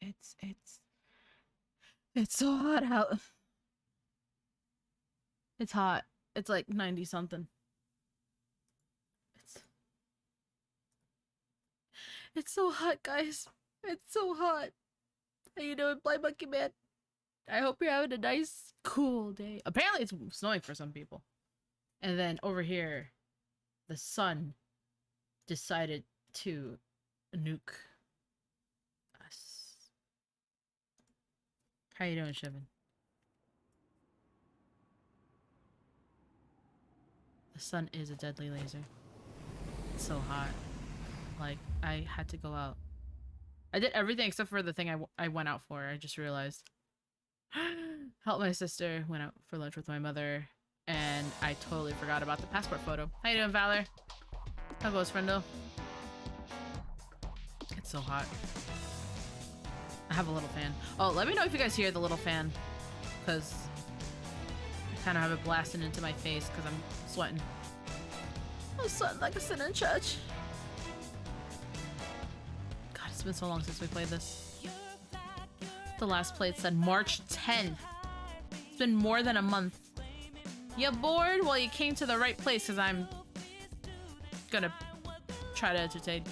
It's so hot out. It's hot. It's like 90 something. It's so hot, guys. It's so hot. How you doing, Blind Monkey Man? I hope you're having a nice, cool day. Apparently it's snowing for some people. And then over here, the sun decided to nuke us. How you doing, Shivan? The sun is a deadly laser. It's so hot. Like, I had to go out. I did everything except for the thing I went out for. I just realized. Helped my sister, went out for lunch with my mother, and I totally forgot about the passport photo. How you doing, Valor? How goes, friendo? It's so hot. I have a little fan. Oh, let me know if you guys hear the little fan, because I kind of have it blasting into my face because I'm sweating. I'm sweating like a sinner in church. God, it's been so long since we played this. The last play said March 10th. It's been more than a month. You bored? Well, you came to the right place because I'm gonna try to entertain.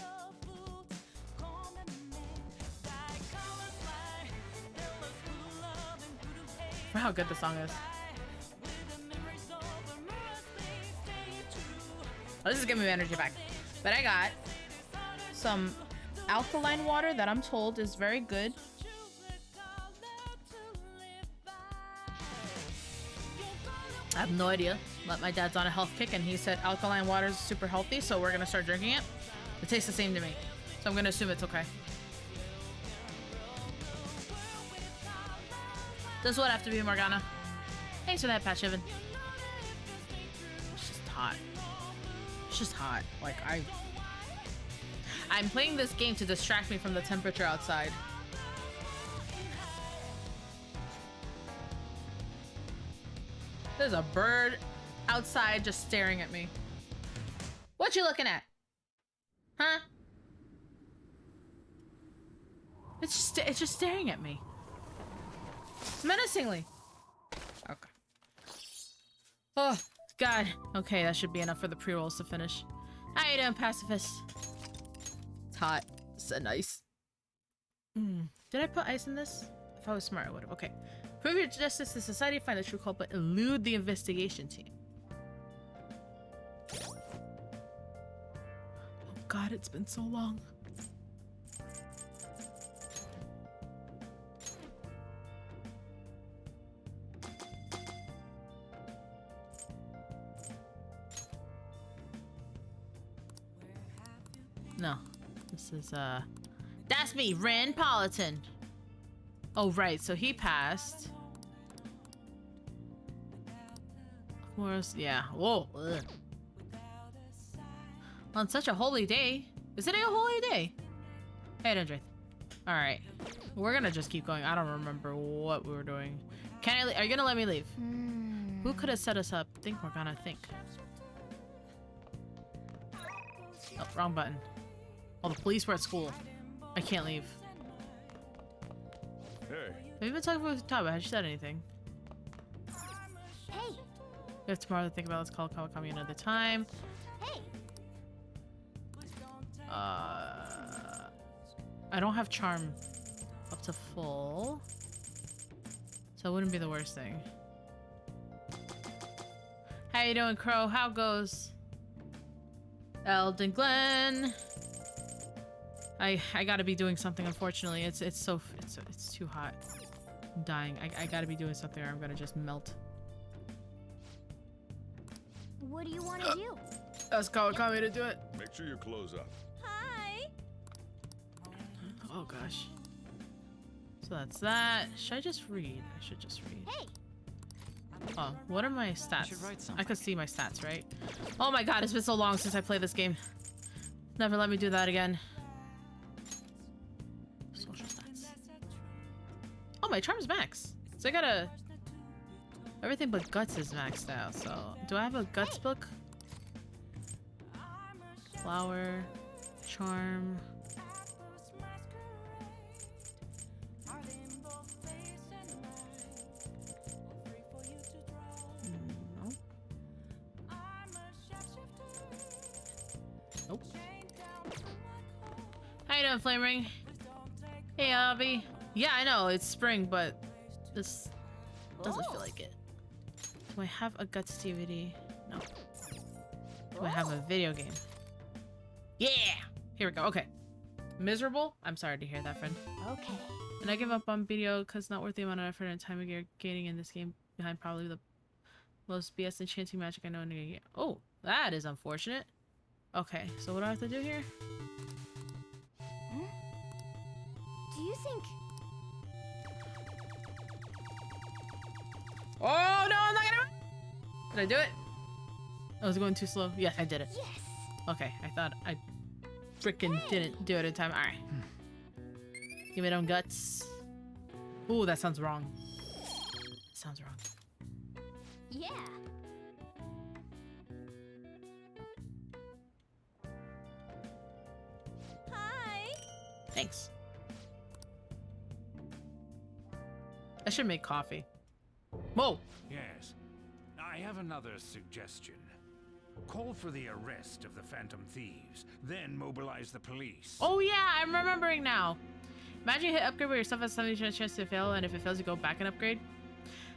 For how good the song is. Oh, this is giving me energy back. But I got some alkaline water that I'm told is very good. I have no idea, but my dad's on a health kick and he said alkaline water is super healthy, so we're gonna start drinking it. It tastes the same to me, so I'm gonna assume it's okay. This would have to be Morgana. Thanks for that, Pat Shivan. It's just hot. It's just hot. Like, I'm playing this game to distract me from the temperature outside. There's a bird outside just staring at me. What you looking at? Huh? It's just staring at me. Menacingly. Okay. Oh, God. Okay, that should be enough for the pre-rolls to finish. How you doing, pacifist? It's hot. So nice. Did I put ice in this? If I was smart, I would have. Okay. Prove your justice to society, find the true culprit, elude the investigation team. Oh God, it's been so long. No. This is, that's me, Ren Politan. Oh, right, so he passed. Where's, yeah, whoa. Ugh. On such a holy day. Is it a holy day? Hey, Dendrith. Alright. We're gonna just keep going. I don't remember what we were doing. Can I are you gonna let me leave? Who could have set us up? Think Morgana, think. Oh, wrong button. Oh, the police were at school. I can't leave. Hey. Have you been talking with Taba? Has she said anything? Hey. We have tomorrow to think about. Let's call Kawakami another time. Hey. I don't have charm up to full, so it wouldn't be the worst thing. How you doing, Crow? How goes? Elden Glen. I gotta be doing something. Unfortunately, it's too hot. I'm dying. I gotta be doing something, or I'm gonna just melt. What do you want to do? Ask Kawakami to do it. Make sure your clothes up. Hi. Oh gosh. So that's that. Should I just read? I should just read. Hey. Oh, what are my stats? I could see my stats, right? Oh my god, it's been so long since I played this game. Never let me do that again. Social stats. Oh, my charm's max. So I gotta... Everything but guts is maxed out, so... Do I have a guts book? Flower. Charm. How you doing, Flame Ring? Hey, Abby. Yeah, I know, it's spring, but this doesn't feel like it. Do I have a Guts DVD? No. Do I have a video game? Yeah! Here we go, okay. Miserable? I'm sorry to hear that, friend. Okay. And I give up on video because not worth the amount of effort and time you're gaining in this game behind probably the most BS enchanting magic I know in the game. Oh, that is unfortunate. Okay, so what do I have to do here? Huh? Do you think... Oh, no, I'm not gonna... Did I do it? I was going too slow. Yes, I did it. Yes! Okay, I thought I freaking didn't do it in time. Alright. Give me them guts. Ooh, that sounds wrong. Sounds wrong. Yeah. Hi. Thanks. I should make coffee. Whoa! Yes. I have another suggestion. Call for the arrest of the Phantom Thieves, then mobilize the police. Oh yeah, I'm remembering now. Imagine you hit upgrade where your stuff has 70% chance to fail, and if it fails, you go back and upgrade.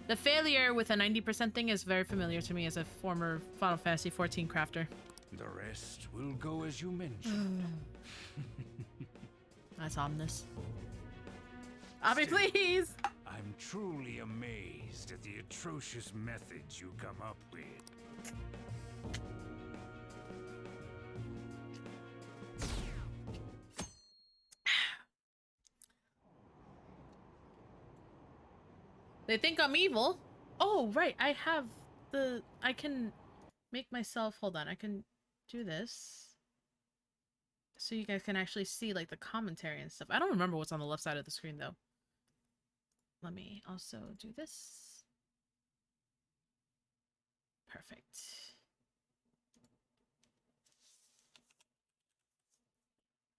The failure with a 90% thing is very familiar to me as a former Final Fantasy XIV crafter. The rest will go as you mentioned. That's ominous. Abby, please! I'm truly amazed at the atrocious methods you come up with. They think I'm evil. Oh, right. I have the... I can make myself... Hold on. I can do this. So you guys can actually see, like, the commentary and stuff. I don't remember what's on the left side of the screen, though. Let me also do this. Perfect.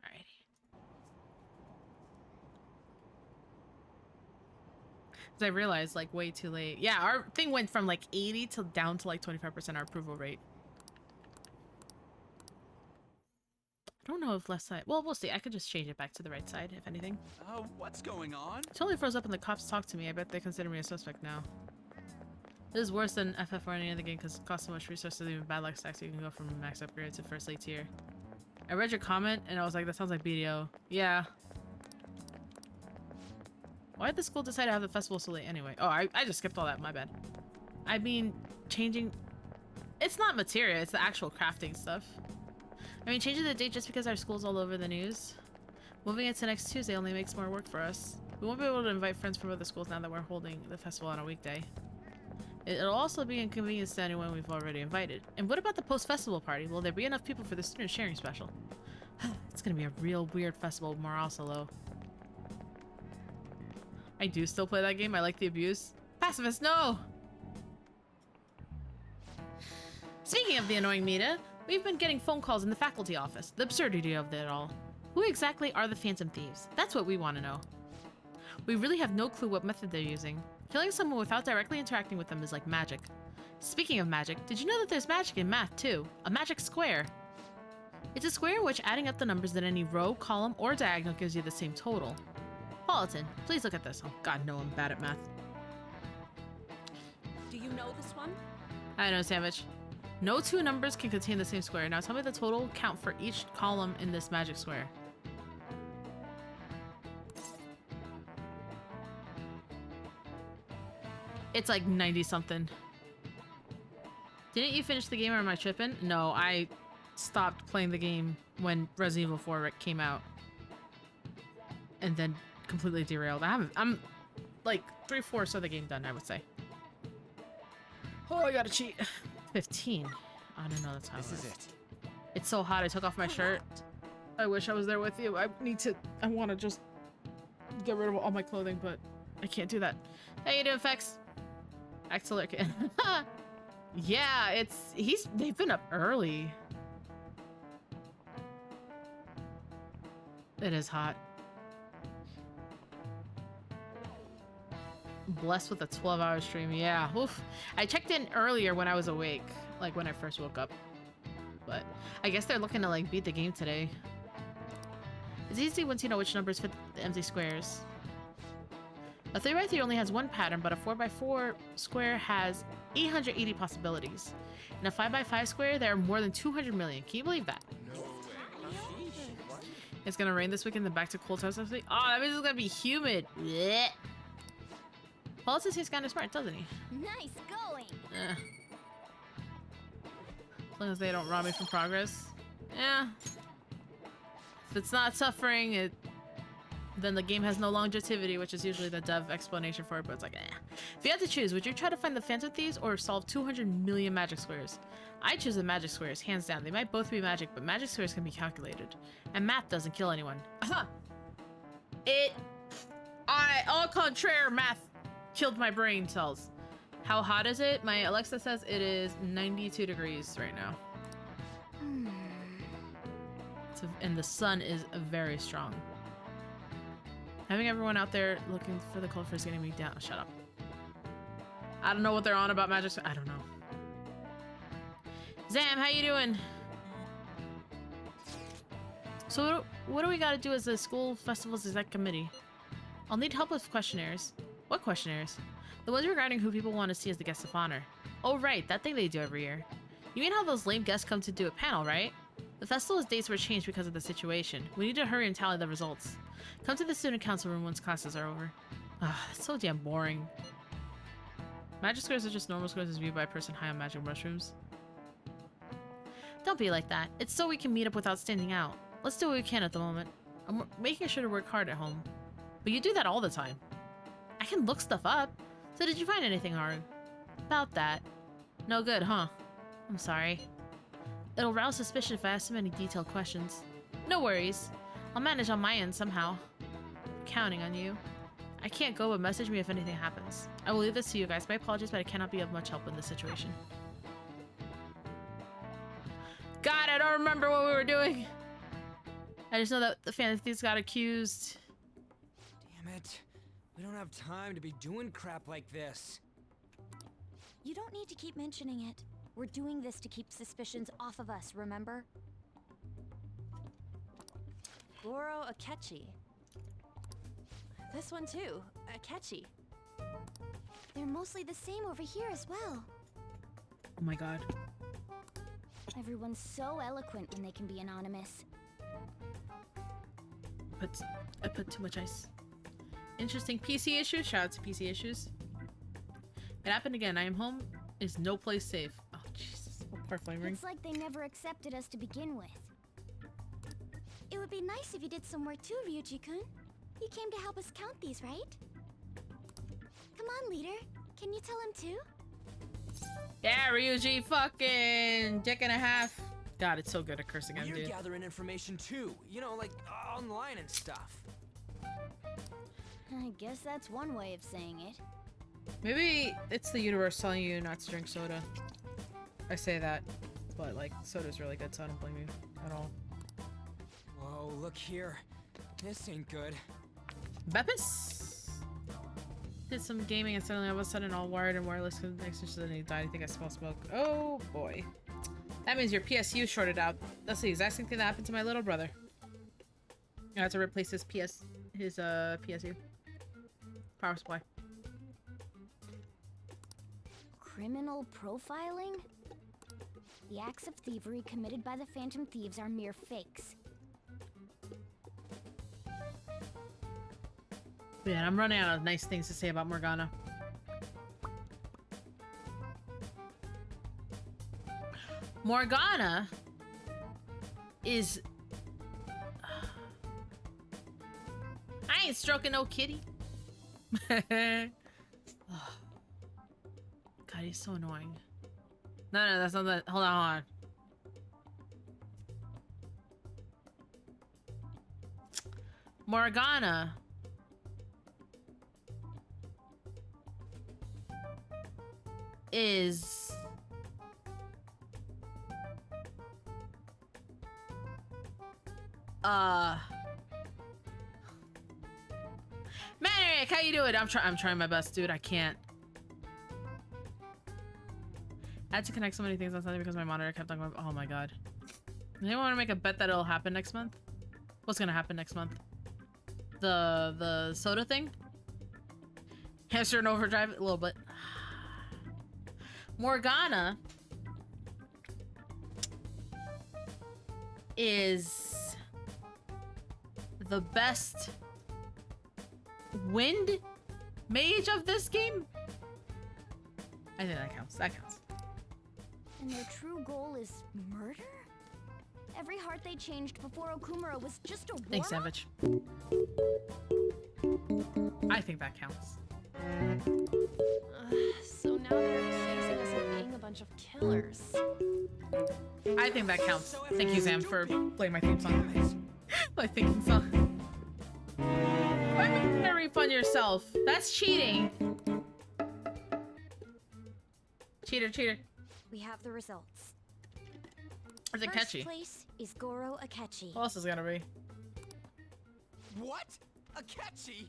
Alrighty. I realized, like, way too late. Yeah, our thing went from, like, 80 to down to, like, 25% our approval rate. I don't know if left side... Well, we'll see. I could just change it back to the right side, if anything. What's going on? It totally froze up and the cops talked to me. I bet they consider me a suspect now. This is worse than FF or any other game because it costs so much resources, even bad luck stacks, so you can go from max upgrade to first late tier. I read your comment and I was like, that sounds like BDO. Yeah. Why did the school decide to have the festival so late anyway? Oh, I just skipped all that. My bad. I mean, changing... It's not materia, it's the actual crafting stuff. I mean, changing the date just because our school's all over the news. Moving it to next Tuesday only makes more work for us. We won't be able to invite friends from other schools now that we're holding the festival on a weekday. It'll also be inconvenience to anyone we've already invited. And what about the post-festival party? Will there be enough people for the student sharing special? It's gonna be a real weird festival with morale so low. I do still play that game. I like the abuse. Pacifist, no! Speaking of the annoying media, we've been getting phone calls in the faculty office. The absurdity of it all. Who exactly are the Phantom Thieves? That's what we want to know. We really have no clue what method they're using. Killing someone without directly interacting with them is like magic. Speaking of magic, did you know that there's magic in math too? A magic square. It's a square in which adding up the numbers in any row, column, or diagonal gives you the same total. Paulatin, please look at this. Oh god, no, I'm bad at math. Do you know this one? I know, Sandwich. No two numbers can contain the same square. Now tell me the total count for each column in this magic square. It's like 90 something. Didn't you finish the game or am I tripping? No, I stopped playing the game when Resident Evil 4 came out. And then completely derailed. I'm like 3/4 of the game done, I would say. Oh, I gotta cheat. 15. I don't know, that's how This it is is. it. It's so hot, I took off my shirt. I wish I was there with you. I want to just get rid of all my clothing, but I can't do that. How you doing, Fex? Excellent. Yeah, they've been up early. It is hot. Blessed with a 12-hour stream. Yeah, oof. I checked in earlier when I was awake, like when I first woke up. But I guess they're looking to like beat the game today. It's easy once you know which numbers fit the empty squares. A 3x3 only has one pattern, but a 4x4 square has 880 possibilities. In a 5x5 square, there are more than 200 million. Can you believe that? It's gonna rain this weekend, then back to cold temps next week. Oh, that means it's gonna be humid. Blech. Paulus seems kind of smart, doesn't he? Nice going. As long as they don't rob me from progress. Yeah. If it's not suffering, then the game has no longevity, which is usually the dev explanation for it, but it's like, eh. If you had to choose, would you try to find the Phantom Thieves or solve 200 million magic squares? I choose the magic squares, hands down. They might both be magic, but magic squares can be calculated. And math doesn't kill anyone. Au contraire, math killed my brain cells. How hot is it? My Alexa says it is 92 degrees right now. And the sun is very strong. Having everyone out there looking for the culprit is getting me down. Shut up. I don't know what they're on about magic. I don't know. Zam, how you doing? So what do we gotta do as a school festivals exec committee? I'll need help with questionnaires. What questionnaires? The ones regarding who people want to see as the guest of honor. Oh right, that thing they do every year. You mean how those lame guests come to do a panel, right? The festival's dates were changed because of the situation. We need to hurry and tally the results. Come to the student council room once classes are over. Ah, it's so damn boring. Magic squares are just normal squares as viewed by a person high on magic mushrooms. Don't be like that. It's so we can meet up without standing out. Let's do what we can at the moment. I'm making sure to work hard at home. But you do that all the time. I can look stuff up. So did you find anything hard? About that. No good, huh? I'm sorry. It'll rouse suspicion if I ask too many detailed questions. No worries. I'll manage on my end somehow. I'm counting on you. I can't go, but message me if anything happens. I will leave this to you guys. My apologies, but I cannot be of much help in this situation. God, I don't remember what we were doing. I just know that the Phantom Thieves got accused. Damn it. We don't have time to be doing crap like this. You don't need to keep mentioning it. We're doing this to keep suspicions off of us, remember? Goro Akechi. This one too, Akechi. They're mostly the same over here as well. Oh my god. Everyone's so eloquent when they can be anonymous. I put too much ice. Interesting PC issues. Shout out to PC issues. It happened again. I am home. Is no place safe. Oh Jesus. Oh, poor flame ring. It's like they never accepted us to begin with. It would be nice if you did some work too, Ryuji-kun. You came to help us count these, right? Come on, leader. Can you tell him too? Yeah, Ryuji, fucking dick and a half. God, it's so good at cursing him, You're dude. gathering information too. You know, like online and stuff. I guess that's one way of saying it. Maybe it's the universe telling you not to drink soda. I say that, but like soda's really good, so I don't blame you at all. Whoa, look here. This ain't good. Beppis did some gaming and suddenly all of a sudden all wired and wireless connections and he died. I think I smell smoke. Oh boy. That means your PSU shorted out. That's the exact same thing that happened to my little brother. I had to replace his PSU. Power supply. Criminal profiling? The acts of thievery committed by the Phantom Thieves are mere fakes. Man, I'm running out of nice things to say about Morgana. Morgana is... I ain't stroking no kitty. God, he's so annoying. No, that's not that. Hold on. Morgana is Maniac, how you doing? I'm trying my best, dude. I can't. I had to connect so many things on Sunday because my monitor kept on going. Oh my god. Anyone want to make a bet that it'll happen next month? What's gonna happen next month? The soda thing? Hamster in overdrive a little bit. Morgana is the best wind mage of this game. I think that counts. That counts. And their true goal is murder? Every heart they changed before Okumura was just a Thanks, warm-up? Savage. I think that counts. So now they're accusing us of being a bunch of killers. I think that counts. Thank you, Sam, for playing my theme song. My theme song. Why are you gonna refund yourself? That's cheating. Cheater, cheater. We have the results. Is it First catchy? place is Goro Akechi. What else is gonna be? What? Akechi?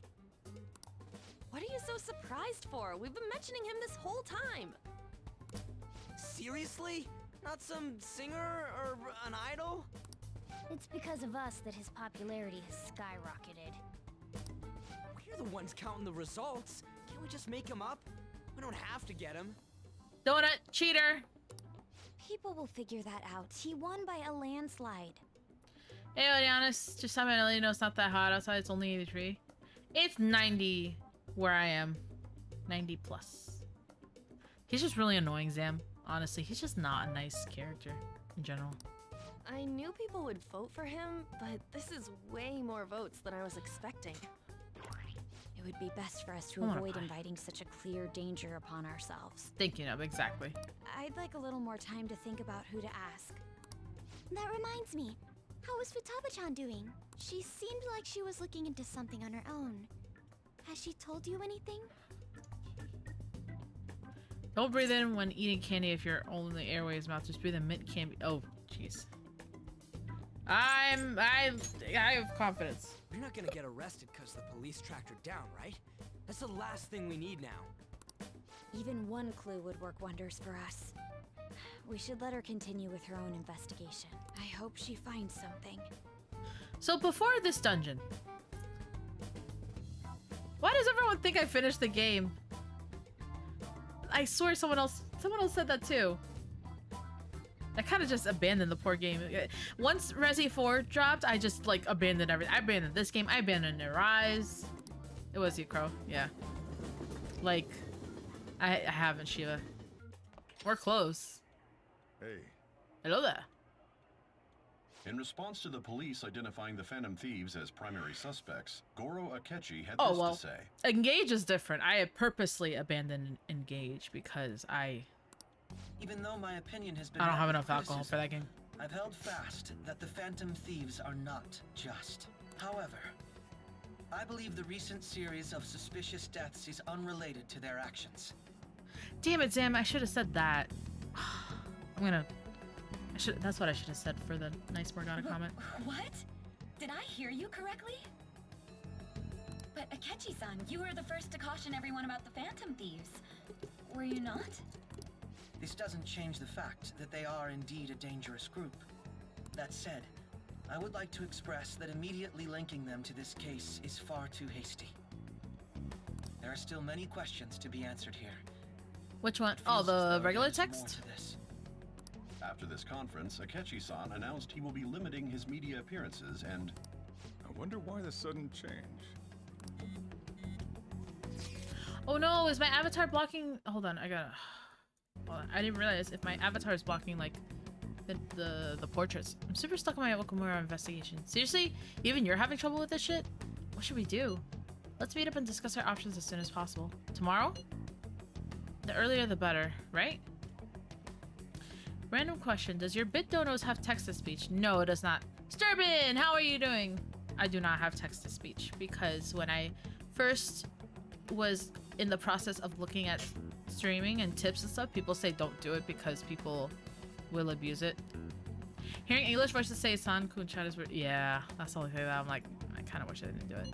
What are you so surprised for? We've been mentioning him this whole time. Seriously? Not some singer or an idol? It's because of us that his popularity has skyrocketed. We're the ones counting the results. Can't we just make him up? We don't have to get him. Donut, cheater. People will figure that out. He won by a landslide. Hey, Odianis, just having to let you know it's not that hot outside. It's only 83. It's 90 where I am. 90 plus. He's just really annoying, Zam. Honestly, he's just not a nice character in general. I knew people would vote for him, but this is way more votes than I was expecting. It would be best for us to I wanna avoid buy. inviting such a clear danger upon ourselves. Thinking of, exactly. I'd like a little more time to think about who to ask. That reminds me. How is Futaba-chan doing? She seemed like she was looking into something on her own. Has she told you anything? Don't breathe in when eating candy if your only airway is mouth. Just breathe in mint candy. Oh, jeez. I have confidence. We're not gonna get arrested because the police tracked her down, right? That's the last thing we need now. Even one clue would work wonders for us. We should let her continue with her own investigation. I hope she finds something. So before this dungeon, why does everyone think I finished the game? I swear someone else said that too. I kind of just abandoned the poor game. Once Resi 4 dropped, I just like abandoned everything. I abandoned this game. I abandoned Rise. It was you, Crow. Yeah. Like, I haven't, Shiva. We're close. Hey, Hello there. in response to the police identifying the Phantom Thieves as primary suspects, Goro Akechi had Oh, this well. to say. Engage is different. I had purposely abandoned Engage because Even though my opinion has been I don't met have with enough alcohol for criticism, that game. I've held fast that the Phantom Thieves are not just. However, I believe the recent series of suspicious deaths is unrelated to their actions. Damn it, Zam, I should have said that. That's what I should have said for the nice Morgana comment. What? Did I hear you correctly? But Akechi-san, you were the first to caution everyone about the Phantom Thieves. Were you not? This doesn't change the fact that they are indeed a dangerous group. That said, I would like to express that immediately linking them to this case is far too hasty. There are still many questions to be answered here. Which one? It Oh, feels as the though regular there's more text? to this. After this conference, Akechi-san announced he will be limiting his media appearances and... I wonder why the sudden change. Oh no, is my avatar blocking? Hold on, hold on. I didn't realize if my avatar is blocking like the portraits. I'm super stuck on my Okumura investigation. Seriously? Even you're having trouble with this shit? What should we do? Let's meet up and discuss our options as soon as possible. Tomorrow? The earlier the better, right? Random question. Does your BitDonos have text-to-speech? No, it does not. Sturbin, how are you doing? I do not have text-to-speech because when I first was in the process of looking at streaming and tips and stuff, people say don't do it because people will abuse it. Hearing English voices say San Kun chat is weird. Yeah, that's the only thing that I'm like, I kind of wish I didn't do it.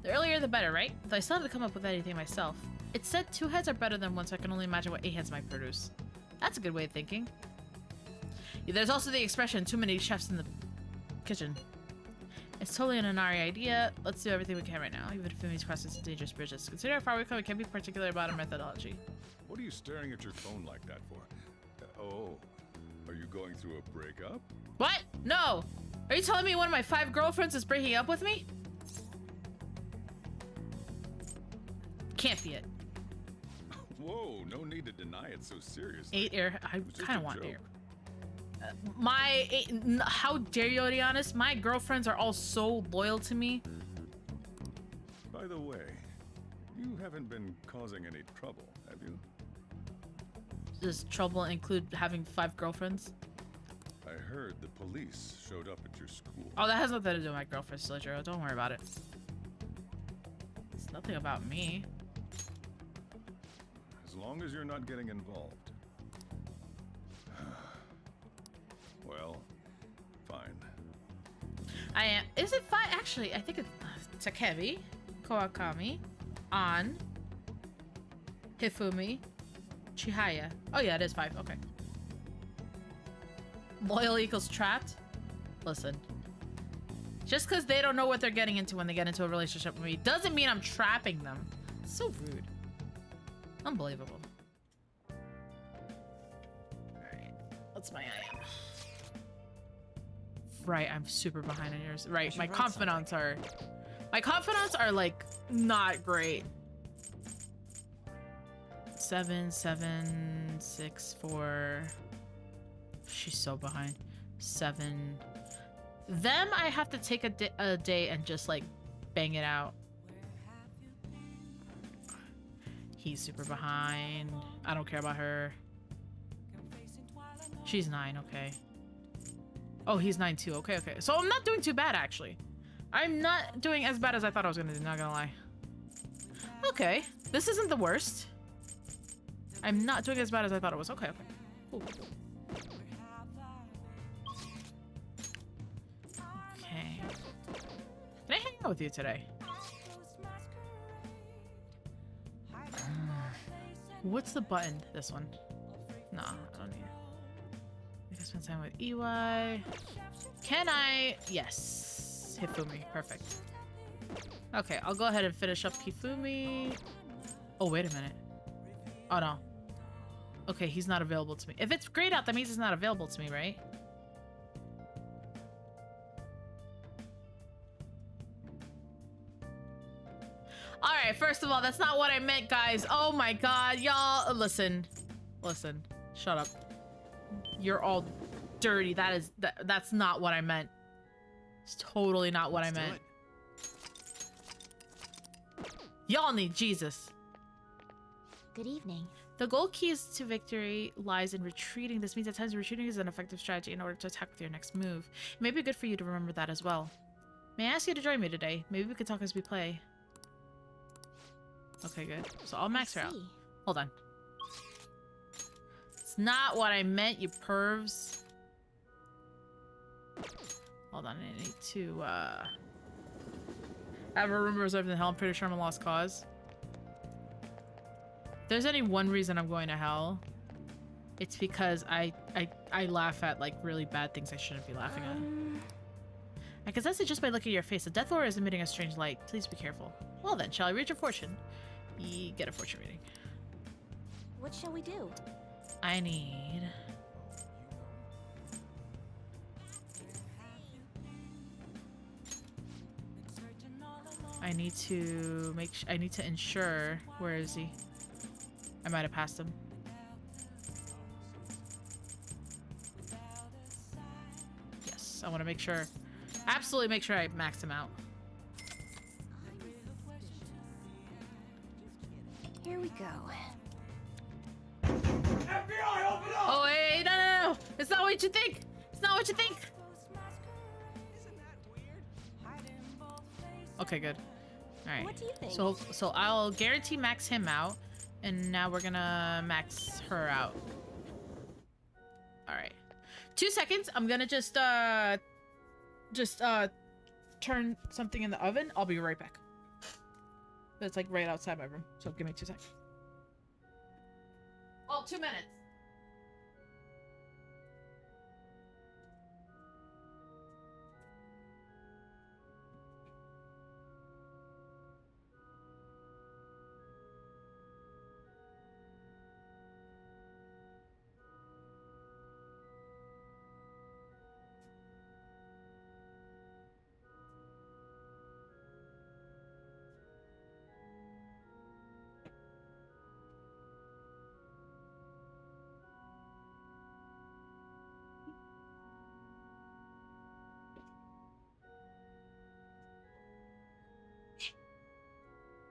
The earlier the better, right? Though I still had to come up with anything myself. It said 2 heads are better than 1, so I can only imagine what 8 heads might produce. That's a good way of thinking. Yeah, there's also the expression, too many chefs in the kitchen. It's totally an Inari idea. Let's do everything we can right now, even if it means crossing some dangerous bridges. Consider how far we come. We can't be particular about our methodology. What are you staring at your phone like that for? Oh, are you going through a breakup? What? No! Are you telling me one of my 5 girlfriends is breaking up with me? Can't be it. Whoa, no need to deny it so seriously. 8 air. I It was just kind a of want joke. air. How dare you, to be honest? My girlfriends are all so loyal to me. By the way, you haven't been causing any trouble, have you? Does trouble include having 5 girlfriends? I heard the police showed up at your school. Oh, that has nothing to do with my girlfriend, Sojiro. Don't worry about it. It's nothing about me. As long as you're not getting involved. Well, fine. I am. Is it 5? Actually, I think it's Takebi, Kawakami, An, Hifumi, Chihaya. Oh yeah, it is 5. Okay. Loyal equals trapped? Listen. Just because they don't know what they're getting into when they get into a relationship with me doesn't mean I'm trapping them. It's so rude. Unbelievable. Alright. What's my IM? Right, I'm super behind on yours. Right, my confidants are... My confidants are, like, not great. 7, 7, 6, 4... She's so behind. 7. Them, I have to take a day and just, like, bang it out. He's super behind. I don't care about her. She's 9, okay. Oh, he's 9 too. Okay, okay. So I'm not doing too bad, actually. I'm not doing as bad as I thought I was gonna do, not gonna lie. Okay. This isn't the worst. I'm not doing as bad as I thought it was. Okay, okay. Cool. Okay. Can I hang out with you today? What's the button? This one. No, I don't need it. I can spend time with EY. Can I? Yes. Hifumi. Perfect. Okay, I'll go ahead and finish up Hifumi. Oh, wait a minute. Oh, no. Okay, he's not available to me. If it's grayed out, that means it's not available to me, right? Alright, first of all, that's not what I meant, guys. Oh my god, y'all. Listen. Listen. Shut up. You're all dirty. That's not what I meant. It's totally not what I meant. Y'all need Jesus. Good evening. The goal keys to victory lies in retreating. This means at times retreating is an effective strategy in order to attack with your next move. It may be good for you to remember that as well. May I ask you to join me today? Maybe we could talk as we play. Okay, good. So I'll max her out. Hold on. It's not what I meant, you pervs. Hold on, I need to, have a room reserved in the hell. I'm pretty sure I'm a lost cause. If there's any one reason I'm going to hell, it's because I laugh at, like, really bad things I shouldn't be laughing at. I can sense it just by looking at your face. The Death Aura is emitting a strange light. Please be careful. Well then, shall I read your fortune? You get a fortune reading. What shall we do? I need... I need to I need to ensure... Where is he? I might have passed him. Yes, I want to make sure... Absolutely make sure I max him out. Here we go. FBI, open up! Oh, hey, no. It's not what you think. It's not what you think. Okay, good. All right. What do you think? So I'll guarantee max him out, and now we're gonna max her out. All right. 2 seconds. I'm gonna just turn something in the oven. I'll be right back. That's like right outside my room. So give me 2 seconds. Oh, 2 minutes.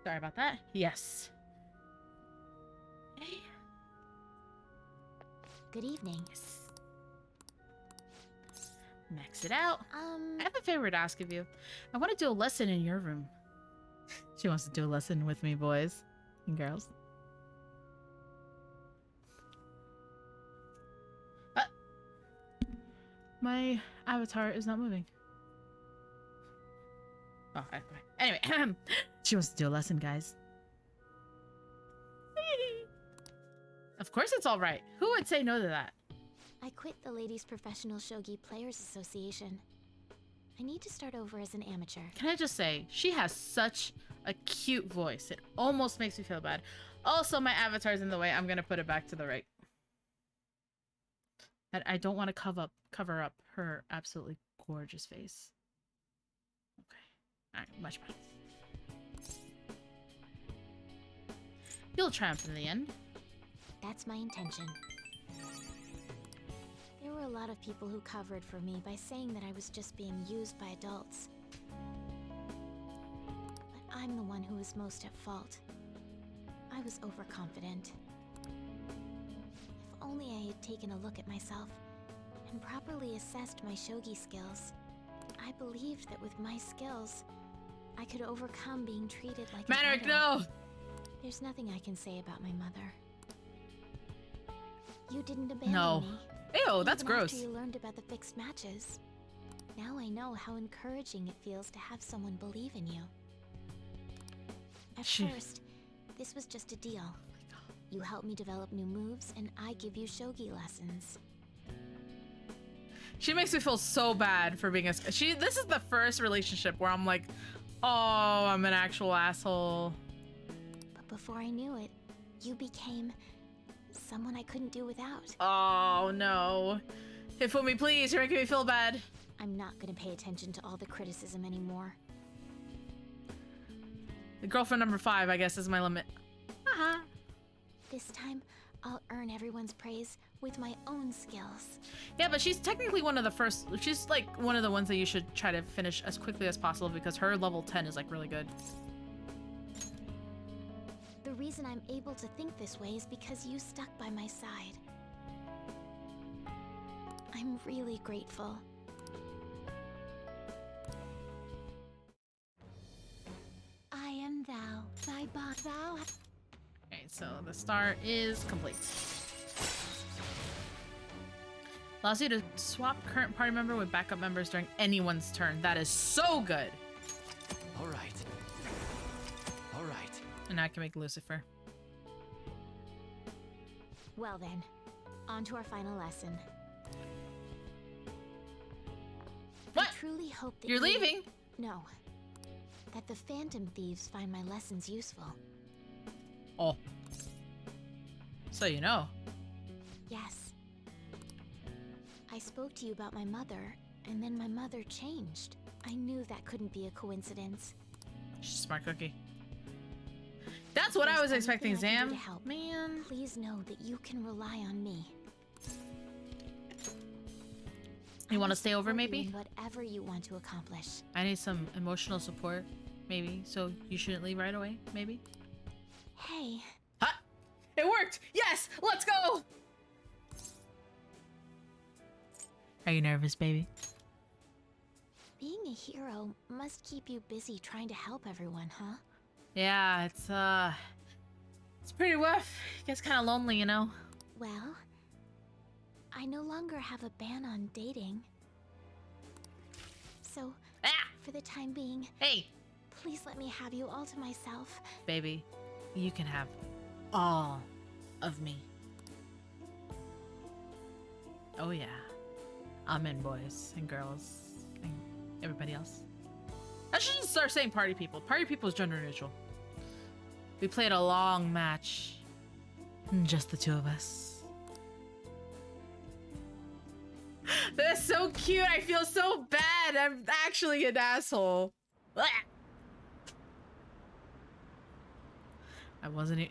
Sorry about that. Yes. Hey. Good evening. Yes. Max it out. I have a favor to ask of you. I want to do a lesson in your room. She wants to do a lesson with me, boys and girls. My avatar is not moving. Oh, okay. Anyway, she wants to do a lesson, guys. Of course it's all right. Who would say no to that? I quit the Ladies Professional Shogi Players Association. I need to start over as an amateur. Can I just say, she has such a cute voice. It almost makes me feel bad. Also, my avatar's in the way. I'm gonna put it back to the right. And I don't want to cover up her absolutely gorgeous face. Okay. Alright, much better. You'll triumph in the end. That's my intention. There were a lot of people who covered for me by saying that I was just being used by adults. But I'm the one who was most at fault. I was overconfident. If only I had taken a look at myself and properly assessed my shogi skills. I believed that with my skills, I could overcome being treated like an Manric, idol. no! There's nothing I can say about my mother. You didn't abandon No. me. Ew, that's even gross. After you learned about the fixed matches. Now I know how encouraging it feels to have someone believe in you. At first, this was just a deal. You help me develop new moves, and I give you shogi lessons. She makes me feel so bad for being a... This is the first relationship where I'm like, oh, I'm an actual asshole. But before I knew it, you became someone I couldn't do without. Oh, no. Hifumi, please, you're making me feel bad. I'm not gonna pay attention to all the criticism anymore. The girlfriend number 5, I guess, is my limit. Haha. This time, I'll earn everyone's praise with my own skills. Yeah, but she's technically one of the first... She's, like, one of the ones that you should try to finish as quickly as possible because her level 10 is, like, really good. The reason I'm able to think this way is because you stuck by my side. I'm really grateful. I am thou, thy bot thou. Okay, so the star is complete. Allows you to swap current party member with backup members during anyone's turn. That is so good. All right. All right. And now I can make Lucifer. Well then, on to our final lesson. What? I truly hope that You're leaving? No. That the Phantom Thieves find my lessons useful. Oh. So you know. Yes. I spoke to you about my mother, and then my mother changed. I knew that couldn't be a coincidence. She's a smart cookie. That's what I was expecting, Zam. Man. Please know that you can rely on me. You want to stay over, Support you maybe? in whatever you want to accomplish. I need some emotional support, maybe. So you shouldn't leave right away, maybe? Hey. Huh? It worked! Yes! Let's go! Are you nervous, baby? Being a hero must keep you busy trying to help everyone, huh? Yeah, it's pretty rough. It gets kind of lonely, you know? Well, I no longer have a ban on dating. So, for the time being, hey, please let me have you all to myself. Baby, you can have all of me. Oh yeah. I'm in, boys and girls and everybody else. I should just start saying party people. Party people is gender neutral. We played a long match. Just the two of us. That's so cute. I feel so bad. I'm actually an asshole. Blah.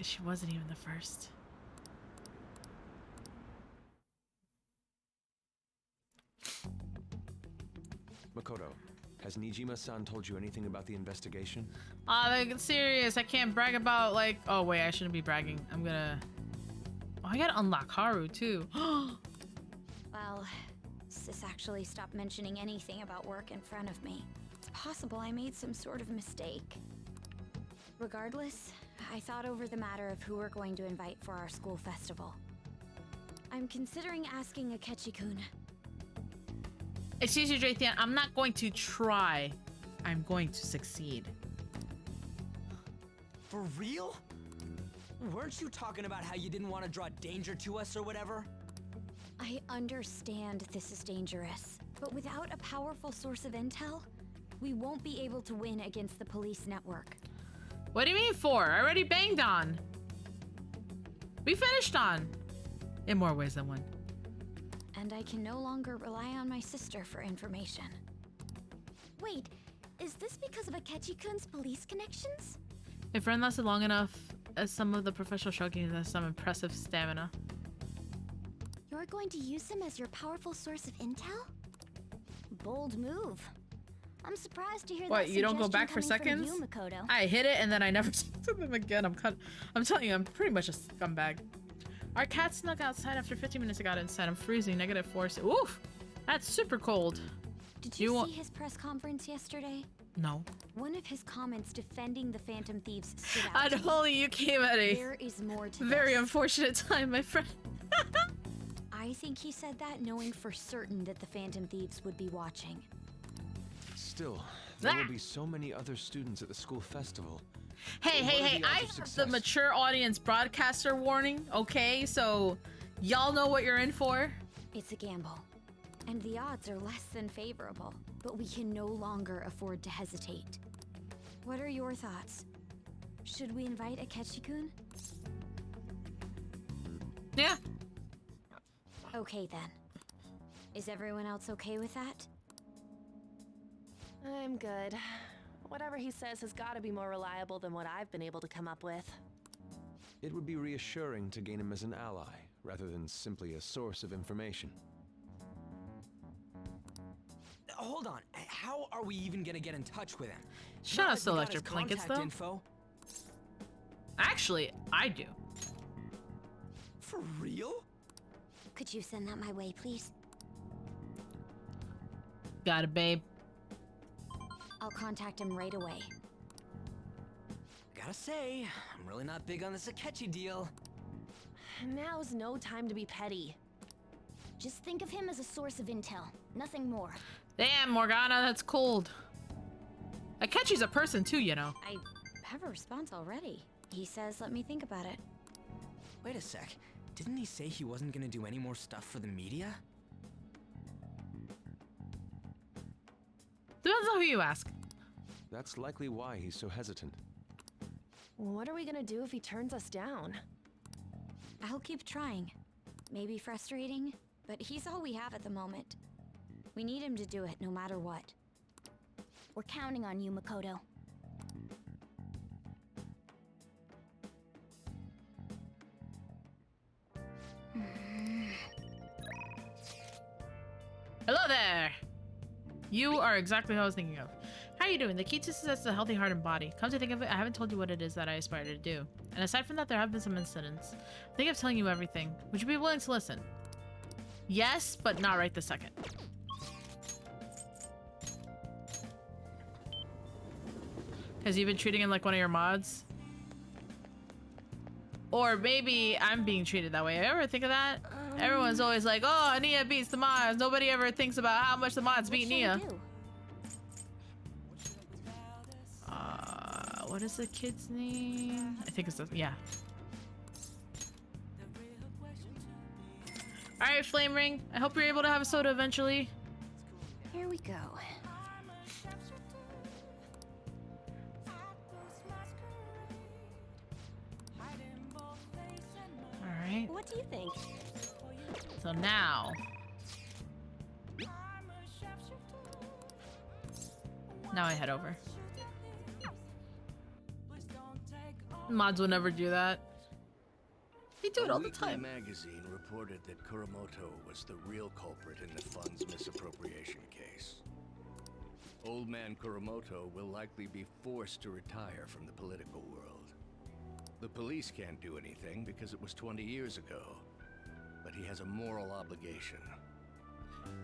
She wasn't even the first. Makoto, Has Nijima-san told you anything about the investigation? Like, it's serious. I can't brag about, like... Oh, wait, I shouldn't be bragging. I'm gonna... Oh, I gotta unlock Haru, too. Well, Sis actually stopped mentioning anything about work in front of me. It's possible I made some sort of mistake. Regardless, I thought over the matter of who we're going to invite for our school festival. I'm considering asking Akechi-kun. Excuse you, Jathan. I'm not going to try. I'm going to succeed. For real? Weren't you talking about how you didn't want to draw danger to us or whatever? I understand this is dangerous, but without a powerful source of intel, we won't be able to win against the police network. What do you mean for? I already banged on. We finished on. In more ways than one. And I can no longer rely on my sister for information. Wait, is this because of Akechi-kun's police connections? My friend lasted long enough as some of the professional shogun has some impressive stamina. You're going to use him as your powerful source of intel? Bold move. I'm surprised to hear What, that you don't go suggestion back for coming from seconds? you, Makoto. I hit it and then I never talked to them again. I'm telling you, I'm pretty much a scumbag. Our cat snuck outside after 15 minutes. I got inside. I'm freezing. -4. Oof! That's super cold. Did you see his press conference yesterday? No. One of his comments defending the Phantom Thieves stood out And to me. only you came at a There is more to very this. unfortunate time, my friend. I think he said that knowing for certain that the Phantom Thieves would be watching. Still, there will be so many other students at the school festival. Hey, What are hey, the I odds of have the success? mature audience broadcaster warning, okay? So, y'all know what you're in for. It's a gamble. And the odds are less than favorable, but we can no longer afford to hesitate. What are your thoughts? Should we invite Akechi-kun? Yeah. Okay then. Is everyone else okay with that? I'm good. Whatever he says has got to be more reliable than what I've been able to come up with. It would be reassuring to gain him as an ally, rather than simply a source of information. Hold on. How are we even gonna get in touch with him? Shout Not out to we got Electric his Blankets, contact though. Info. Actually, I do. For real? Could you send that my way, please? Got it, babe. I'll contact him right away. Gotta say, I'm really not big on this Akechi deal. Now's no time to be petty. Just think of him as a source of intel, nothing more. Damn, Morgana, that's cold. Akechi's a person too, you know. I have a response already. He says, let me think about it. Wait a sec. Didn't he say he wasn't gonna do any more stuff for the media? Depends on who you ask. That's likely why he's so hesitant. What are we gonna do if he turns us down? I'll keep trying. Maybe frustrating, but he's all we have at the moment. We need him to do it no matter what. We're counting on you, Makoto. Hello there. You are exactly who I was thinking of. How are you doing? The key to success is a healthy heart and body. Come to think of it, I haven't told you what it is that I aspire to do. And aside from that, there have been some incidents. I think of telling you everything. Would you be willing to listen? Yes, but not right this second. Because you've been treating him like one of your mods? Or maybe I'm being treated that way. Ever think of that? Everyone's always like, oh, Nia beats the mods. Nobody ever thinks about how much the mods beat Nia. What is the kid's name? I think it's the, yeah. Alright, Flame Ring. I hope you're able to have a soda eventually. Here we go. Alright. What do you think? So now. Now I head over. Mods will never do that. They do it all the time. Magazine reported that Kuramoto was the real culprit in the fund's misappropriation case. Old man Kuromoto will likely be forced to retire from the political world. The police can't do anything because it was 20 years ago, but he has a moral obligation.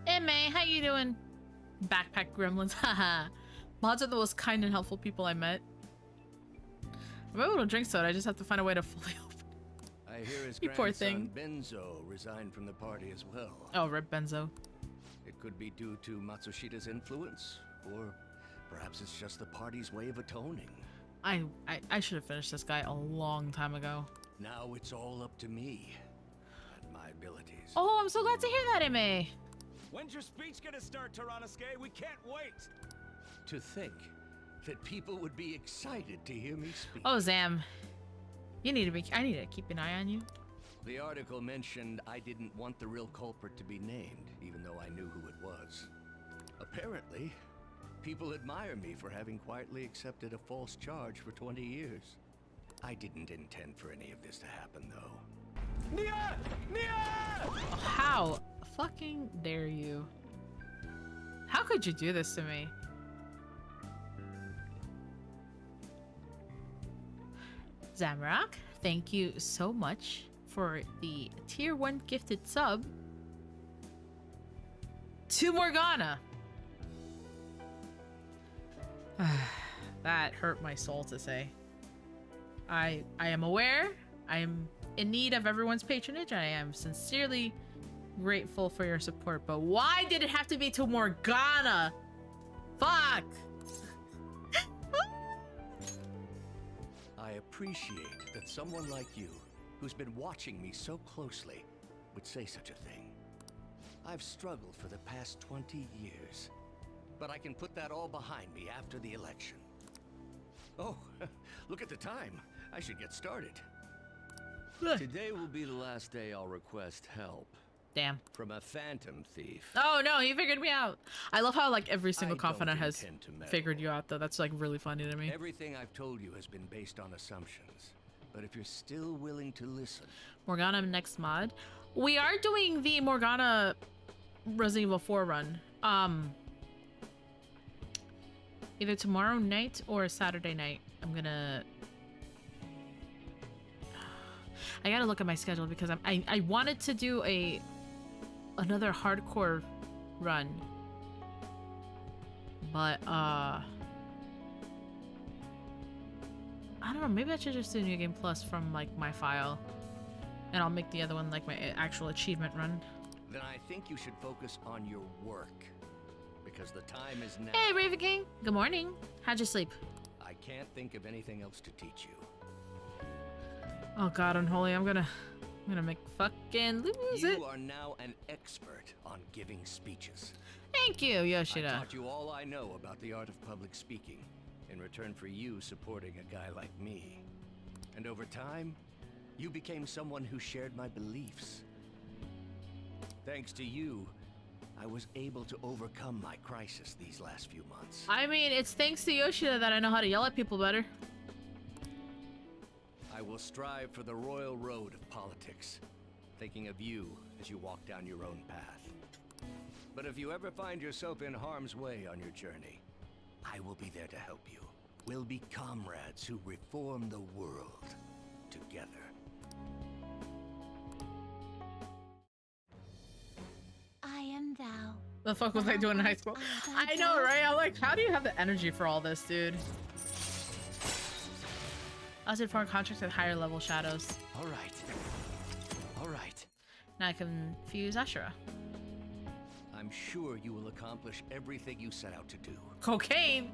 Hey May, how you doing? Backpack gremlins, haha. Mods are the most kind and helpful people I met. I'm able to drink soda, I just have to find a way to fully open. I hear his You poor thing. grandson Benzo resigned from the party as well. Oh, Rip Benzo. It could be due to Matsushida's influence, or perhaps it's just the party's way of atoning. I should have finished this guy a long time ago. Now it's all up to me and my abilities. Oh, I'm so glad to hear that, Ime. When's your speech gonna start, Tyranosuke? We can't wait! To think that people would be excited to hear me speak. Oh, Zam. I need to keep an eye on you. The article mentioned I didn't want the real culprit to be named, even though I knew who it was. Apparently, people admire me for having quietly accepted a false charge for 20 years. I didn't intend for any of this to happen, though. Nia! Nia! How fucking dare you? How could you do this to me? Zamrock, thank you so much for the tier 1 gifted sub to Morgana. That hurt my soul to say. I am aware I am in need of everyone's patronage. I am sincerely grateful for your support, but why did it have to be to Morgana? Fuck! I appreciate that someone like you, who's been watching me so closely, would say such a thing. I've struggled for the past 20 years, but I can put that all behind me after the election. Oh, look at the time. I should get started. Today will be the last day I'll request help. Damn. From a phantom thief. Oh no, he figured me out. I love how like every single I don't confidant has intend to meddle. figured you out though. That's like really funny to me. Everything I've told you has been based on assumptions. But if you're still willing to listen... Morgana next mod. We are doing the Morgana Resident Evil 4 run. Either tomorrow night or Saturday night. I'm gonna... I gotta look at my schedule because I wanted to do another hardcore run. But I don't know, maybe I should just do New Game Plus from like my file. And I'll make the other one like my actual achievement run. Then I think you should focus on your work. Because the time is now. Hey Raven King! Good morning. How'd you sleep? I can't think of anything else to teach you. Oh god, Unholy, I'm gonna make fucking lose it. You are now an expert on giving speeches. Thank you, Yoshida. I taught you all I know about the art of public speaking, in return for you supporting a guy like me. And over time, you became someone who shared my beliefs. Thanks to you, I was able to overcome my crisis these last few months. I mean, it's thanks to Yoshida that I know how to yell at people better. I will strive for the royal road of politics, thinking of you as you walk down your own path. But if you ever find yourself in harm's way on your journey, I will be there to help you. We'll be comrades who reform the world together. I am thou. The fuck was I doing in high school? I know, right? I'm like, how do you have the energy for all this, dude? I did foreign contracts with higher level shadows. All right. All right. Now I can fuse Ashura. I'm sure you will accomplish everything you set out to do. Cocaine?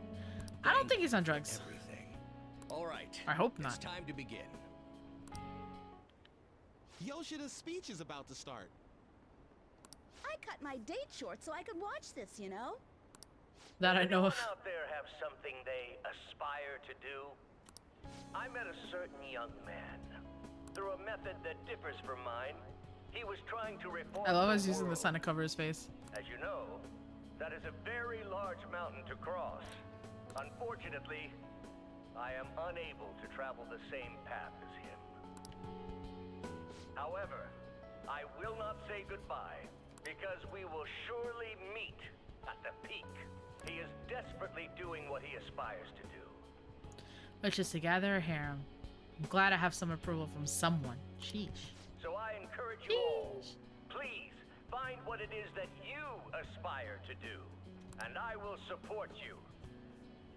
I don't think he's on drugs. Everything. All right. I hope not. It's time to begin. Yoshida's speech is about to start. I cut my date short so I could watch this, you know? That I know of. Anyone out there have something they aspire to do? I met a certain young man. Through a method that differs from mine, he was trying to reform I love the us using the world. sun to cover his face. As you know, that is a very large mountain to cross. Unfortunately, I am unable to travel the same path as him. However, I will not say goodbye, because we will surely meet at the peak. He is desperately doing what he aspires to do. Which is to gather a harem. I'm glad I have some approval from someone. Sheesh. So I encourage you all, please find what it is that you aspire to do, and I will support you,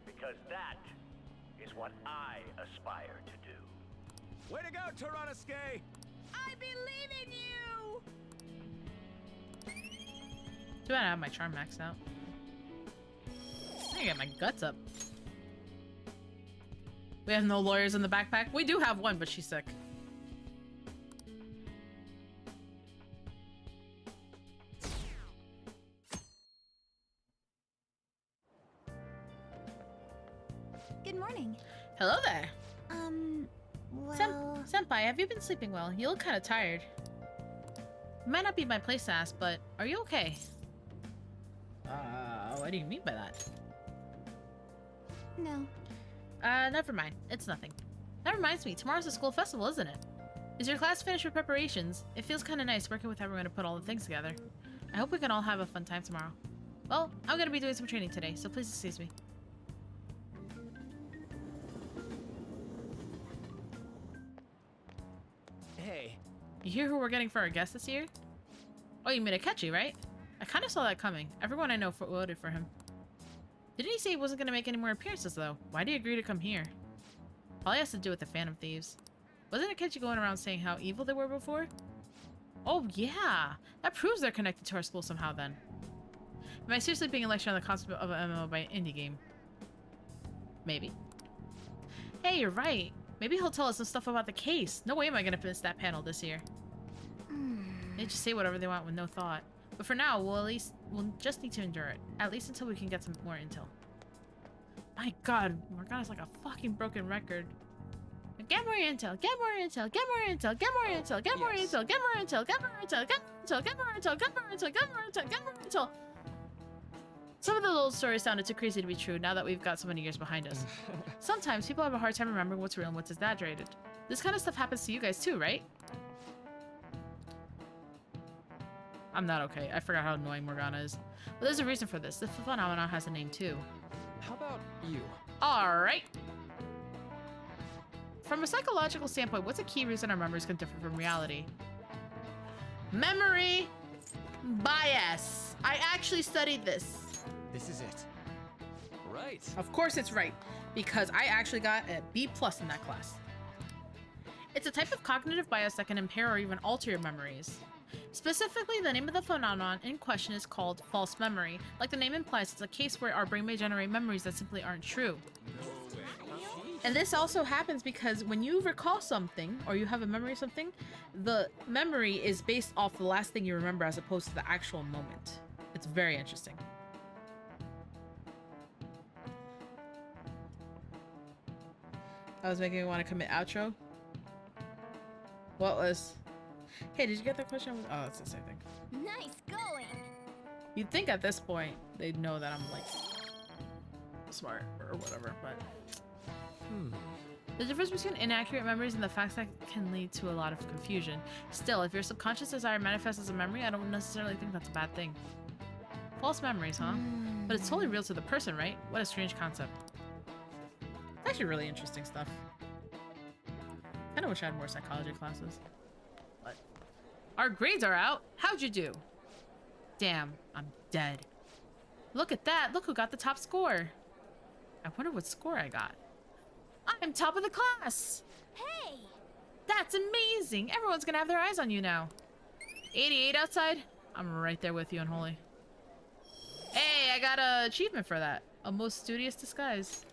because that is what I aspire to do. Way to go, Tyranosuke! I believe in you! Too bad I have my charm maxed out. I can get my guts up. We have no lawyers in the backpack. We do have one, but she's sick. Good morning. Hello there. Well... Senpai, have you been sleeping well? You look kind of tired. It might not be my place to ask, but are you okay? What do you mean by that? No. Never mind. It's nothing. That reminds me, tomorrow's the school festival, isn't it? Is your class finished with preparations? It feels kind of nice working with everyone to put all the things together. I hope we can all have a fun time tomorrow. Well, I'm gonna be doing some training today, so please excuse me. Hey. You hear who we're getting for our guest this year? Oh, you mean Akechi, right? I kind of saw that coming. Everyone I know voted for him. Didn't he say he wasn't going to make any more appearances, though? Why did he agree to come here? Probably has to do with the Phantom Thieves. Wasn't Akechi going around saying how evil they were before? Oh, yeah! That proves they're connected to our school somehow, then. Am I seriously being lectured on the concept of an MMO by an indie game? Maybe. Hey, you're right. Maybe he'll tell us some stuff about the case. No way am I going to miss that panel this year. They just say whatever they want with no thought. But for now, we'll just need to endure it. At least until we can get some more intel. My god, Morgana's like a fucking broken record. Get more intel, get more intel, get more intel, get more intel, get more intel, get more intel, get more intel, get more intel, get more intel, get more intel, get more intel, get more intel. Some of the old stories sounded too crazy to be true now that we've got so many years behind us. Sometimes people have a hard time remembering what's real and what's exaggerated. This kind of stuff happens to you guys too, right? I'm not okay. I forgot how annoying Morgana is. But there's a reason for this. The phenomenon has a name too. How about you? Alright. From a psychological standpoint, what's a key reason our memories can differ from reality? Memory bias. I actually studied this. This is it. Right. Of course it's right, because I actually got a B+ in that class. It's a type of cognitive bias that can impair or even alter your memories. Specifically, the name of the phenomenon in question is called false memory. Like the name implies, it's a case where our brain may generate memories that simply aren't true. And this also happens because when you recall something, or you have a memory of something, the memory is based off the last thing you remember as opposed to the actual moment. It's very interesting. I was making me want to commit outro. What was... Hey, did you get that question? Oh, that's the same thing. Nice going. You'd think at this point they'd know that I'm like smart or whatever, but the difference between inaccurate memories and the facts that can lead to a lot of confusion. Still, if your subconscious desire manifests as a memory, I don't necessarily think that's a bad thing. False memories, huh? But it's totally real to the person, right? What a strange concept. It's actually really interesting stuff. Kind of wish I had more psychology classes. But our grades are out. How'd you do? Damn, I'm dead. Look at that. Look who got the top score. I wonder what score I got. I'm top of the class. Hey! That's amazing. Everyone's gonna have their eyes on you now. 88 outside? I'm right there with you, Unholy. Hey, I got an achievement for that. A most studious disguise.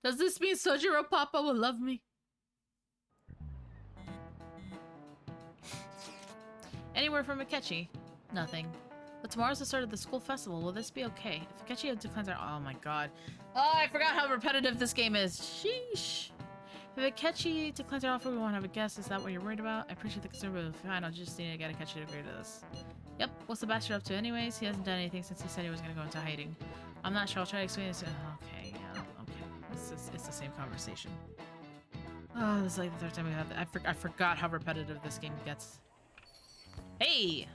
Does this mean Sojiro Papa will love me? Anywhere from Akechi? Nothing. But tomorrow's the start of the school festival. Will this be okay? If Akechi declines our— oh my god. Oh, I forgot how repetitive this game is. Sheesh. If Akechi declines our offer, we won't have a guest. Is that what you're worried about? I appreciate the concern, but fine, I'll just need to get Akechi to agree to this. Yep, what's the bastard up to anyways? He hasn't done anything since he said he was gonna go into hiding. I'm not sure, I'll try to explain this. Okay, yeah, okay. It's the same conversation. Oh, this is like the third time we have that. I forgot how repetitive this game gets. Hey!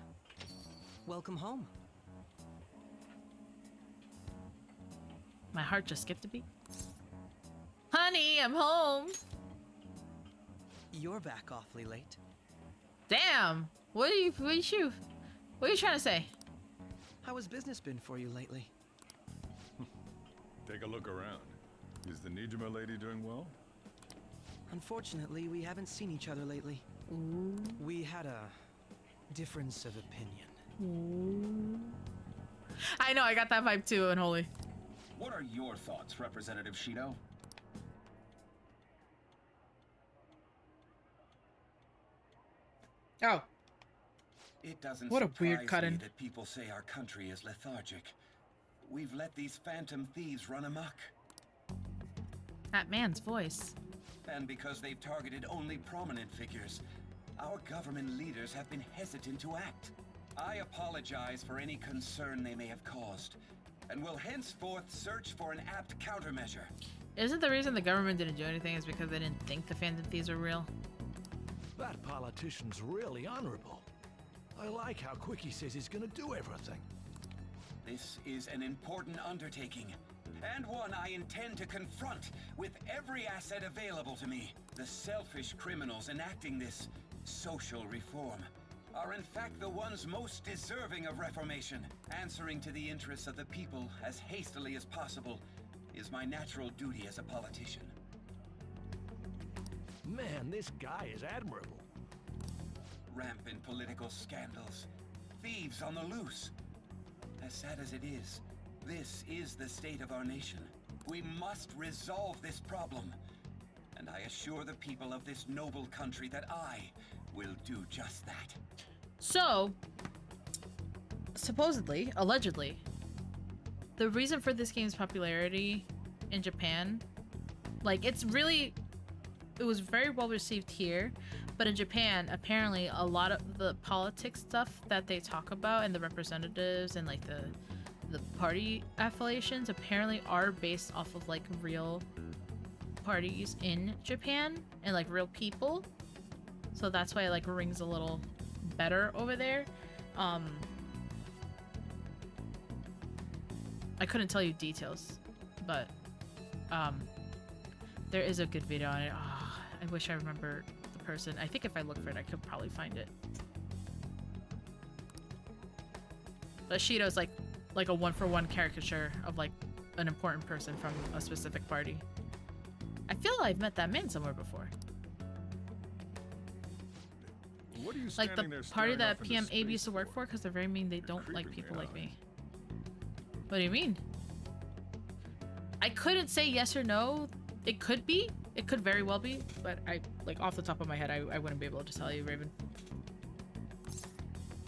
Welcome home. My heart just skipped a beat. Honey, I'm home. You're back awfully late. Damn. What are you trying to say? How has business been for you lately? Take a look around. Is the Nijima lady doing well? Unfortunately, we haven't seen each other lately. Ooh. We had a difference of opinion. Ooh. I know, I got that vibe too, Unholy. What are your thoughts, Representative Shido? Oh. It doesn't What a surprise weird cut-in. me that people say our country is lethargic. We've let these phantom thieves run amok. That man's voice. And because they've targeted only prominent figures, our government leaders have been hesitant to act. I apologize for any concern they may have caused, and will henceforth search for an apt countermeasure. Isn't the reason the government didn't do anything is because they didn't think the Phantom Thieves were real? That politician's really honorable. I like how quick he says he's gonna do everything. This is an important undertaking, and one I intend to confront with every asset available to me. The selfish criminals enacting this social reform are in fact the ones most deserving of reformation. Answering to the interests of the people as hastily as possible is my natural duty as a politician. Man, this guy is admirable. Rampant political scandals, thieves on the loose. As sad as it is, this is the state of our nation. We must resolve this problem. And I assure the people of this noble country that I will do just that. So, supposedly, allegedly, the reason for this game's popularity in Japan, like, it was very well received here, but in Japan, apparently a lot of the politics stuff that they talk about and the representatives and like the party affiliations apparently are based off of like real parties in Japan and like real people. So that's why it like rings a little better over there. I couldn't tell you details, but there is a good video on it. Oh, I wish I remember the person. I think if I look for it, I could probably find it. But Shido's like a one-for-one caricature of like an important person from a specific party. I feel I've met that man somewhere before. What are you Like the standing there party staring that off into PM Abe space used to work for, because they're very mean. They don't like creeping people me like out. me. What do you mean? I couldn't say yes or no. It could be. It could very well be. But I, like, off the top of my head, I wouldn't be able to tell you, Raven.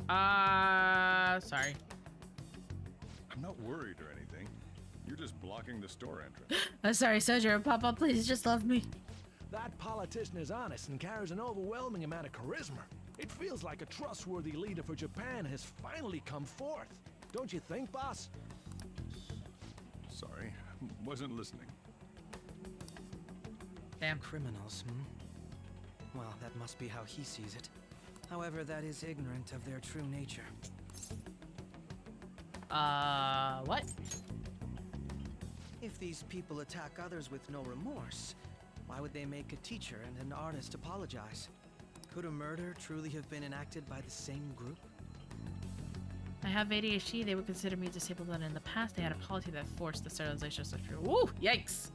Sorry. I'm not worried or anything. You're just blocking the store entrance. Sorry, Sojourner. Papa, please just love me. That politician is honest and carries an overwhelming amount of charisma. It feels like a trustworthy leader for Japan has finally come forth. Don't you think, boss? Sorry, wasn't listening. Damn. Criminals, hmm? Well, that must be how he sees it. However, that is ignorant of their true nature. What? If these people attack others with no remorse, why would they make a teacher and an artist apologize? Could a murder truly have been enacted by the same group? I have ADHD. They would consider me disabled, and in the past, they had a policy that forced the sterilization of such people. Woo! Yikes!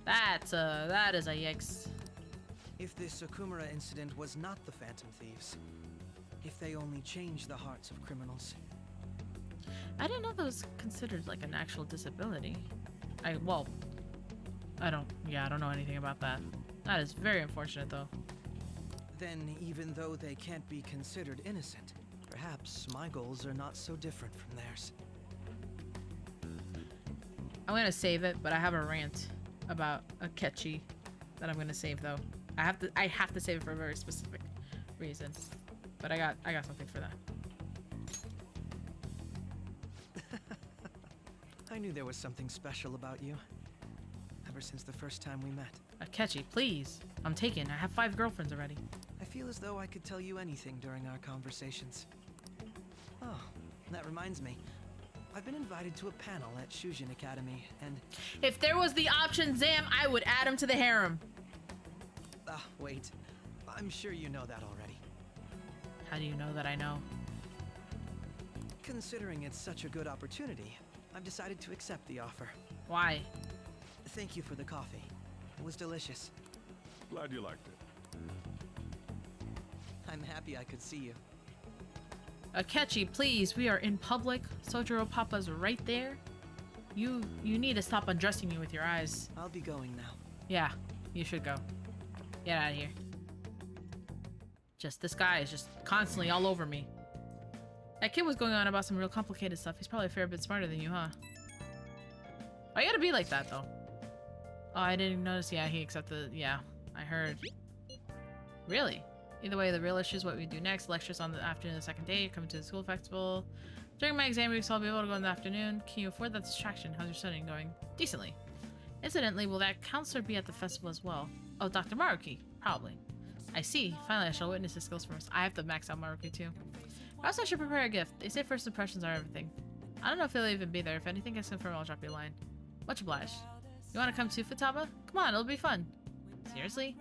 That is a yikes. If this Okumura incident was not the Phantom Thieves, if they only changed the hearts of criminals. I didn't know that was considered like an actual disability. I don't know anything about that. That is very unfortunate though. Then even though they can't be considered innocent, perhaps my goals are not so different from theirs. I'm gonna save it, but I have a rant about Akechi that I'm gonna save though. I have to save it for a very specific reason. But I got something for that. I knew there was something special about you. Ever since the first time we met. Akechi, please. I'm taken. I have 5 girlfriends already. I feel as though I could tell you anything during our conversations. Oh, that reminds me. I've been invited to a panel at Shujin Academy, and... If there was the option, Zam, I would add him to the harem. Wait. I'm sure you know that already. How do you know that I know? Considering it's such a good opportunity, I've decided to accept the offer. Why? Thank you for the coffee. It was delicious. Glad you liked it. I'm happy I could see you. Akechi, please, we are in public. Sojiro Papa's right there. You need to stop undressing me with your eyes. I'll be going now. Yeah, you should go. Get out of here. This guy is just constantly all over me. That kid was going on about some real complicated stuff. He's probably a fair bit smarter than you, huh? Why you gotta be like that, though? Oh, I didn't notice. Yeah, he accepted. Yeah, I heard. Really? Either way, the real issue is what we do next. Lectures on the afternoon of the second day. You're coming to the school festival. During my exam weeks, I'll be able to go in the afternoon. Can you afford that distraction? How's your studying going? Decently. Incidentally, will that counselor be at the festival as well? Oh, Dr. Maruki. Probably. I see. Finally, I shall witness his skills first. I have to max out Maruki too. Also, I should prepare a gift. They say first impressions are everything. I don't know if he'll even be there. If anything gets confirmed, I'll drop you a line. Much obliged. You want to come too, Futaba? Come on, it'll be fun. Seriously?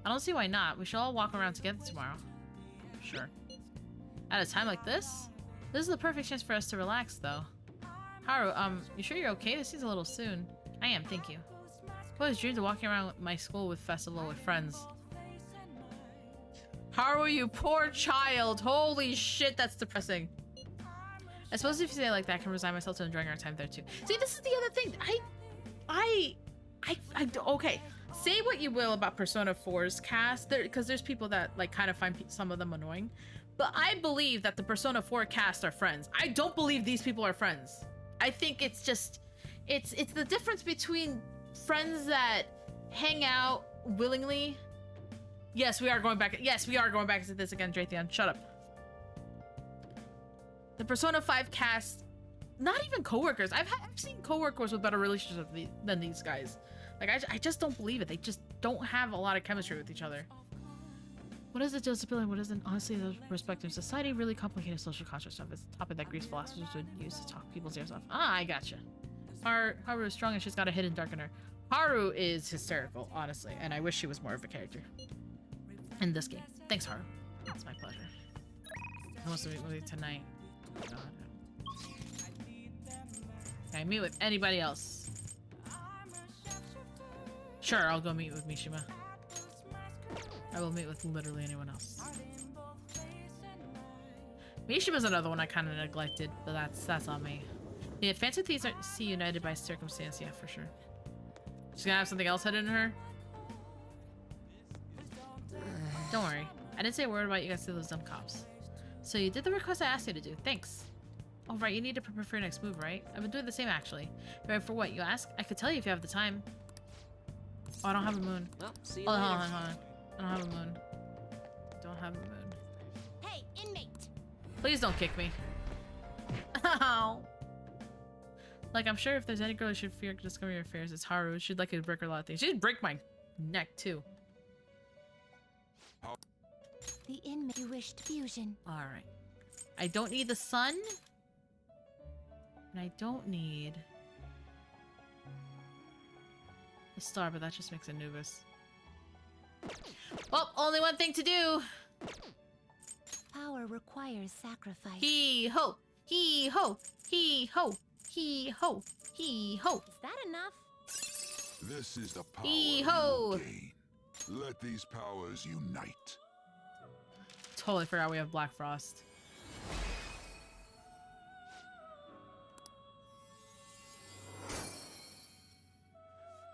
I don't see why not. We should all walk around together tomorrow. Sure. At a time like this? This is the perfect chance for us to relax, though. Haru, you sure you're okay? This seems a little soon. I am, thank you. I've always dreamed of walking around my school with festival with friends. Haru, you poor child. Holy shit, that's depressing. I suppose if you say it like that, I can resign myself to enjoying our time there too. See, this is the other thing. Okay. Say what you will about Persona 4's cast, because there's people that like kind of find some of them annoying. But I believe that the Persona 4 cast are friends. I don't believe these people are friends. I think it's just, it's the difference between friends that hang out willingly. Yes, we are going back. Yes, we are going back to this again, Dratheon. Shut up. The Persona 5 cast, not even coworkers. I've seen coworkers with better relationships than these guys. Like, I just don't believe it. They just don't have a lot of chemistry with each other. What is a disability? What isn't? Honestly, the respective society really complicated social construct stuff. It's a topic that Greek philosophers would use to talk people's ears off. Ah, I gotcha. Haru is strong and she's got a hidden dark in her. Haru is hysterical, honestly, and I wish she was more of a character in this game. Thanks, Haru. It's my pleasure. Who wants to meet with you tonight? Oh, God. Can I meet with anybody else? Sure, I'll go meet with Mishima. I will meet with literally anyone else. Mishima's another one I kind of neglected, but that's on me. Yeah, fancy thieves are see united by circumstance, yeah, for sure. She's gonna have something else hidden in her? Don't worry. I didn't say a word about you guys to those dumb cops. So you did the request I asked you to do. Thanks. Oh, right, you need to prepare for your next move, right? I've been doing the same, actually. Ready for what, you ask? I could tell you if you have the time. Oh, I don't have a moon. Well, see you Hold later. on. I don't have a moon. Don't have a moon. Hey, inmate! Please don't kick me. Ow. Like, I'm sure if there's any girl who should fear discovering your affairs, it's Haru. She'd like to break her a lot of things. She'd break my neck, too. The inmate you wished fusion. Alright. I don't need the sun. And I don't need the star, but that just makes Anubis. Well, only one thing to do. Power requires sacrifice. Hee ho! Hee ho! Hee ho! Hee ho! Hee ho! Is that enough? This is the power Hee you ho! will gain. Let these powers unite. Totally forgot we have Black Frost.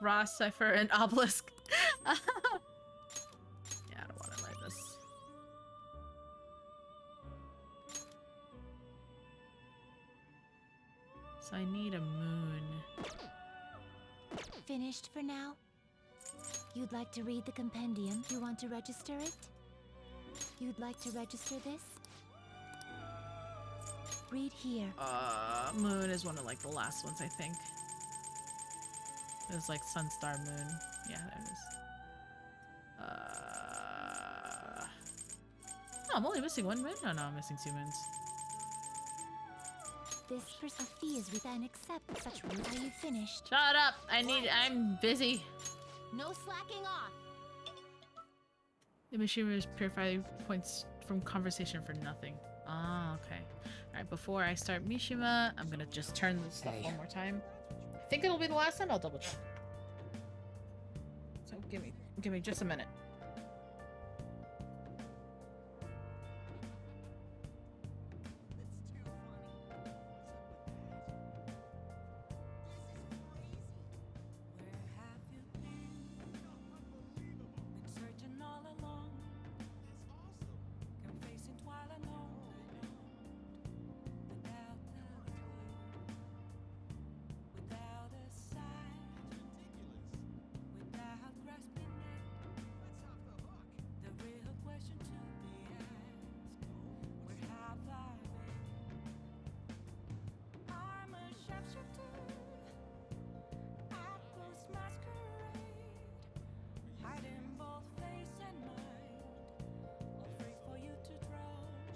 Ross, Cypher, and Obelisk. Yeah, I don't want to like this. So I need a moon. Finished for now? You'd like to read the compendium? You want to register it? You'd like to register this? Read here. Moon is one of like the last ones, I think. It was like Sun, Star, Moon. Yeah, there it is. Oh, I'm only missing one moon? No, I'm missing 2 moons. this a fee is with and accept such rules. Are you finished? Shut up! I'm busy. No slacking off. The machine was purifying points from conversation for nothing. Ah, okay. Alright, before I start Mishima, I'm gonna just turn this stuff one more time. I think it'll be the last time. I'll double check. So give me just a minute.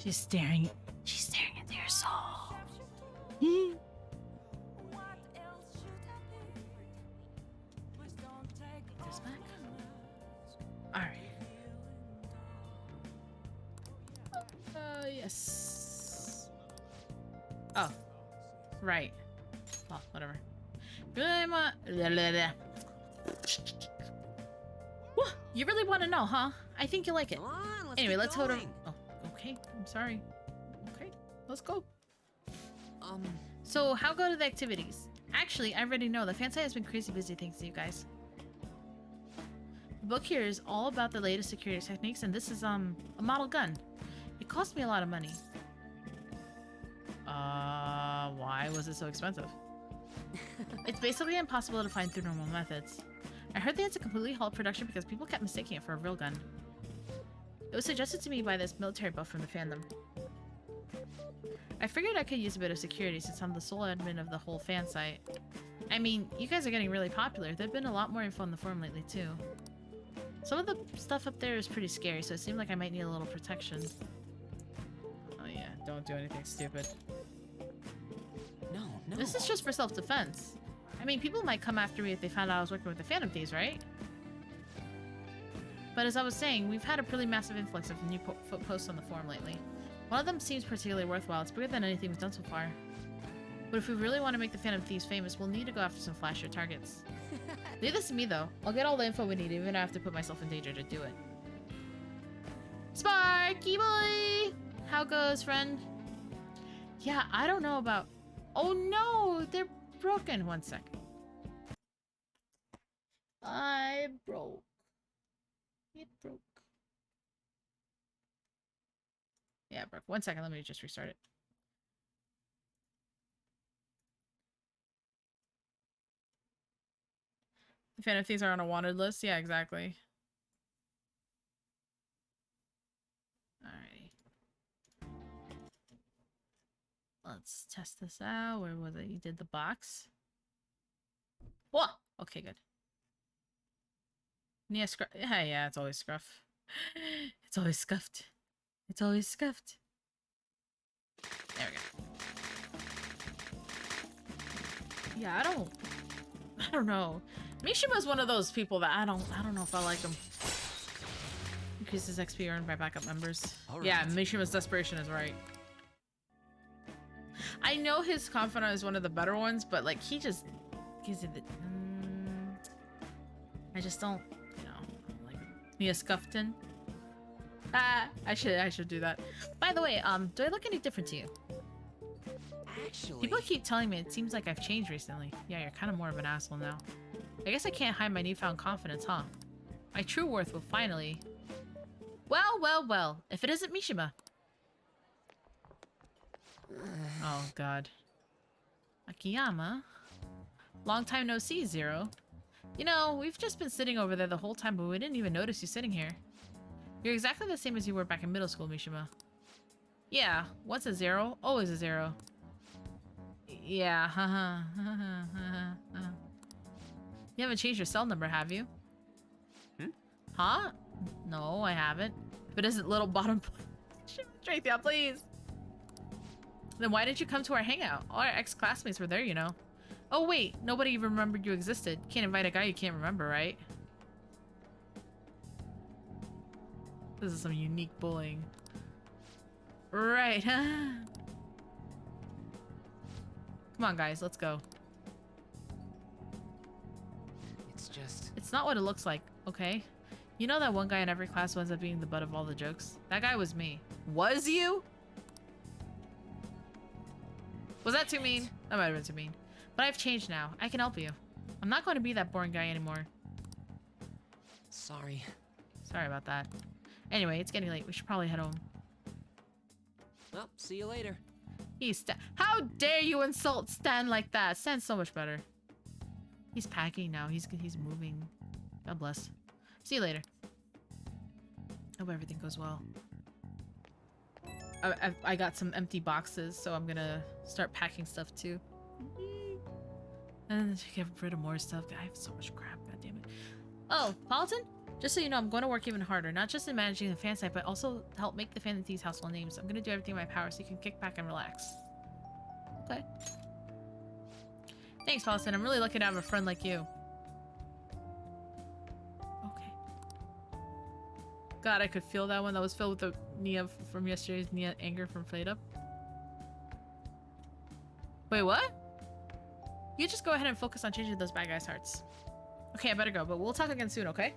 She's staring into your soul. This back? Alright. Yes. Oh. Right. Oh, whatever. Whoa, you really want to know, huh? I think you like it. Anyway, let's go to... Oh, okay. I'm sorry. Okay, let's go. So, how go to the activities? Actually, I already know. The fan site has been crazy busy thanks to you guys. The book here is all about the latest security techniques, and this is, a model gun. It cost me a lot of money. Why was it so expensive? It's basically impossible to find through normal methods. I heard they had to completely halt production because people kept mistaking it for a real gun. It was suggested to me by this military buff from the fandom. I figured I could use a bit of security since I'm the sole admin of the whole fan site. I mean, you guys are getting really popular. There've been a lot more info on the forum lately, too. Some of the stuff up there is pretty scary, so it seemed like I might need a little protection. Oh yeah, don't do anything stupid. No. This is just for self-defense. I mean, people might come after me if they found out I was working with the Phantom Thieves, right? But as I was saying, we've had a pretty massive influx of new posts on the forum lately. One of them seems particularly worthwhile. It's bigger than anything we've done so far. But if we really want to make the Phantom Thieves famous, we'll need to go after some flashier targets. Leave this to me, though. I'll get all the info we need, even if I have to put myself in danger to do it. Sparky boy! How goes, friend? Yeah, I don't know about... Oh no! They're broken. One sec. I broke. It broke. Yeah, it broke. 1 second, let me just restart it. The Phantom Thieves are on a wanted list? Yeah, exactly. Alrighty. Let's test this out. Where was it? You did the box. Whoa! Okay, good. Yeah, yeah, it's always scruff. It's always scuffed. It's always scuffed. There we go. Yeah, I don't know. Mishima's one of those people that I don't know if I like him. Increases XP earned by backup members. Right. Yeah, Mishima's desperation is right. I know his confidant is one of the better ones, but like he just gives it the I just don't, you know, like Mia Scuffton. I should do that. By the way, do I look any different to you? Actually... People keep telling me it seems like I've changed recently. Yeah, you're kind of more of an asshole now. I guess I can't hide my newfound confidence, huh? My true worth will finally... Well, if it isn't Mishima. Oh, God. Akiyama? Long time no see, Zero. You know, we've just been sitting over there the whole time, but we didn't even notice you sitting here. You're exactly the same as you were back in middle school, Mishima. Yeah, once a zero, always a zero. Yeah, haha. You haven't changed your cell number, have you? Huh? No, I haven't. If it isn't little bottom... Traithia, please! Then why didn't you come to our hangout? All our ex-classmates were there, you know. Oh wait, nobody even remembered you existed. Can't invite a guy you can't remember, right? This is some unique bullying. Right, huh? Come on, guys, let's go. It's just... It's not what it looks like, okay? You know that one guy in every class who ends up being the butt of all the jokes? That guy was me. Was you? Was that too mean? That might have been too mean. But I've changed now. I can help you. I'm not going to be that boring guy anymore. Sorry. Sorry about that. Anyway, it's getting late. We should probably head home. Well, see you later. How dare you insult Stan like that? Stan's so much better. He's packing now. He's moving. God bless. See you later. Hope everything goes well. I got some empty boxes, so I'm gonna start packing stuff too. And get rid of more stuff. I have so much crap. God damn it. Oh, Paladin? Just so you know, I'm going to work even harder, not just in managing the fan site, but also to help make the Phantom Thieves household names. I'm going to do everything in my power so you can kick back and relax. Okay. Thanks, Paladin. I'm really lucky to have a friend like you. Okay. God, I could feel that one. That was filled with the Nia from yesterday's Nia anger from Fade Up. Wait, what? You just go ahead and focus on changing those bad guys' hearts. Okay, I better go, but we'll talk again soon, okay?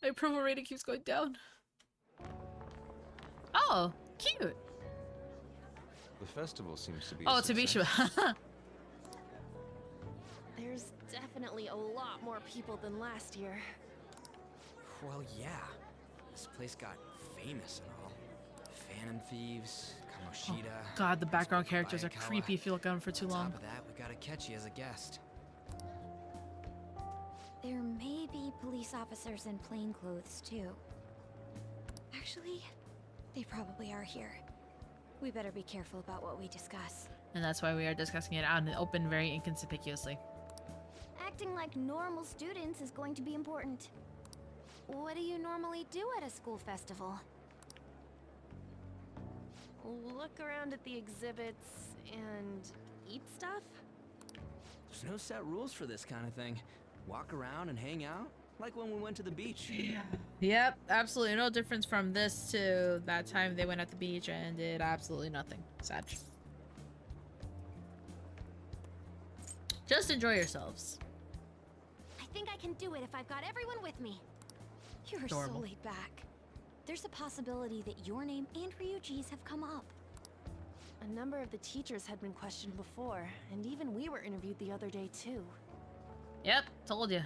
My approval rating keeps going down. Oh, cute. The festival seems to be. Oh, Tabisha. There's definitely a lot more people than last year. Well, yeah. This place got famous and all. Phantom Thieves, Kamoshida. Oh, God, the background characters are Bayakawa. creepy if you look at them for too long. On top of that, we gotta catch you as a guest. There may be police officers in plain clothes, too. Actually, they probably are here. We better be careful about what we discuss. And that's why we are discussing it out in the open very inconspicuously. Acting like normal students is going to be important. What do you normally do at a school festival? Look around at the exhibits and eat stuff? There's no set rules for this kind of thing. Walk around and hang out, like when we went to the beach. Yep, absolutely no difference from this to that time they went at the beach and did absolutely nothing. Sad. Just enjoy yourselves. I think I can do it if I've got everyone with me. You're Adorable. so laid back. There's a possibility that your name and Ryuji's have come up. A number of the teachers had been questioned before, and even we were interviewed the other day too. Yep, told you.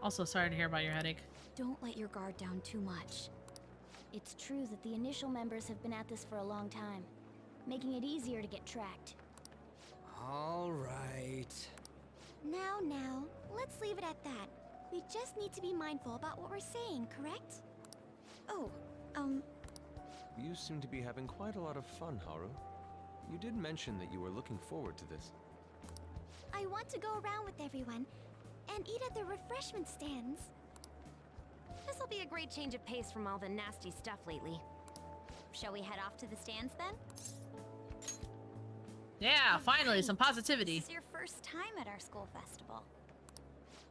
Also, sorry to hear about your headache. Don't let your guard down too much. It's true that the initial members have been at this for a long time, making it easier to get tracked. All right. Now, let's leave it at that. We just need to be mindful about what we're saying, correct? Oh, You seem to be having quite a lot of fun, Haru. You did mention that you were looking forward to this. I want to go around with everyone and eat at the refreshment stands. This'll be a great change of pace from all the nasty stuff lately. Shall we head off to the stands then? Yeah, finally, some positivity. This is your first time at our school festival.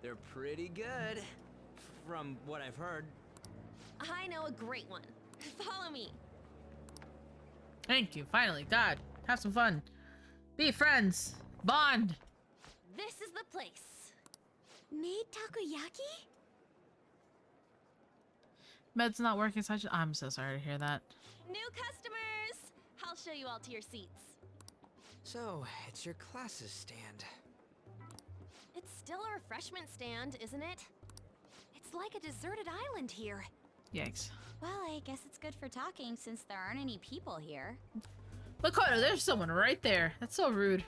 They're pretty good, from what I've heard. I know a great one. Follow me. Thank you, finally. God, have some fun. Be friends. Bond. This is the place. Made takoyaki? Med's not working, so I'm so sorry to hear that. New customers! I'll show you all to your seats. So, it's your class's stand. It's still a refreshment stand, isn't it? It's like a deserted island here. Yikes. Well, I guess it's good for talking since there aren't any people here. Makoto, there's someone right there. That's so rude.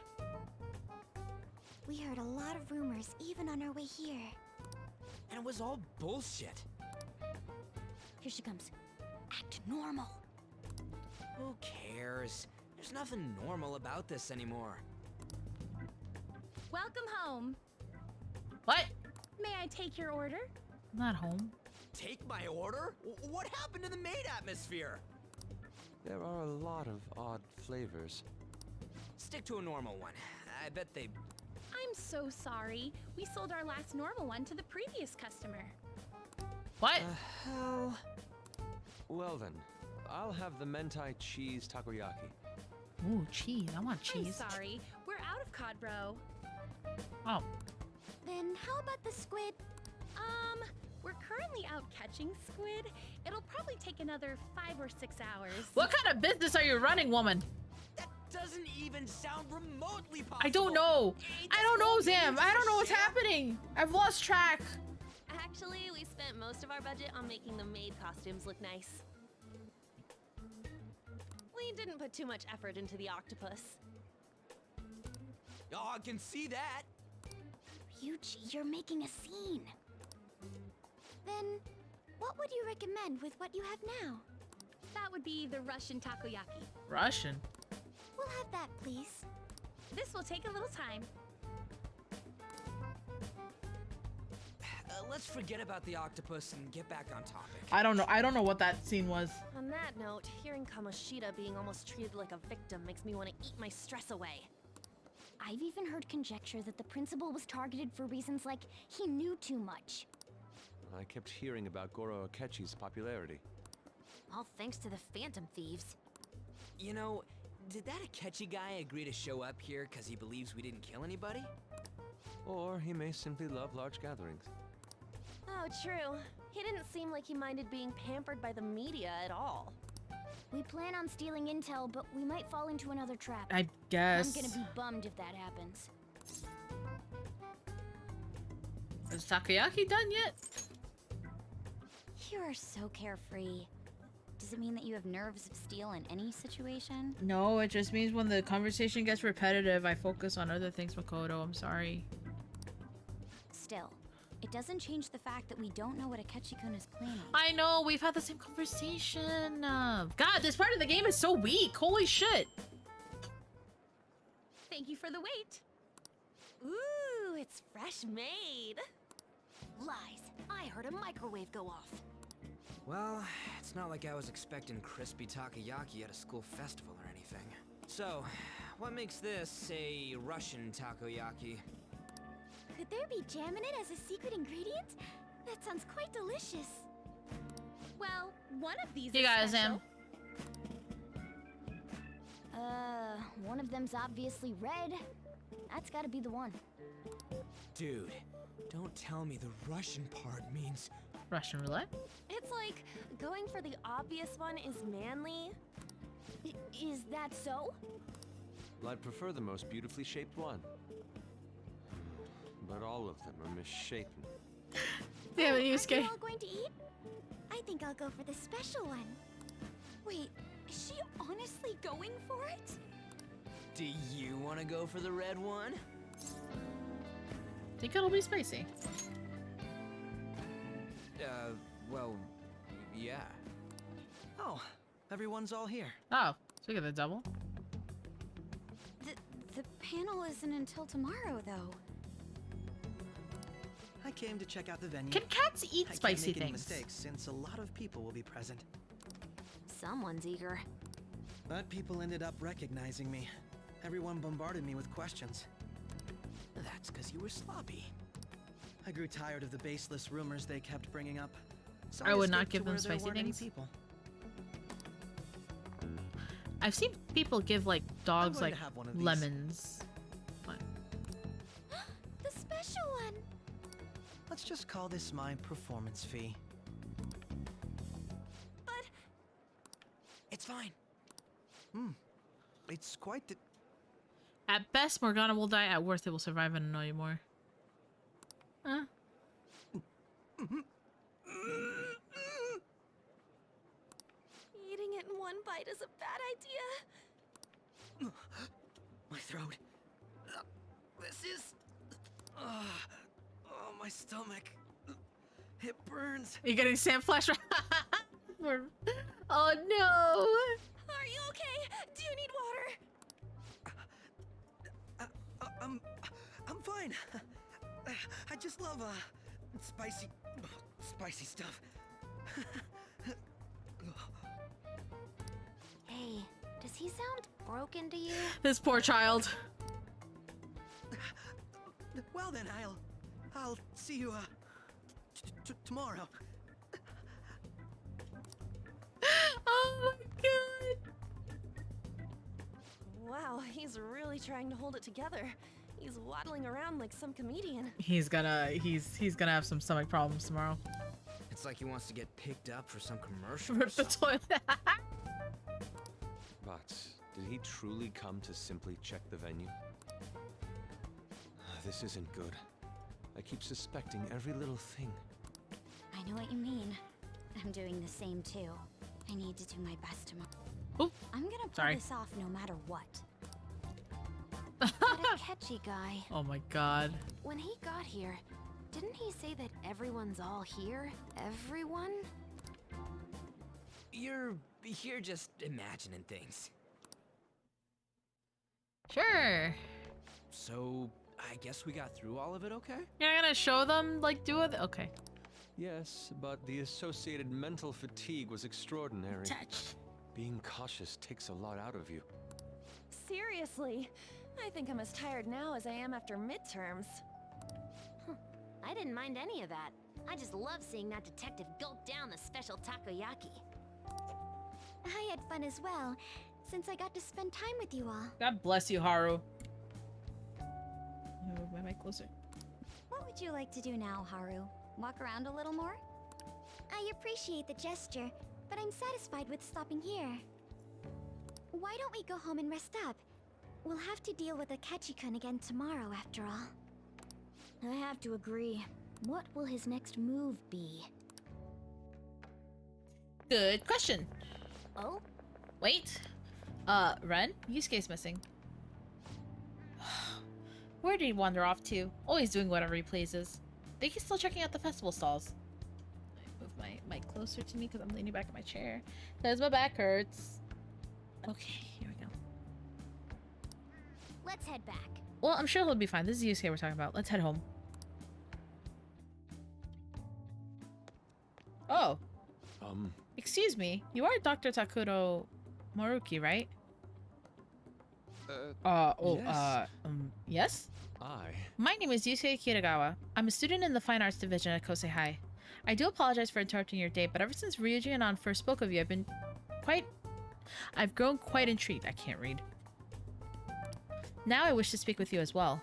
We heard a lot of rumors even on our way here. And it was all bullshit. Here she comes. Act normal. Who cares? There's nothing normal about this anymore. Welcome home. What? May I take your order? I'm not home. take my order? What happened to the maid atmosphere? There are a lot of odd flavors. Stick to a normal one. I bet they... I'm so sorry. We sold our last normal one to the previous customer. What? Hell. Well then, I'll have the mentai cheese takoyaki. Ooh, cheese. I want cheese. I'm sorry. We're out of cod, bro. Oh. Then how about the squid? We're currently out catching squid. It'll probably take another 5 or 6 hours. What kind of business are you running, woman? That doesn't even sound remotely possible. I don't know. I don't know, Zam. I don't know what's happening. I've lost track. Actually, we spent most of our budget on making the maid costumes look nice. We didn't put too much effort into the octopus. Oh, I can see that. Ryuji, you're making a scene. Then, what would you recommend with what you have now? That would be the Russian takoyaki. Russian? We'll have that, please. This will take a little time. Let's forget about the octopus and get back on topic. I don't know. I don't know what that scene was. On that note, hearing Kamoshida being almost treated like a victim makes me want to eat my stress away. I've even heard conjecture that the principal was targeted for reasons like he knew too much. I kept hearing about Goro Akechi's popularity. All thanks to the Phantom Thieves. You know, did that Akechi guy agree to show up here because he believes we didn't kill anybody? Or he may simply love large gatherings. Oh, true. He didn't seem like he minded being pampered by the media at all. We plan on stealing intel, but we might fall into another trap. I guess. I'm gonna be bummed if that happens. Is takoyaki done yet? You are so carefree. Does it mean that you have nerves of steel in any situation? No, it just means when the conversation gets repetitive, I focus on other things, Makoto. I'm sorry. Still, it doesn't change the fact that we don't know what Akechi-kun is planning. I know, we've had the same conversation. God, this part of the game is so weak. Holy shit. Thank you for the wait. Ooh, it's fresh made. Lies. I heard a microwave go off. Well, it's not like I was expecting crispy takoyaki at a school festival or anything. So, what makes this a Russian takoyaki? Could there be jam in it as a secret ingredient? That sounds quite delicious. Well, one of these You is guys, special. One of them's obviously red. That's gotta be the one. Dude, don't tell me the Russian part means... Russian roulette? It's like going for the obvious one is manly. Is that so? Well, I'd prefer the most beautifully shaped one. But all of them are misshapen. Damn it, Are you Yusuke. all going to eat? I think I'll go for the special one. Wait, is she honestly going for it? Do you want to go for the red one? Think it'll be spicy. Well, yeah. Oh, everyone's all here. Oh, so we got the double. The panel isn't until tomorrow, though. I came to check out the venue. Can cats eat I spicy can't make any things? mistakes since a lot of people will be present. Someone's eager. But people ended up recognizing me. Everyone bombarded me with questions. That's because you were sloppy. I grew tired of the baseless rumors they kept bringing up. So I would not escaped give to them where there spicy weren't any things. people. I've seen people give like dogs going like to have one of these. lemons. What? The special one! Let's just call this my performance fee. But It's fine. It's quite the... At best, Morgana will die. At worst, it will survive and annoy you more. Huh? eating it in one bite is a bad idea. My throat. This is... oh, my stomach. It burns. Are you getting sand flash? Oh no! Are you okay? Do you need water? I'm fine. I just love spicy stuff. Hey, does he sound broken to you? This poor child. Well then, I'll see you, tomorrow. Oh my god. Wow, he's really trying to hold it together. He's waddling around like some comedian. He's gonna have some stomach problems tomorrow. It's like he wants to get picked up for some commercial. Rip the toilet. But did he truly come to simply check the venue? This isn't good. I keep suspecting every little thing. I know what you mean. I'm doing the same too. I need to do my best tomorrow. Oh, I'm gonna pull sorry. this off no matter what. That Akechi guy. Oh my god. When he got here, didn't he say that everyone's all here? Everyone? You're just imagining things. Sure. So, I guess we got through all of it okay? You're not gonna show them, like, do it? Okay. Yes, but the associated mental fatigue was extraordinary. Touch. Being cautious takes a lot out of you. Seriously, I think I'm as tired now as I am after midterms. I didn't mind any of that. I just love seeing that detective gulp down the special takoyaki. I had fun as well, since I got to spend time with you all. God bless you, Haru. Move my mic closer. What would you like to do now, Haru? Walk around a little more? I appreciate the gesture, but I'm satisfied with stopping here. Why don't we go home and rest up? We'll have to deal with Akechi-kun again tomorrow, after all. I have to agree. What will his next move be? Good question. Oh? Wait. Ren? Yusuke's missing. Where did he wander off to? Always doing whatever he pleases. Think he's still checking out the festival stalls. I move my mic closer to me because I'm leaning back in my chair. Because my back hurts. Okay, here we go. Let's head back. Well, I'm sure he'll be fine. This is Yusuke we're talking about. Let's head home. Oh. Excuse me. You are Dr. Takuro Moruki, right? Yes? My name is Yusuke Kitagawa. I'm a student in the Fine Arts Division at Kosei High. I do apologize for interrupting your day, but ever since Ryuji and An first spoke of you, I've grown quite intrigued. I can't read. Now I wish to speak with you as well.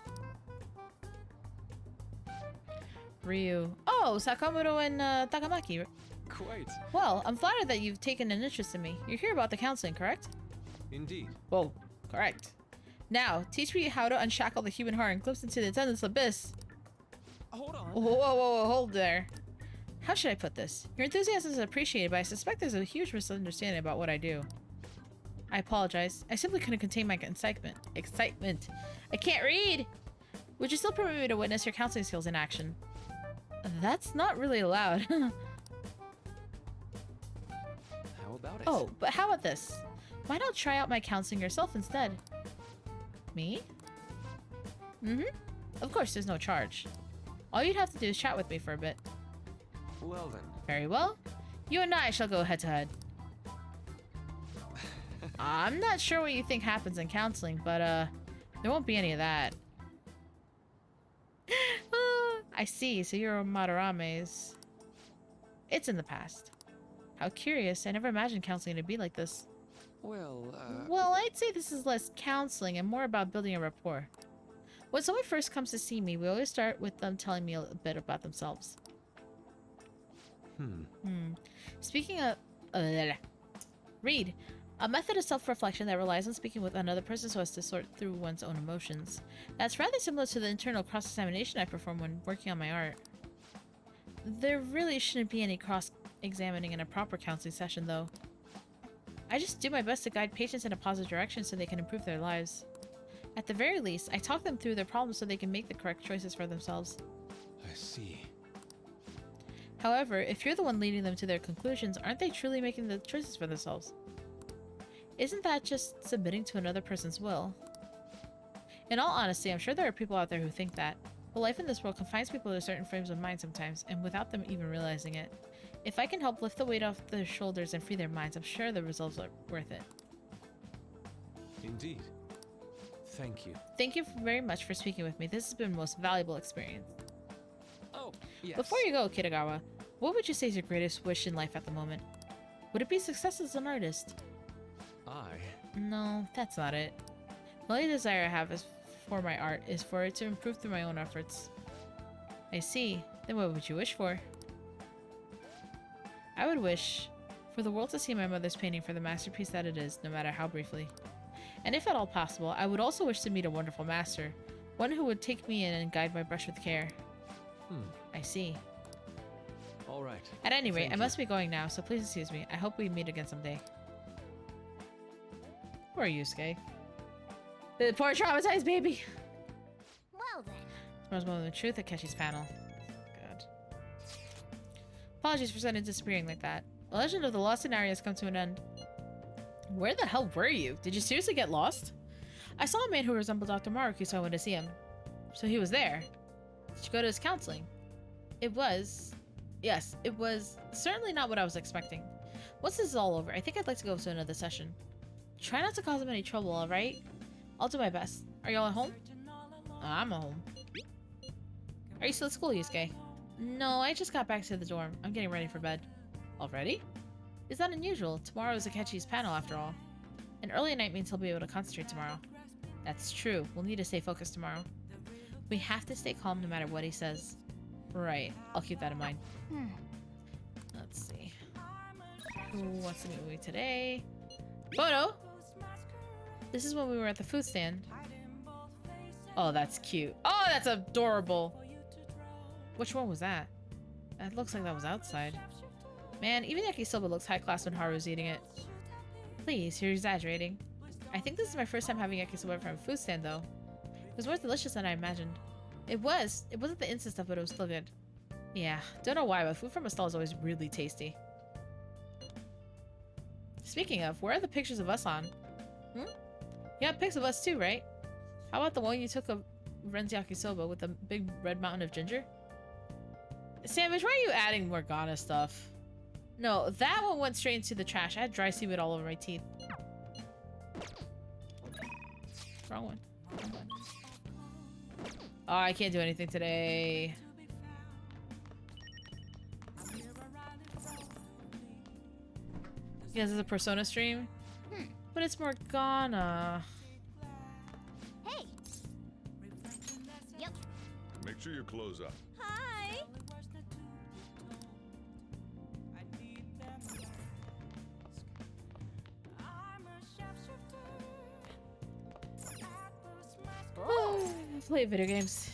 Ryu. Oh, Sakamoto and Takamaki. Quite. Well, I'm flattered that you've taken an interest in me. You're here about the counseling, correct? Indeed. Whoa, correct. Now, teach me how to unshackle the human heart and glimpse into the attendance abyss. Hold on. Whoa, hold there. How should I put this? Your enthusiasm is appreciated, but I suspect there's a huge misunderstanding about what I do. I apologize. I simply couldn't contain my excitement. I can't read! Would you still permit me to witness your counseling skills in action? That's not really allowed. How about it? Oh, but how about this? Why not try out my counseling yourself instead? Me? Mm-hmm. Of course, there's no charge. All you'd have to do is chat with me for a bit. Well then. Very well. You and I shall go head-to-head. I'm not sure what you think happens in counseling, but, there won't be any of that. I see, so you're Madarame's. It's in the past. How curious. I never imagined counseling to be like this. Well, I'd say this is less counseling and more about building a rapport. When someone first comes to see me, we always start with them telling me a bit about themselves. Speaking of... read. A method of self-reflection that relies on speaking with another person so as to sort through one's own emotions. That's rather similar to the internal cross-examination I perform when working on my art. There really shouldn't be any cross-examining in a proper counseling session, though. I just do my best to guide patients in a positive direction so they can improve their lives. At the very least, I talk them through their problems so they can make the correct choices for themselves. I see. However, if you're the one leading them to their conclusions, aren't they truly making the choices for themselves? Isn't that just submitting to another person's will? In all honesty, I'm sure there are people out there who think that. But life in this world confines people to certain frames of mind sometimes, and without them even realizing it. If I can help lift the weight off their shoulders and free their minds, I'm sure the results are worth it. Indeed. Thank you. Thank you very much for speaking with me. This has been the most valuable experience. Oh, yes. Before you go, Kitagawa, what would you say is your greatest wish in life at the moment? Would it be success as an artist? No, that's not it. The only desire I have is for my art is for it to improve through my own efforts. I see. Then what would you wish for? I would wish for the world to see my mother's painting for the masterpiece that it is, no matter how briefly. And if at all possible, I would also wish to meet a wonderful master, one who would take me in and guide my brush with care. I see. All right. At any rate, I must be going now, so please excuse me. I hope we meet again someday. Poor Yusuke. The poor traumatized baby. Well then. Tomorrow's moment of truth at Keshi's panel. God. Apologies for suddenly disappearing like that. The legend of the lost scenario has come to an end. Where the hell were you? Did you seriously get lost? I saw a man who resembled Dr. Maruki, so I went to see him. So he was there. Did you go to his counseling? It was... Yes, it was certainly not what I was expecting. Once this is all over, I think I'd like to go to another session. Try not to cause him any trouble, alright? I'll do my best. Are y'all at home? I'm at home. Are you still at school, Yusuke? No, I just got back to the dorm. I'm getting ready for bed. Already? Is that unusual? Tomorrow is Akechi's panel, after all. An early night means he'll be able to concentrate tomorrow. That's true. We'll need to stay focused tomorrow. We have to stay calm no matter what he says. Right. I'll keep that in mind. Let's see. Who wants to meet with me today? Photo! This is when we were at the food stand. Oh, that's cute. Oh, that's adorable! Which one was that? That looks like that was outside. Man, even yakisoba looks high class when Haru's eating it. Please, you're exaggerating. I think this is my first time having yakisoba from a food stand, though. It was more delicious than I imagined. It was. It wasn't the instant stuff, but it was still good. Yeah, don't know why, but food from a stall is always really tasty. Speaking of, where are the pictures of us on? You got pics of us too, right? How about the one you took of Ren's yakisoba with the big red mountain of ginger? Sandwich, why are you adding Morgana stuff? No, that one went straight into the trash. I had dry seaweed all over my teeth. Wrong one. Oh, I can't do anything today. Yes, it's a Persona stream. But it's Morgana. Hey. Yep. Make sure you close up. Hi. Oh, play video games.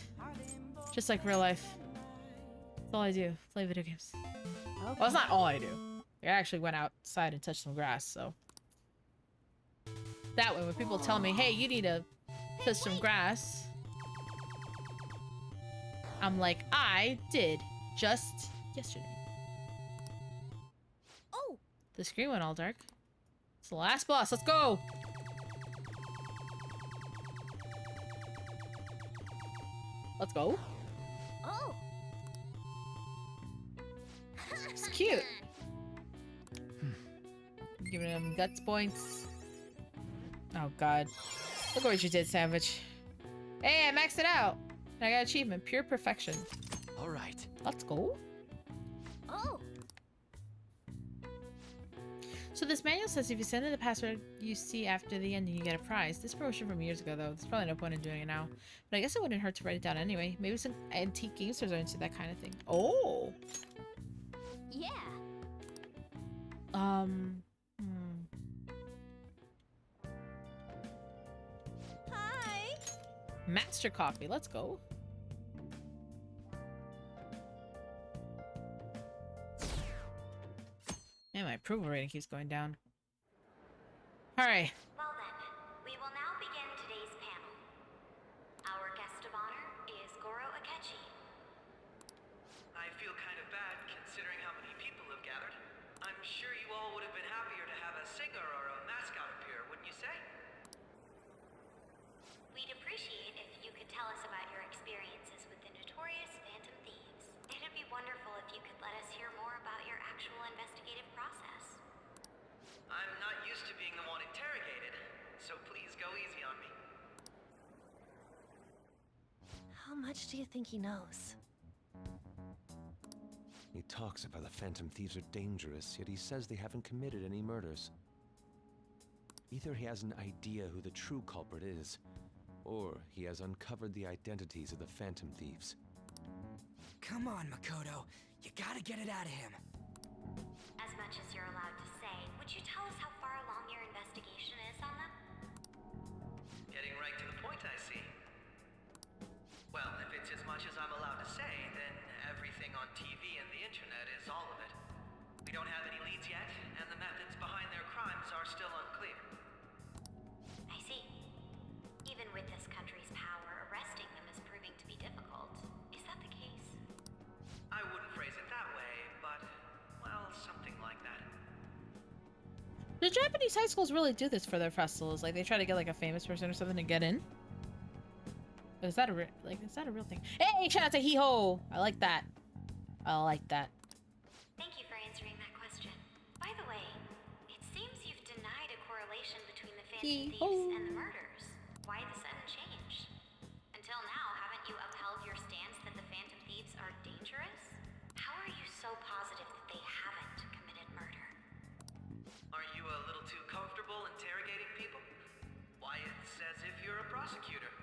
Just like real life. That's all I do. Play video games. Well, it's not all I do. I actually went outside and touched some grass, so. That way, when people tell me, hey, you need to touch some grass, I'm like, I did. Just yesterday. Oh! The screen went all dark. It's the last boss. Let's go! Let's go. Oh! It's cute. Giving him guts points. Oh god. Look what you did, Savage. Hey, I maxed it out. I got achievement. Pure perfection. Alright. Let's go. Oh! So this manual says if you send in the password you see after the ending, you get a prize. This promotion from years ago, though. There's probably no point in doing it now. But I guess it wouldn't hurt to write it down anyway. Maybe some antique game stores are into that kind of thing. Oh! Yeah. Hi. Master coffee. Let's go. Man, my approval rating keeps going down. Alright. Well then, we will now begin today's panel. Our guest of honor is Goro Akechi. I feel kind of bad considering how many people have gathered. I'm sure you all would have been happier to have a singer or a mascot appear, wouldn't you say? We'd appreciate if you could tell us about your experiences with the notorious Phantom Thieves. It'd be wonderful if you could let us hear more about your actual much do you think he knows? He talks about the Phantom Thieves are dangerous, yet he says they haven't committed any murders. Either he has an idea who the true culprit is, or he has uncovered the identities of the Phantom Thieves. Come on, Makoto. You gotta get it out of him. As much as you're allowed to say, would you tell us how far along your investigation is on them? Getting right to the point, I see. Well, if it's as much as I'm allowed to say, then everything on TV and the internet is all of it. We don't have any leads yet, and the methods behind their crimes are still unclear. I see. Even with this country's power, arresting them is proving to be difficult. Is that the case? I wouldn't phrase it that way, but, well, something like that. The Japanese high schools really do this for their festivals. Like, they try to get like a famous person or something to get in. Is that a real thing? Hey, shout out to Hee-Ho! I like that. I like that. Thank you for answering that question. By the way, it seems you've denied a correlation between the Phantom Thieves and the murders. Why the sudden change? Until now, haven't you upheld your stance that the Phantom Thieves are dangerous? How are you so positive that they haven't committed murder? Are you a little too comfortable interrogating people? Why, it's as if you're a prosecutor.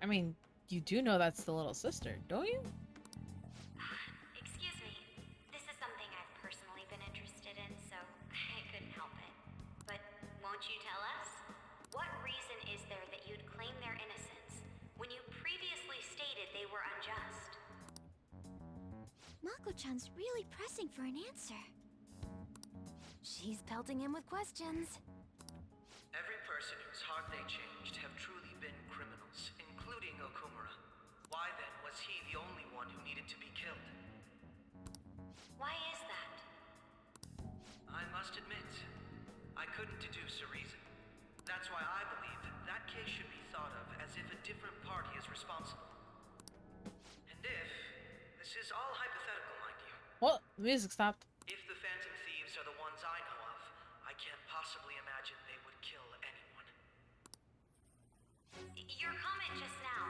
I mean, you do know that's the little sister, don't you? Excuse me. This is something I've personally been interested in, so I couldn't help it. But won't you tell us? What reason is there that you'd claim their innocence when you previously stated they were unjust? Mako-chan's really pressing for an answer. She's pelting him with questions. Every person whose heart they changed have truly been criminals, including Okumura. Why then was he the only one who needed to be killed? Why is that? I must admit, I couldn't deduce a reason. That's why I believe that case should be thought of as if a different party is responsible. And if, this is all hypothetical, mind you. Well, the music stopped. If the Phantom Thieves are the ones I know of, I can't possibly imagine they would kill anyone. Your comment just now.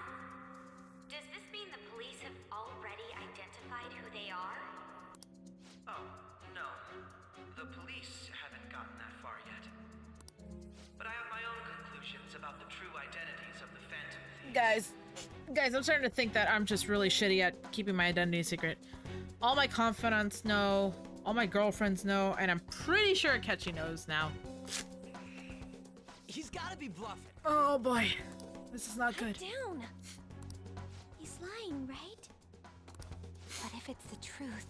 Does this mean the police have already identified who they are? Oh, no. The police haven't gotten that far yet. But I have my own conclusions about the true identities of the Phantom Thieves. Guys, I'm starting to think that I'm just really shitty at keeping my identity secret. All my confidants know, all my girlfriends know, and I'm pretty sure Akechi knows now. He's gotta be bluffing. Oh boy, this is not good. Down. He's lying, right? What if it's the truth?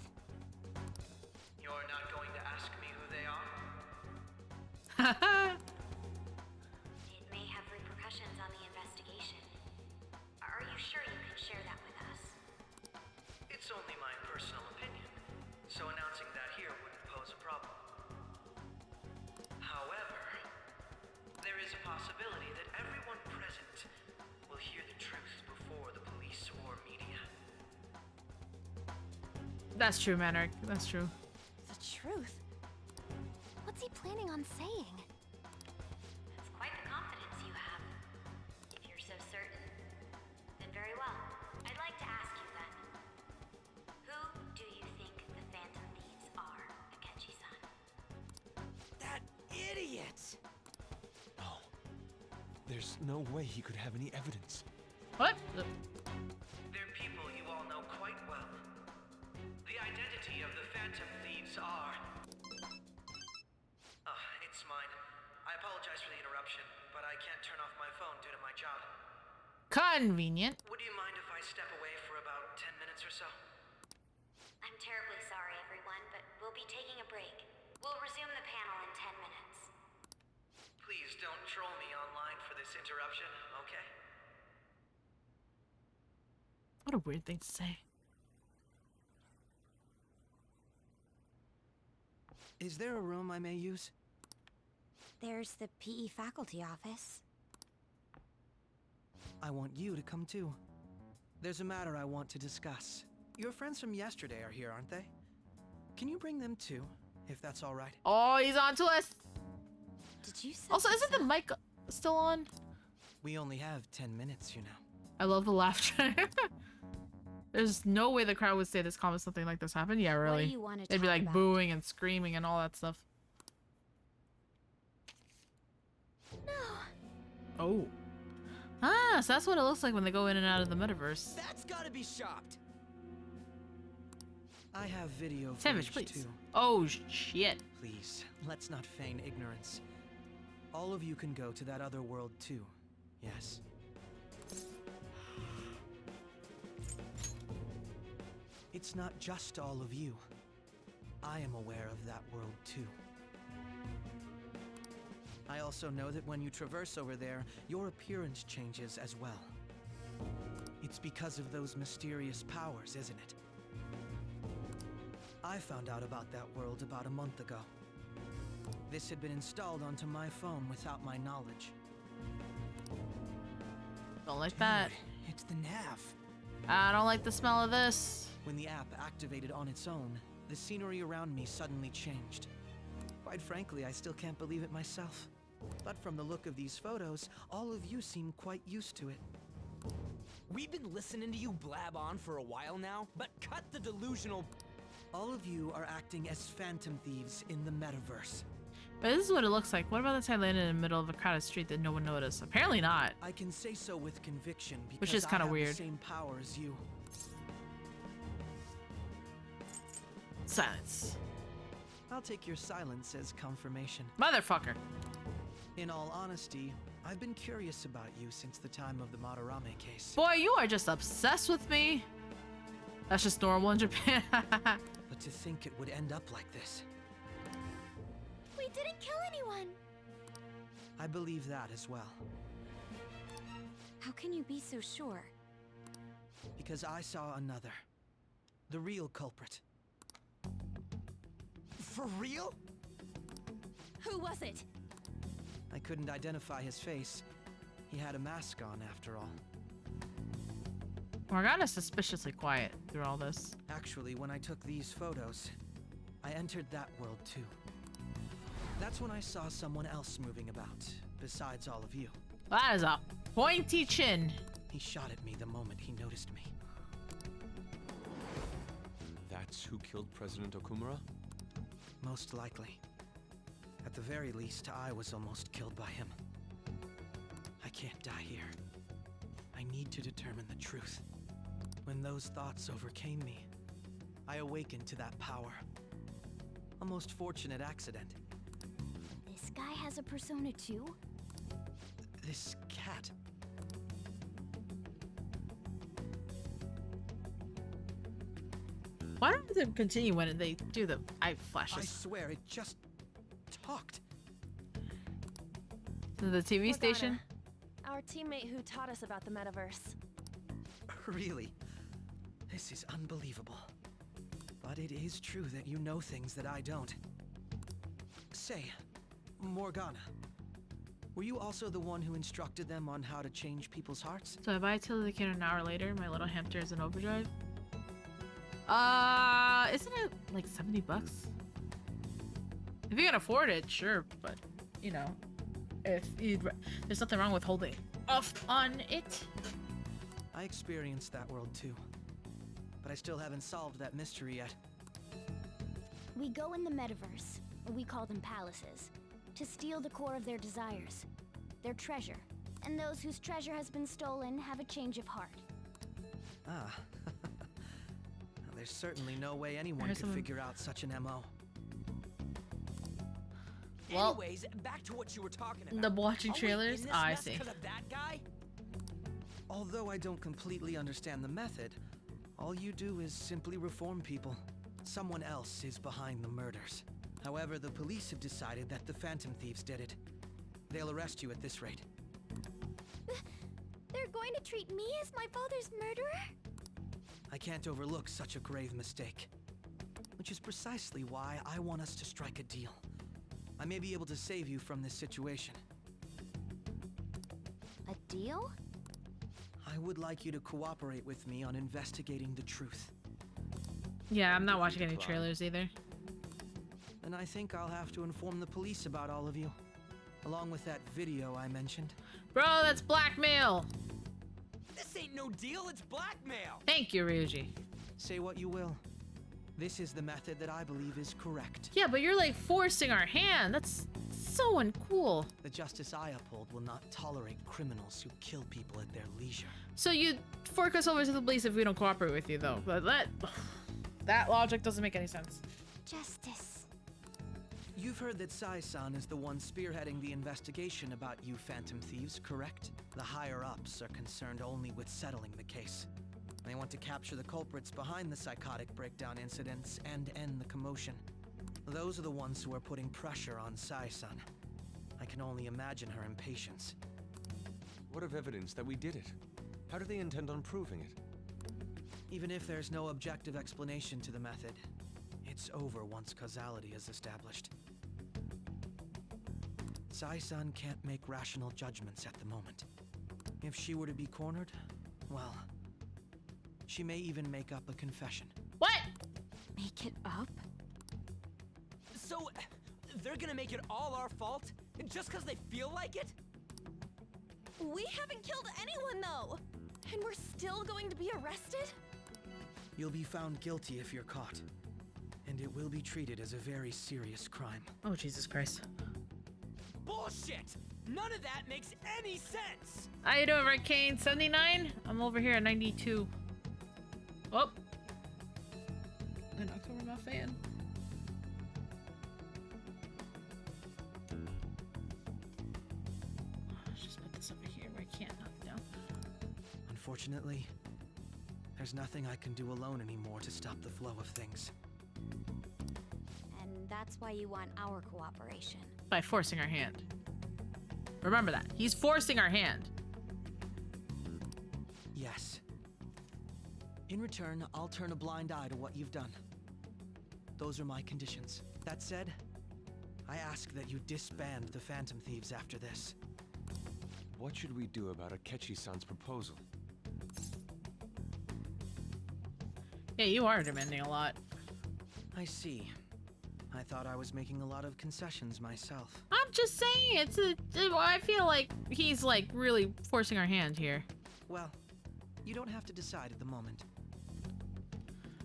You're not going to ask me who they are? It may have repercussions on the investigation. Are you sure you can share that with us? It's only my personal opinion, so announcing that here wouldn't pose a problem. However, there is a possibility that everyone present will hear the truth before the police or media. That's true, Manric. That's true. The truth? What's he planning on saying? That's quite the confidence you have. If you're so certain, then very well. I'd like to ask you then. Who do you think the Phantom Thieves are, Akechi-san? That idiot! No. There's no way he could have any evidence. What? They're people you all know quite well. The identity of the Phantom Thieves are... it's mine. I apologize for the interruption, but I can't turn off my phone due to my job. Convenient. Would you mind if I step away for about 10 minutes or so? I'm terribly sorry, everyone, but we'll be taking a break. We'll resume the panel in 10 minutes. Please don't troll me online for this interruption, okay? What a weird thing to say. Is there a room I may use? There's the PE faculty office. I want you to come too. There's a matter I want to discuss. Your friends from yesterday are here, aren't they? Can you bring them too, if that's all right? Oh, he's on to us. Did you say Also, isn't the mic still on? We only have 10 minutes, you know. I love the laugh track. There's no way the crowd would stay this calm if something like this happened. Yeah, really. you wanna They'd be talk like about? booing and screaming and all that stuff. No. Oh. Ah, so that's what it looks like when they go in and out of the metaverse. That's gotta be shopped. I have video Savage, footage please. too. Oh, shit. Please, let's not feign ignorance. All of you can go to that other world too. Yes. It's not just all of you. I am aware of that world too. I also know that when you traverse over there, your appearance changes as well. It's because of those mysterious powers, isn't it? I found out about that world about a month ago. This had been installed onto my phone without my knowledge. Don't like that. It's the nav. I don't like the smell of this. When the app activated on its own, the scenery around me suddenly changed. Quite frankly, I still can't believe it myself. But from the look of these photos, all of you seem quite used to it. We've been listening to you blab on for a while now, but cut the delusional... All of you are acting as phantom thieves in the metaverse. But this is what it looks like. What about the time I landed in the middle of a crowded street that no one noticed? Apparently not. I can say so with conviction because Which is kind I of have weird. the same power as you. Silence. I'll take your silence as confirmation. Motherfucker. In all honesty, I've been curious about you since the time of the Madarame case. Boy, you are just obsessed with me. That's just normal in Japan. But to think it would end up like this. We didn't kill anyone. I believe that as well. How can you be so sure? Because I saw another. The real culprit. For real? Who was it? I couldn't identify his face. He had a mask on after all. Morgana's suspiciously quiet through all this. Actually, when I took these photos, I entered that world too. That's when I saw someone else moving about, besides all of you. That is a pointy chin. He shot at me the moment he noticed me. That's who killed President Okumura? Most likely. At the very least, I was almost killed by him. I can't die here. I need to determine the truth. When those thoughts overcame me, I awakened to that power. A most fortunate accident. This guy has a persona too? This cat. Why don't they continue when they do the eye flashes? I swear, it just talked. The TV station? Our teammate who taught us about the metaverse. Really? This is unbelievable. But it is true that you know things that I don't. Say, Morgana, were you also the one who instructed them on how to change people's hearts? So if I tell the kid an hour later, my little hamster is in overdrive? Isn't it like 70 bucks? If you can afford it, sure, but you know, if you'd, there's nothing wrong with holding off on it. I experienced that world too, but I still haven't solved that mystery yet. We go in the metaverse, or we call them palaces, to steal the core of their desires, their treasure. And those whose treasure has been stolen have a change of heart. Ah. There's certainly no way anyone There's could some- figure out such an MO. Well, anyways, back to what you were talking about. the watching Are we trailers? in this I mess see. 'cause of that guy? Although I don't completely understand the method, all you do is simply reform people. Someone else is behind the murders. However, the police have decided that the Phantom Thieves did it. They'll arrest you at this rate. They're going to treat me as my father's murderer? I can't overlook such a grave mistake. Which is precisely why I want us to strike a deal. I may be able to save you from this situation. A deal? I would like you to cooperate with me on investigating the truth. Yeah, I'm not watching any trailers either. And I think I'll have to inform the police about all of you. Along with that video I mentioned. Bro, that's blackmail. This This ain't no deal, it's blackmail! Thank you, Ryuji. Say what you will. This is the method that I believe is correct. Yeah, but you're like forcing our hand. That's so uncool. The justice I uphold will not tolerate criminals who kill people at their leisure. So you fork us over to the police if we don't cooperate with you, though. But that logic doesn't make any sense. Justice. You've heard that Sai-san is the one spearheading the investigation about you Phantom Thieves, correct? The higher-ups are concerned only with settling the case. They want to capture the culprits behind the psychotic breakdown incidents and end the commotion. Those are the ones who are putting pressure on Sai-san. I can only imagine her impatience. What of evidence that we did it? How do they intend on proving it? Even if there's no objective explanation to the method, it's over once causality is established. Sai-san can't make rational judgments at the moment. If she were to be cornered, well, she may even make up a confession. What? Make it up? So, they're gonna make it all our fault? Just because they feel like it? We haven't killed anyone, though! And we're still going to be arrested? You'll be found guilty if you're caught. And it will be treated as a very serious crime. Oh, Jesus Christ. Bullshit! None of that makes any sense! How you doing, Red Kane? 79? I'm over here at 92. Oh. I knocked over my fan. Just put this over here where I can't knock it down. Unfortunately, there's nothing I can do alone anymore to stop the flow of things. And that's why you want our cooperation. By forcing our hand. Remember that. He's forcing our hand. Yes. In return, I'll turn a blind eye to what you've done. Those are my conditions. That said, I ask that you disband the Phantom Thieves after this. What should we do about Akechi-san's proposal? Yeah, you are demanding a lot. I see. I thought I was making a lot of concessions myself. I'm just saying, I feel like he's like really forcing our hand here. Well, you don't have to decide at the moment.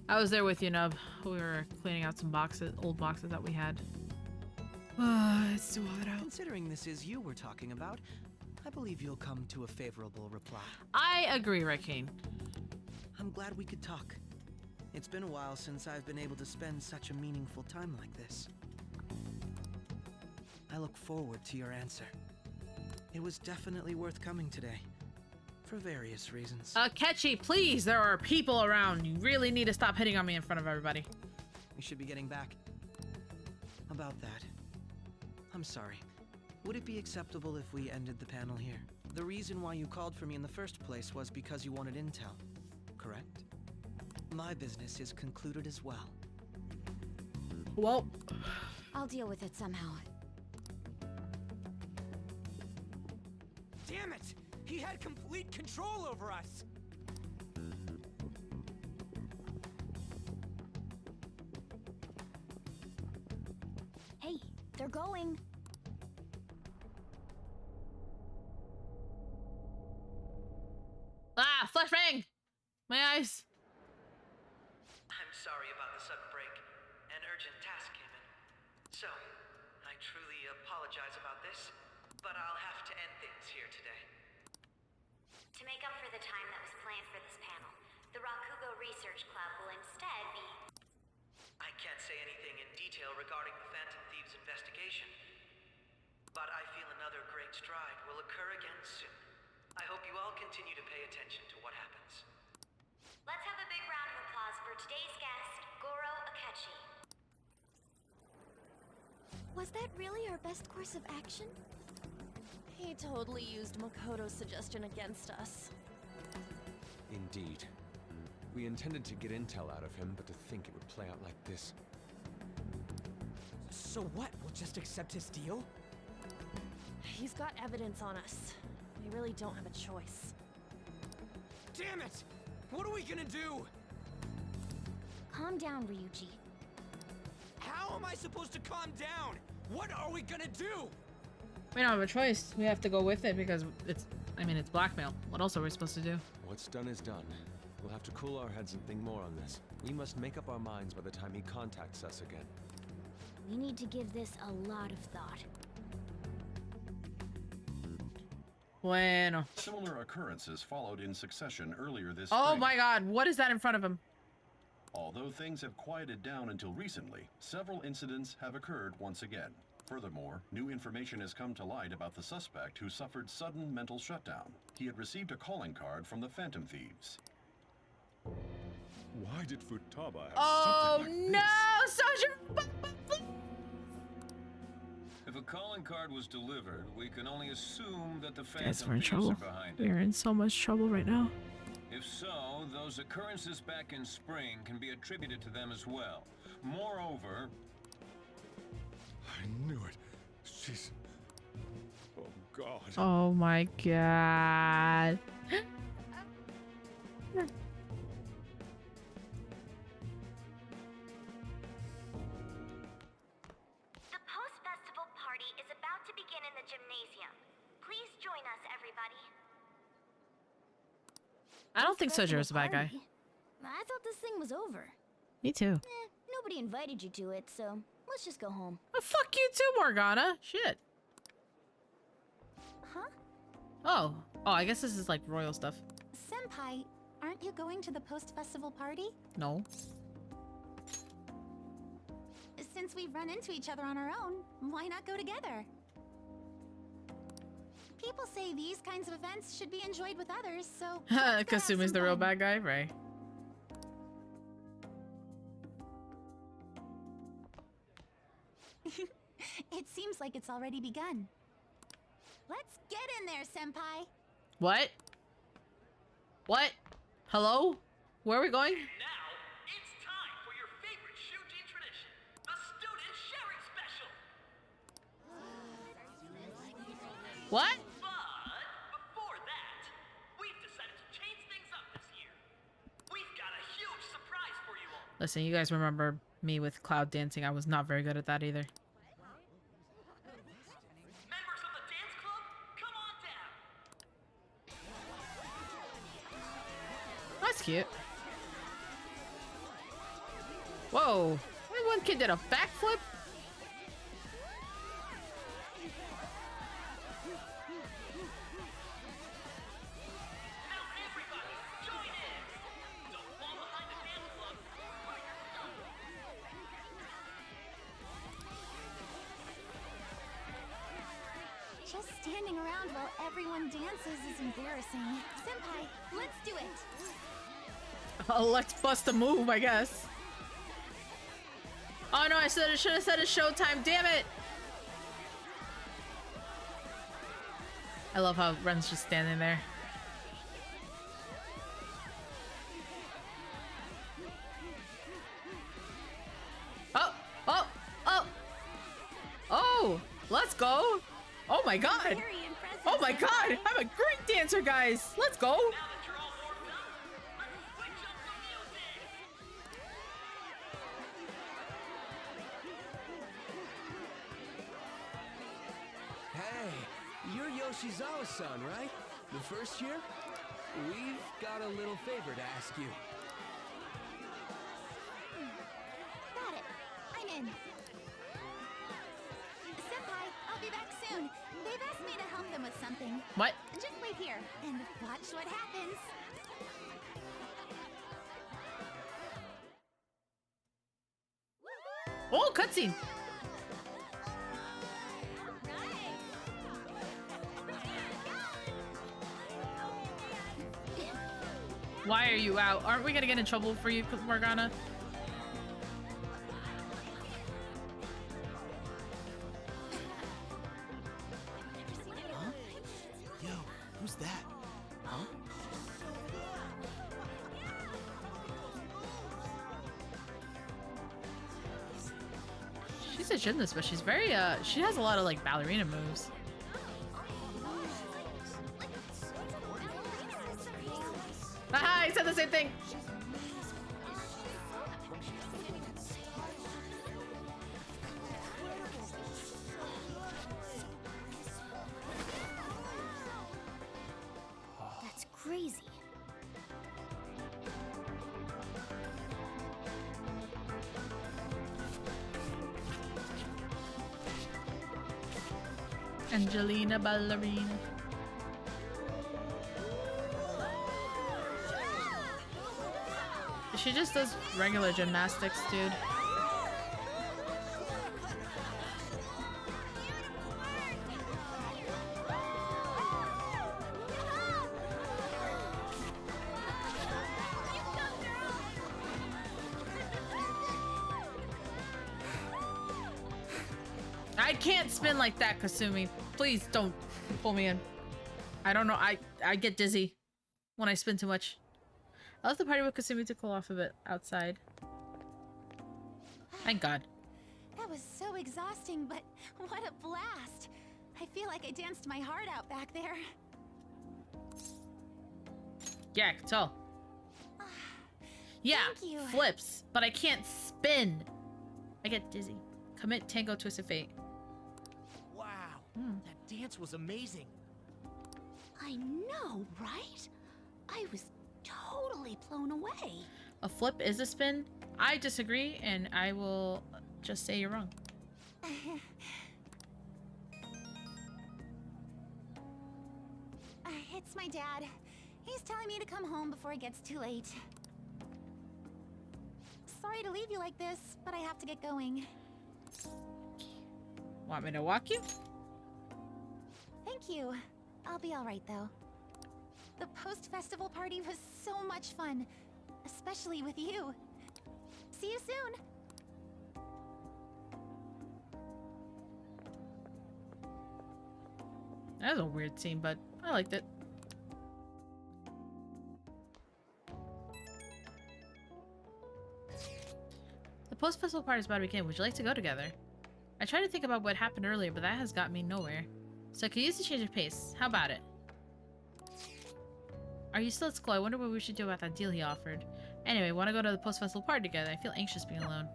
I was there with you, Nub. We were cleaning out some old boxes that we had. It's too hot out. Considering this is you we're talking about, I believe you'll come to a favorable reply. I agree, Raikane. I'm glad we could talk. It's been a while since I've been able to spend such a meaningful time like this. I look forward to your answer. It was definitely worth coming today. For various reasons. Akechi, please! There are people around. You really need to stop hitting on me in front of everybody. We should be getting back. About that. I'm sorry. Would it be acceptable if we ended the panel here? The reason why you called for me in the first place was because you wanted intel, correct? My business is concluded as well. Well, I'll deal with it somehow. Damn it! He had complete control over us! Hey, they're going. Ah, flashbang! My eyes. I'm sorry about the sudden break. An urgent task came in. So, I truly apologize about this, but I'll have to end things here today. To make up for the time that was planned for this panel, the Rakugo Research Club will instead be... I can't say anything in detail regarding the Phantom Thieves investigation, but I feel another great stride will occur again soon. I hope you all continue to pay attention to what happens. Let's have a big round of applause for today's guest, Goro Akechi. Was that really our best course of action? He totally used Makoto's suggestion against us. Indeed. We intended to get intel out of him, but to think it would play out like this. So what? We'll just accept his deal? He's got evidence on us. We really don't have a choice. Damn it! What are we gonna do? Calm down, Ryuji. How am I supposed to calm down? What are we gonna do? We don't have a choice. We have to go with it because it's I mean, it's blackmail. What else are we supposed to do? What's done is done. We'll have to cool our heads and think more on this. We must make up our minds by the time he contacts us again. We need to give this a lot of thought. Bueno. Similar occurrences followed in succession earlier this Oh spring. my god, what is that in front of him? Although things have quieted down until recently, several incidents have occurred once again. Furthermore, new information has come to light about the suspect who suffered sudden mental shutdown. He had received a calling card from the Phantom Thieves. Why did Futaba have Oh something like no, this? Soldier! If a calling card was delivered, we can only assume that the Guys, we're Phantom in Thieves trouble. are behind We it. are in so much trouble right now. If so, those occurrences back in spring can be attributed to them as well. Moreover, I knew it. She's... Oh, God. Oh my god. The post-festival party is about to begin in the gymnasium. Please join us, everybody. I don't think Sojourner is a bad guy. Party? I thought this thing was over. Me too. Nobody invited you to it, so let's just go home. Oh, fuck you too, Morgana. Shit. Huh? Oh. Oh, I guess this is like royal stuff. Senpai, aren't you going to the post-festival party? No. Since we've run into each other on our own, why not go together? People say these kinds of events should be enjoyed with others, so... Kasumi's the real bad guy, right? It seems like it's already begun. Let's get in there, Senpai! What? What? Hello? Where are we going? Now, it's time for your favorite Shuji tradition, the student sharing special. What? But before that, we've decided to change things up this year. We've got a huge surprise for you all. Listen, you guys remember me with cloud dancing. I was not very good at that either. Members of the dance club, come on down. That's cute. Whoa. Wait, one kid did a backflip? Just standing around while everyone dances is embarrassing. Senpai, let's do it! Let's bust a move, I guess. Oh no, I should have said it's showtime, damn it! I love how Ren's just standing there. Oh! Oh! Oh! Oh! Let's go! Oh my god! Oh my god! I'm a great dancer, guys! Let's go! Hey, you're Yoshizawa-san, right? The first year? We've got a little favor to ask you. Got it. I'm in. Senpai, I'll be back soon. They've asked me to help them with something. What? Just wait here and watch what happens. Oh, cutscene! Why are you out? Aren't we gonna get in trouble for you, Morgana? Huh? Yo, who's that? Huh? She's a gymnast, but she's very, she has a lot of, like, ballerina moves. Haha, I said the same thing! crazy. Angelina Ballerina. She just does regular gymnastics, dude. I can't spin like that, Kasumi. Please don't pull me in. I don't know. I get dizzy when I spin too much. I left the party with Kasumi to cool off a bit outside. Thank God. That was so exhausting, but what a blast. I feel like I danced my heart out back there. Yeah, I can tell. Yeah, Thank you. flips, but I can't spin. I get dizzy. Commit Tango Twisted Fate. Wow, that dance was amazing. I know, right? I was totally blown away. A flip is a spin? I disagree, and I will just say you're wrong. It's my dad. He's telling me to come home before it gets too late. Sorry to leave you like this, but I have to get going. Want me to walk you? Thank you. I'll be alright though. The post-festival party was so much fun, especially with you. See you soon! That was a weird scene, but I liked it. The post-festival party is about to begin. Would you like to go together? I tried to think about what happened earlier, but that has got me nowhere. So I could use a change of pace. How about it? Are you still at school? I wonder what we should do about that deal he offered. Anyway, want to go to the post-festival party together? I feel anxious being alone.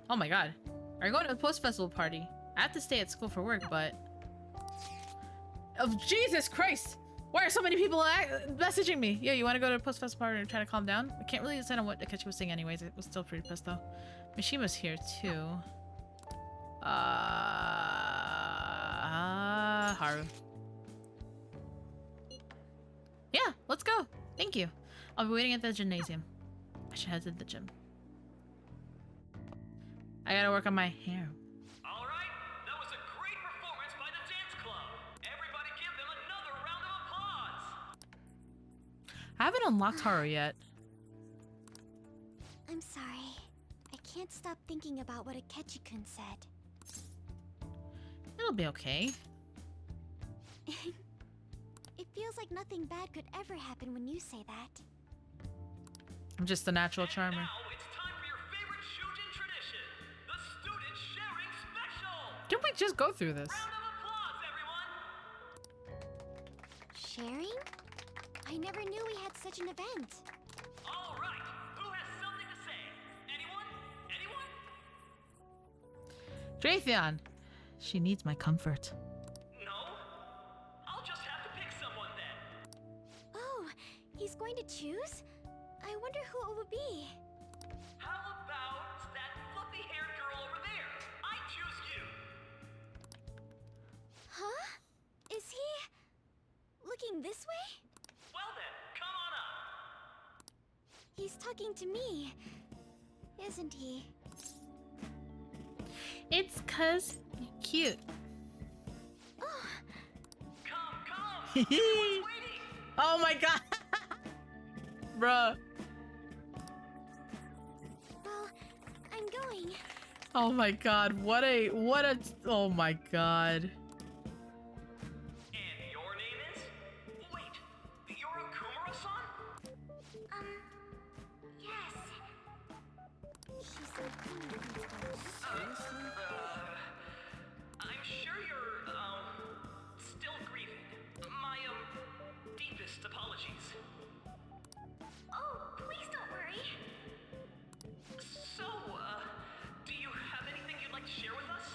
Oh my god. Are you going to the post-festival party? I have to stay at school for work, but... Oh, Jesus Christ! Why are so many people messaging me? Yeah, you want to go to a post-festival party and try to calm down? I can't really decide on what Akechi was saying anyways. It was still pretty pissed though. Mishima's here too. Haru. Yeah, let's go. Thank you. I'll be waiting at the gymnasium. I should head to the gym. I gotta work on my hair. Alright, that was a great performance by the dance club. Everybody give them another round of applause. I haven't unlocked Haru yet. I'm sorry. I can't stop thinking about what Akechi-kun said. It'll be okay. It feels like nothing bad could ever happen when you say that. I'm just a natural charmer. Now it's time for your favorite Shujin tradition, the student sharing special. Didn't we just go through this? Round of applause, everyone. Sharing? I never knew we had such an event. All right, who has something to say? Anyone? Anyone? Draythion! She needs my comfort. No? I'll just have to pick someone then. Oh, he's going to choose? I wonder who it would be. How about that fluffy-haired girl over there? I choose you. Huh? Is he... looking this way? Well then, come on up. He's talking to me, isn't he? It's 'cause you're cute. Oh. Come. Everyone's waiting. Oh my god! Bruh. Well, I'm going. Oh my god, what a, oh my god. And your name is? Wait, you're Kumura-san? Yes. She's so I'm sure you're, still grieving. My, deepest apologies. Oh, please don't worry. So, do you have anything you'd like to share with us?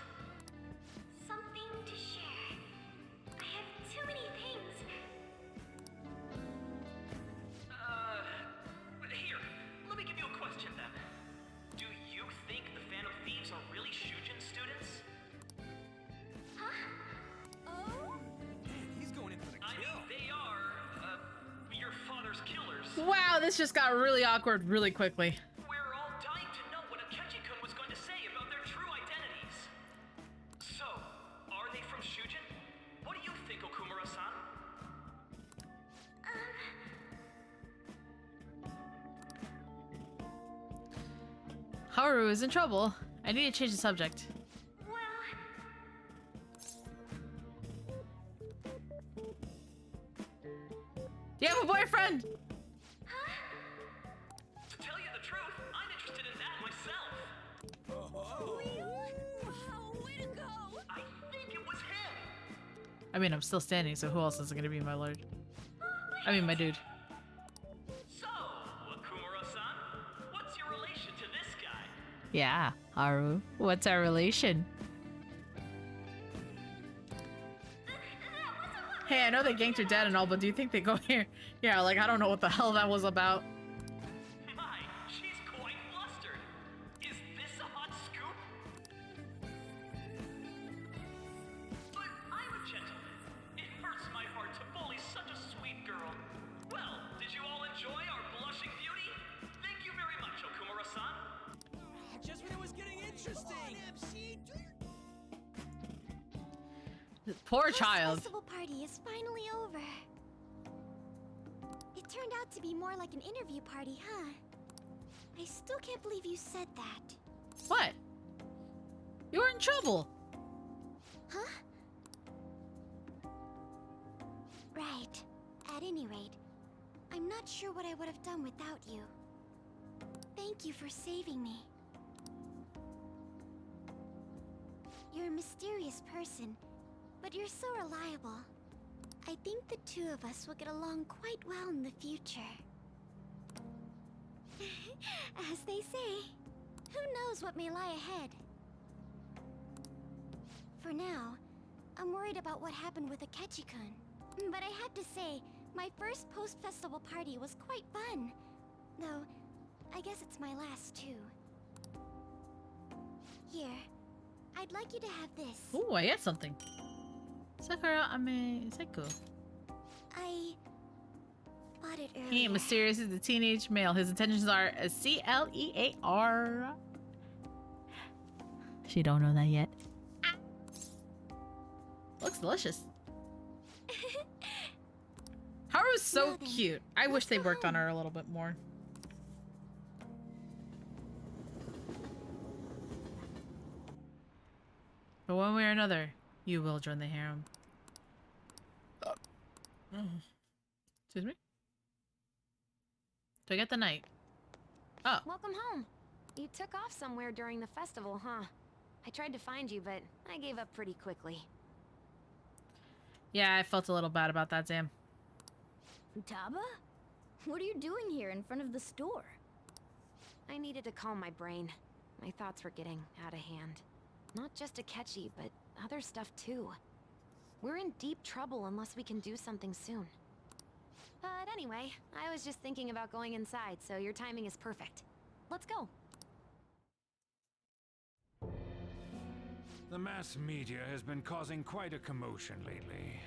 Something to Wow, this just got really awkward really quickly. We're all dying to know what Akechi-kun was going to say about their true identities. So, are they from Shujin? What do you think, Okumura-san? Haru is in trouble. I need to change the subject. Do you have a boyfriend? To tell you the truth, I'm interested in that myself. Wow, way to go! I think it was him. I mean, I'm still standing, so who else is gonna be my lord? I mean, my dude. So, Okumura-san, what's your relation to this guy? Yeah, Haru. What's our relation? Hey, I know they ganked your dad and all, but do you think they go here? Yeah, like, I don't know what the hell that was about. My, she's quite flustered. Is this a hot scoop? But I'm a gentleman. It hurts my heart to bully such a sweet girl. Well, did you all enjoy our blushing beauty? Thank you very much, Okumura-san. Just when it was getting interesting. Poor child. Festival party is finally over. It turned out to be more like an interview party, huh? I still can't believe you said that. What? You were in trouble. Huh? Right. At any rate, I'm not sure what I would have done without you. Thank you for saving me. You're a mysterious person, but you're so reliable. I think the two of us will get along quite well in the future. As they say, who knows what may lie ahead? For now, I'm worried about what happened with Akechi-kun. But I have to say, my first post-festival party was quite fun. Though, I guess it's my last too. Here, I'd like you to have this. Ooh, I got something. Sakura Ame Seku. I bought it earlier. He ain't mysterious as a teenage male. His intentions are a CLEAR. She don't know that yet. Looks delicious. Haru's so cute. I wish they worked on her a little bit more. But one way or another, you will join the harem. Excuse me? Do I get the night? Oh. Welcome home. You took off somewhere during the festival, huh? I tried to find you, but I gave up pretty quickly. Yeah, I felt a little bad about that, Sam. Futaba? What are you doing here in front of the store? I needed to calm my brain. My thoughts were getting out of hand. Not just Akechi, but other stuff too. We're in deep trouble unless we can do something soon. But anyway, I was just thinking about going inside, so your timing is perfect. Let's go. The mass media has been causing quite a commotion lately.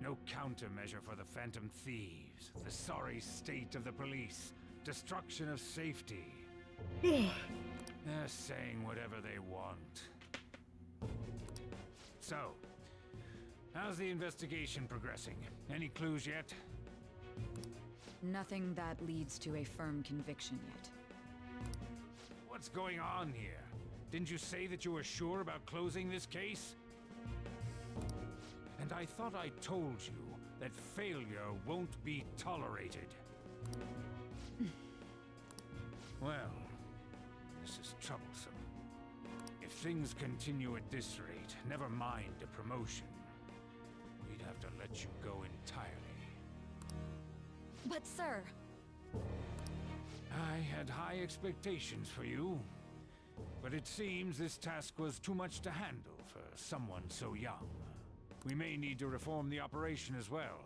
No countermeasure for the Phantom Thieves, the sorry state of the police, destruction of safety. They're saying whatever they want. So, how's the investigation progressing? Any clues yet? Nothing that leads to a firm conviction yet. What's going on here? Didn't you say that you were sure about closing this case? And I thought I told you that failure won't be tolerated. Well, this is troublesome. If things continue at this rate, never mind a promotion. We'd have to let you go entirely. But sir... I had high expectations for you. But it seems this task was too much to handle for someone so young. We may need to reform the operation as well,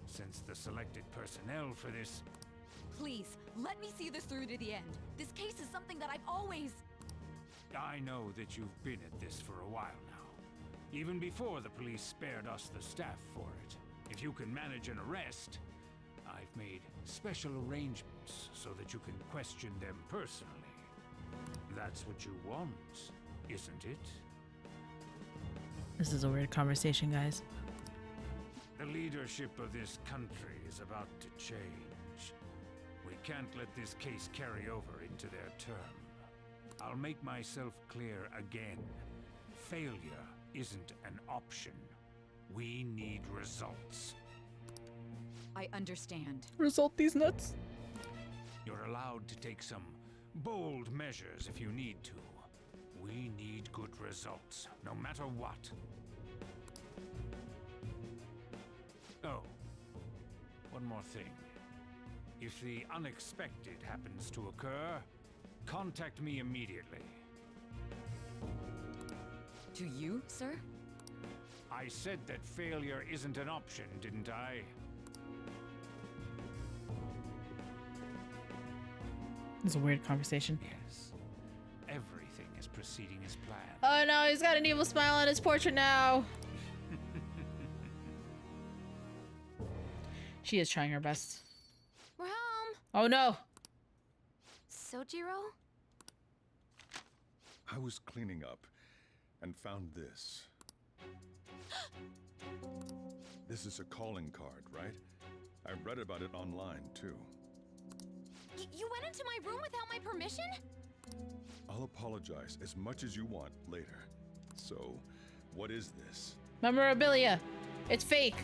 since the selected personnel for this... Please, let me see this through to the end. This case is something that I've always... I know that you've been at this for a while now. Even before the police spared us the staff for it. If you can manage an arrest, I I've made special arrangements so that you can question them personally. That's what you want, isn't it? This is a weird conversation, guys. The leadership of this country is about to change. We can't let this case carry over into their term. I'll make myself clear again. Failure isn't an option. We need results. I understand. Result these nuts. You're allowed to take some bold measures if you need to. We need good results, no matter what. Oh, one more thing. If the unexpected happens to occur, contact me immediately. To you, sir? I said that failure isn't an option, didn't I? This is a weird conversation. Yes. Everything is proceeding as planned. Oh no, he's got an evil smile on his portrait now. She is trying her best. We're home. Oh no. Sojiro? I was cleaning up and found this. This is a calling card, right? I read about it online, too. You went into my room without my permission? I'll apologize as much as you want later. So, what is this? Memorabilia. It's fake.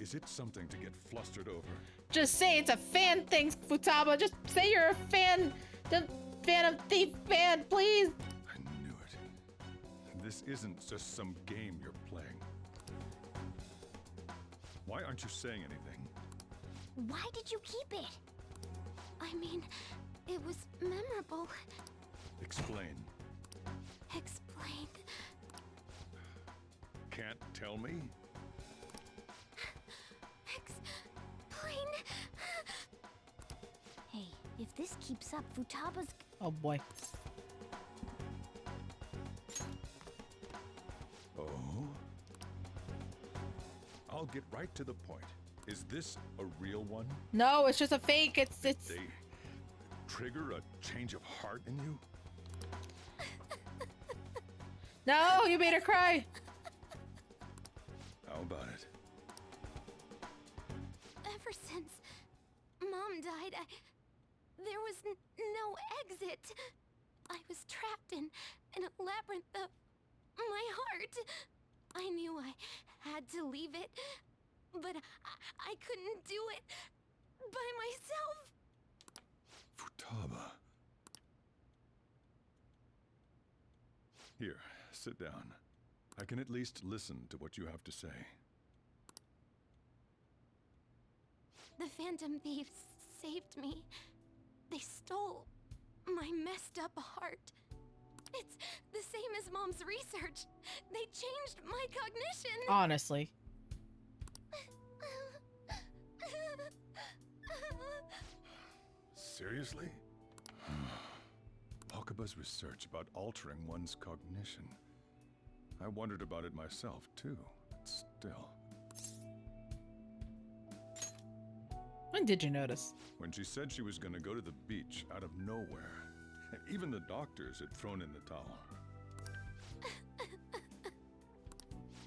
Is it something to get flustered over? Just say it's a fan thing, Futaba. Just say you're a fan. The Phantom Thief fan, please. I knew it. This isn't just some game you're playing. Why aren't you saying anything? Why did you keep it? I mean, it was memorable. Explain. Explain. Can't tell me? Explain. Hey, if this keeps up, Futaba's... Oh boy. Oh? I'll get right to the point. Is this a real one? No, it's just a fake. It's They trigger a change of heart in you? No, you made her cry. How about it? Ever since Mom died, there was no exit. I was trapped in a labyrinth of my heart. I knew I had to leave it, but I couldn't do it by myself. Futaba. Here, sit down. I can at least listen to what you have to say. The Phantom Thieves saved me. They stole my messed up heart. It's the same as Mom's research. They changed my cognition. Honestly. Seriously? Wakaba's research about altering one's cognition. I wondered about it myself, too. But still. When did you notice? When she said she was going to go to the beach out of nowhere. Even the doctors had thrown in the towel.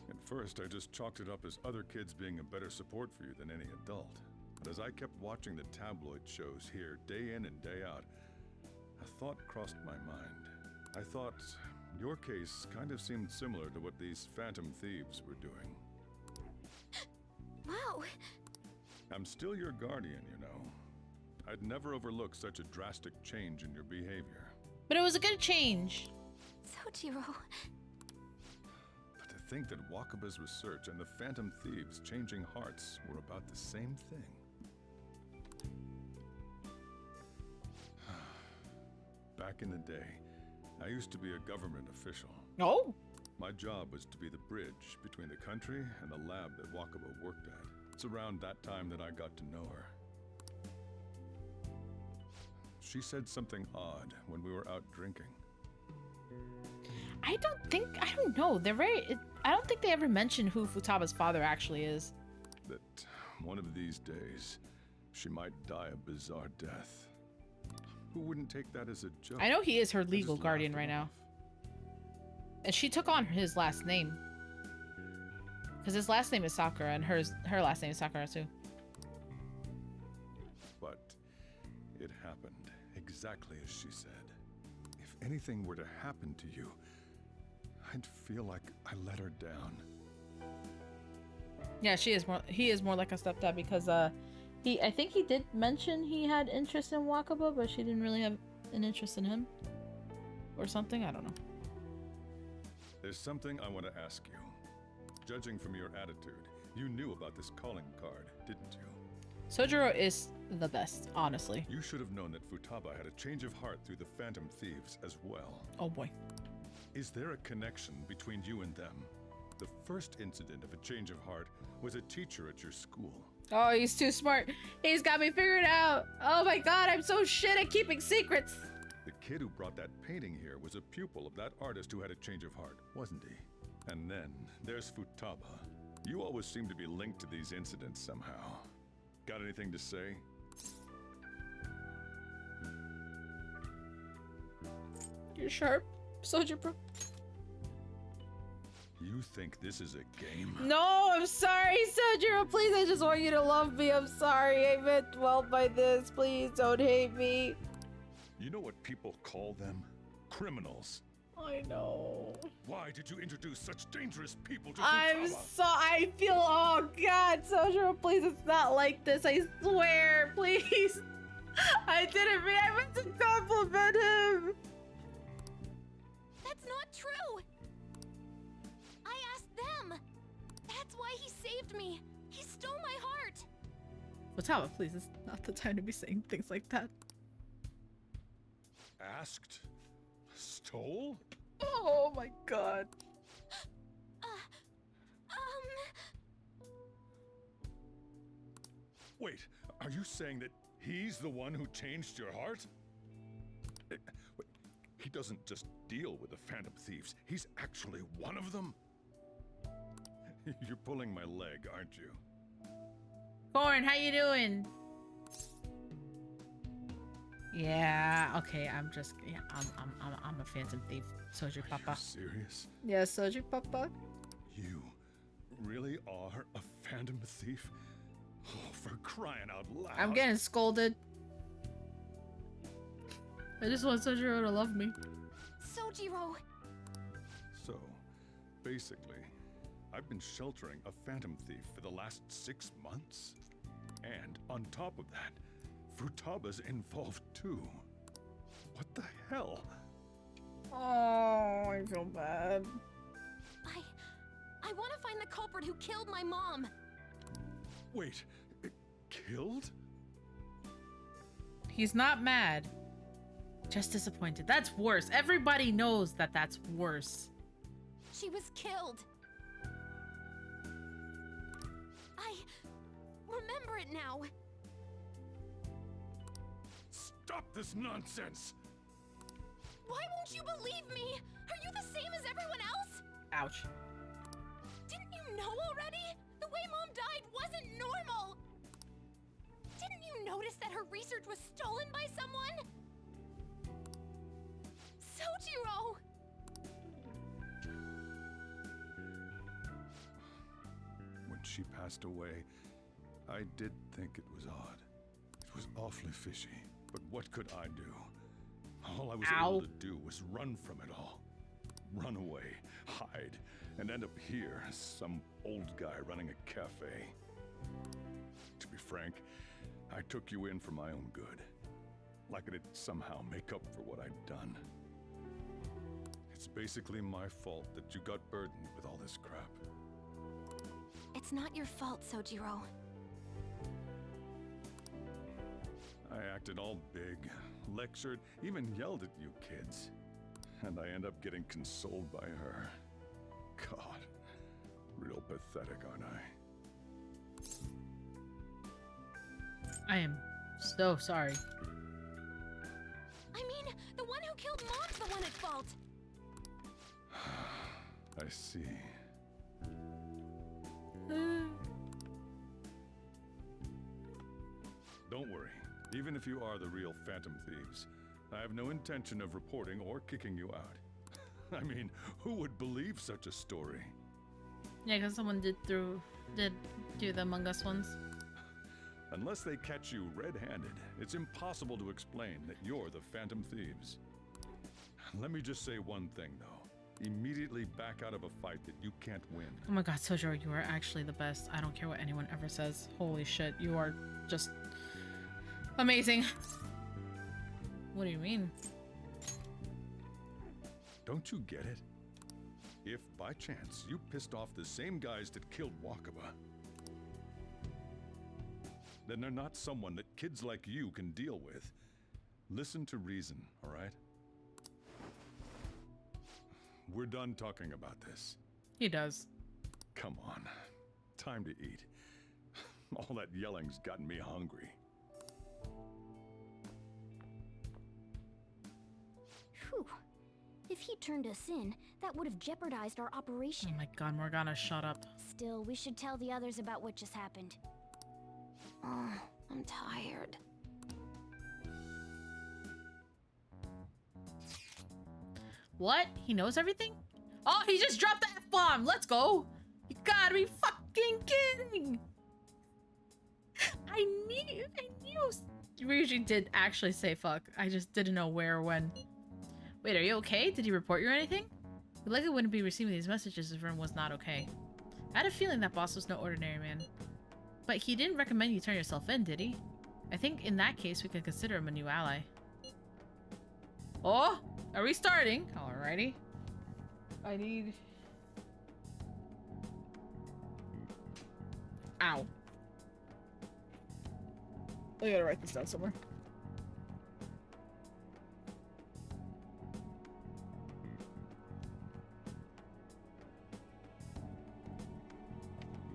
At first, I just chalked it up as other kids being a better support for you than any adult. But as I kept watching the tabloid shows here, day in and day out, a thought crossed my mind. I thought your case kind of seemed similar to what these Phantom Thieves were doing. Wow. I'm still your guardian, you know. I'd never overlook such a drastic change in your behavior. But it was a good change. Sojiro. But to think that Wakaba's research and the Phantom Thieves changing hearts were about the same thing. Back in the day, I used to be a government official. Oh? My job was to be the bridge between the country and the lab that Wakaba worked at. It's around that time that I got to know her. She said something odd when we were out drinking. I don't know. They're very... I don't think they ever mentioned who Futaba's father actually is. That One of these days, she might die a bizarre death. Who wouldn't take that as a joke? I know he is her I legal just guardian laughed right it now. off. And she took on his last name. Because his last name is Sakura, and her last name is Sakura too. But it happened exactly as she said. If anything were to happen to you, I'd feel like I let her down. Yeah, he is more like a stepdad because I think he did mention he had interest in Wakaba, but she didn't really have an interest in him. Or something, I don't know. There's something I want to ask you. Judging from your attitude, you knew about this calling card, didn't you? Sojiro is the best, honestly. You should have known that Futaba had a change of heart through the Phantom Thieves as well. Oh boy. Is there a connection between you and them? The first incident of a change of heart was a teacher at your school. Oh, he's too smart. He's got me figured out. Oh my god, I'm so shit at keeping secrets. The kid who brought that painting here was a pupil of that artist who had a change of heart, wasn't he? And then there's Futaba. You always seem to be linked to these incidents somehow. Got anything to say? You're sharp, Sojiro. You think this is a game? No, I'm sorry, Sojiro. Please, I just want you to love me. I'm sorry. I meant well by this. Please don't hate me. You know what people call them? Criminals. I know. Why did you introduce such dangerous people to I'm Futaba? so. I feel. Oh God, Sojiro, please. It's not like this. I swear, please. I didn't mean. I meant to compliment him. That's not true! I asked them! That's why he saved me! He stole my heart! Futaba, please. It's not the time to be saying things like that. Asked? Stole? Oh my God. Wait, are you saying that he's the one who changed your heart? Wait, he doesn't just deal with the Phantom Thieves, he's actually one of them? You're pulling my leg, aren't you? Corn, how you doing? Yeah, okay, I'm a Phantom Thief. Soju Papa. Are you serious? Yeah, Soju Papa. You really are a Phantom Thief? Oh, for crying out loud. I'm getting scolded. I just want Sojiro to love me. Sojiro! So, basically, I've been sheltering a Phantom Thief for the last 6 months. And on top of that, Futaba's involved too. What the hell? Oh, I feel bad. I want to find the culprit who killed my mom. Wait, killed? He's not mad. Just disappointed. That's worse. Everybody knows that that's worse. She was killed. I remember it now. Stop this nonsense! Why won't you believe me? Are you the same as everyone else? Ouch. Didn't you know already? The way Mom died wasn't normal. Didn't you notice that her research was stolen by someone? Sojiro! When she passed away, I did think it was odd. It was awfully fishy. But what could I do? All I was able to do was run from it all. Run away, hide, and end up here as some old guy running a cafe. To be frank, I took you in for my own good. Like it'd somehow make up for what I'd done. It's basically my fault that you got burdened with all this crap. It's not your fault, Sojiro. I acted all big, lectured, even yelled at you kids. And I end up getting consoled by her. God, real pathetic, aren't I? I am so sorry. I mean, the one who killed Mom's the one at fault. I see. Don't worry. Even if you are the real Phantom Thieves, I have no intention of reporting or kicking you out. I mean, who would believe such a story? Yeah, because someone did do the Among Us ones. Unless they catch you red-handed, it's impossible to explain that you're the Phantom Thieves. Let me just say one thing, though. Immediately back out of a fight that you can't win. Oh my god, Sojiro, you are actually the best. I don't care what anyone ever says. Holy shit, you are just amazing. What do you mean? Don't you get it? If, by chance, you pissed off the same guys that killed Wakaba, then they're not someone that kids like you can deal with. Listen to reason, all right? We're done talking about this. He does. Come on. Time to eat. All that yelling's gotten me hungry. Whew. If he turned us in, that would have jeopardized our operation. Oh my god, Morgana, shut up. Still, we should tell the others about what just happened. Oh, I'm tired. What? He knows everything? Oh, he just dropped the F-bomb! Let's go! You gotta be fucking kidding! I knew Ryuji did actually say fuck. I just didn't know where or when. Wait, are you okay? Did he report you or anything? We likely wouldn't be receiving these messages if Rim was not okay. I had a feeling that boss was no ordinary man. But he didn't recommend you turn yourself in, did he? I think in that case we could consider him a new ally. Oh! Are we starting? Alrighty. I need... Ow. I gotta write this down somewhere.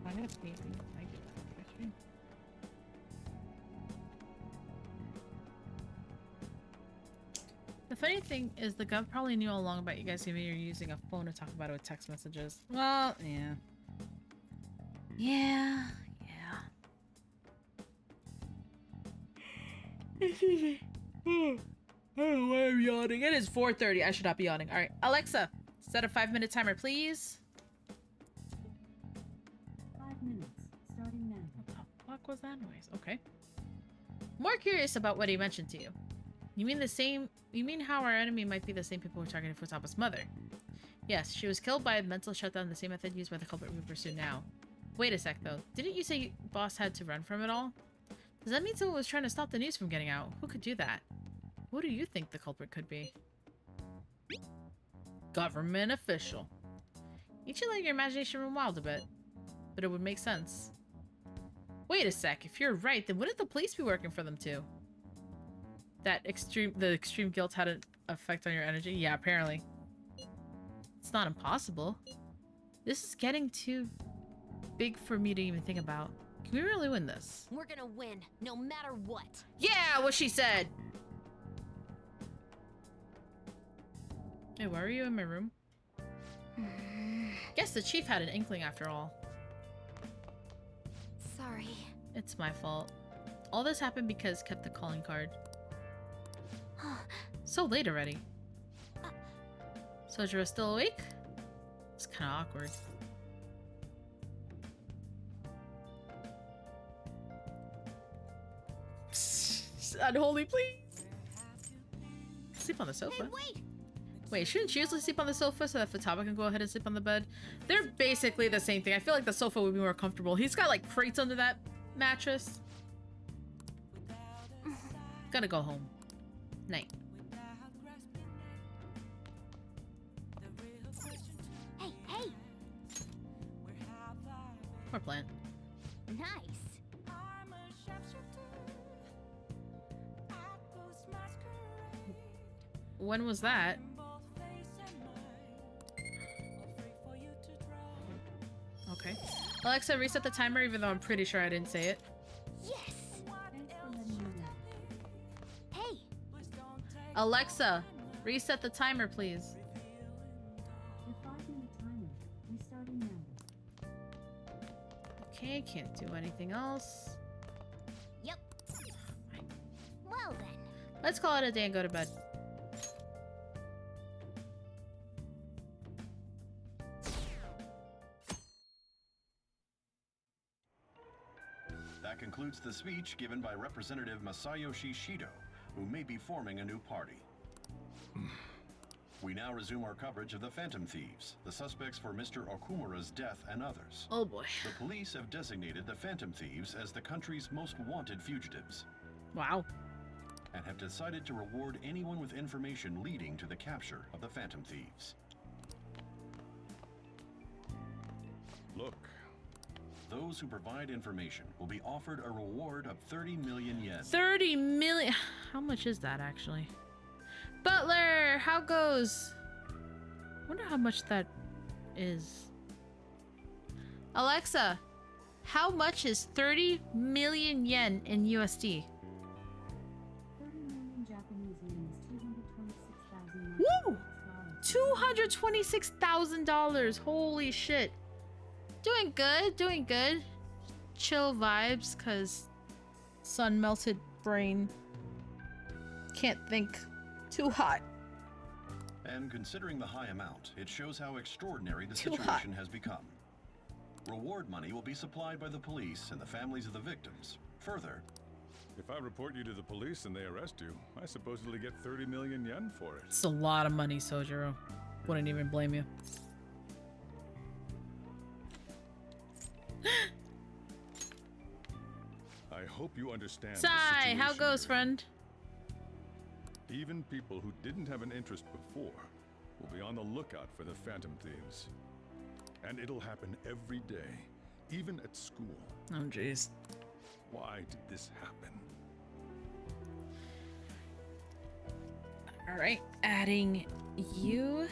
I have painting. I get that. The funny thing is the gov probably knew all along about you guys even you're using a phone to talk about it with text messages. Well, yeah. Yeah. Oh, why am I yawning? It is 4:30. I should not be yawning. Alright, Alexa, set a 5-minute timer, please. 5 minutes, starting now. What the fuck was that noise? Okay. More curious about what he mentioned to you. You mean how our enemy might be the same people who targeted Futaba's mother? Yes, she was killed by a mental shutdown, the same method used by the culprit we pursue now. Wait a sec, though. Didn't you say boss had to run from it all? Does that mean someone was trying to stop the news from getting out? Who could do that? Who do you think the culprit could be? Government official. You should let your imagination run wild a bit. But it would make sense. Wait a sec, if you're right, then wouldn't the police be working for them too? The extreme guilt had an effect on your energy? Yeah, apparently. It's not impossible. This is getting too big for me to even think about. Can we really win this? We're gonna win, no matter what. Yeah, what she said! Hey, why are you in my room? Guess the chief had an inkling after all. Sorry. It's my fault. All this happened because kept the calling card. So late already. Sojiro's still awake? It's kind of awkward. Unholy, please. Sleep on the sofa. Hey, wait! Wait, shouldn't you usually sleep on the sofa so that Futaba can go ahead and sleep on the bed? They're basically the same thing. I feel like the sofa would be more comfortable. He's got like crates under that mattress. Gotta go home. Night. Hey! Poor plant. Nice. When was that? Okay. Alexa, reset the timer even though I'm pretty sure I didn't say it. Yes! Hey! Alexa, reset the timer, please. The 5-minute timer, restarting now. Okay, can't do anything else. Yep. Let's call it a day and go to bed. That concludes the speech given by Representative Masayoshi Shido, who may be forming a new party. We now resume our coverage of the Phantom Thieves, the suspects for Mr. Okumura's death and others. Oh boy. The police have designated the Phantom Thieves as the country's most wanted fugitives. Wow. And have decided to reward anyone with information leading to the capture of the Phantom Thieves. Look. Those who provide information will be offered a reward of 30 million yen. 30 million? How much is that actually? Butler, how goes? Wonder how much that is. Alexa, how much is 30 million yen in USD? 30 million Japanese yen is $226,000. Woo! $226,000. Holy shit. Doing good, doing good. Chill vibes, cause sun melted brain. Can't think. Too hot. And considering the high amount, it shows how extraordinary the Too situation has become. Reward money will be supplied by the police and the families of the victims. Further, If I report you to the police and they arrest you, I supposedly get 30 million yen for it. It's a lot of money, Sojiro. Wouldn't even blame you. I hope you understand. Sai, how goes, friend? Even people who didn't have an interest before will be on the lookout for the Phantom Thieves. And it'll happen every day, even at school. Oh, jeez. Why did this happen? All right, adding you.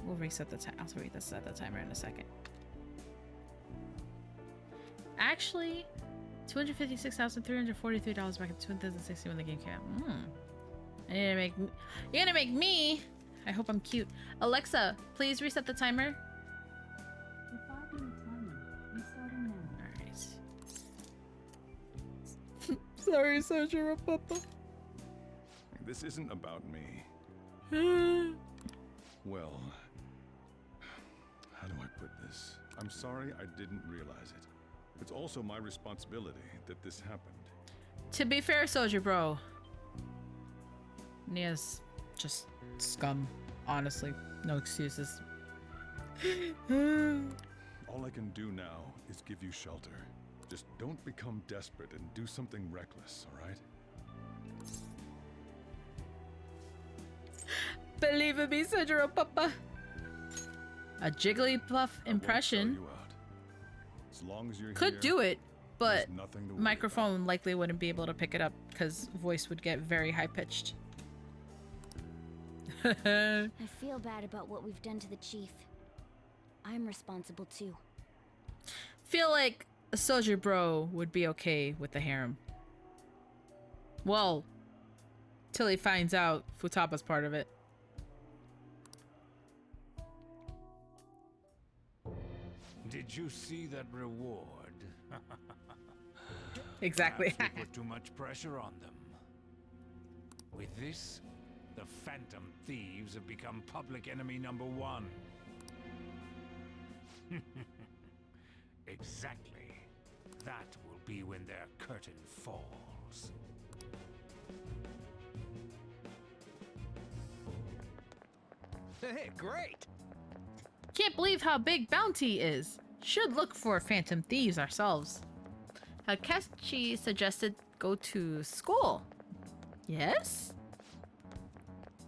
We'll reset the time. I'll reset the timer in a second. Actually, $256,343 back in 2016 when the game came out. You're gonna make me. I hope I'm cute. Alexa, please reset the timer. The 5-minute timer. Restarting now. All right. Sorry, Sojiro Papa. This isn't about me. Well, how do I put this? I'm sorry I didn't realize it. It's also my responsibility that this happened. To be fair, Soldier Bro, Nia's just scum. Honestly, no excuses. All I can do now is give you shelter. Just don't become desperate and do something reckless, all right? Believe in me, Sojiro Papa. A Jigglypuff impression. As long as you're Could here, do it, but there's nothing to worry microphone likely wouldn't be able to pick it up because voice would get very high pitched. I feel bad about what we've done to the chief. I'm responsible too. Feel like a Soldier Bro would be okay with the harem. Well, till he finds out Futaba's part of it. Did you see that reward? Exactly. Perhaps we put too much pressure on them. With this, the Phantom Thieves have become public enemy #1. Exactly. That will be when their curtain falls. Hey, great! Can't believe how big Bounty is. Should look for Phantom Thieves ourselves. Hakechi suggested go to school. Yes?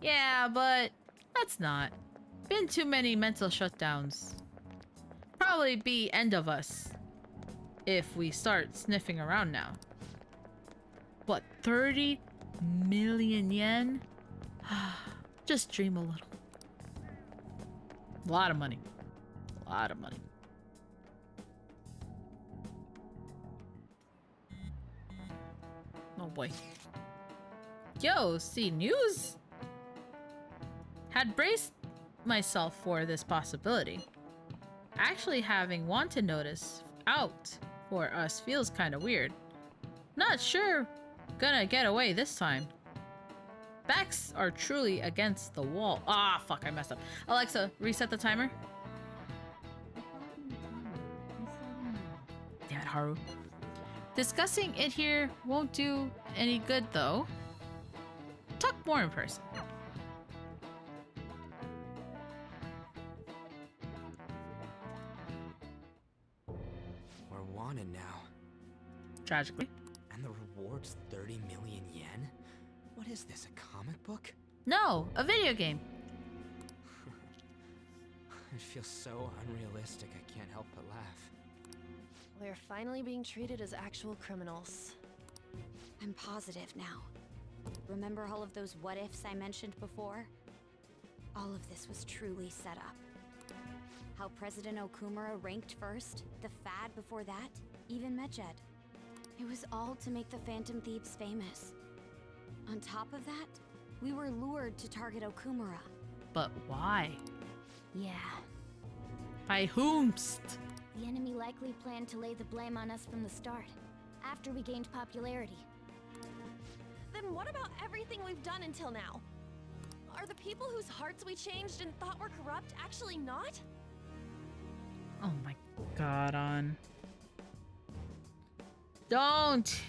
Yeah, but let's not. Been too many mental shutdowns. Probably be end of us if we start sniffing around now. What, 30 million yen? Just dream a little. A lot of money. A lot of money. Oh boy. Yo, see news? Had braced myself for this possibility. Actually having wanted notice out for us feels kind of weird. Not sure Gonna get away this time. Backs are truly against the wall. Ah, fuck, I messed up. Alexa, reset the timer. Damn it, Haru. Discussing it here won't do any good, though. Talk more in person. We're wanted now. Tragically. And the reward's 30 million yen? What is this, a comic book? No, a video game. It feels so unrealistic, I can't help but laugh. We're finally being treated as actual criminals. I'm positive now. Remember all of those what-ifs I mentioned before? All of this was truly set up. How President Okumura ranked first, the Fad before that, even Medjed. It was all to make the Phantom Thieves famous. On top of that, we were lured to target Okumura. But why? Yeah. By whomst? The enemy likely planned to lay the blame on us from the start, after we gained popularity. Then what about everything we've done until now? Are the people whose hearts we changed and thought were corrupt actually not? Oh my god, on. Don't.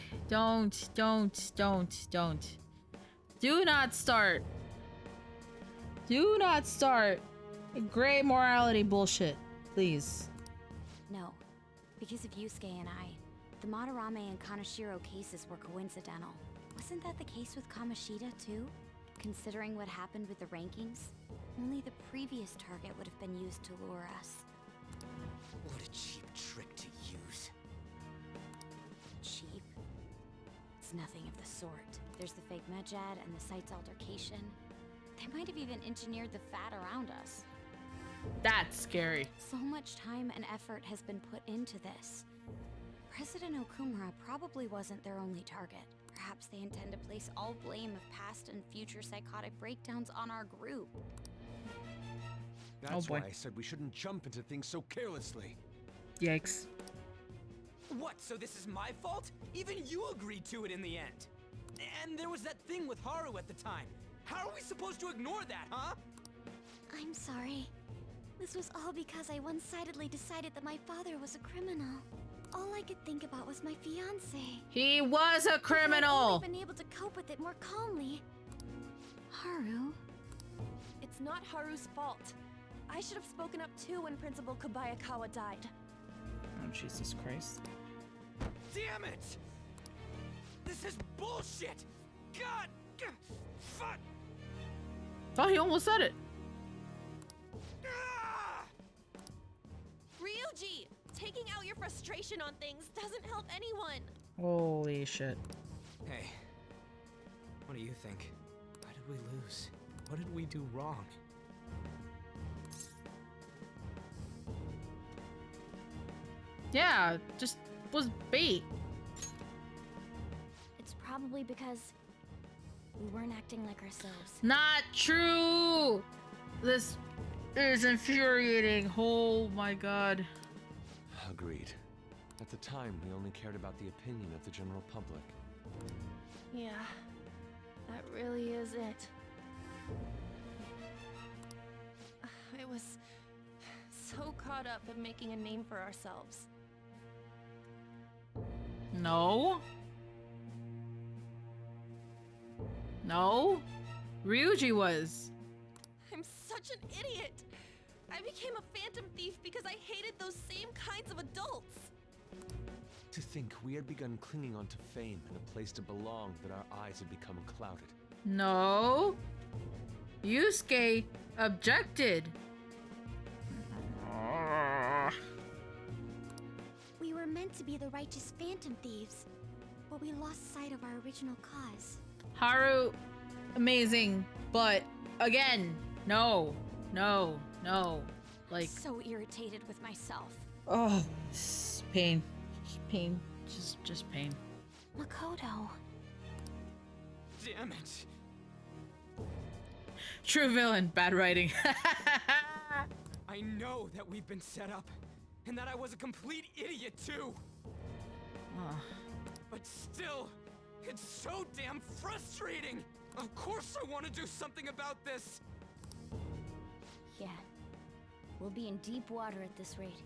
Do not start. Do not start. Gray morality bullshit, please. No, because of Yusuke and I, the Madarame and Kaneshiro cases were coincidental. Wasn't that the case with Kamoshida too? Considering what happened with the rankings, only the previous target would have been used to lure us. What a cheap trick to use. Cheap? It's nothing of the sort. There's the fake Medjed and the site's altercation. They might have even engineered the Fat around us. That's scary. So much time and effort has been put into this. President Okumura probably wasn't their only target. Perhaps they intend to place all blame of past and future psychotic breakdowns on our group. That's why I said we shouldn't jump into things so carelessly. Yikes. What, so this is my fault? Even you agreed to it in the end. And there was that thing with Haru at the time. How are we supposed to ignore that, huh? I'm sorry. This was all because I one-sidedly decided that my father was a criminal. All I could think about was my fiancé. He was a criminal! I've only been able to cope with it more calmly. Haru? It's not Haru's fault. I should have spoken up too when Principal Kobayakawa died. Oh, Jesus Christ. Damn it! This is bullshit! God! Fuck! Oh, he almost said it. Ryuji! Taking out your frustration on things doesn't help anyone! Holy shit. Hey, what do you think? Why did we lose? What did we do wrong? Yeah, just was bait. It's probably because we weren't acting like ourselves. Not true! This is infuriating. Oh my god. Agreed. At the time, we only cared about the opinion of the general public. Yeah, that really is it. I was so caught up in making a name for ourselves. No. No. Ryuji was. I'm such an idiot! I became a phantom thief because I hated those same kinds of adults! To think we had begun clinging onto fame and a place to belong that our eyes had become clouded. No. Yusuke objected. We were meant to be the righteous phantom thieves, but we lost sight of our original cause. Haru, amazing, but again, no. Like, so irritated with myself. oh, pain, pain, just pain. Makoto. Damn it. True villain, bad writing. I know that we've been set up, and that I was a complete idiot too. But still, It's so damn frustrating! Of course I want to do something about this! Yeah. We'll be in deep water at this rate.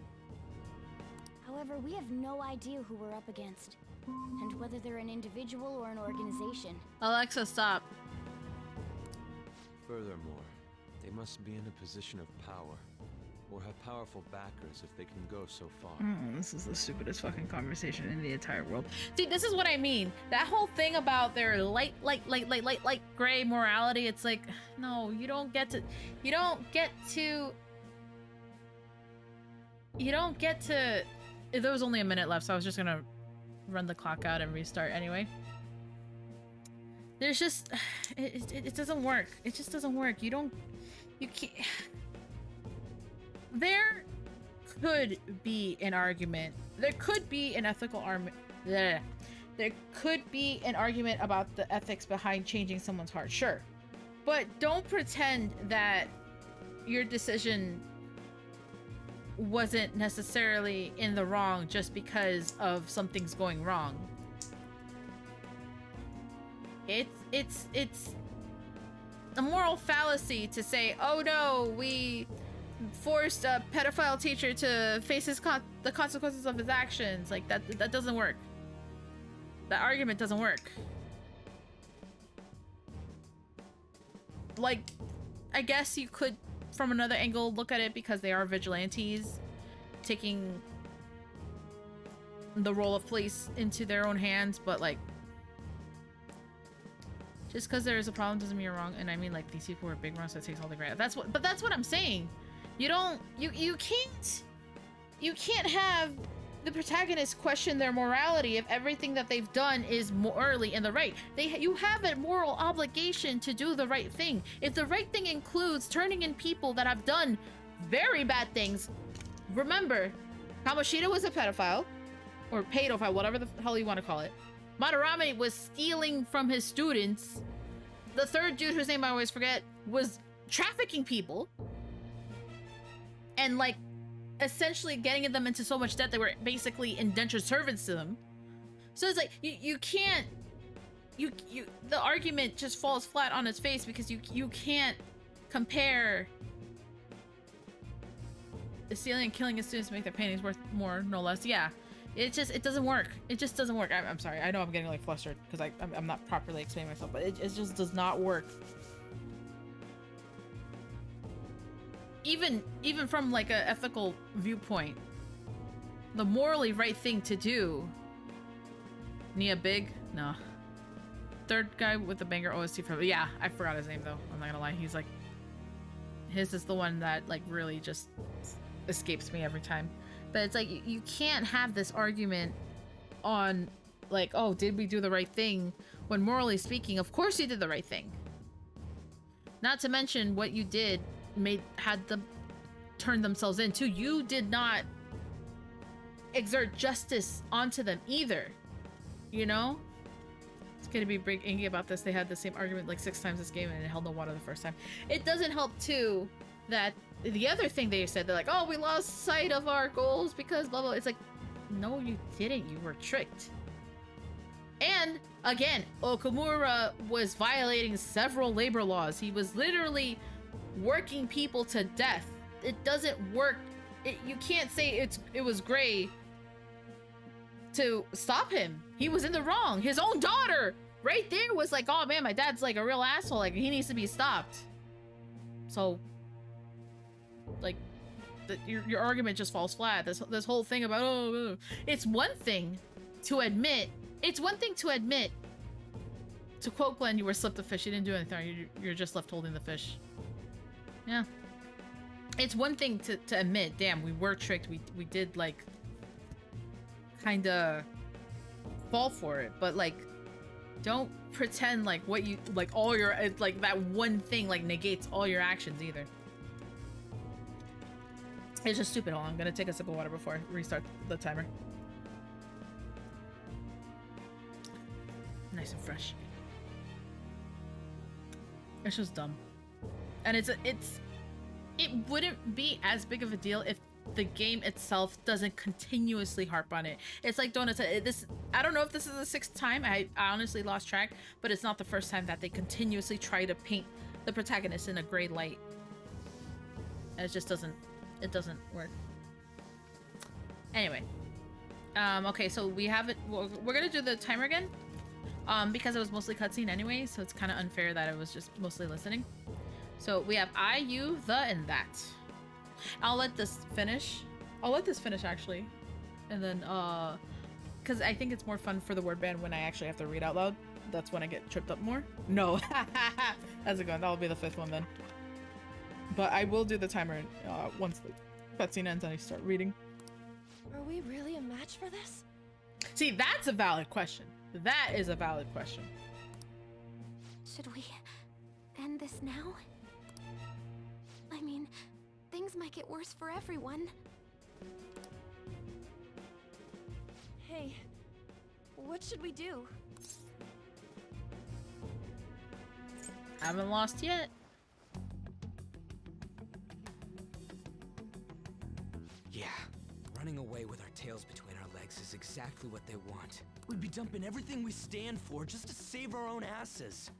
However, we have no idea who we're up against. And whether they're an individual or an organization. Alexa, stop. Furthermore, they must be in a position of power, or have powerful backers if they can go so far. This is the stupidest fucking conversation in the entire world. See, this is what I mean. That whole thing about their light gray morality, it's like, no, you don't get to, there was only a minute left, so I was just gonna run the clock out and restart anyway. There's just, it doesn't work. It just doesn't work. You can't. There could be an argument. There could be an ethical argument. There could be an argument about the ethics behind changing someone's heart. Sure. But don't pretend that your decision wasn't necessarily in the wrong just because of something's going wrong. It's a moral fallacy to say, oh no, we forced a pedophile teacher to face the consequences of his actions. Like, that doesn't work. That argument doesn't work. Like, I guess you could, from another angle, look at it because they are vigilantes taking the role of police into their own hands, but like, just because there is a problem doesn't mean you're wrong. And I mean, like, these people are big wrongs, so it takes all the credit. That's what I'm saying. You can't have the protagonist question their morality if everything that they've done is morally in the right. You have a moral obligation to do the right thing. If the right thing includes turning in people that have done very bad things, remember, Kamoshida was a pedophile, or pedophile, whatever the hell you want to call it. Madarame was stealing from his students. The third dude, whose name I always forget, was trafficking people. And like, essentially getting them into so much debt they were basically indentured servants to them. So it's like, you can't, the argument just falls flat on its face because you can't compare stealing and killing his students to make their paintings worth more, no less. Yeah, it doesn't work. It just doesn't work. I'm sorry. I know I'm getting like flustered because I'm not properly explaining myself, but it just does not work. Even from like a ethical viewpoint, the morally right thing to do. Nia Big? No. Third guy with the banger OST from, yeah, I forgot his name though. I'm not gonna lie. He's like, his is the one that like really just escapes me every time. But it's like, you can't have this argument on like, oh, did we do the right thing? When morally speaking, of course you did the right thing. Not to mention what you did had them turn themselves in too. You did not exert justice onto them either, you know? It's gonna be big ingy about this. They had the same argument like 6 times this game and it held no water the first time. It doesn't help too that the other thing they said, they're like, oh, we lost sight of our goals because blah blah. It's like, no, you didn't. You were tricked. And again, Okamura was violating several labor laws. He was literally working people to death. It doesn't work. You can't say it was gray to stop him. He was in the wrong. His own daughter right there was like, oh man, my dad's like a real asshole. Like, he needs to be stopped. So like, your argument just falls flat. This whole thing about, oh, it's one thing to admit, to quote Glenn, you were slipped the fish. You didn't do anything. You're just left holding the fish. Yeah. It's one thing to admit, damn, we were tricked. We did like kind of fall for it, but like, don't pretend like what you like all your like that one thing like negates all your actions either. It's just stupid. Hold on, I'm gonna take a sip of water before I restart the timer. Nice and fresh. It's just dumb. And it wouldn't be as big of a deal if the game itself doesn't continuously harp on it. It's like Donut said, this, I don't know if this is the 6th time, I honestly lost track, but it's not the first time that they continuously try to paint the protagonist in a gray light. And it just doesn't work. Anyway. Okay, so we have it, we're gonna do the timer again. Because it was mostly cutscene anyway, so it's kind of unfair that it was just mostly listening. So we have I, you, the, and that. I'll let this finish. I'll let this finish actually. And then, because I think it's more fun for the word band when I actually have to read out loud. That's when I get tripped up more. No. How's it going? That'll be the 5th one then. But I will do the timer once the cutscene ends and I start reading. Are we really a match for this? See, that's a valid question. That is a valid question. Should we end this now? I mean, things might get worse for everyone. Hey, what should we do? Haven't lost yet. Yeah, running away with our tails between our legs is exactly what they want. We'd be dumping everything we stand for just to save our own asses.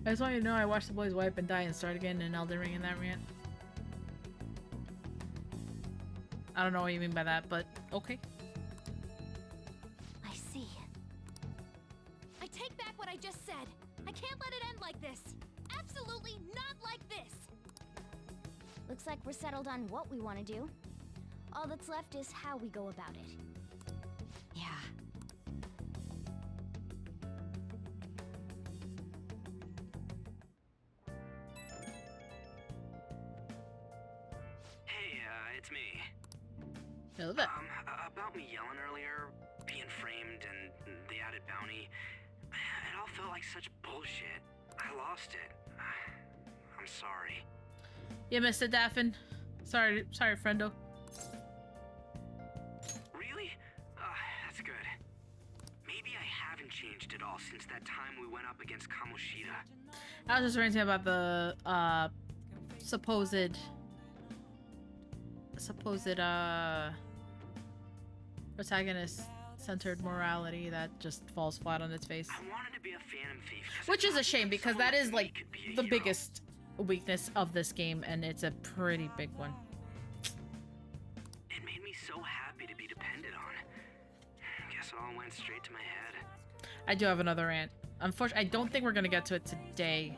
I just want you to know I watched the boys wipe and die and start again in Elden Ring in that rant. I don't know what you mean by that, but okay. I see. I take back what I just said. I can't let it end like this. Absolutely not like this. Looks like we're settled on what we want to do. All that's left is how we go about it. Yeah. Hey, it's me. Hello there. About me yelling earlier, being framed, and the added bounty, it all felt like such bullshit. I lost it. I'm sorry. Yeah, Mr. Daffin. Sorry, friendo. Really? That's good. Maybe I haven't changed at all since that time we went up against Kamoshida. I was just ranting about the supposed protagonist-centered morality that just falls flat on its face. I wanted to be a Phantom Thief. Which is a shame because that is like the biggest weakness of this game, and it's a pretty big one. It made me so happy to be depended on. Guess it all went straight to my head. I do have another rant. Unfortunately, I don't think we're gonna get to it today.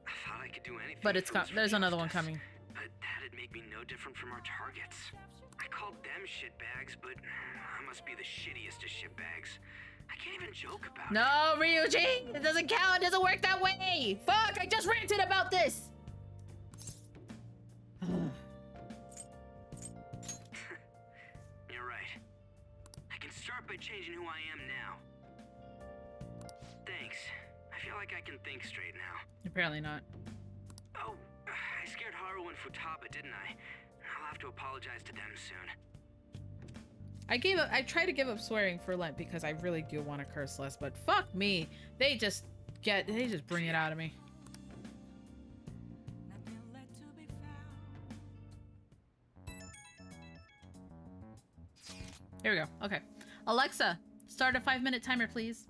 I thought I could do anything. But it's there's another one coming. But that'd make me no different from our targets. I called them shitbags, but I must be the shittiest of shitbags. I can't even joke about it. No, Ryuji! It doesn't count! It doesn't work that way! Fuck! I just ranted about this! You're right. I can start by changing who I am now. Thanks. I feel like I can think straight now. Apparently not. Oh, I scared Haru and Futaba, didn't I? I'll have to apologize to them soon. I try to give up swearing for Lent because I really do want to curse less, but fuck me. They just bring it out of me. Here we go. Okay. Alexa, start a 5-minute timer, please.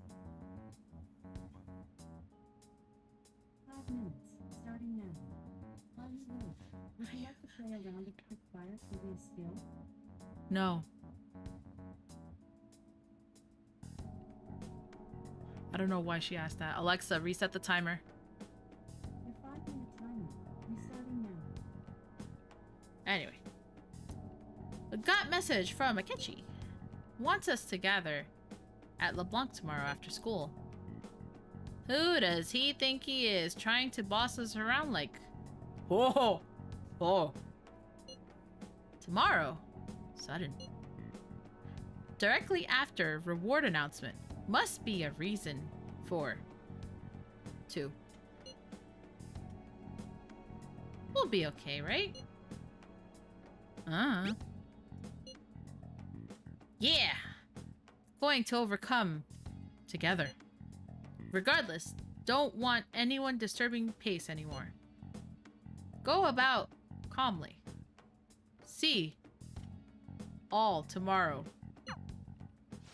5 minutes, starting now. While you wait, would you like to play a round of quick fire trivia skill? No. I don't know why she asked that. Alexa, reset the timer. Your 5-minute timer, restarting now. Anyway. A got message from Akechi. Wants us to gather at LeBlanc tomorrow after school. Who does he think he is, trying to boss us around like... Oh! Oh! Tomorrow? Sudden. Directly after reward announcement. Must be a reason for... 2. We'll be okay, right? Yeah! Going to overcome together. Regardless, don't want anyone disturbing pace anymore. Go about calmly. See. All tomorrow.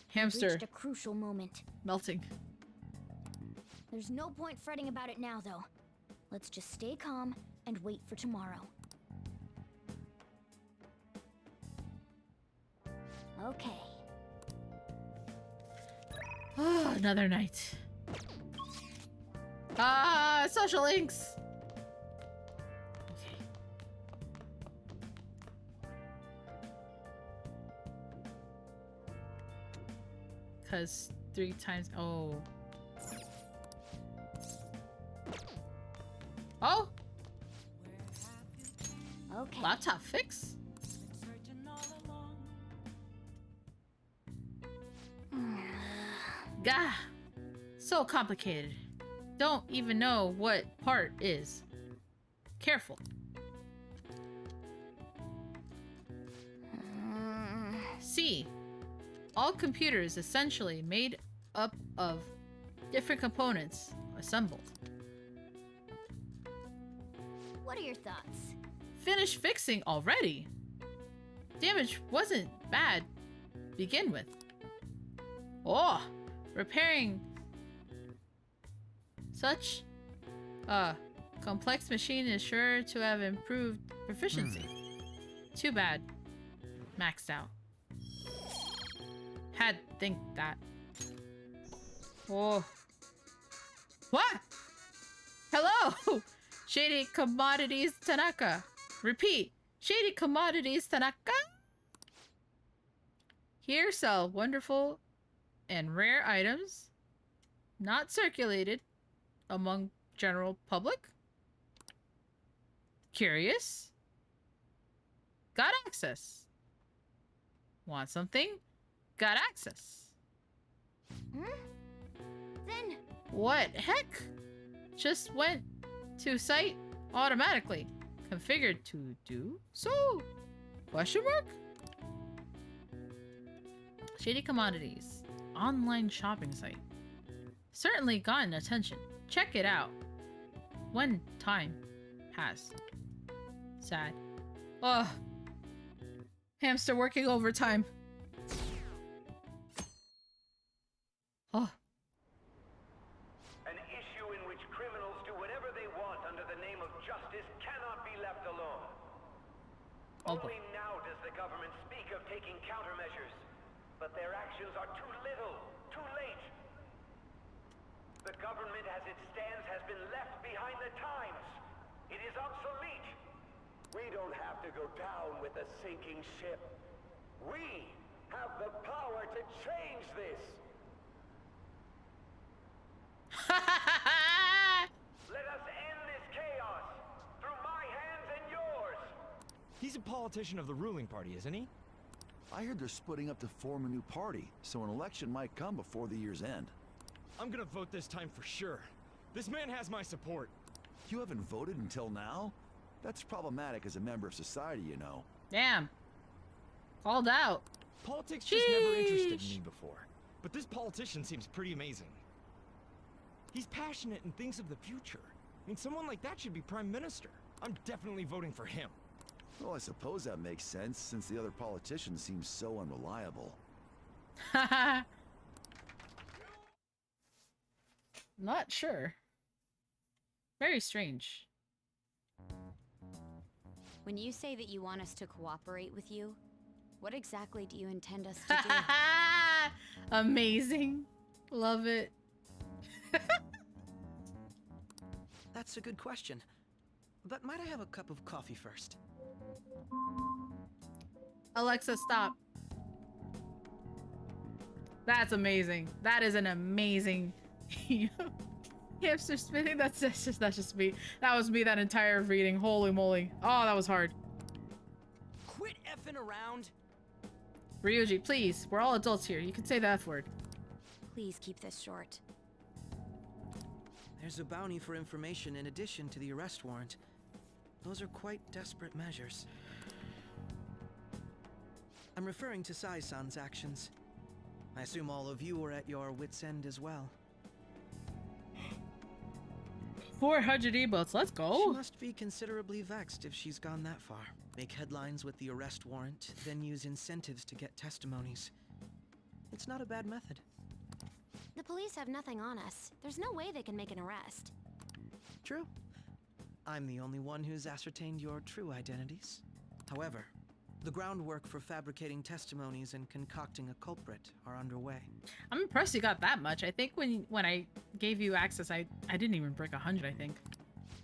Hamster. Reached a crucial moment. Melting. There's no point fretting about it now, though. Let's just stay calm and wait for tomorrow. Okay. Another night. Social links. Okay. Cause 3 times. Oh. Oh. Okay. Laptop fix. Gah. So complicated. Don't even know what part is. Careful. C. All computers essentially made up of different components assembled. What are your thoughts? Finished fixing already? Damage wasn't bad to begin with. Oh, repairing such a complex machine is sure to have improved proficiency. Too bad. Maxed out. Had to think that. Oh. What? Hello! Shady Commodities Tanaka. Repeat. Shady Commodities Tanaka? Here sell wonderful and rare items not circulated among general public. Curious? Got access. Want something? Got access. Then What heck? Just went to site automatically. Configured to do so? Question mark? Shady Commodities. Online shopping site. Certainly gotten attention. Check it out. When time has. Sad. Ugh. Hamster working overtime. Oh. An issue in which criminals do whatever they want under the name of justice cannot be left alone. Only now does the government speak of taking countermeasures, but their actions are too little, too late. The government as it stands has been left behind the times. It is obsolete. We don't have to go down with a sinking ship. We have the power to change this. Let us end this chaos through my hands and yours. He's a politician of the ruling party, isn't he? I heard they're splitting up to form a new party, so an election might come before the year's end. I'm gonna vote this time for sure. This man has my support. You haven't voted until now? That's problematic as a member of society, you know. Damn. Called out. Politics just never interested me before. But this politician seems pretty amazing. He's passionate and thinks of the future. I mean, someone like that should be prime minister. I'm definitely voting for him. Well, I suppose that makes sense, since the other politicians seem so unreliable. Not sure. Very strange. When you say that you want us to cooperate with you, what exactly do you intend us to do? Amazing. Love it. That's a good question. But might I have a cup of coffee first? Alexa, stop. That's amazing. That is an amazing hamster spinning. That's just me. That was me that entire reading. Holy moly. Oh, that was hard. Quit effing around. Ryuji, please. We're all adults here. You can say the F word. Please keep this short. There's a bounty for information in addition to the arrest warrant. Those are quite desperate measures. I'm referring to Sai-san's actions. I assume all of you were at your wit's end as well. 400 emotes, let's go. She must be considerably vexed if she's gone that far. Make headlines with the arrest warrant, then use incentives to get testimonies. It's not a bad method. The police have nothing on us. There's no way they can make an arrest. True. I'm the only one who's ascertained your true identities. However, the groundwork for fabricating testimonies and concocting a culprit are underway. I'm impressed you got that much. I think when I gave you access, I didn't even break 100, I think.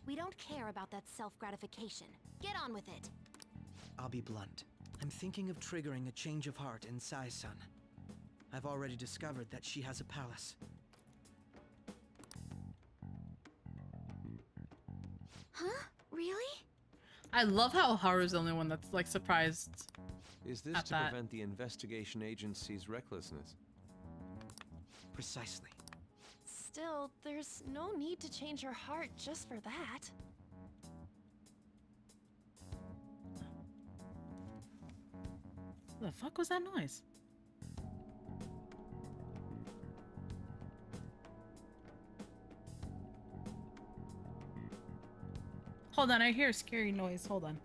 We don't care about that self-gratification. Get on with it. I'll be blunt. I'm thinking of triggering a change of heart in Sai-san. I've already discovered that she has a palace. Huh? Really? I love how Haru's the only one that's like surprised. Is this to prevent the investigation agency's recklessness? Precisely. Still, there's no need to change her heart just for that. The fuck was that noise? Hold on, I hear a scary noise. Hold on.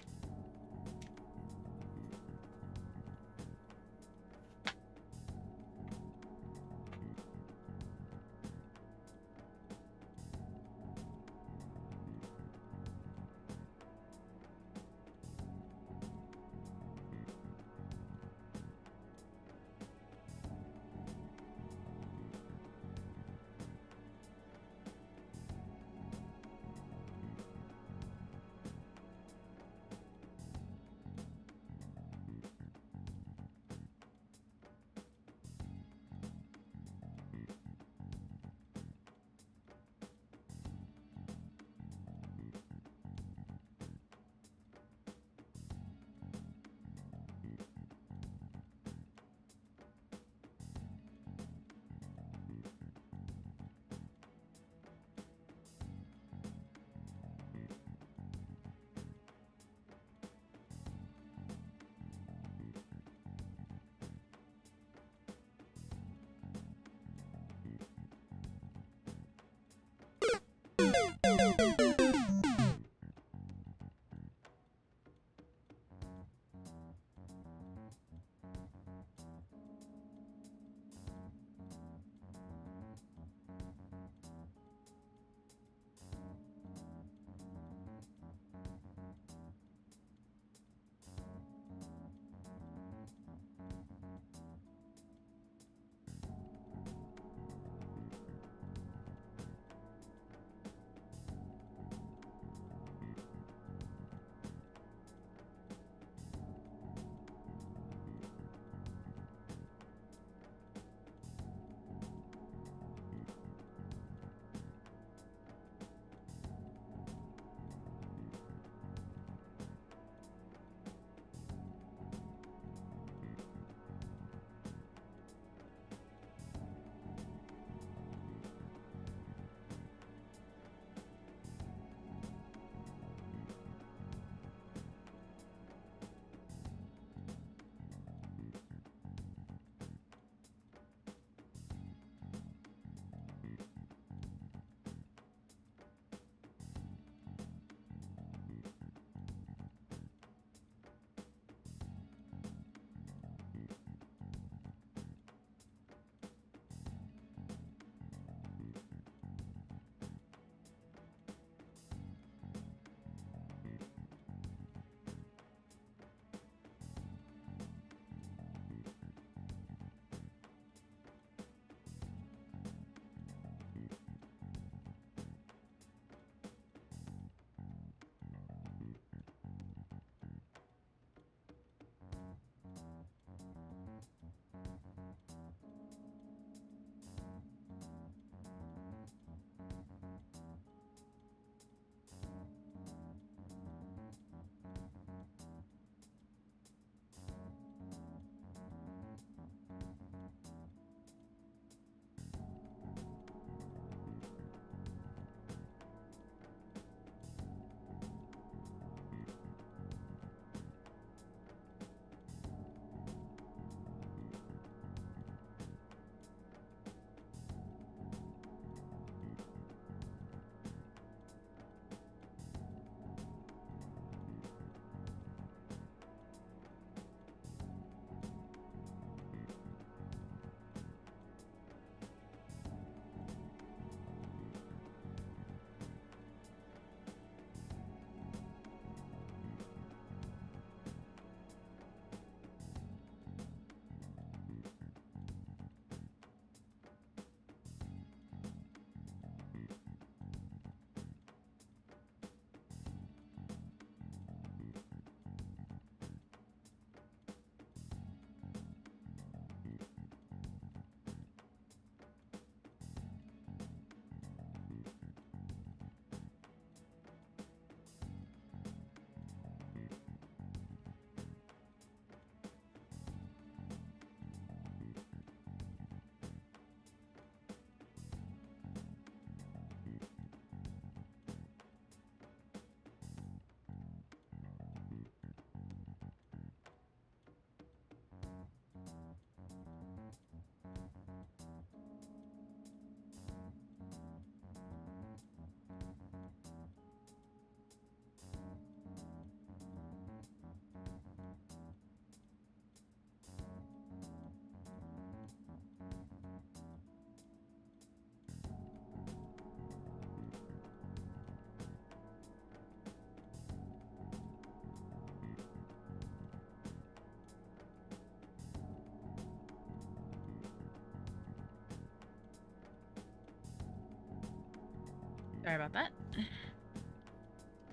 Sorry about that.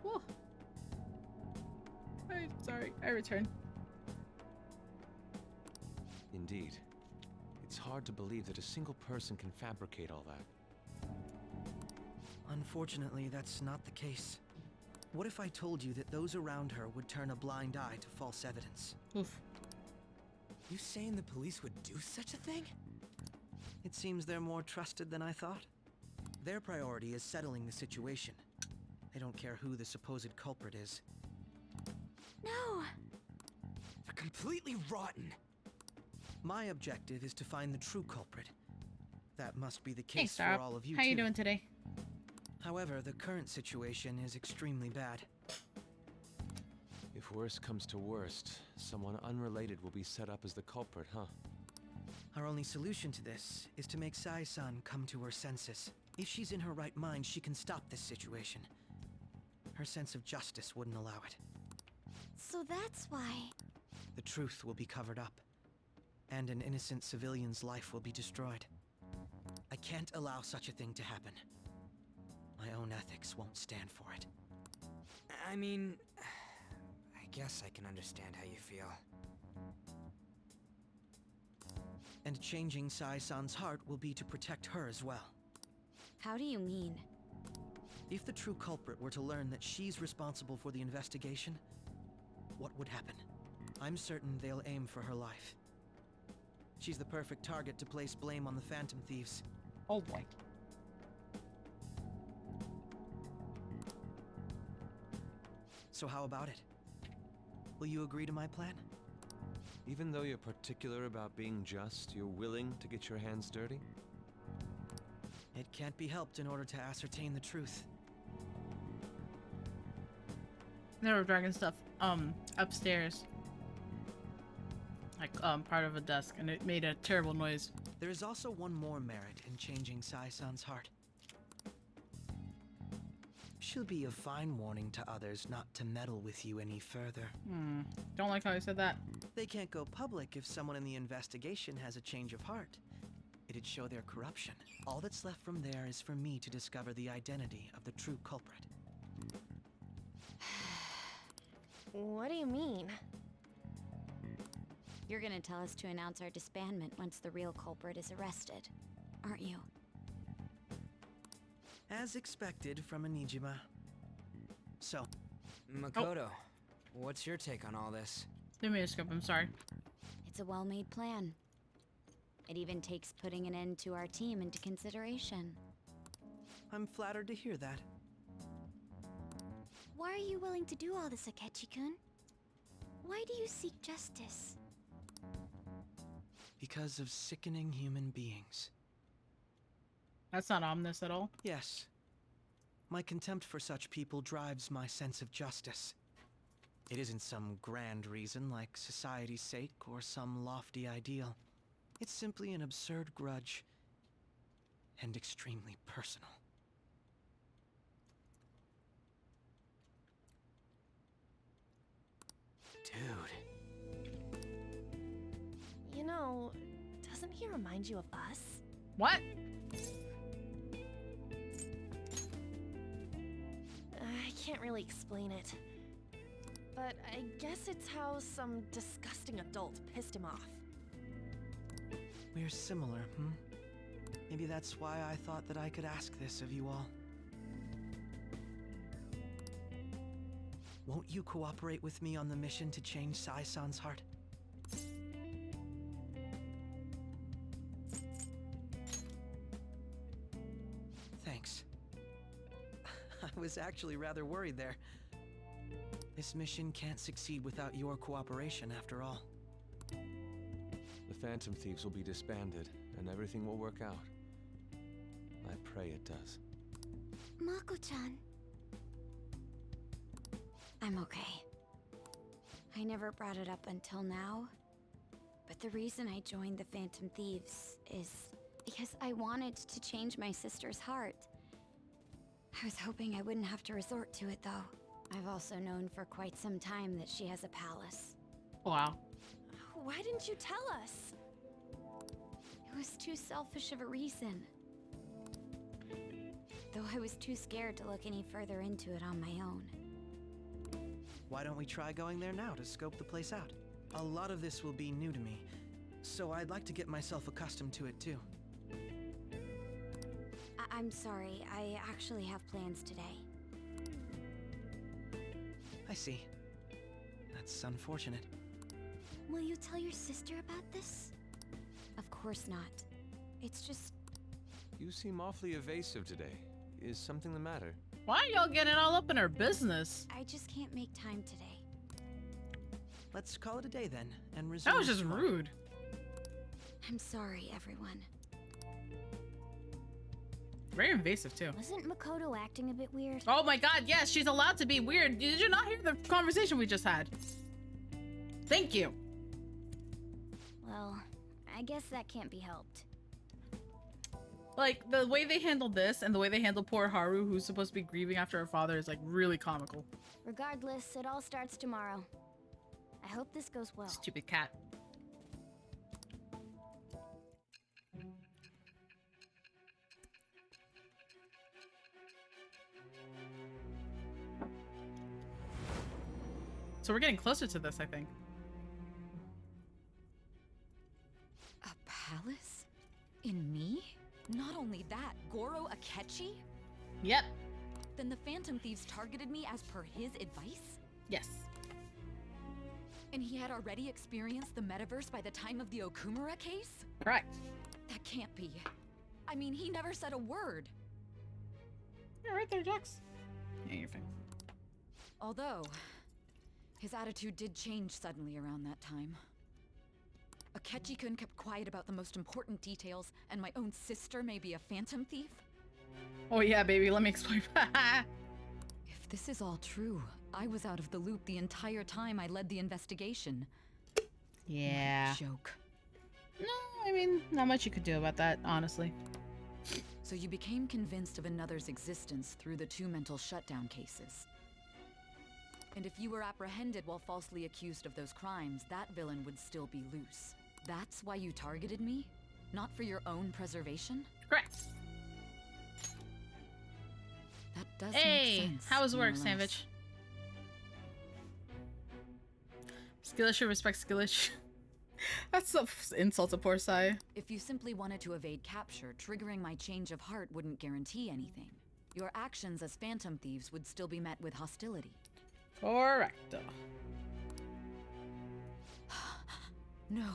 Whoa. I'm sorry. I returned. Indeed. It's hard to believe that a single person can fabricate all that. Unfortunately, that's not the case. What if I told you that those around her would turn a blind eye to false evidence? Oof. You saying the police would do such a thing? It seems they're more trusted than I thought. Their priority is settling the situation. They don't care who the supposed culprit is. No! They're completely rotten! My objective is to find the true culprit. That must be the Hey, case Star. for all of you How too. you doing today? However, the current situation is extremely bad. If worst comes to worst, someone unrelated will be set up as the culprit, huh? Our only solution to this is to make Sai-san come to her senses. If she's in her right mind, she can stop this situation. Her sense of justice wouldn't allow it. So that's why... The truth will be covered up, and an innocent civilian's life will be destroyed. I can't allow such a thing to happen. My own ethics won't stand for it. I mean, I guess I can understand how you feel. And changing Sai-san's heart will be to protect her as well. How do you mean? If the true culprit were to learn that she's responsible for the investigation, what would happen? I'm certain they'll aim for her life. She's the perfect target to place blame on the Phantom Thieves. Oh boy. So how about it? Will you agree to my plan? Even though you're particular about being just, you're willing to get your hands dirty? It can't be helped in order to ascertain the truth. There were dragon stuff upstairs. Like part of a desk, and it made a terrible noise. There is also one more merit in changing Sai-san's heart. She'll be a fine warning to others not to meddle with you any further. Don't like how I said that. They can't go public if someone in the investigation has a change of heart. It'd show their corruption. All that's left from there is for me to discover the identity of the true culprit. What do you mean? You're gonna tell us to announce our disbandment once the real culprit is arrested, aren't you? As expected from a Nijima. So, Makoto, what's your take on all this? Didn't mean to skip, I'm sorry. It's a well-made plan. It even takes putting an end to our team into consideration. I'm flattered to hear that. Why are you willing to do all this, Akechi-kun? Why do you seek justice? Because of sickening human beings. That's not ominous at all. Yes. My contempt for such people drives my sense of justice. It isn't some grand reason like society's sake or some lofty ideal. It's simply an absurd grudge and extremely personal. Dude. You know, doesn't he remind you of us? What? I can't really explain it. But I guess it's how some disgusting adult pissed him off. We're similar, Maybe that's why I thought that I could ask this of you all. Won't you cooperate with me on the mission to change Sai-san's heart? Thanks. I was actually rather worried there. This mission can't succeed without your cooperation, after all. The Phantom Thieves will be disbanded, and everything will work out. I pray it does. Mako-chan. I'm okay. I never brought it up until now, but the reason I joined the Phantom Thieves is because I wanted to change my sister's heart. I was hoping I wouldn't have to resort to it, though. I've also known for quite some time that she has a palace. Wow. Why didn't you tell us? It was too selfish of a reason. though I was too scared to look any further into it on my own. Why don't we try going there now to scope the place out? A lot of this will be new to me, so I'd like to get myself accustomed to it too. I'm sorry, I actually have plans today. I see. That's unfortunate. Will you tell your sister about this? Of course not. It's just... You seem awfully evasive today. Is something the matter? Why are y'all getting all up in her business? I just can't make time today. Let's call it a day then, and resume. That was just tomorrow. rude. I'm sorry, everyone. Very invasive too. Wasn't Makoto acting a bit weird? Oh my god, yes, she's allowed to be weird. Did you not hear the conversation we just had? Thank you. Well, I guess that can't be helped. Like, the way they handled this and the way they handled poor Haru, who's supposed to be grieving after her father, is like really comical. Regardless, it all starts tomorrow. I hope this goes well. Stupid cat. So we're getting closer to this, I think. A palace? In me? Not only that, Goro Akechi? Yep. Then the Phantom Thieves targeted me as per his advice? Yes. And he had already experienced the metaverse by the time of the Okumura case? Correct. That can't be. I mean, he never said a word. Yeah, right there, Jax. Yeah, you're fine. Although, his attitude did change suddenly around that time. Akechi-kun kept quiet about the most important details, and my own sister may be a phantom thief? Oh yeah, baby, let me explain. If this is all true, I was out of the loop the entire time I led the investigation. Yeah. What a joke. No, I mean, not much you could do about that, honestly. So you became convinced of another's existence through the 2 mental shutdown cases. And if you were apprehended while falsely accused of those crimes, that villain would still be loose. That's why you targeted me? Not for your own preservation? Correct. That does Hey, make sense. how was more or work, less. Sandwich? Skillish respect Skillish. That's an insult to poor Sai. If you simply wanted to evade capture, triggering my change of heart wouldn't guarantee anything. Your actions as phantom thieves would still be met with hostility. Correcto. No.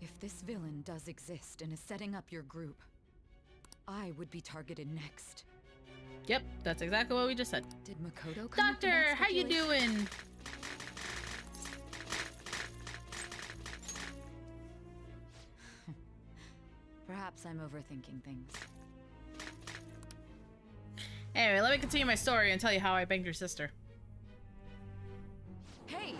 If this villain does exist and is setting up your group, I would be targeted next. Yep, that's exactly what we just said. Did Makoto come up with Doctor, that how you speculation? doing? Perhaps I'm overthinking things. Anyway, let me continue my story and tell you how I banged your sister. Hey!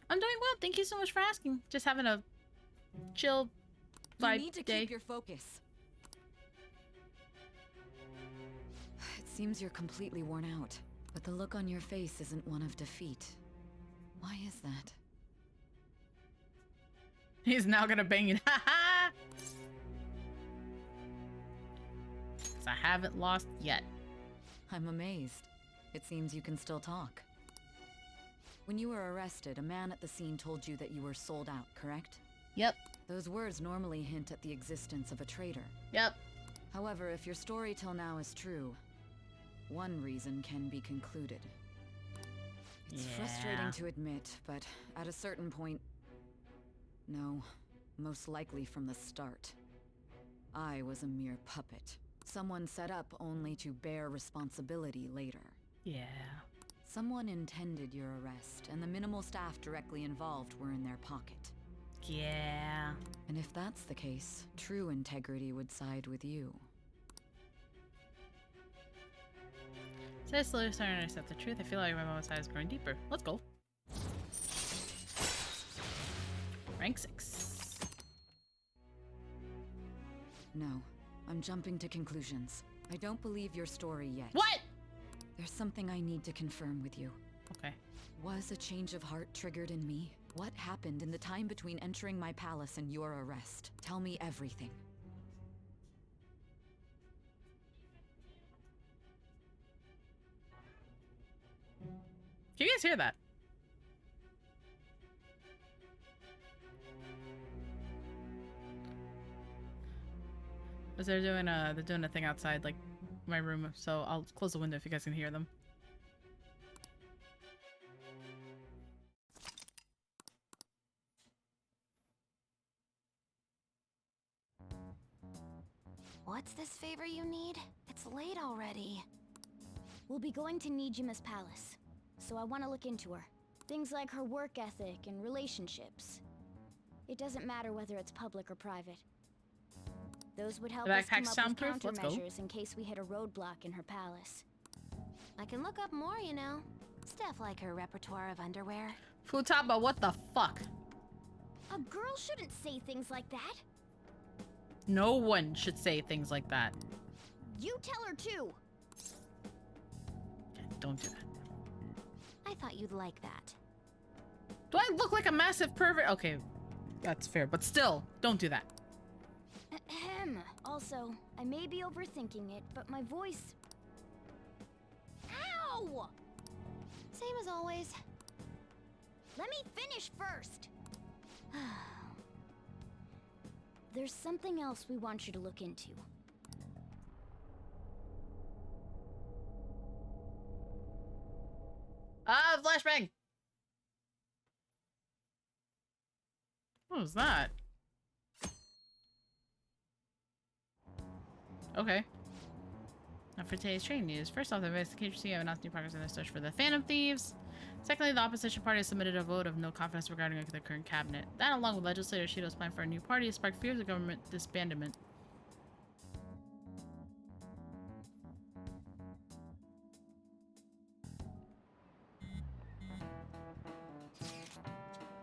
I'm doing well. Thank you so much for asking. Just having a chill vibe You need to day. keep your focus. It seems you're completely worn out, but the look on your face isn't one of defeat. Why is that? He's now gonna bang you. Haha! 'Cause I haven't lost yet. I'm amazed. It seems you can still talk. When you were arrested, a man at the scene told you that you were sold out, correct? Yep. Those words normally hint at the existence of a traitor. Yep. However, if your story till now is true, one reason can be concluded. It's frustrating to admit, but at a certain point... No, most likely from the start. I was a mere puppet. Someone set up only to bear responsibility later. Yeah. Someone intended your arrest, and the minimal staff directly involved were in their pocket. Yeah. And if that's the case, true integrity would side with you. So I'm slowly starting to accept the truth. I feel like my mama's side is growing deeper. Let's go. Rank 6. No, I'm jumping to conclusions. I don't believe your story yet. What? There's something I need to confirm with you. Okay. Was a change of heart triggered in me? What happened in the time between entering my palace and your arrest? Tell me everything. Can you guys hear that? Because they're doing a thing outside, like my room, so I'll close the window if you guys can hear them. What's this favor you need? It's late already. We'll be going to Nijima's palace, so I want to look into her. Things like her work ethic and relationships. It doesn't matter whether it's public or private. Those would help us come up with countermeasures in case we hit a roadblock in her palace. I can look up more, you know. Stuff like her repertoire of underwear. Futaba, what the fuck? A girl shouldn't say things like that. No one should say things like that. You tell her too. Okay, don't do that. I thought you'd like that. Do I look like a massive pervert? Okay, that's fair, but still, don't do that. Ahem. Also, I may be overthinking it, but my voice... Ow! Same as always. Let me finish first. There's something else we want you to look into. Ah, flashbang! What was that? Okay. Now for today's training news. First off, the investigation team have announced new progress in their search for the Phantom Thieves. Secondly, the opposition party has submitted a vote of no confidence regarding the current cabinet. That, along with legislator Shido's plan for a new party, has sparked fears of government disbandment.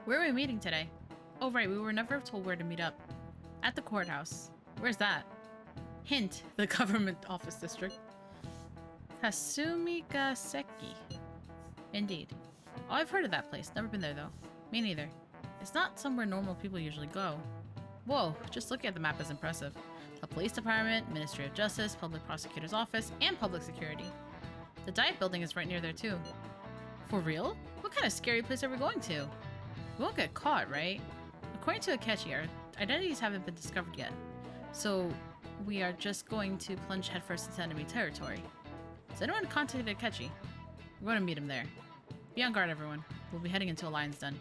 Where are we meeting today? Oh right, we were never told where to meet up. At the courthouse. Where's that? Hint, the government office district. Kasumigaseki. Indeed. Oh, I've heard of that place. Never been there though. Me neither. It's not somewhere normal people usually go. Whoa, just looking at the map is impressive. The police department, Ministry of Justice, public prosecutor's office, and public security. The diet building is right near there too. For real? What kind of scary place are we going to? We won't get caught, right? According to Akechi, our identities haven't been discovered yet. So we are just going to plunge headfirst into enemy territory. Has anyone contacted Akechi? We're going to meet him there. Be on guard, everyone. We'll be heading into a lion's den.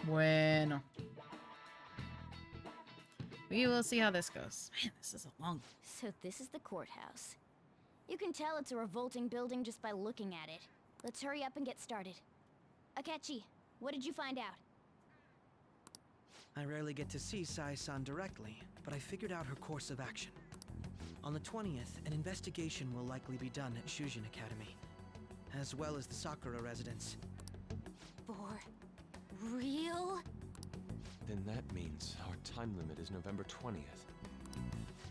Bueno. We will see how this goes. Man, this is a long... So this is the courthouse. You can tell it's a revolting building just by looking at it. Let's hurry up and get started. Akechi, what did you find out? I rarely get to see Sai-san directly, but I figured out her course of action. On the 20th, an investigation will likely be done at Shujin Academy, as well as the Sakura residence. For real? Then that means our time limit is November 20th.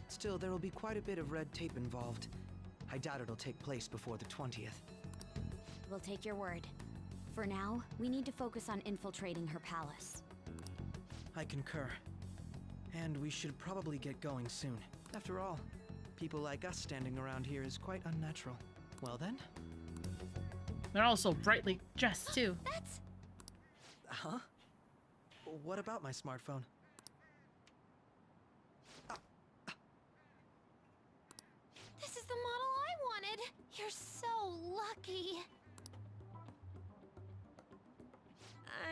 Still, there will be quite a bit of red tape involved. I doubt it'll take place before the 20th. We'll take your word. For now, we need to focus on infiltrating her palace. I concur. And we should probably get going soon. After all, people like us standing around here is quite unnatural. Well then? They're also brightly dressed too. That's... Huh? What about my smartphone? This is the model I wanted! You're so lucky!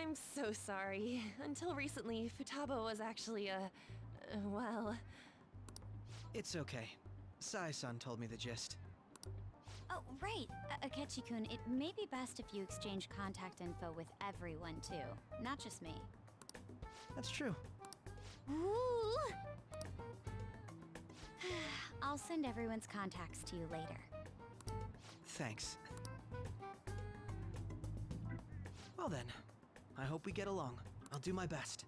I'm so sorry. Until recently, Futaba was actually well... It's okay. Sai-san told me the gist. Oh, right. Akechi-kun, it may be best if you exchange contact info with everyone, too. Not just me. That's true. Ooh! I'll send everyone's contacts to you later. Thanks. Well then, I hope we get along. I'll do my best.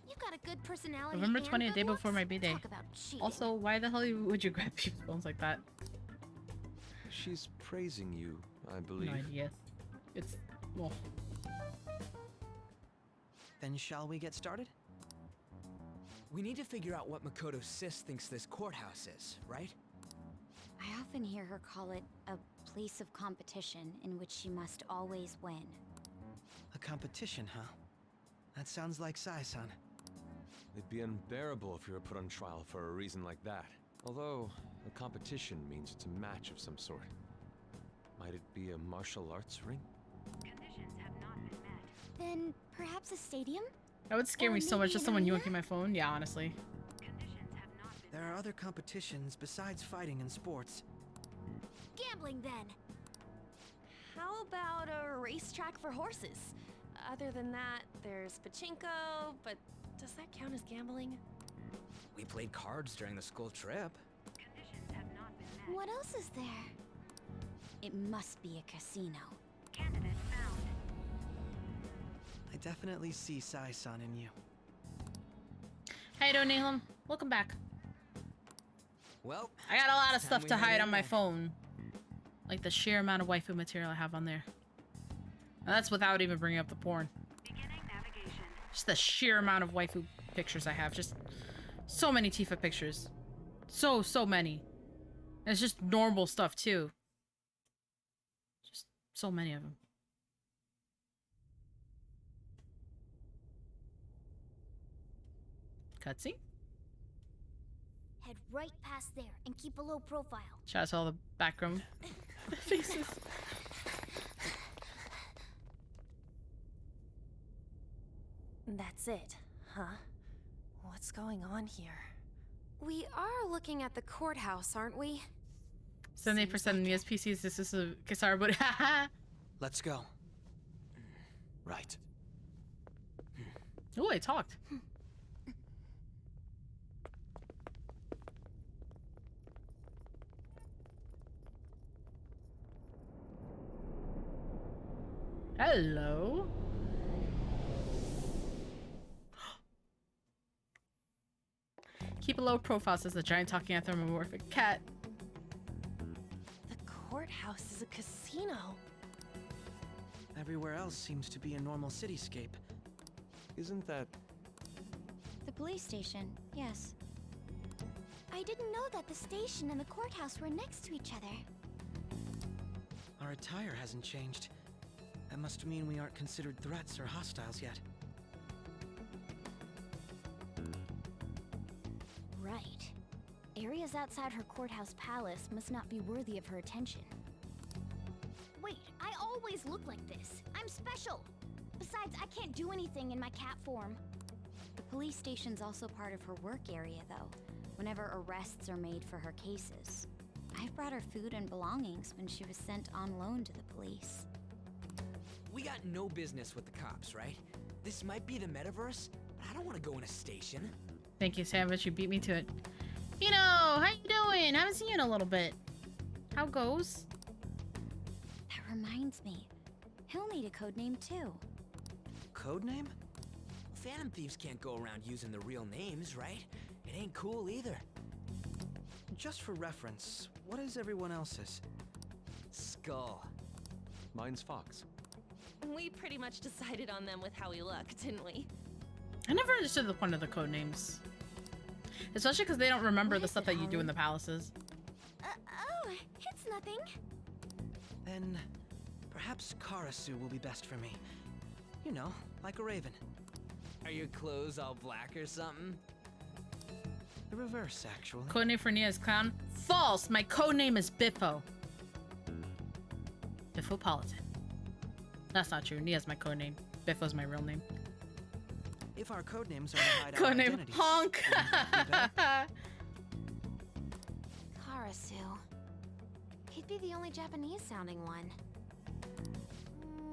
You've got a good personality. November and 20th, day good before my looks. b-day. Talk about cheating. Also, why the hell would you grab people's phones like that? She's praising you, I believe. No idea. It's... well... Then shall we get started? We need to figure out what Makoto Sis thinks this courthouse is, right? I often hear her call it a place of competition in which she must always win. A competition, huh? That sounds like Sai-san. It'd be unbearable if you were put on trial for a reason like that. Although, a competition means it's a match of some sort. Might it be a martial arts ring? Conditions have not been met. Then perhaps a stadium? That would scare Or me so much, maybe just an someone arena? yoinking my phone. Yeah, honestly. There are other competitions besides fighting and sports. Gambling, then. How about a racetrack for horses? Other than that, there's pachinko, but does that count as gambling? We played cards during the school trip. Conditions have not been met. What else is there? It must be a casino. Candidate found. I definitely see Sai-san in you. How you doing, Neelam? Welcome back. Well, I got a lot of it's time stuff we to headed hide on my back. phone. Like the sheer amount of waifu material I have on there. And that's without even bringing up the porn. Beginning navigation. Just the sheer amount of waifu pictures I have. Just so many Tifa pictures. So many. And it's just normal stuff too. Just so many of them. Cutscene? Head right past there and keep a low profile. Shout out to all the background faces. That's it, huh? What's going on here? We are looking at the courthouse, aren't we? 78% of Nia's PCs. This is a Kisara, but haha. Let's go. Right. Oh, I talked. Hello. Keep a low profile, says the giant talking anthropomorphic cat. The courthouse is a casino. Everywhere else seems to be a normal cityscape. Isn't that... The police station, yes. I didn't know that the station and the courthouse were next to each other. Our attire hasn't changed. That must mean we aren't considered threats or hostiles yet. Right. Areas outside her courthouse palace must not be worthy of her attention. Wait, I always look like this. I'm special. Besides, I can't do anything in my cat form. The police station's also part of her work area, though, whenever arrests are made for her cases. I've brought her food and belongings when she was sent on loan to the police. We got no business with the cops, right? This might be the metaverse, but I don't want to go in a station. Thank you, Savage. You beat me to it. You know, how you doing? Haven't seen you in a little bit. How goes? That reminds me. He'll need a code name, too. Codename? Phantom thieves can't go around using the real names, right? It ain't cool either. Just for reference, what is everyone else's? Skull. Mine's Fox. We pretty much decided on them with how we look, didn't we? I never understood the point of the code names. Especially because they don't remember the stuff that you do in the palaces. Oh, it's nothing. Then, perhaps Karasu will be best for me. You know, like a raven. Are your clothes all black or something? The reverse, actually. Codename for Nia is Clown. False! My codename is Biffo. Biffopolitan. That's not true. Nia's my codename. Biffo's my real name. If our codenames are to hide our Codename identities, Honk! wouldn't that be better? Karasu. He'd be the only Japanese-sounding one.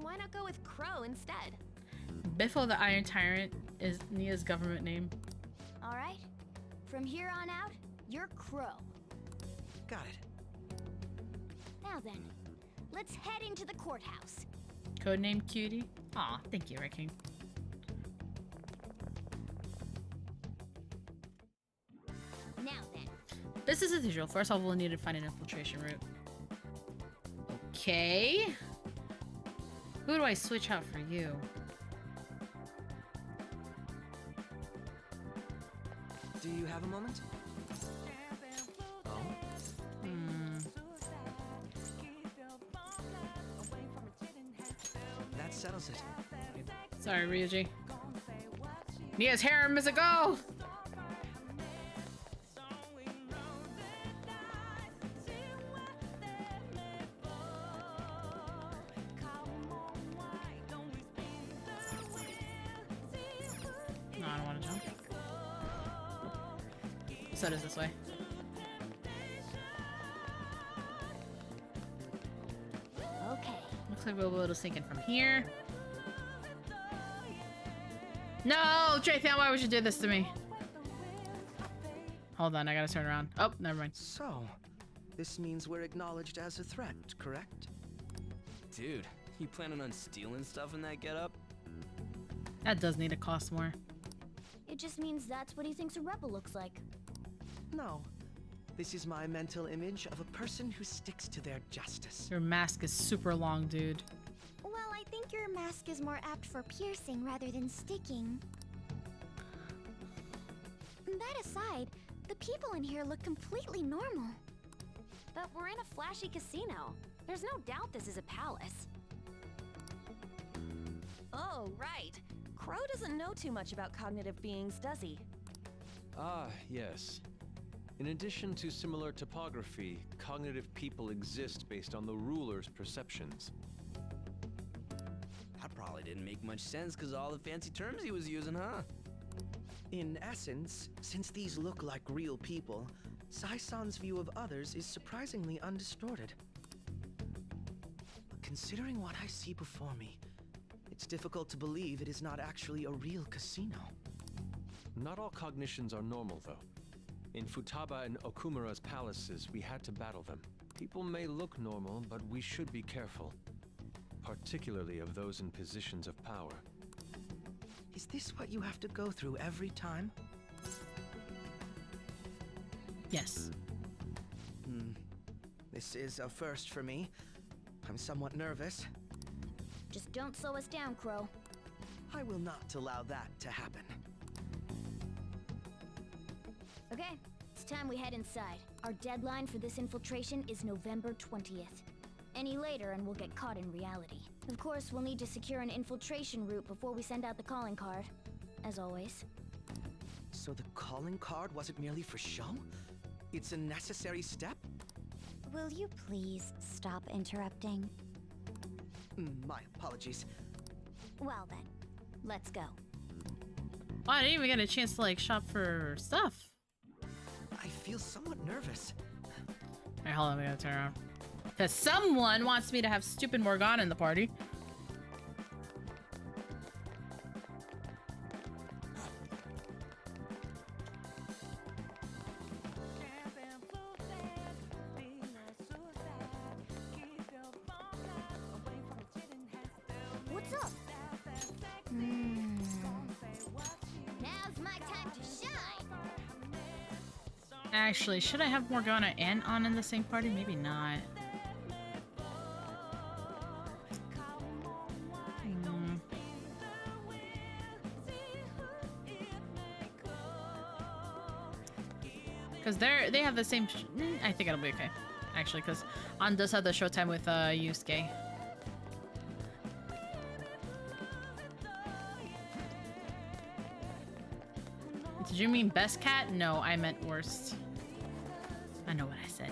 Why not go with Crow instead? Biffo the Iron Tyrant is Nia's government name. All right. From here on out, you're Crow. Got it. Now then, let's head into the courthouse. Codename Cutie. Aw, thank you, Red King. Now then. Business as usual. First of all, we'll need to find an infiltration route. Okay. Who do I switch out for you? Do you have a moment? Hmm. settles it. Sorry, Ryuji. Nia's harem is a go! No, I don't want to jump. So it is this way. Okay. Looks like we'll be able to sneak in from here. No! Jathan, why would you do this to me? Hold on, I gotta turn around. Oh, never mind. So, this means we're acknowledged as a threat, correct? Dude, you planning on stealing stuff in that getup? That does need to cost more. It just means that's what he thinks a rebel looks like. No. This is my mental image of a person who sticks to their justice. Your mask is super long, dude. Well, I think your mask is more apt for piercing rather than sticking. That aside, the people in here look completely normal. But we're in a flashy casino. There's no doubt this is a palace. Oh, right. Crow doesn't know too much about cognitive beings, does he? Ah, yes. In addition to similar topography, cognitive people exist based on the ruler's perceptions. That probably didn't make much sense because of all the fancy terms he was using, huh? In essence, since these look like real people, Sai-san's view of others is surprisingly undistorted. But considering what I see before me, it's difficult to believe it is not actually a real casino. Not all cognitions are normal, though. In Futaba and Okumura's palaces, we had to battle them. People may look normal, but we should be careful. Particularly of those in positions of power. Is this what you have to go through every time? Yes. This is a first for me. I'm somewhat nervous. Just don't slow us down, Crow. I will not allow that to happen. Okay, it's time we head inside. Our deadline for this infiltration is November 20th. Any later and we'll get caught in reality. Of course, we'll need to secure an infiltration route before we send out the calling card. As always. So the calling card wasn't merely for show? It's a necessary step? Will you please stop interrupting? My apologies. Well then, let's go. Oh, I didn't even get a chance to like shop for stuff. I feel somewhat nervous. Alright, hold on, we gotta turn around. Because someone wants me to have stupid Morgana in the party. What's up? Now's my time to shine. Actually, should I have Morgana and Ann in the same party? Maybe not. Because they have the same. I think it'll be okay, actually, because Ann does have the showtime with Yusuke. Did you mean best cat? No, I meant worst. I know what I said.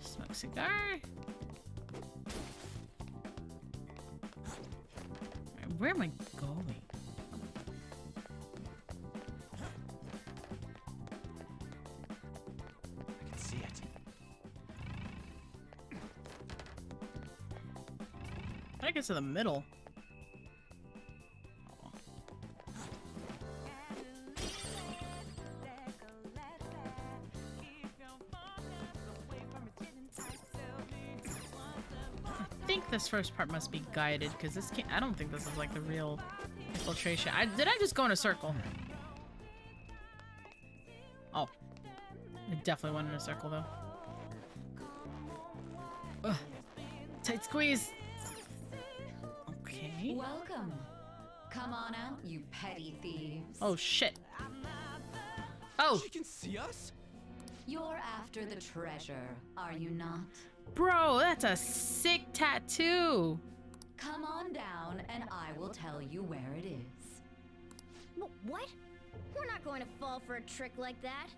Smoke cigar. Where am I going? I can see it. I get to the middle. I think this first part must be guided because this can't. I don't think this is like the real infiltration. Did I just go in a circle? Oh, I definitely went in a circle though. Ugh. Tight squeeze. Okay. Welcome. Come on out, you petty thieves. Oh shit. Oh. She can see us? You're after the treasure, are you not? Bro, that's a sick tattoo. Come on down and I will tell you where it is. What? We're not going to fall for a trick like that.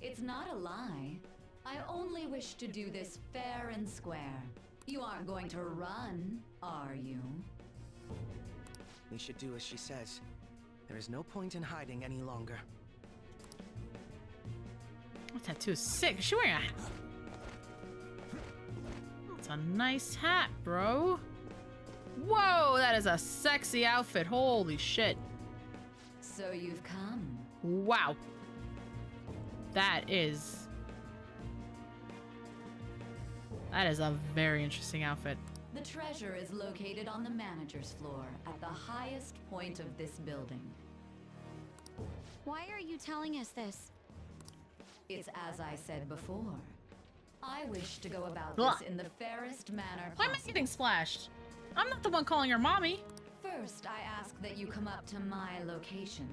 It's not a lie. I only wish to do this fair and square. You aren't going to run, are you? We should do as she says. There is no point in hiding any longer. That tattoo is sick. Is she wearing a... It's a nice hat, bro. Whoa, that is a sexy outfit. Holy shit. So you've come. Wow. That is a very interesting outfit. The treasure is located on the manager's floor at the highest point of this building. Why are you telling us this? It's as I said before. I wish to go about Blah. this in the fairest manner Why am I possible. getting splashed? I'm not the one calling her mommy. First, I ask that you come up to my location.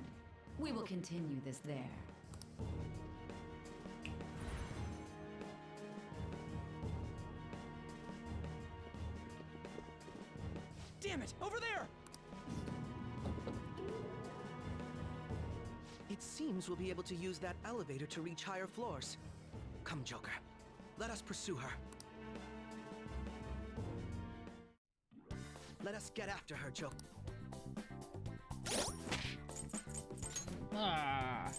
We will continue this there. Damn it! Over there! It seems we'll be able to use that elevator to reach higher floors. Come, Joker. Let us pursue her. Let us get after her, Joker. Ah.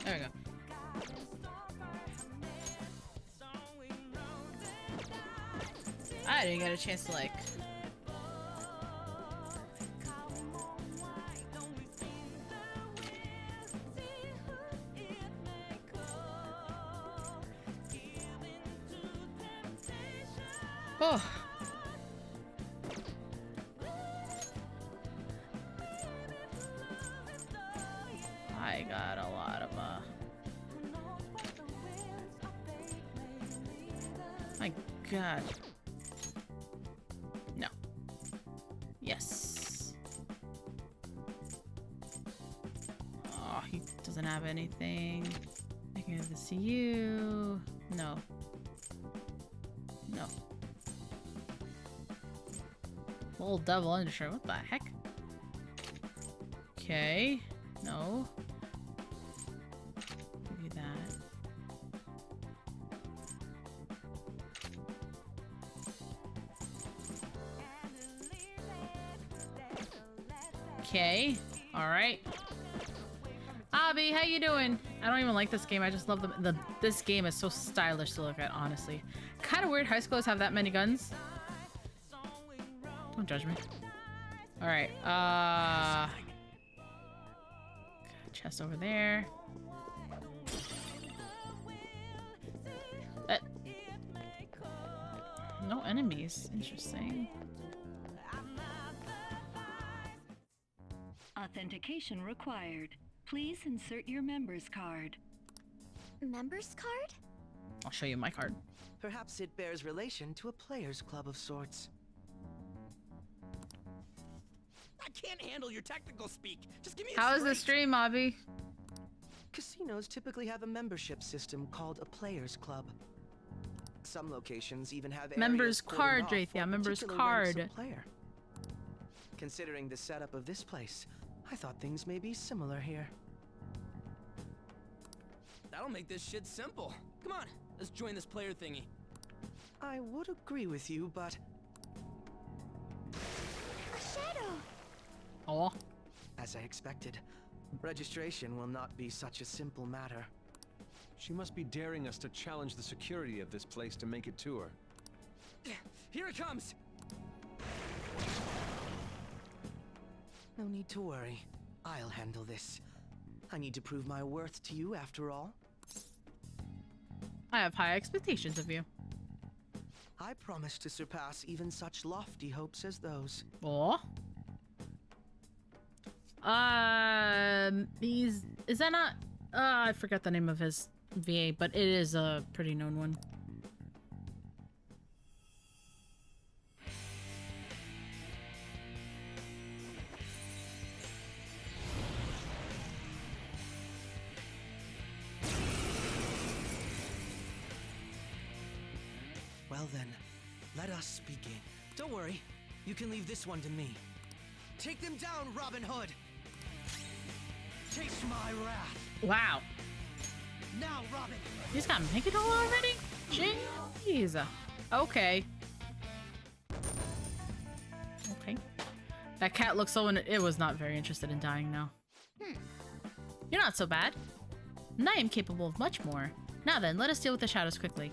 There we go. I didn't get a chance to like... Oh. I got a lot of my god. No. Yes. Oh, he doesn't have anything. I can give this to you. No. No. Little devil undershirt. What the heck? Okay. No. Give you that. Okay. All right. Abby, how you doing? I don't even like this game. I just love this game is so stylish to look at, honestly. Kind of weird high schools have that many guns. Don't judge me. All right. Chest over there. No enemies. Interesting. Authentication required. Please insert your member's card. Member's card? I'll show you my card. Perhaps it bears relation to a players' club of sorts. I can't handle your technical speak. Just give me a How is straight. the stream, Abby? Casinos typically have a membership system called a players' club. Some locations even have Members areas cordoned card, off Drathia. for Members particular ranks of card. player. Considering the setup of this place, I thought things may be similar here. That'll make this shit simple. Come on, let's join this player thingy. I would agree with you, but... A shadow! Oh. As I expected, registration will not be such a simple matter. She must be daring us to challenge the security of this place to make it to her. Here it comes! No need to worry. I'll handle this. I need to prove my worth to you after all. I have high expectations of you. I promise to surpass even such lofty hopes as those. Oh. These... Is that not... I forgot the name of his VA, but it is a pretty known one. Well then, let us begin. Don't worry, you can leave this one to me. Take them down, Robin Hood! Taste my wrath! Wow. Now, Robin! He's got Megadol already? Jeez. Okay. Okay. That cat looks so... It was not very interested in dying now. You're not so bad. And I am capable of much more. Now then, let us deal with the shadows quickly.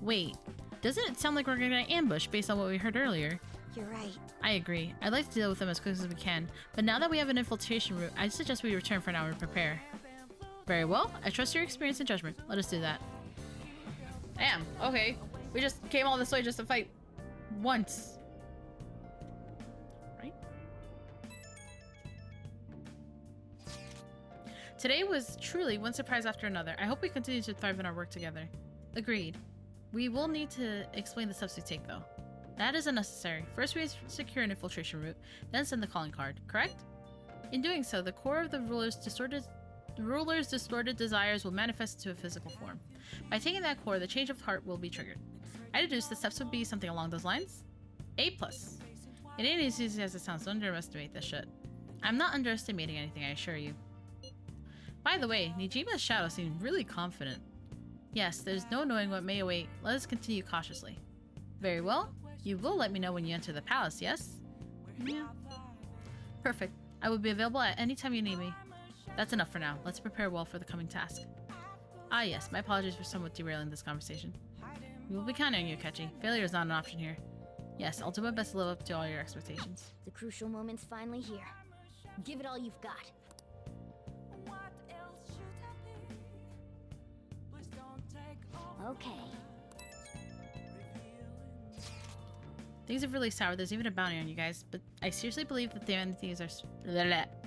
Wait. Doesn't it sound like we're gonna get ambushed based on what we heard earlier? You're right. I agree. I'd like to deal with them as quick as we can, but now that we have an infiltration route, I suggest we return for an hour to prepare. Very well. I trust your experience and judgment. Let us do that. Damn. Okay. We just came all this way just to fight once. Right? Today was truly one surprise after another. I hope we continue to thrive in our work together. Agreed. We will need to explain the steps we take, though. That is unnecessary. First, we secure an infiltration route, then send the calling card, correct? In doing so, the core of the ruler's distorted desires will manifest into a physical form. By taking that core, the change of heart will be triggered. I deduce the steps would be something along those lines. A+. It ain't as easy as it sounds, don't underestimate this shit. I'm not underestimating anything, I assure you. By the way, Nijima's shadow seemed really confident. Yes, there's no knowing what may await. Let us continue cautiously. Very well. You will let me know when you enter the palace, yes? Yeah. Perfect. I will be available at any time you need me. That's enough for now. Let's prepare well for the coming task. Ah yes, my apologies for somewhat derailing this conversation. We will be counting on you, Kechi. Failure is not an option here. Yes, I'll do my best to live up to all your expectations. The crucial moment's finally here. Give it all you've got. Okay. Things have really soured. There's even a bounty on you guys, but I seriously believe that the Phantom Thieves are...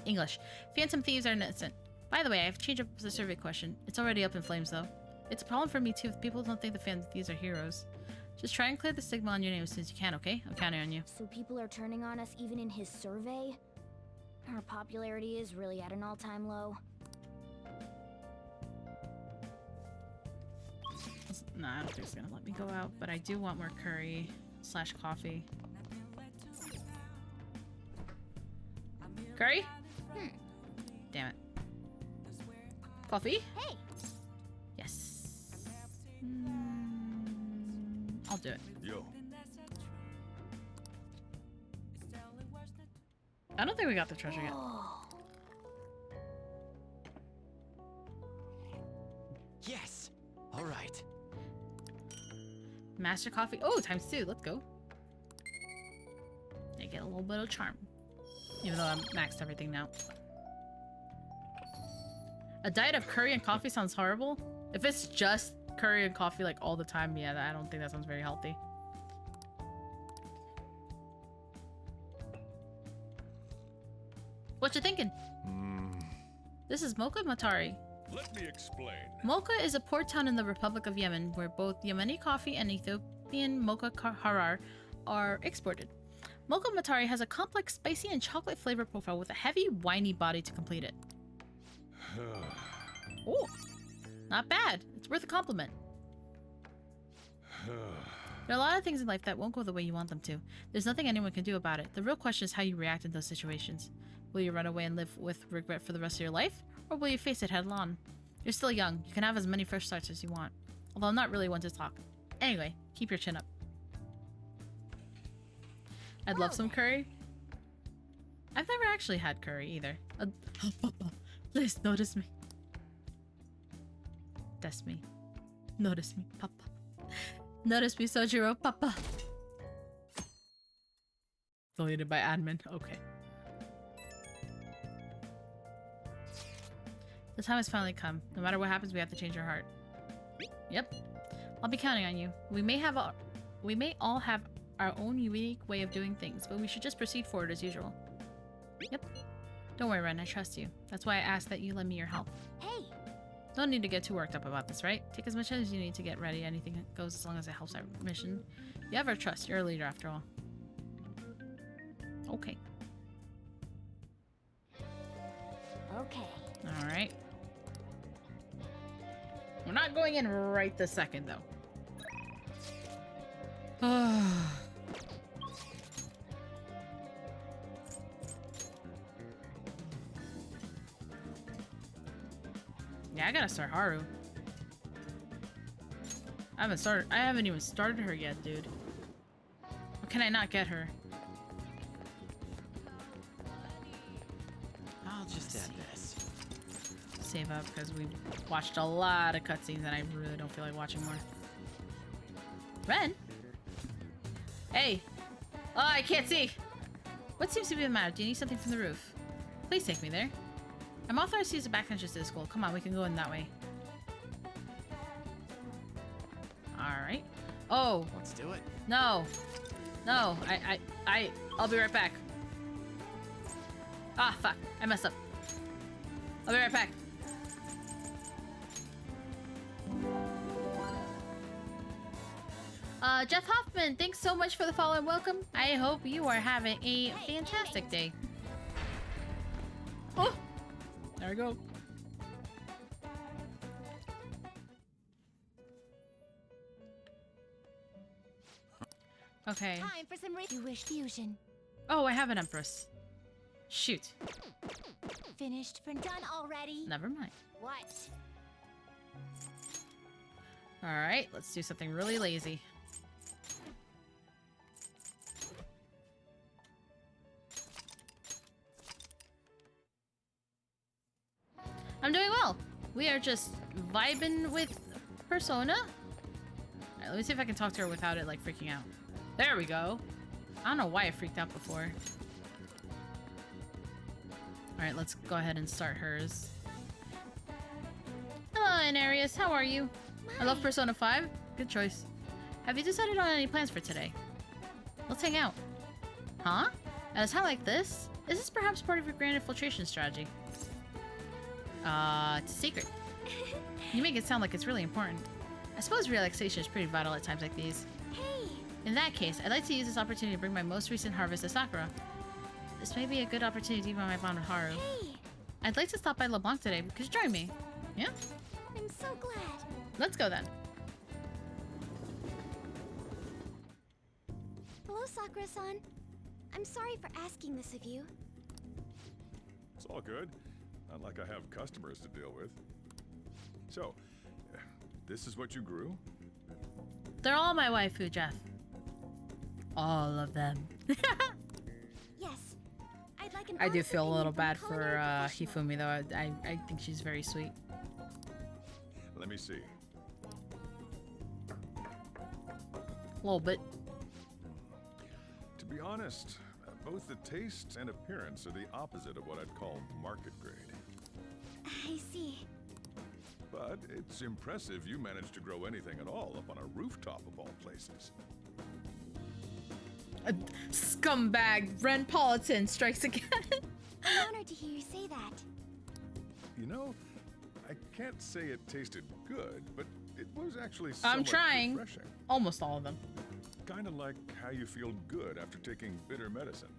English. Phantom Thieves are innocent. By the way, I've changed up the survey question. It's already up in flames, though. It's a problem for me, too, if people don't think the Phantom Thieves are heroes. Just try and clear the stigma on your name as soon as you can, okay? I'm counting on you. So people are turning on us even in his survey? Our popularity is really at an all-time low. Nah, I don't think it's gonna let me go out, but I do want more curry / coffee. Curry? Damn it. Coffee? Hey! Yes. I'll do it. Yo. I don't think we got the treasure yet. Yes! Alright. Master coffee. Oh, ×2. Let's go. I get a little bit of charm. Even though I'm maxed everything now. A diet of curry and coffee sounds horrible. If it's just curry and coffee like all the time, yeah, I don't think that sounds very healthy. What you thinking? This is Mocha Matari. Let me explain. Mocha is a port town in the Republic of Yemen where both Yemeni coffee and Ethiopian Mocha Harar are exported. Mocha Matari has a complex, spicy, and chocolate flavor profile with a heavy, winey body to complete it. Oh, not bad. It's worth a compliment. There are a lot of things in life that won't go the way you want them to. There's nothing anyone can do about it. The real question is how you react in those situations. Will you run away and live with regret for the rest of your life? Or will you face it head on? You're still young. You can have as many fresh starts as you want. Although I'm not really one to talk. Anyway, keep your chin up. I'd love some curry. I've never actually had curry either. Please notice me. That's me. Notice me, Papa. Notice me, Sojiro, Papa. Deleted by admin. Okay. The time has finally come. No matter what happens, we have to change our heart. Yep. I'll be counting on you. We may all have our own unique way of doing things, but we should just proceed forward as usual. Yep. Don't worry, Ren. I trust you. That's why I asked that you lend me your help. Hey! Don't need to get too worked up about this, right? Take as much as you need to get ready. Anything goes as long as it helps our mission. You have our trust. You're a leader after all. Okay. Okay. Alright. We're not going in right this second, though. Yeah, I gotta start Haru. I haven't even started her yet, dude. Or can I not get her? I'll just add this. Save up, because we've watched a lot of cutscenes and I really don't feel like watching more. Ren? Hey! Oh, I can't see! What seems to be the matter? Do you need something from the roof? Please take me there. I'm authorized to use the back entrance to the school. Come on, we can go in that way. Alright. Oh! Let's do it. No! No! I'll be right back. Ah, fuck. I messed up. I'll be right back. Jeff Hoffman, thanks so much for the follow and welcome. I hope you are having a fantastic day. Oh! There we go. Okay. Time for some you wish fusion. Oh, I have an Empress. Shoot. Finished for done already. Never mind. What? Alright, let's do something really lazy. I'm doing well. We are just vibing with Persona. Alright, let me see if I can talk to her without it like freaking out. There we go. I don't know why I freaked out before. Alright, let's go ahead and start hers. Hello, Anarius. How are you? I love Persona 5. Good choice. Have you decided on any plans for today? Let's hang out. Huh? At a time like this? Is this perhaps part of your grand infiltration strategy? It's a secret. You make it sound like it's really important. I suppose relaxation is pretty vital at times like these. Hey! In that case, I'd like to use this opportunity to bring my most recent harvest to Sakura. This may be a good opportunity to deepen my bond with Haru. Hey! I'd like to stop by LeBlanc today. Could you join me? Yeah? I'm so glad. Let's go then. Hello, Sakura-san. I'm sorry for asking this of you. It's all good. Not like I have customers to deal with. So, this is what you grew? They're all my waifu, Jeff. All of them. Yes. I'd like an I do honest feel a little opinion from bad culinary for professional. Hifumi though. I think she's very sweet. Let me see. A little bit. To be honest, both the taste and appearance are the opposite of what I'd call market grade. I see. But it's impressive you managed to grow anything at all up on a rooftop of all places. A scumbag Ren Politan strikes again. I'm honored to hear you say that. You know, I can't say it tasted good, but it was actually I'm somewhat trying. refreshing. Almost all of them. Kind of like how you feel good after taking bitter medicine.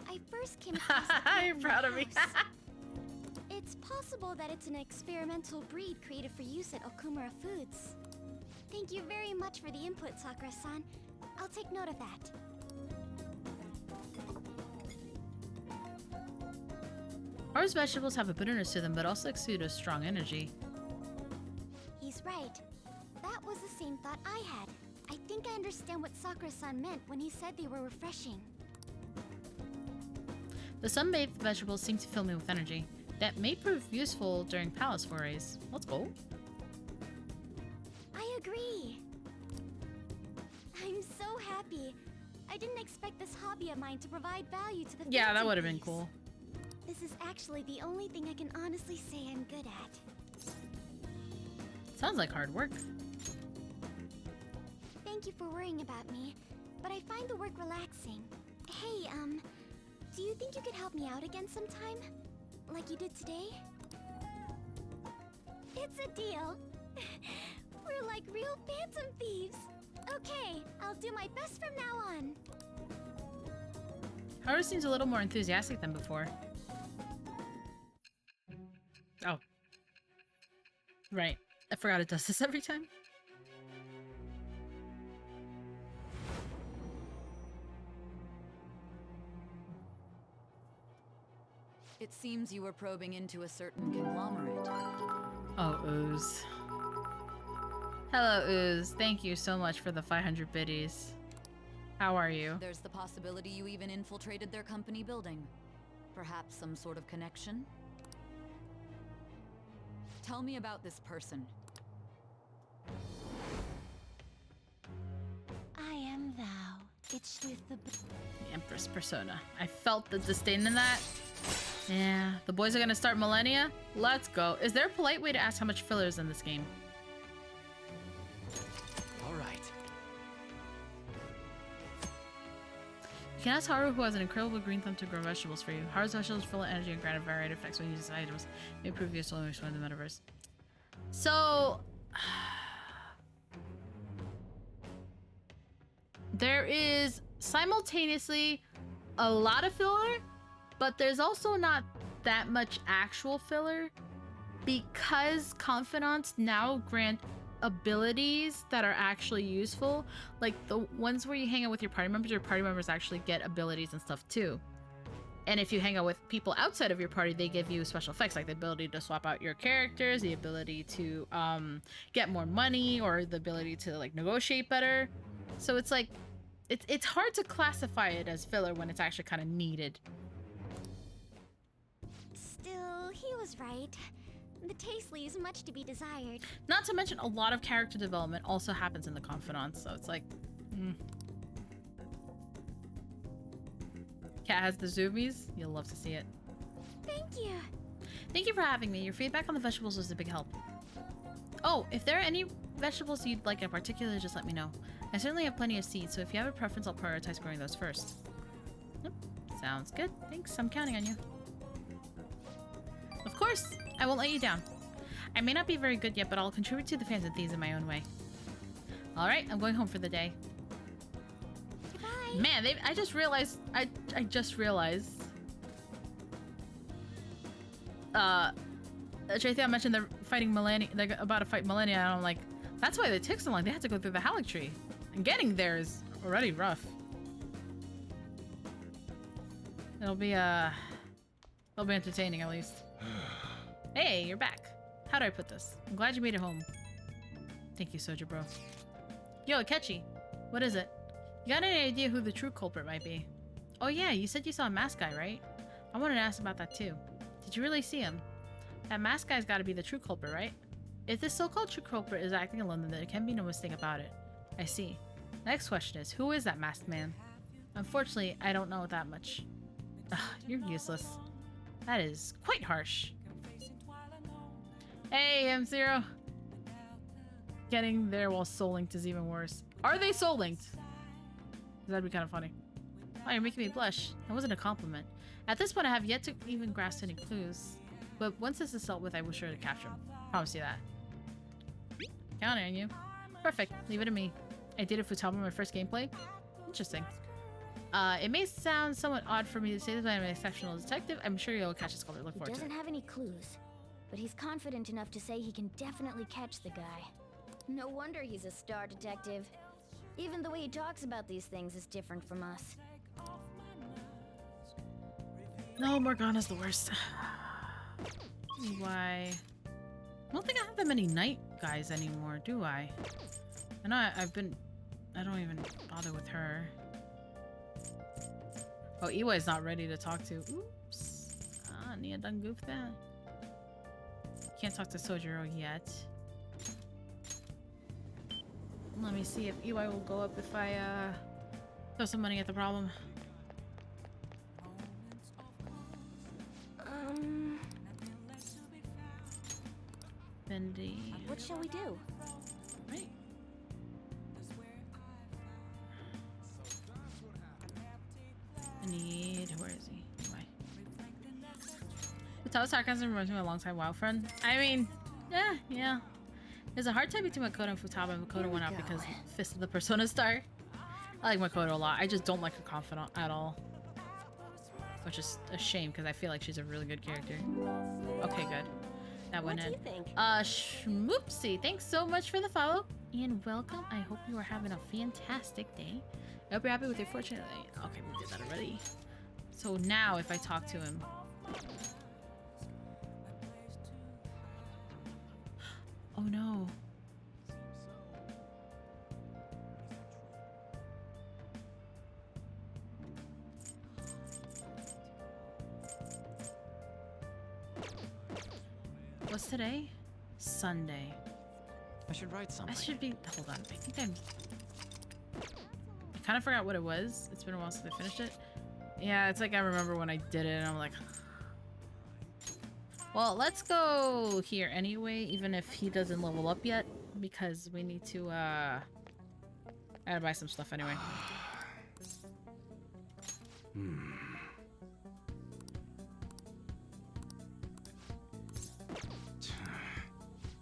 I first came across it You're in proud my of me. house. It's possible that it's an experimental breed created for use at Okumura Foods. Thank you very much for the input, Sakura-san. I'll take note of that. Haru's vegetables have a bitterness to them, but also exude a strong energy. He's right. That was the same thought I had. I think I understand what Sakura-san meant when he said they were refreshing. The sun-bathed vegetables seem to fill me with energy. That may prove useful during palace forays. Let's go. I agree. I'm so happy. I didn't expect this hobby of mine to provide value to the Yeah, that fancy would have been beast. cool. This is actually the only thing I can honestly say I'm good at. Sounds like hard work. Thank you for worrying about me, but I find the work relaxing. Hey, help me out again sometime? Like you did today? It's a deal. We're like real phantom thieves. Okay, I'll do my best from now on. Haru seems a little more enthusiastic than before. Oh. Right. I forgot it does this every time. It seems you were probing into a certain conglomerate. Oh, Ooze. Hello, Ooze. Thank you so much for the 500 biddies. How are you? There's the possibility you even infiltrated their company building. Perhaps some sort of connection? Tell me about this person. I am thou. It's with the Empress persona. I felt the disdain in that. Yeah, the boys are gonna start Millennia? Let's go. Is there a polite way to ask how much filler is in this game? Alright. You can ask Haru, who has an incredible green thumb, to grow vegetables for you. Haru's vegetables full of energy and grant a variety of effects when he uses items. May improve your soul and expand the metaverse. So... there is simultaneously a lot of filler, but there's also not that much actual filler because confidants now grant abilities that are actually useful. Like the ones where you hang out with your party members actually get abilities and stuff too. And if you hang out with people outside of your party, they give you special effects, like the ability to swap out your characters, the ability to get more money, or the ability to like negotiate better. So it's like, it's hard to classify it as filler when it's actually kind of needed. Still, he was right. The taste leaves much to be desired. Not to mention, a lot of character development also happens in the confidants, so it's like... Cat has the zoomies. You'll love to see it. Thank you. Thank you for having me. Your feedback on the vegetables was a big help. Oh, if there are any vegetables you'd like in particular, just let me know. I certainly have plenty of seeds, so if you have a preference, I'll prioritize growing those first. Yep. Sounds good. Thanks. I'm counting on you. Of course. I won't let you down. I may not be very good yet, but I'll contribute to the Phantom Thieves in my own way. Alright, I'm going home for the day. Goodbye. Man, I just realized... I just realized... Jaythea mentioned they're fighting Millennia... They're about to fight Millennia, and I'm like... That's why they took so long. They had to go through the Halleck tree. And getting there is already rough. It'll be entertaining, at least. Hey, you're back. How do I put this? I'm glad you made it home. Thank you, Soja Bro. Yo, Akechi. What is it? You got any idea who the true culprit might be? Oh yeah, you said you saw a masked guy, right? I wanted to ask about that too. Did you really see him? That masked guy's gotta be the true culprit, right? If this so-called true culprit is acting alone, then there can be no mistake about it. I see. Next question is, who is that masked man? Unfortunately, I don't know that much. Ugh, you're useless. That is quite harsh. Hey, M0. Getting there while soul linked is even worse. Are they soul linked? That'd be kind of funny. Oh, you're making me blush. That wasn't a compliment. At this point, I have yet to even grasp any clues. But once this is dealt with, I will sure to capture him. Promise you that. Counting on you. Perfect. Leave it to me. I dated Futaba in my first gameplay. Interesting. It may sound somewhat odd for me to say this, but I'm an exceptional detective. I'm sure you'll catch his color. Look forward to it. He doesn't have any clues, but he's confident enough to say he can definitely catch the guy. No wonder he's a star detective. Even the way he talks about these things is different from us. No, Morgana's the worst. Why? I don't think I have that many night guys anymore, do I? I know I don't even bother with her. Oh, Iwai's not ready to talk to. Oops. Ah, Nia done goofed that. Can't talk to Sojiro yet. Let me see if Iwai will go up if I throw some money at the problem. Bendy. What shall we do? Right. I need... Where is he? Iwai. Futaba's sarcasm reminds me of a longtime WoW friend. I mean, yeah. There's a hard time between Makoto and Futaba, and Makoto went out because Fist of the Persona Star. I like Makoto a lot. I just don't like her confidant at all. Which is a shame, because I feel like she's a really good character. Okay, good. That went in. What do you think? Schmoopsie, thanks so much for the follow. And welcome. I hope you are having a fantastic day. I hope you're happy with your fortune. Okay, we did that already. So now if I talk to him... Oh no. What's today? Sunday. I should write something. I should be... Hold on. I think I'm... I kind of forgot what it was. It's been a while since I finished it. Yeah, it's like I remember when I did it and I'm like... Well, let's go here anyway, even if he doesn't level up yet. Because we need to, I gotta buy some stuff anyway.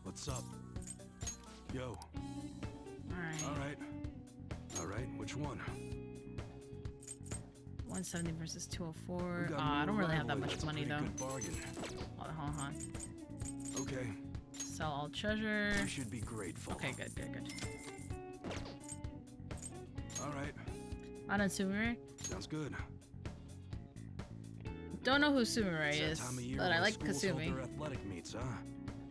What's up? Yo. Alright. Alright, which one? 170 versus 204. I don't really have that much money though. Hold on. Okay. Sell all treasure. You should be grateful. Okay, good. Alright. On Sumire. Sounds good. Don't know who Sumire is, but I like schools Kasumi. hold their athletic meets, huh?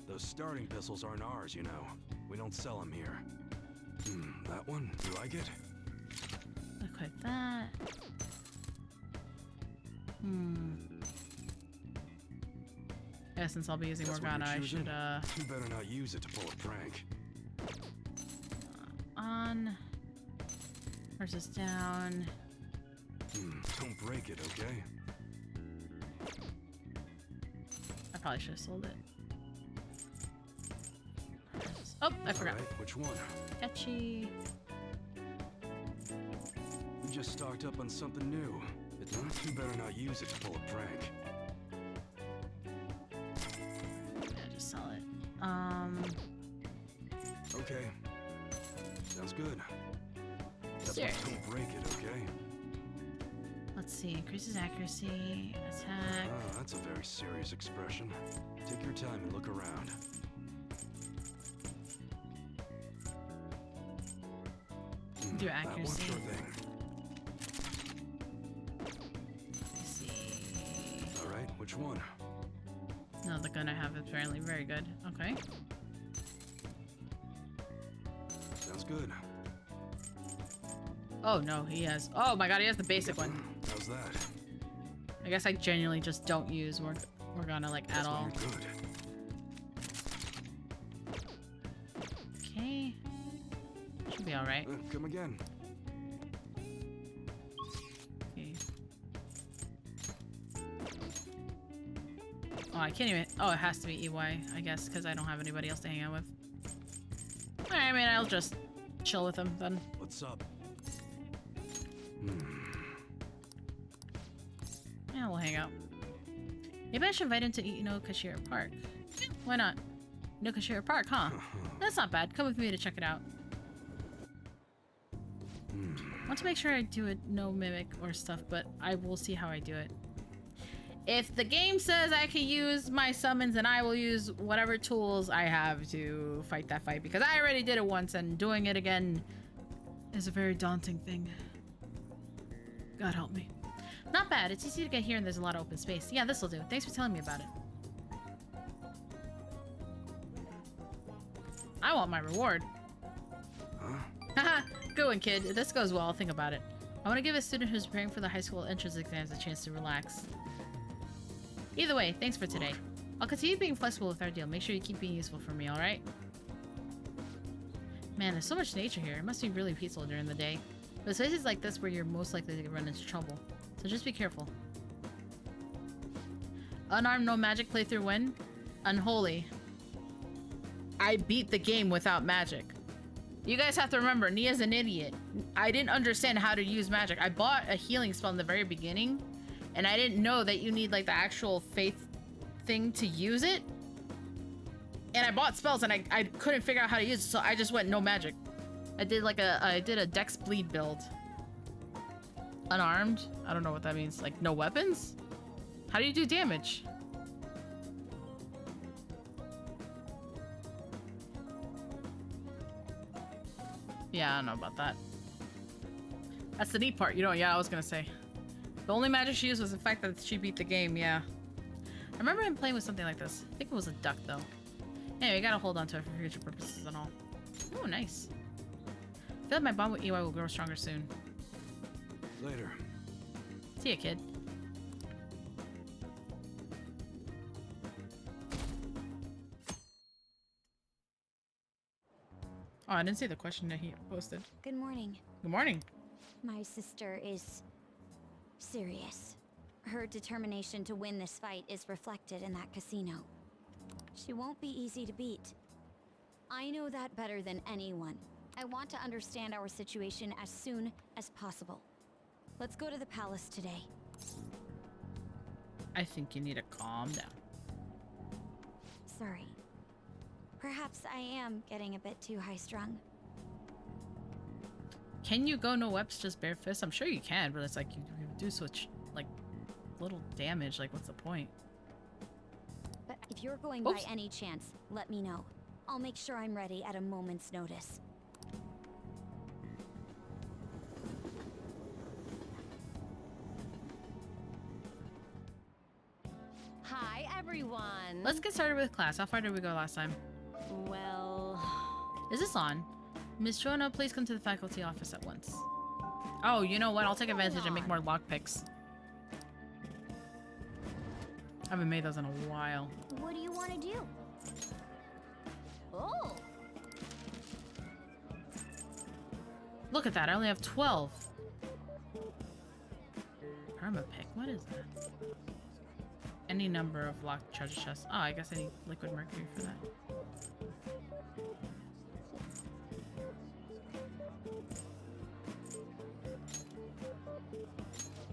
Those starting pistols aren't ours, you know. We don't sell them here. That one? You like it? Equip that. Yeah, since I'll be using That's what Morgana, you're I should, You better not use it to pull a prank. On. Versus down. Don't break it, okay? I probably should have sold it. Oh, I forgot. Alright, which one? Catchy. We just stocked up on something new. You better not use it to pull a prank. Yeah, just sell it. Okay. Sounds good. That's Seriously. don't break it, okay? Let's see. Increases accuracy, attack. Ah, that's a very serious expression. Take your time and look around. Do That one accuracy. sure thing. Let's see. Alright, which one? No, the gun I have is apparently very good. Okay. Sounds good. Oh no, he has. Oh my god, he has the basic one. How's that? I guess I genuinely just don't use Morgana like at all. Good. Okay. Should be alright. Come again. Okay. Oh, I can't even. Oh, it has to be EY, I guess, because I don't have anybody else to hang out with. Alright, I mean, I'll just chill with him then. What's up? Yeah, we'll hang out. Maybe I should invite him to Inokashira Park. Why not? Inokashira Park, huh? That's not bad. Come with me to check it out. I want to make sure I do it no mimic or stuff, but I will see how I do it. If the game says I can use my summons, then I will use whatever tools I have to fight that fight, because I already did it once and doing it again is a very daunting thing. God help me. Not bad. It's easy to get here and there's a lot of open space. Yeah, this'll do. Thanks for telling me about it. I want my reward. Haha, good one, kid. If this goes well, think about it. I want to give a student who's preparing for the high school entrance exams a chance to relax. Either way, thanks for today. I'll continue being flexible with our deal. Make sure you keep being useful for me, alright? Man, there's so much nature here. It must be really peaceful during the day. But it's places like this where you're most likely to run into trouble. So just be careful. Unarmed no magic playthrough win? Unholy. I beat the game without magic. You guys have to remember, Nia's an idiot. I didn't understand how to use magic. I bought a healing spell in the very beginning, and I didn't know that you need like the actual faith thing to use it. And I bought spells and I couldn't figure out how to use it, so I just went no magic. I did like I did a dex bleed build. Unarmed? I don't know what that means. Like no weapons? How do you do damage? Yeah, I don't know about that. That's the neat part, you know. Yeah, I was gonna say the only magic she used was the fact that she beat the game. Yeah, I remember him playing with something like this. I think it was a duck though. Anyway, you gotta hold on to it for future purposes and all. Oh, nice. I feel like my bond with EY will grow stronger soon. Later. See ya, kid. Oh, I didn't see the question that he posted. Good morning. Good morning. My sister is serious. Her determination to win this fight is reflected in that casino. She won't be easy to beat. I know that better than anyone. I want to understand our situation as soon as possible. Let's go to the palace today. I think you need to calm down. Sorry. Perhaps I am getting a bit too high-strung. Can you go no weps, just bare fist? I'm sure you can, but it's like you do such like little damage. Like, what's the point? But if you're going by any chance, let me know. I'll make sure I'm ready at a moment's notice. Hi, everyone. Let's get started with class. How far did we go last time? Well... Is this on? Miss Jonah, please come to the faculty office at once. Oh, you know what? I'll take advantage and make more lockpicks. I haven't made those in a while. What do you want to do? Oh! Look at that. I only have 12. Perma-pick. What is that? Any number of locked treasure chests. Oh, I guess I need liquid mercury for that.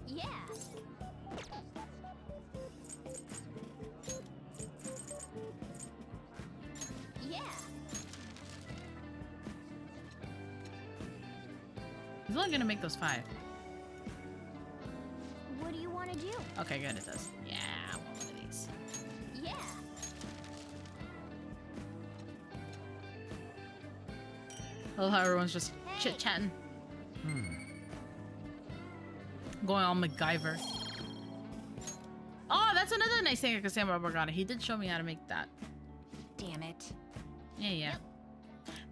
Yeah. Yeah. He's only gonna make those 5. What do you want to do? Okay, good. It does. Yeah, I want one of these. Yeah. I love how everyone's just chit-chatting. Going on MacGyver. Oh, that's another nice thing I can say about Morgana. He did show me how to make that. Damn it. Yeah, yeah. Yep.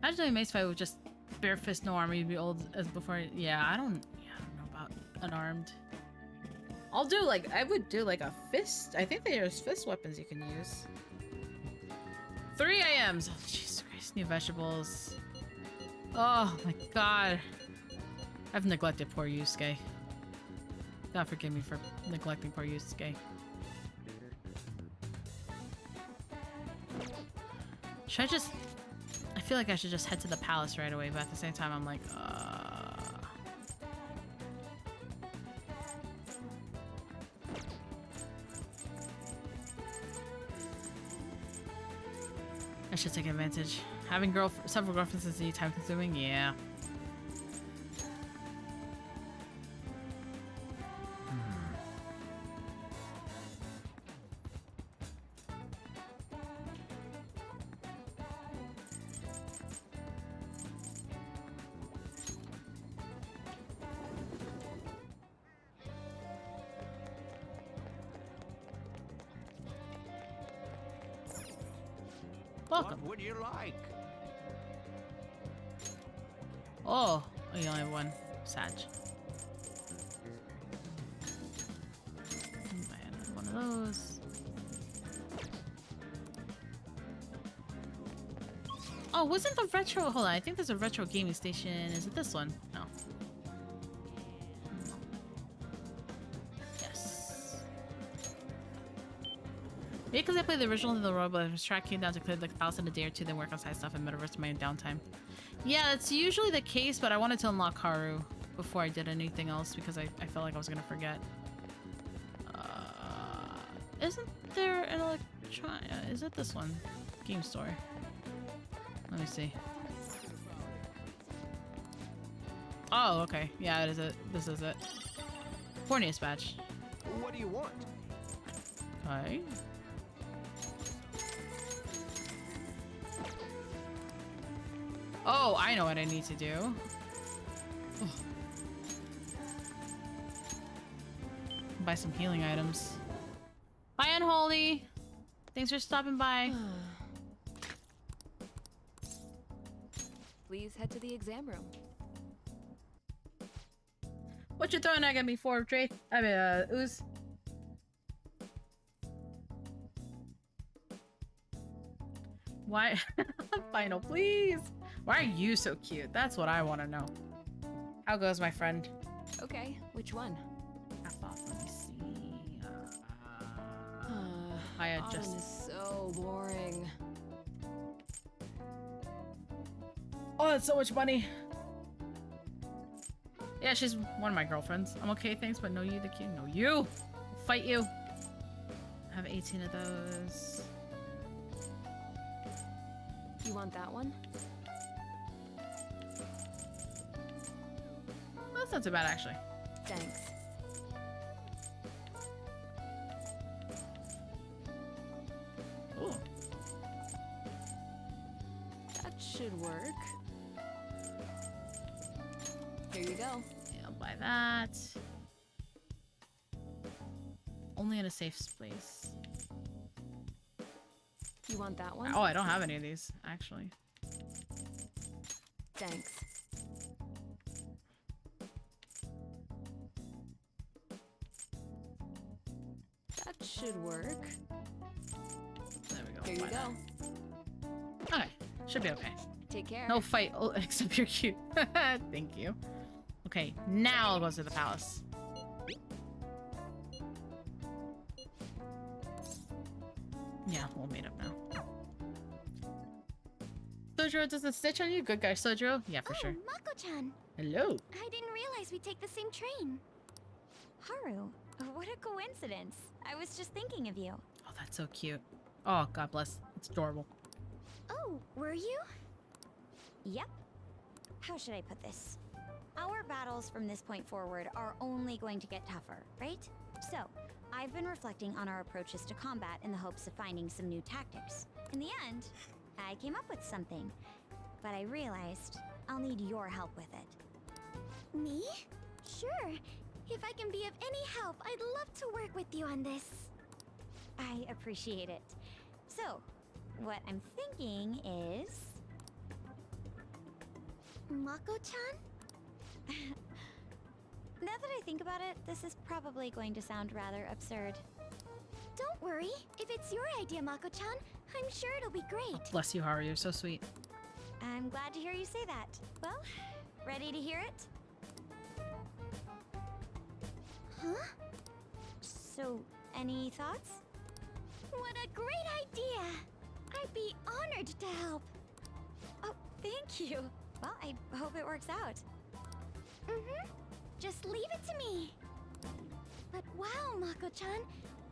Imagine doing mace fight with just bare fist, no armor. You'd be old as before. Yeah, I don't know about unarmed. I'll do like, I would do like a fist. I think there's fist weapons you can use. 3 AMs. Oh, Jesus Christ. New vegetables. Oh my god. I've neglected poor Yusuke. God forgive me for neglecting poor Yusuke. Should I just... I feel like I should just head to the palace right away, but at the same time I'm like, I should take advantage. Having several girlfriends is time consuming? Yeah. Welcome. What would you like? Oh, you only have one. Sag. Buy one of those. Oh, wasn't the retro? Hold on, I think there's a retro gaming station. Is it this one? No. Yes. Maybe because I played the original in the road, but the track came down to clear like 1,000 a day or 2, then work on side stuff and metaverse in my downtime. Yeah, that's usually the case, but I wanted to unlock Haru before I did anything else because I felt like I was gonna forget. Isn't there an trying. Is it this one? Game store. Let me see. Oh, okay. Yeah, it is it. This is it. Horniest badge. What do you want? Okay. Oh, I know what I need to do. Ugh. Buy some healing items. Bye, Unholy. Thanks for stopping by. Please head to the exam room. What you throwing at me for, Trey? I mean, Ooze? Why? Final, please. Why are you so cute? That's what I want to know. How goes, my friend? Okay, which one? Let me see. I adjust. Autumn is so boring. Oh, that's so much money. Yeah, she's one of my girlfriends. I'm okay, thanks, but no you the cute. No you! I'll fight you! I have 18 of those. You want that one? Well, that's not too bad, actually. Thanks. Ooh. That should work. Here you go. Yeah, I'll buy that. Only in a safe space. You want that one? Oh, I don't have any of these, actually. Thanks. That should work. There we go. Here you Buy go. that. Okay, should be okay. Take care. No fight, except you're cute. Thank you. Okay, now I'll go to the palace. Yeah, we'll meet up now. Sojiro doesn't stitch on you? Good guy, Sojiro? Yeah, for sure. Mako-chan. Hello. I didn't realize we'd take the same train. Haru, what a coincidence. I was just thinking of you. Oh, that's so cute. Oh, God bless. It's adorable. Oh, were you? Yep. How should I put this? Our battles from this point forward are only going to get tougher, right? So, I've been reflecting on our approaches to combat in the hopes of finding some new tactics. In the end, I came up with something, but I realized I'll need your help with it. Me? Sure. If I can be of any help, I'd love to work with you on this. I appreciate it. So, what I'm thinking is... Mako-chan? Now that I think about it, this is probably going to sound rather absurd. Don't worry. If it's your idea, Mako-chan, I'm sure it'll be great. Bless you, Haru. You're so sweet. I'm glad to hear you say that. Well, ready to hear it? Huh? So, any thoughts? What a great idea! I'd be honored to help. Oh, thank you. Well, I hope it works out. Mm-hmm. Just leave it to me. But wow, Mako-chan,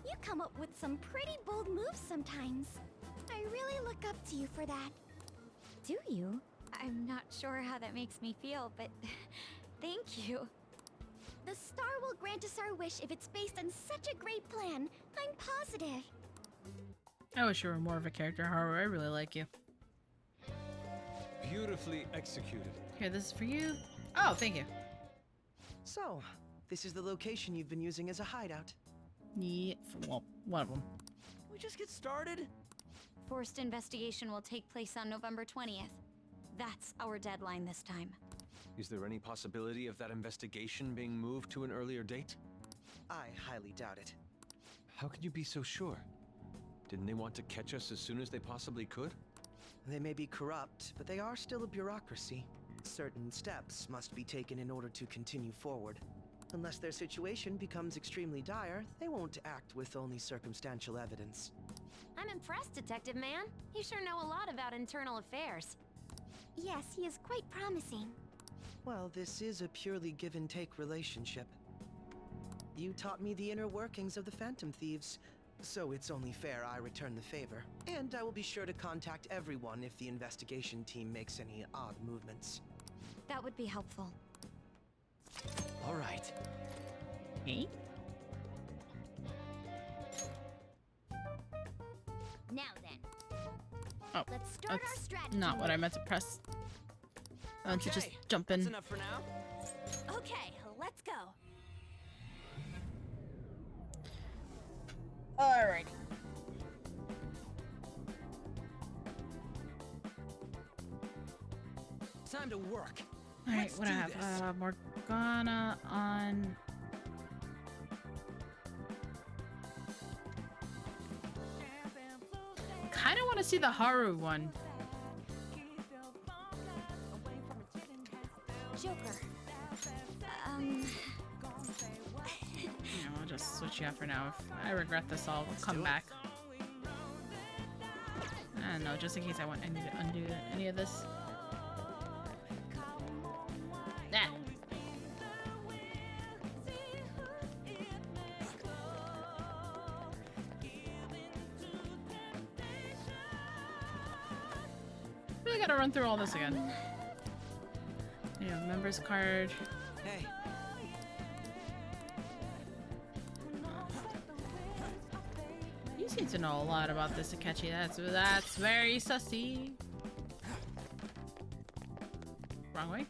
you come up with some pretty bold moves sometimes. I really look up to you for that. Do you? I'm not sure how that makes me feel, but thank you. The star will grant us our wish if it's based on such a great plan. I'm positive. I wish you were more of a character, Haru. I really like you. Beautifully executed. Here, this is for you. Oh, thank you. So, this is the location you've been using as a hideout. Yeah, well, one of them. We just get started? Forced investigation will take place on November 20th. That's our deadline this time. Is there any possibility of that investigation being moved to an earlier date? I highly doubt it. How can you be so sure? Didn't they want to catch us as soon as they possibly could? They may be corrupt, but they are still a bureaucracy. Certain steps must be taken in order to continue forward. Unless their situation becomes extremely dire, they won't act with only circumstantial evidence. I'm impressed, Detective Man. You sure know a lot about internal affairs. Yes, he is quite promising. Well, this is a purely give-and-take relationship. You taught me the inner workings of the Phantom Thieves. So it's only fair I return the favor. And I will be sure to contact everyone if the investigation team makes any odd movements. That would be helpful. All right. Okay. Now then, Oh, let's start our that's strategy. not what I meant to press. I meant to just jump in. That's enough for now. Okay, let's go. Alright. Time to work. Alright, Let's what do I do have? this. Morgana on. Kind of want to see the Haru one. Joker. Yeah, I'll just switch you out for now. If I regret this, I'll come back. I don't know, just in case I need to undo any of this. Nah. Really gotta run through all this again. Yeah, members card. Hey. You seem to know a lot about this, Akechi. That's very sussy. Wrong way.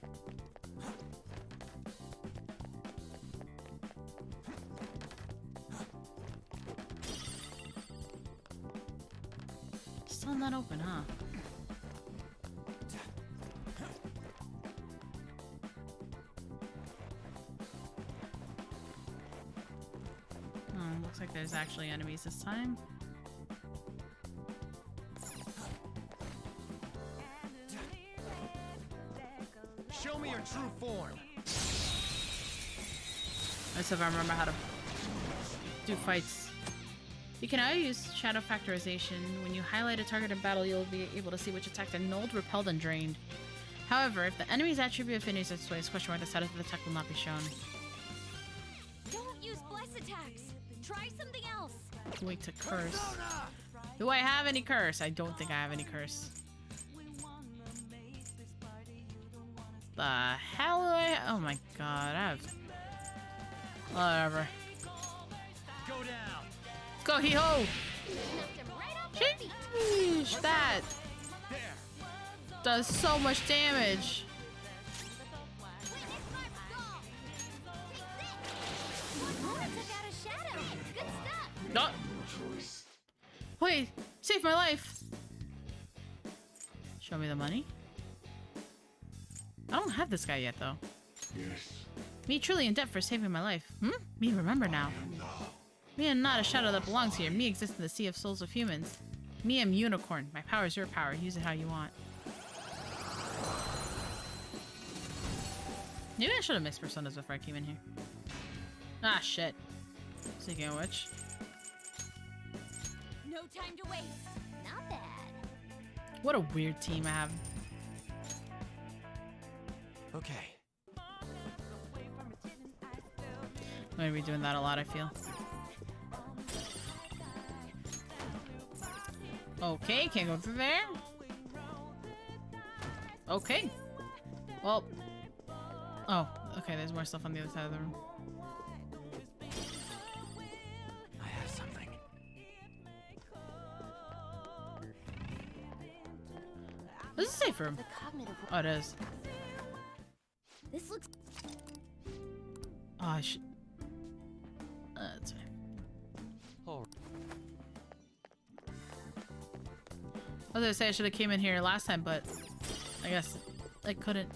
Still not open, huh? Oh, looks like there's actually enemies this time. Show me your true form. Let's see if I remember how to do fights. You can now use shadow factorization. When you highlight a target in battle, you'll be able to see which attack annulled, repelled, and drained. However, if the enemy's attribute affinities displays question mark, the status of the attack will not be shown. Don't use bless attacks. Try something else. Weak to curse. Do I have any curse? I don't think I have any curse. The hell do I? Oh my god, I have. Whatever. Go down. Go hee ho! Sheesh, that does so much damage. No. Wait, save my life. Show me the money. I don't have this guy yet, though. Yes. Me truly in debt for saving my life. Me remember now. Me am not a shadow that belongs here. Me exists in the sea of souls of humans. Me am unicorn. My power is your power. Use it how you want. Maybe I should have mixed personas before I came in here. Ah, shit. Speaking of which. No time to waste. Not bad. What a weird team I have. Okay. I'm gonna be doing that a lot, I feel. Okay, can't go through there. Okay. Well. Oh, okay, there's more stuff on the other side of the room. I have something. This is a safe room. Oh, it is. This looks. Oh, I should. That's fine. Oh. I was gonna say I should have came in here last time, but I guess I couldn't.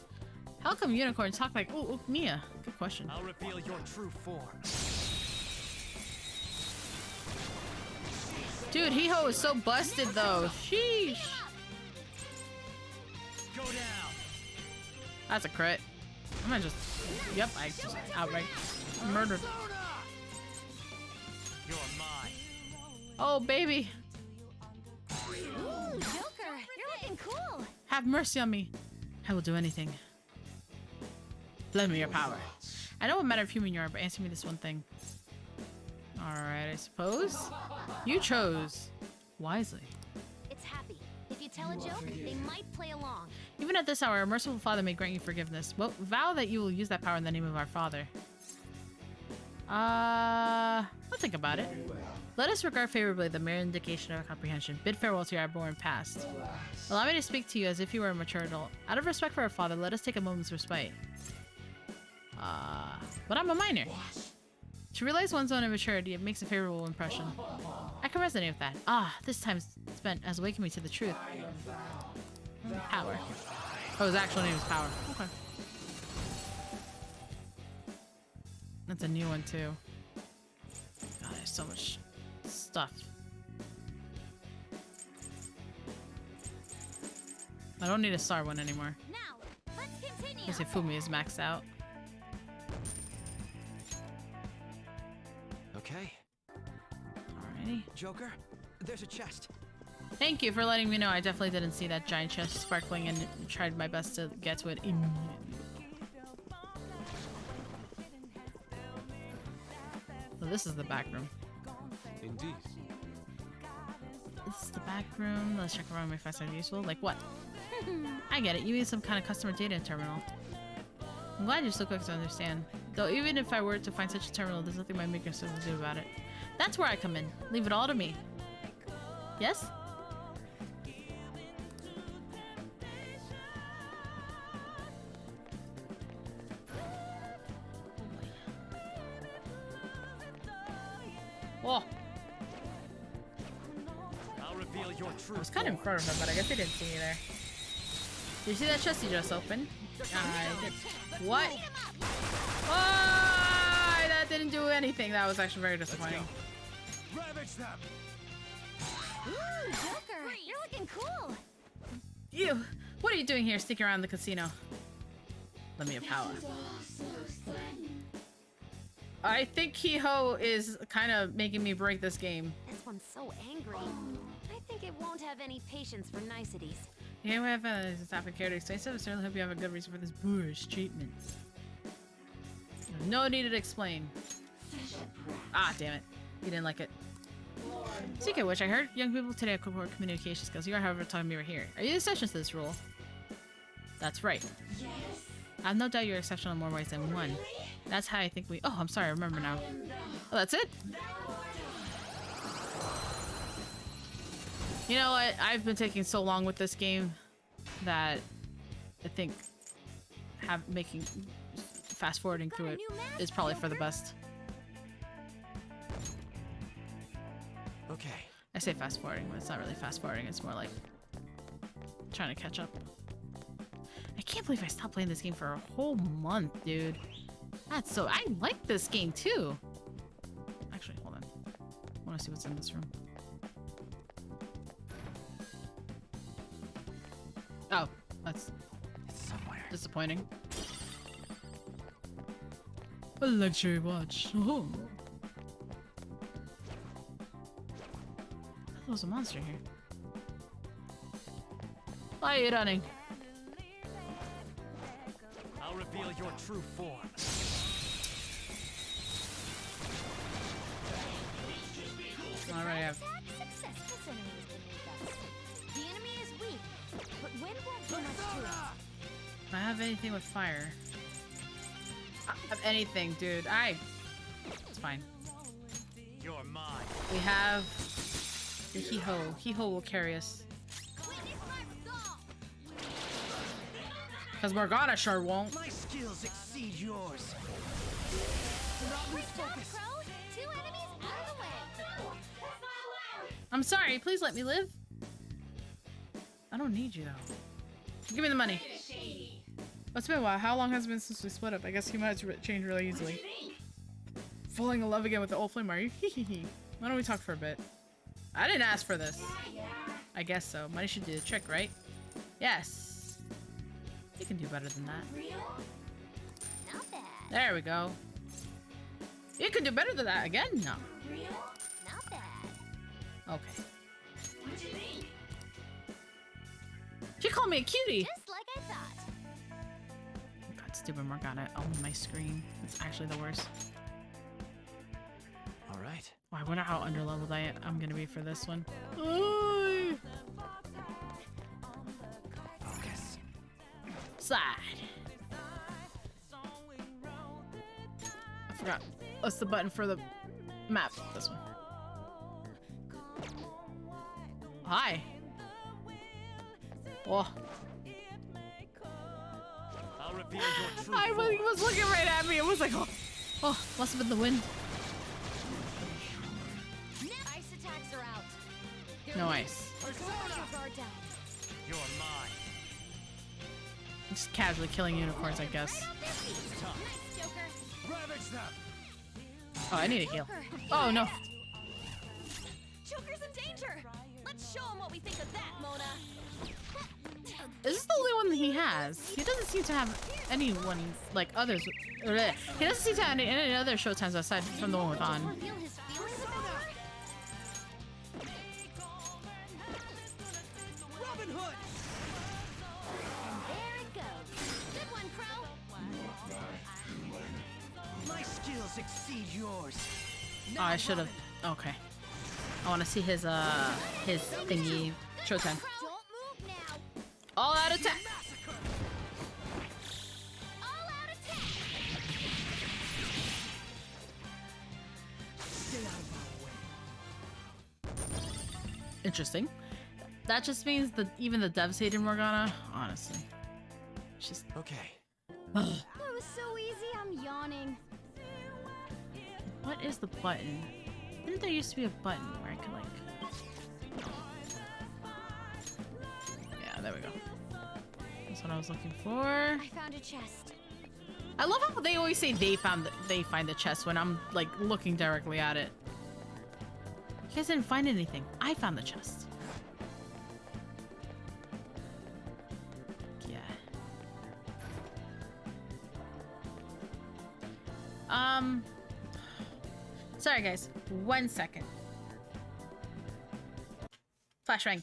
How come unicorns talk like Mia? Good question. I'll reveal your true form. Dude, Hee-Ho is so busted though. Sheesh. Go down. That's a crit. I'm gonna just. Yep, I just outright murdered. You're mine. Oh, baby. Ooh, Joker, you're looking cool. Have mercy on me. I will do anything. Lend me your power. I know what matter of human you are, but answer me this one thing. Oh, Alright, I suppose. You chose wisely. It's happy. If you tell a joke, they might play along. Even at this hour, our merciful Father may grant you forgiveness. Well, vow that you will use that power in the name of our Father. I'll think about it. Let us regard favorably the mere indication of comprehension. Bid farewell to your born past. Allow me to speak to you as if you were a mature adult. Out of respect for our Father, let us take a moment's respite. But I'm a minor. To realize one's own immaturity, it makes a favorable impression. I can resonate with that. This time spent has awakened me to the truth. Power. Oh, his actual name is Power. Okay. That's a new one, too. God, there's so much stuff. I don't need a star one anymore. Now, let's continue. Because Fumi is maxed out. Okay. Alrighty. Joker, there's a chest. Thank you for letting me know. I definitely didn't see that giant chest sparkling and tried my best to get to it immediately. So this is the back room. Indeed. This is the back room. Let's check around if I find useful. Like what? I get it. You need some kind of customer data terminal. I'm glad you're so quick to understand. Though even if I were to find such a terminal, there's nothing my maker will do about it. That's where I come in. Leave it all to me. Yes? Whoa. I'll reveal your truth. I was kind of in front of him, but I guess he didn't see me there. Did you see that chest he just opened? I did. What? Oh, that didn't do anything. That was actually very disappointing. Ravage them. Ooh, Joker, you're looking cool. You! What are you doing here, sticking around the casino? Let me have power. I think Kehoe is kind of making me break this game. This one's so angry. I think it won't have any patience for niceties. Yeah, we have a topic here to explain, so I certainly hope you have a good reason for this boorish treatment. No need to explain. Ah, damn it. You didn't like it. Speaking of which, I heard young people today have poor communication skills. You are, however, telling me we're here. Are you the exception to this rule? That's right. Yes. I have no doubt you're exceptional in more ways than one. That's how I think we... Oh, I'm sorry, I remember now. Oh, that's it? You know what? I've been taking so long with this game that I think making fast forwarding through it is probably for the best. Okay. I say fast forwarding, but it's not really fast forwarding. It's more like trying to catch up. I can't believe I stopped playing this game for a whole month, dude. That's so... I like this game too. Actually, hold on. I want to see what's in this room. Oh, that's somewhere disappointing. A luxury watch. Oh. There's a monster here. Why are you running? I'll reveal your true form. Alright, I have. The enemy is weak, but wind won't do much to it. If I have anything with fire. I have anything, dude. It's fine. You're mine. We have the He-Ho. He-Ho will carry us. Because Morgana sure won't. My skills exceed yours. I'm sorry, please let me live. I don't need you though. Give me the money. It's been a while. How long has it been since we split up? I guess he might have changed really easily. Falling in love again with the old flame, are you? Why don't we talk for a bit? I didn't ask for this. I guess so. Money should do the trick, right? Yes. You can do better than that. Not bad. There we go. You can do better than that again? No. Not bad. Okay. She called me a cutie. Just like I thought. God, stupid Morgana on my screen. It's actually the worst. All right. right. Oh, I wonder how underleveled I'm gonna be for this one. Ooh. Focus. Slide. I forgot. What's the button for the map? This one. Hi. Oh. I'll reveal your true I was looking right at me. It was like, oh, oh, must have been the wind. Ice attacks are out. No ice. You're mine. Just casually killing unicorns, I guess. Ravage them. Oh, I need a heal. Oh no. Joker's in danger. Let's show him what we think of that, Mona. Is this the only one that he has? He doesn't seem to have anyone like others. He doesn't seem to have any other showtimes aside from the one with On. Robin Hood! There it goes. Good one, Crow. My skills exceed yours. Oh, I should have. Okay. I want to see his thingy showtime. Don't move now. All out attack. All out attack. Stay out of our way. Interesting. That just means that even the devastating Morgana, honestly, she's okay. That was so easy. I'm yawning. What is the button? Didn't there used to be a button where I could like? Yeah, there we go. That's what I was looking for. I found a chest. I love how they always say they find the chest when I'm like looking directly at it. You guys didn't find anything. I found the chest. Yeah. Sorry guys. 1 second. Flash ring.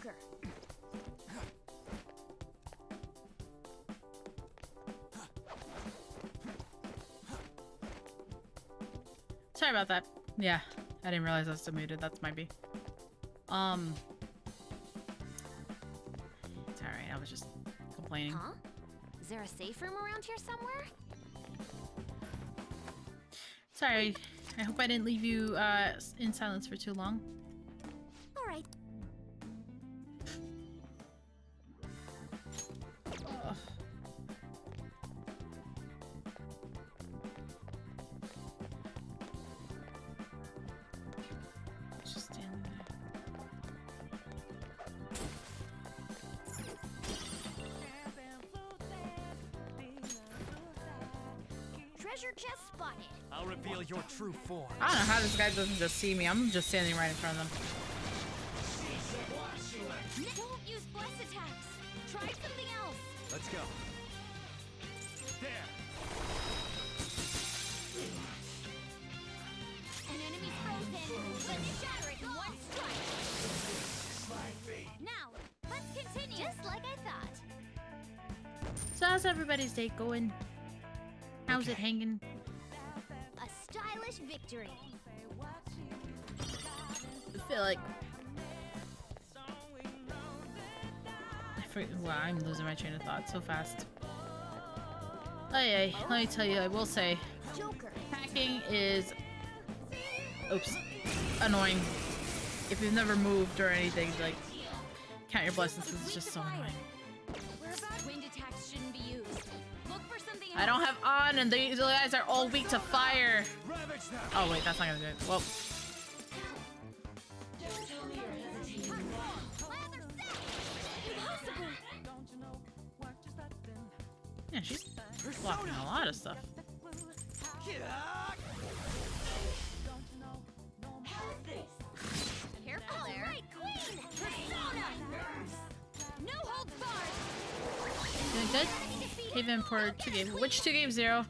Joker. Sorry about that. Yeah, I didn't realize I was still muted. That's my B. It's alright, I was just complaining. Huh? Is there a safe room around here somewhere? Sorry, I hope I didn't leave you in silence for too long. All right. Ugh. Just standing there. Treasure chest spotted. I'll reveal your true form. I don't know how this guy doesn't just see me. I'm just standing right in front of them. Don't use bless attacks. Try something else. Let's go. There. An enemy's frozen. Let's shatter it in one strike. Now, let's continue. Just like I thought. So how's everybody's day going? How's it hanging? A stylish victory. I feel like wow, I'm losing my train of thought so fast. Oh yeah, let me tell you, I will say, Joker. hacking is, oops, annoying. If you've never moved or anything, like, count your blessings because it's just so annoying. Wind attacks shouldn't be used. Look for something else. I don't have on, and these guys are all weak to fire. Oh wait, that's not gonna do it. Well. Yeah, she's blocking a lot of stuff. Careful there. Right, Queen. Persona. No holds barred. Doing good? Even for 2 games. Which 2 games? 0.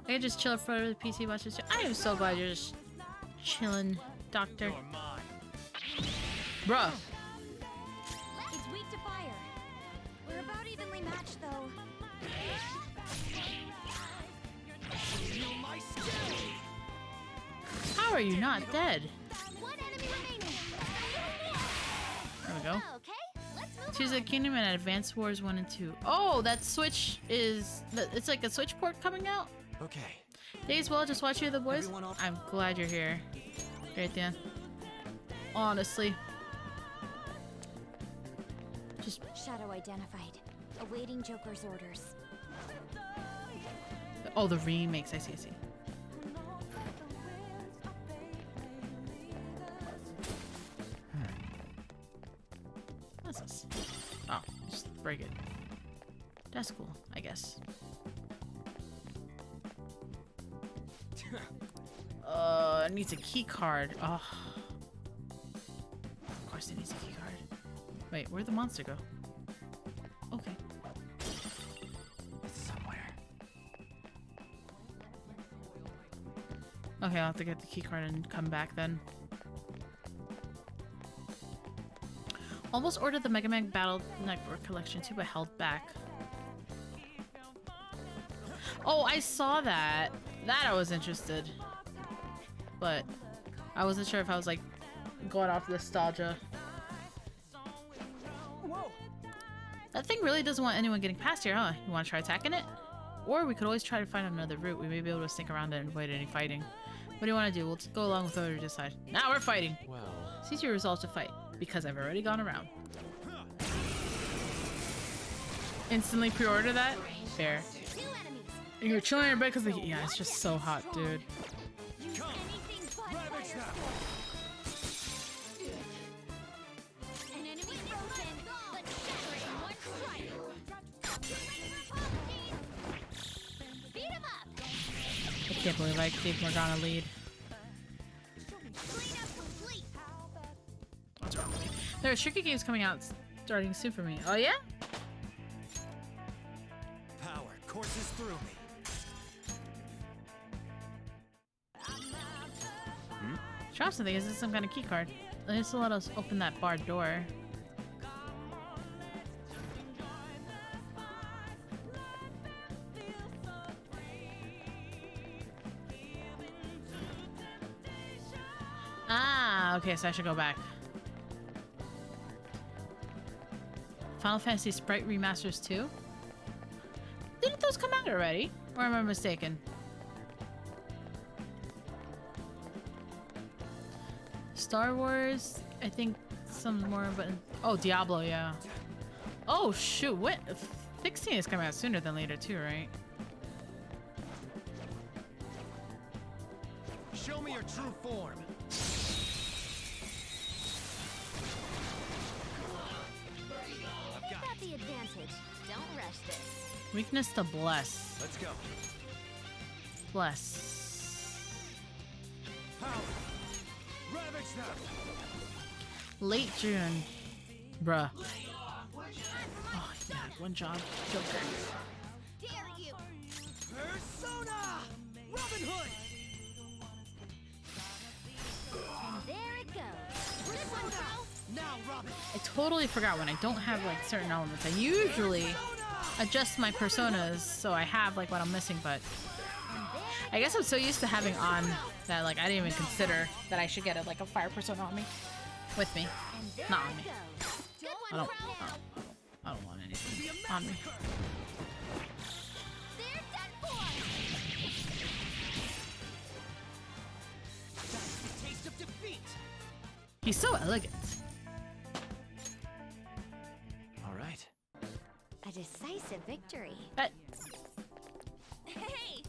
I can just chill in front of the PC watch this. I am so glad you're just chilling, Doctor. Bruh. It's weak to fire. We're about evenly matched, though. How are you not dead? One enemy remaining. There we go. Okay, let's move Choose a kingdom and Advance Wars 1 and 2. Oh, that Switch is... It's like a Switch port coming out? Okay. Days well, just watching the boys. I'm glad you're here. Right there. Honestly. Just... Shadow identified. Awaiting Joker's orders. Oh, the remakes. I see, I see. What's this? Oh, just break it. That's cool, I guess. It needs a key card. Oh. Of course it needs a key card. Wait, where'd the monster go? Okay. It's somewhere. Okay, I'll have to get the key card and come back then. Almost ordered the Mega Man Battle Network Collection too, but held back. Oh, I saw that. That I was interested. But I wasn't sure if I was like going off nostalgia. Whoa. That thing really doesn't want anyone getting past here, huh? You want to try attacking it? Or we could always try to find another route. We may be able to sneak around and avoid any fighting. What do you want to do? We'll just go along with whatever you decide. Now we're fighting! Well... Cease your resolve to fight, because I've already gone around. Instantly pre-order that? Fair. And you're chilling in your bed because yeah, it's just so hot, dude. I can't believe I gave Morgana lead. What's wrong with me? There are tricky games coming out starting soon for me. Oh yeah? Power courses through me. Drop something. Is this some kind of key card? This will let us open that barred door. Okay, so I should go back. Final Fantasy Sprite Remasters 2? Didn't those come out already? Or am I mistaken? Star Wars, I think some more, but... Oh, Diablo, yeah. Oh, shoot, what? 16 is coming out sooner than later, too, right? Show me your true form. I've got the advantage. Don't rush this. Weakness to Bless. Let's go. Bless. Power. Ravage them. Late June. Bruh. Oh, yeah, one job. Joker. Dare you! Persona! Robin Hood! And there it goes. This one, girl! Now, Robin! I totally forgot when I don't have like certain elements. I usually adjust my personas so I have like what I'm missing, but I guess I'm so used to having on that like I didn't even consider that I should get like a fire persona on me. With me. Not on me. I don't want anything on me. Taste of defeat. He's so elegant. All right. A decisive victory. But Hey!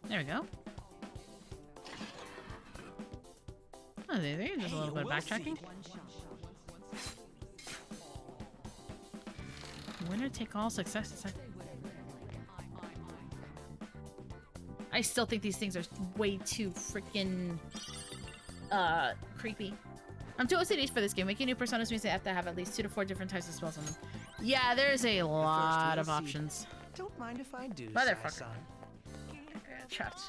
there we go. Oh, there just a little bit of backtracking. Winner take all successes. I still think these things are way too freaking creepy. I'm too OCD for this game. Making new personas means they have to have at least 2 to 4 different types of spells on them. Yeah, there's a lot of options. Don't mind if I do, Motherfucker. Sai-san. Chat.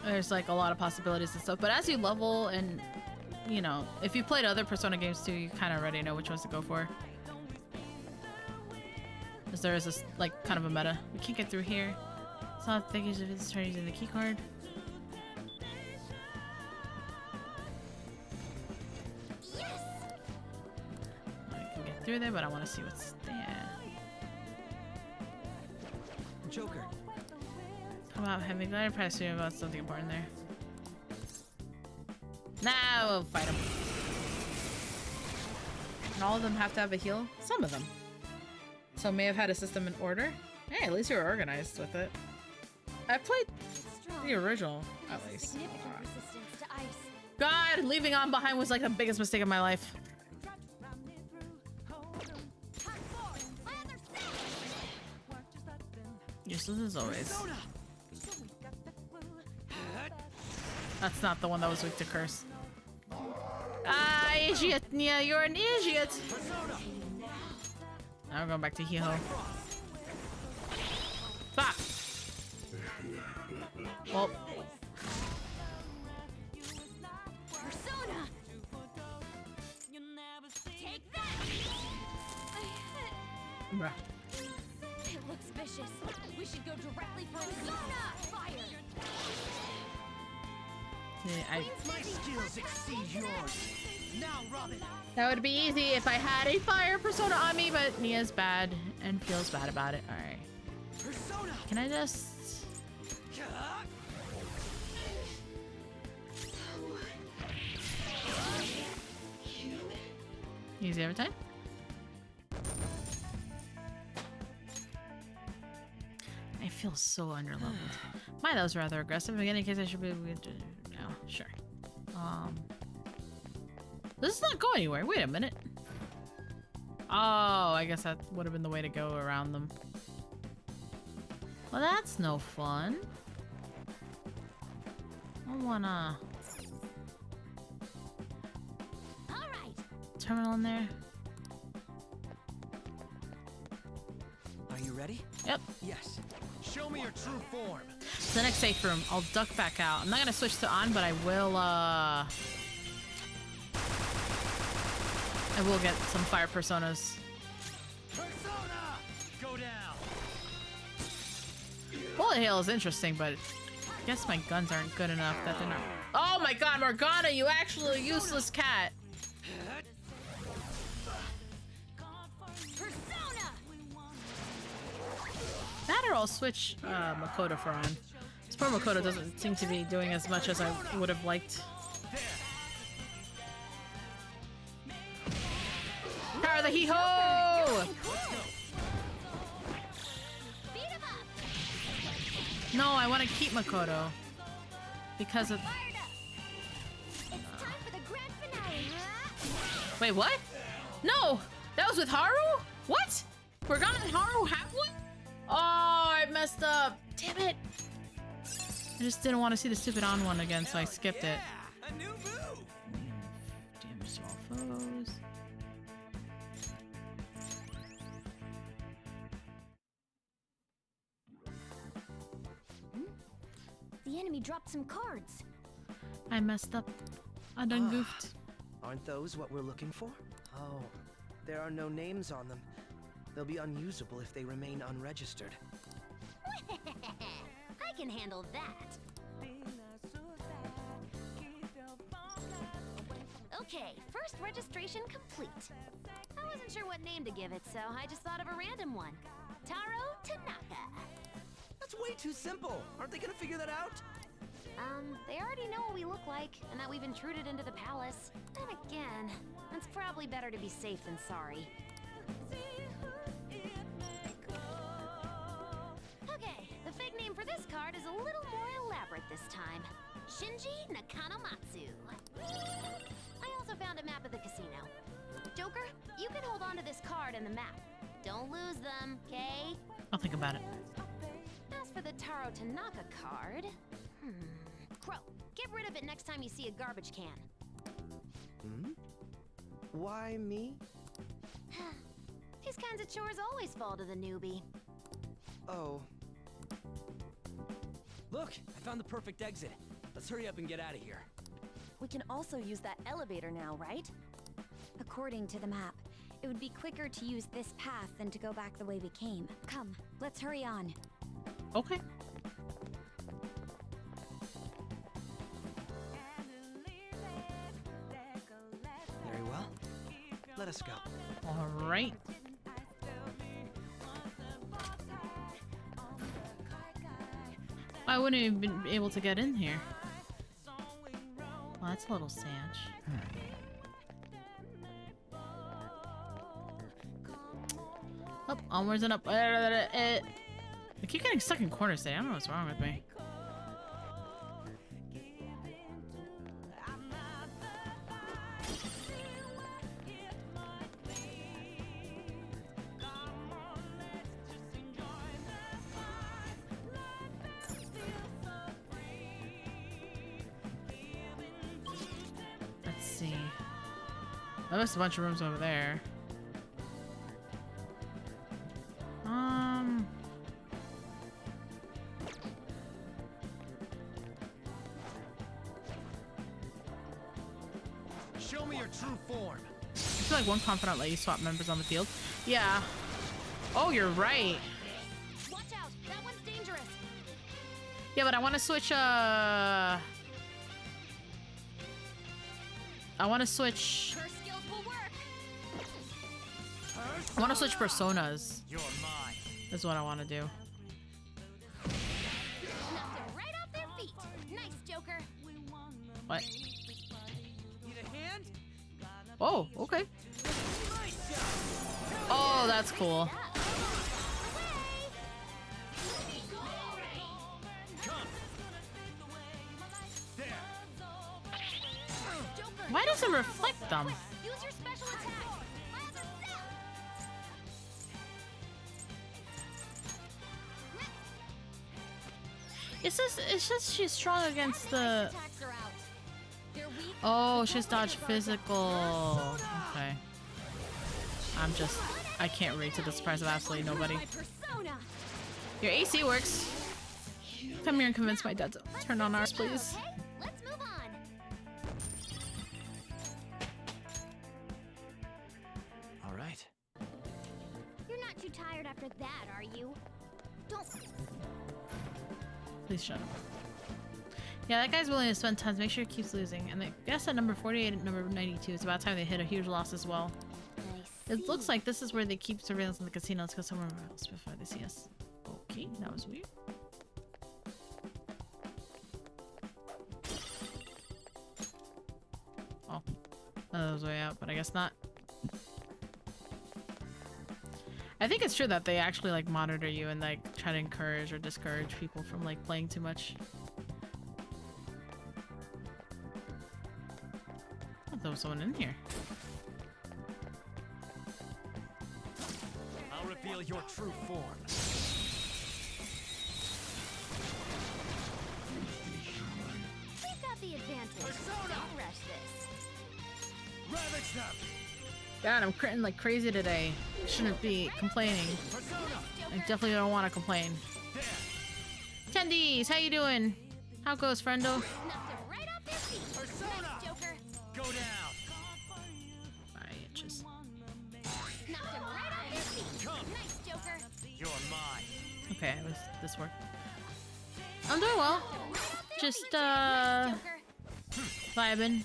There's like a lot of possibilities and stuff, but as you level and, you know, if you played other Persona games too, you kind of already know which ones to go for. Because there is this, like, kind of a meta. We can't get through here. It's not thinking of it, start using the key card. Yes! I can get through there, but I want to see what's there. Joker. Come out, heavy glider press you about something important there. Now we'll fight them. And all of them have to have a heal? Some of them. So may have had a system in order. Hey, at least you're organized with it. I played the original, at least. Significant resistance to ice. God, leaving on behind was like the biggest mistake of my life. Useless as always. That's not the one that was weak to curse. Ah, idiot! Yeah, you're an idiot! Now we're going back to Hiho. Fuck! Well. Persona! Take that! Bruh. It looks vicious. We should go directly for Persona! Fire! Yeah, My skills exceed yours. Now, Robin. that would be easy if I had a fire persona on me, but Nia's bad and feels bad about it. Alright. Persona. Can I just... Easy every time? I feel so underleveled. My, that was rather aggressive. In any case, I should be... No, sure. This is not going anywhere. Wait a minute. Oh, I guess that would have been the way to go around them. Well, that's no fun. I wanna... Terminal in there. Are you ready? Yep. Yes. Show me your true form. It's the next safe room. I'll duck back out. I'm not gonna switch to on, but I will get some fire personas bullet hail is interesting, but I guess my guns aren't good enough that they're not. Oh my god, Morgana, you actually useless cat. That or I'll switch Makoto for on. This poor Makoto doesn't seem to be doing as much as I would have liked. Power the hee-ho! No, I want to keep Makoto. Because of... Wait, what? No! That was with Haru? What? Morgana and Haru have one? Oh, I messed up. Damn it. I just didn't want to see the stupid on one again, so I skipped it. A new move. Damage to all foes. The enemy dropped some cards. I messed up. I done goofed. Aren't those what we're looking for? Oh, there are no names on them. They'll be unusable if they remain unregistered. I can handle that. Okay, first registration complete. I wasn't sure what name to give it, so I just thought of a random one. Taro Tanaka. That's way too simple. Aren't they gonna figure that out? They already know what we look like, and that we've intruded into the palace. Then again, it's probably better to be safe than sorry. Okay, the fake name for this card is a little more elaborate this time. Shinji Nakanomatsu. I also found a map of the casino. Joker, you can hold on to this card and the map. Don't lose them, okay? I'll think about it. As for the Taro Tanaka card... Crow, get rid of it next time you see a garbage can. Hmm? Why me? These kinds of chores always fall to the newbie. Oh. Look, I found the perfect exit. Let's hurry up and get out of here. We can also use that elevator now, right? According to the map, it would be quicker to use this path than to go back the way we came. Come, let's hurry on. Okay. Very well. Let us go. All right. I wouldn't have been able to get in here. Well, that's a little Sanch. Up, onwards and up. I keep getting stuck in corners today. I don't know what's wrong with me. Let's see. Oh, there's a bunch of rooms over there. Show me your true form. I feel like one confidant let you swap members on the field. Yeah. Oh, you're right. Watch out! That one's dangerous. Yeah, but I want to switch, I want to switch... Her skills will work. I want to switch personas. You're mine. Is what I want to do. Knocked them right off their feet. Nice, Joker. What? Need a hand? Oh, okay. Oh, that's cool. Why does it reflect them? Use your special attack. It's just she's strong against the... Attacks are out. They're weak. Oh, she's dodge physical. Okay. I can't read to the surprise of absolutely nobody. Your AC works. Come here and convince my dad to turn on ours, please. Let's move on. All right. You're not too tired after that, are you? Don't... Please shut up. Yeah, that guy's willing to spend tons. Make sure he keeps losing. And I guess at number 48 and number 92, it's about time they hit a huge loss as well. It looks like this is where they keep surveillance in the casino. Let's go somewhere else before they see us. Okay, that was weird. Oh, that was way out, but I guess not. I think it's true that they actually like monitor you and like try to encourage or discourage people from like playing too much. Oh, there was someone in here. I'll reveal your true form. We've got the advantage. Don't rush this. Ravage them. God, I'm critting like crazy today. Shouldn't be complaining. I definitely don't want to complain. Tendies, how you doing? How goes, friendo? Right off his feet. Nice, Joker. Go down. My itches. Knocked him right off his feet. Nice, Joker. You're mine. Okay, this worked. I'm doing well. Just vibing.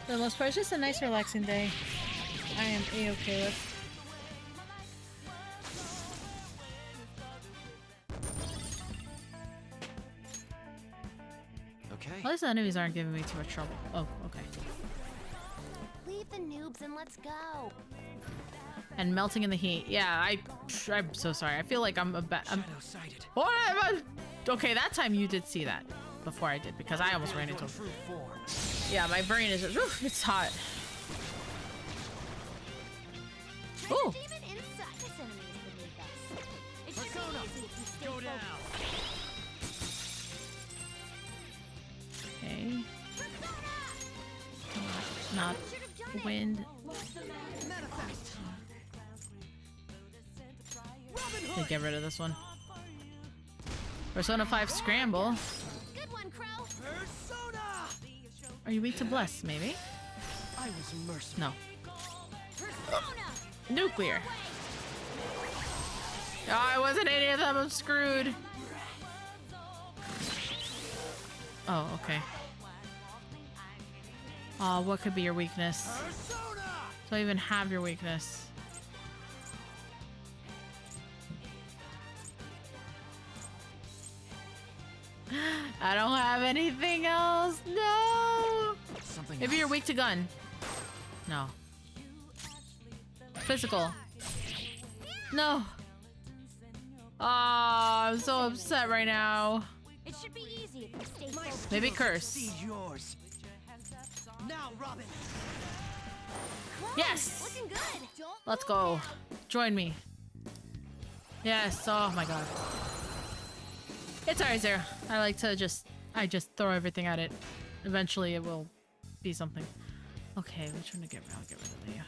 For the most part, it's just a nice relaxing day. I am a-okay with. Okay. At least the enemies aren't giving me too much trouble. Oh, okay. Leave the noobs and let's go. And melting in the heat. Yeah, I'm so sorry. I feel like I'm a bad. Okay, that time you did see that before I did because I almost ran into him. Yeah, my brain is just. Oof, it's hot. Ooh. Go down. Okay. Not wind. To get rid of this one. Persona 5 Scramble. Good one, Crow. Persona. Are you weak to bless, maybe? I was merciful. No. Nuclear. Oh, I wasn't any of them. I'm screwed. Oh, okay. Oh, what could be your weakness? Do I even have your weakness? I don't have anything else. No. Maybe you're weak to gun. No. Physical. No. Oh, I'm so upset right now. It should be easy if you stay focused. Maybe curse. Yours. Now, Robin. Yes. Looking good. Let's go. Join me. Yes. Oh my god. It's alright, Zara. I like to I just throw everything at it. Eventually it will be something. Okay, which one to get rid of? I'll get rid of you.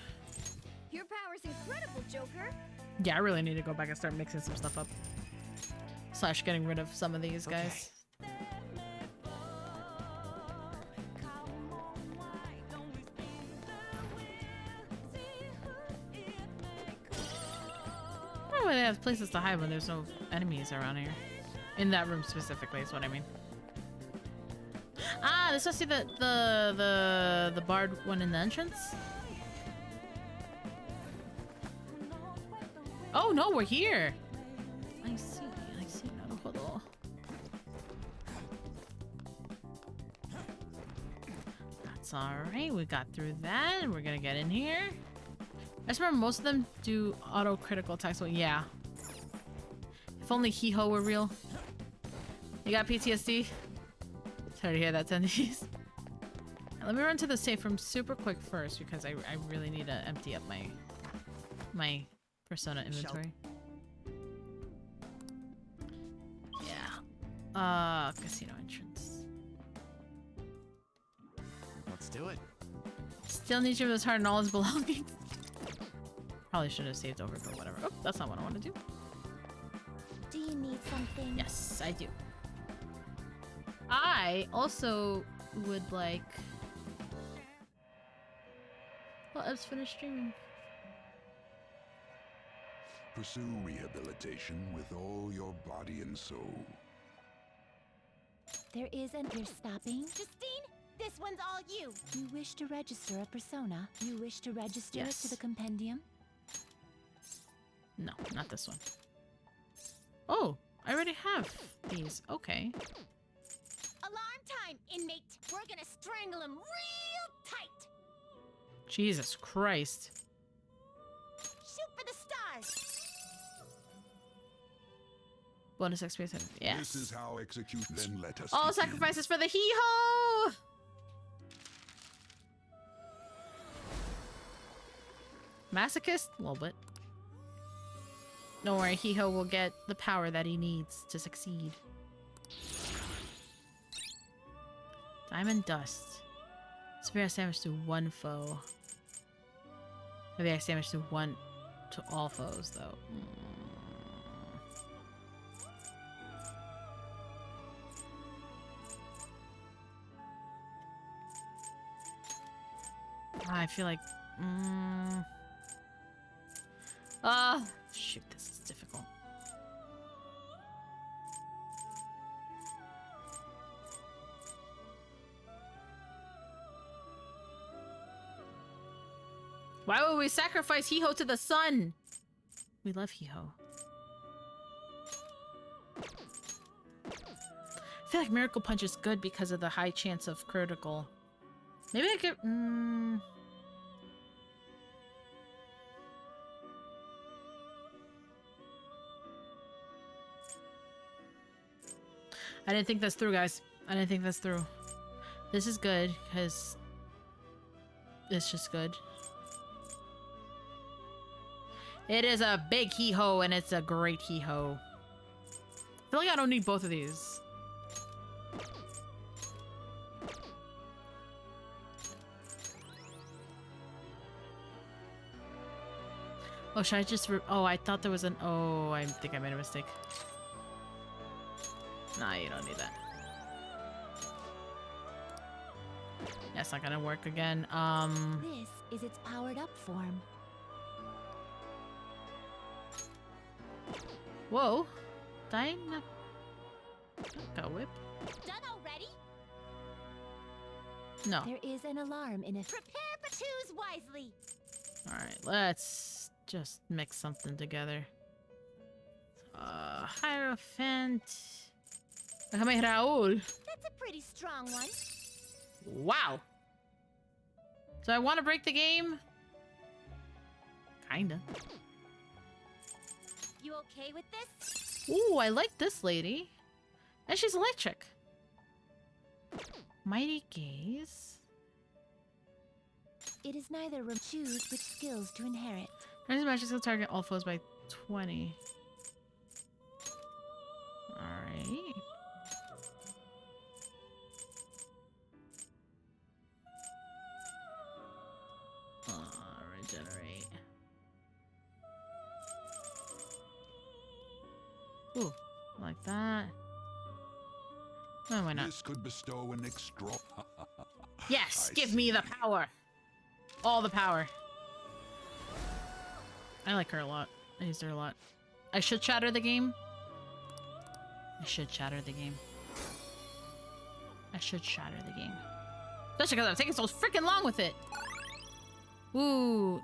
Your power's incredible, Joker. Yeah, I really need to go back and start mixing some stuff up. Slash getting rid of some of these guys. Oh, they have places to hide when there's no enemies around here. In that room specifically is what I mean. Ah, this must be the barred one in the entrance. Oh no, we're here. I see. Naruhodo. That's alright. We got through that. We're gonna get in here. I just remember most of them do auto critical attacks. Well, yeah. If only Hee-Ho were real. You got PTSD? Sorry to hear that, Tendies. Let me run to the safe room super quick first because I really need to empty up my Persona inventory. Yeah. Casino entrance. Let's do it. Still needs Jim his heart and all his belongings. Probably should have saved over, but whatever. Oh, that's not what I want to do. Do you need something? Yes, I do. I also would like... Well, Ev's finished streaming. Pursue rehabilitation with all your body and soul. There is an... You're stopping? Justine, this one's all you. You wish to register a persona? You wish to register it to the compendium? No, not this one. Oh, I already have these. Okay. Alarm time, inmate. We're gonna strangle him real tight. Jesus Christ. Shoot for the stars. Bonus XP. Yes. This is how execute. Then let us. All begin. sacrifices for the hee-ho! Masochist? A little bit. Don't worry, hee-ho will get the power that he needs to succeed. Diamond Dust. Severe X damage to one foe. Severe X damage to all foes, though. I feel like... shoot, this is difficult. Why would we sacrifice Hee-Ho to the sun? We love Hee-Ho. I feel like Miracle Punch is good because of the high chance of critical. Maybe I could... I didn't think this through, guys. I didn't think this through. This is good, because... it's just good. It is a big hee-ho, and it's a great hee-ho. I feel like I don't need both of these. Oh, should I just... oh, I thought there was an... oh, I think I made a mistake. Nah, you don't need that. That's not gonna work again. This is its powered up form. Whoa. Dyna... Go whip. Done already? No. There is an alarm in a... Prepare but choose wisely. Alright, let's just mix something together. Hierophant. Déjame Raúl. That's a pretty strong one. Wow. So I want to break the game? Kinda. You okay with this? Ooh, I like this lady. And she's electric. Mighty Gaze. It is neither choose which skills to inherit. Raise magic skill target all foes by 20. Alright. Regenerate. Ooh, like that. Oh, why not? This could bestow an extra. Yes, give me the power. All the power. I like her a lot. I used her a lot. I should shatter the game. I should shatter the game. I should shatter the game. Especially because I'm taking so freaking long with it. Ooh.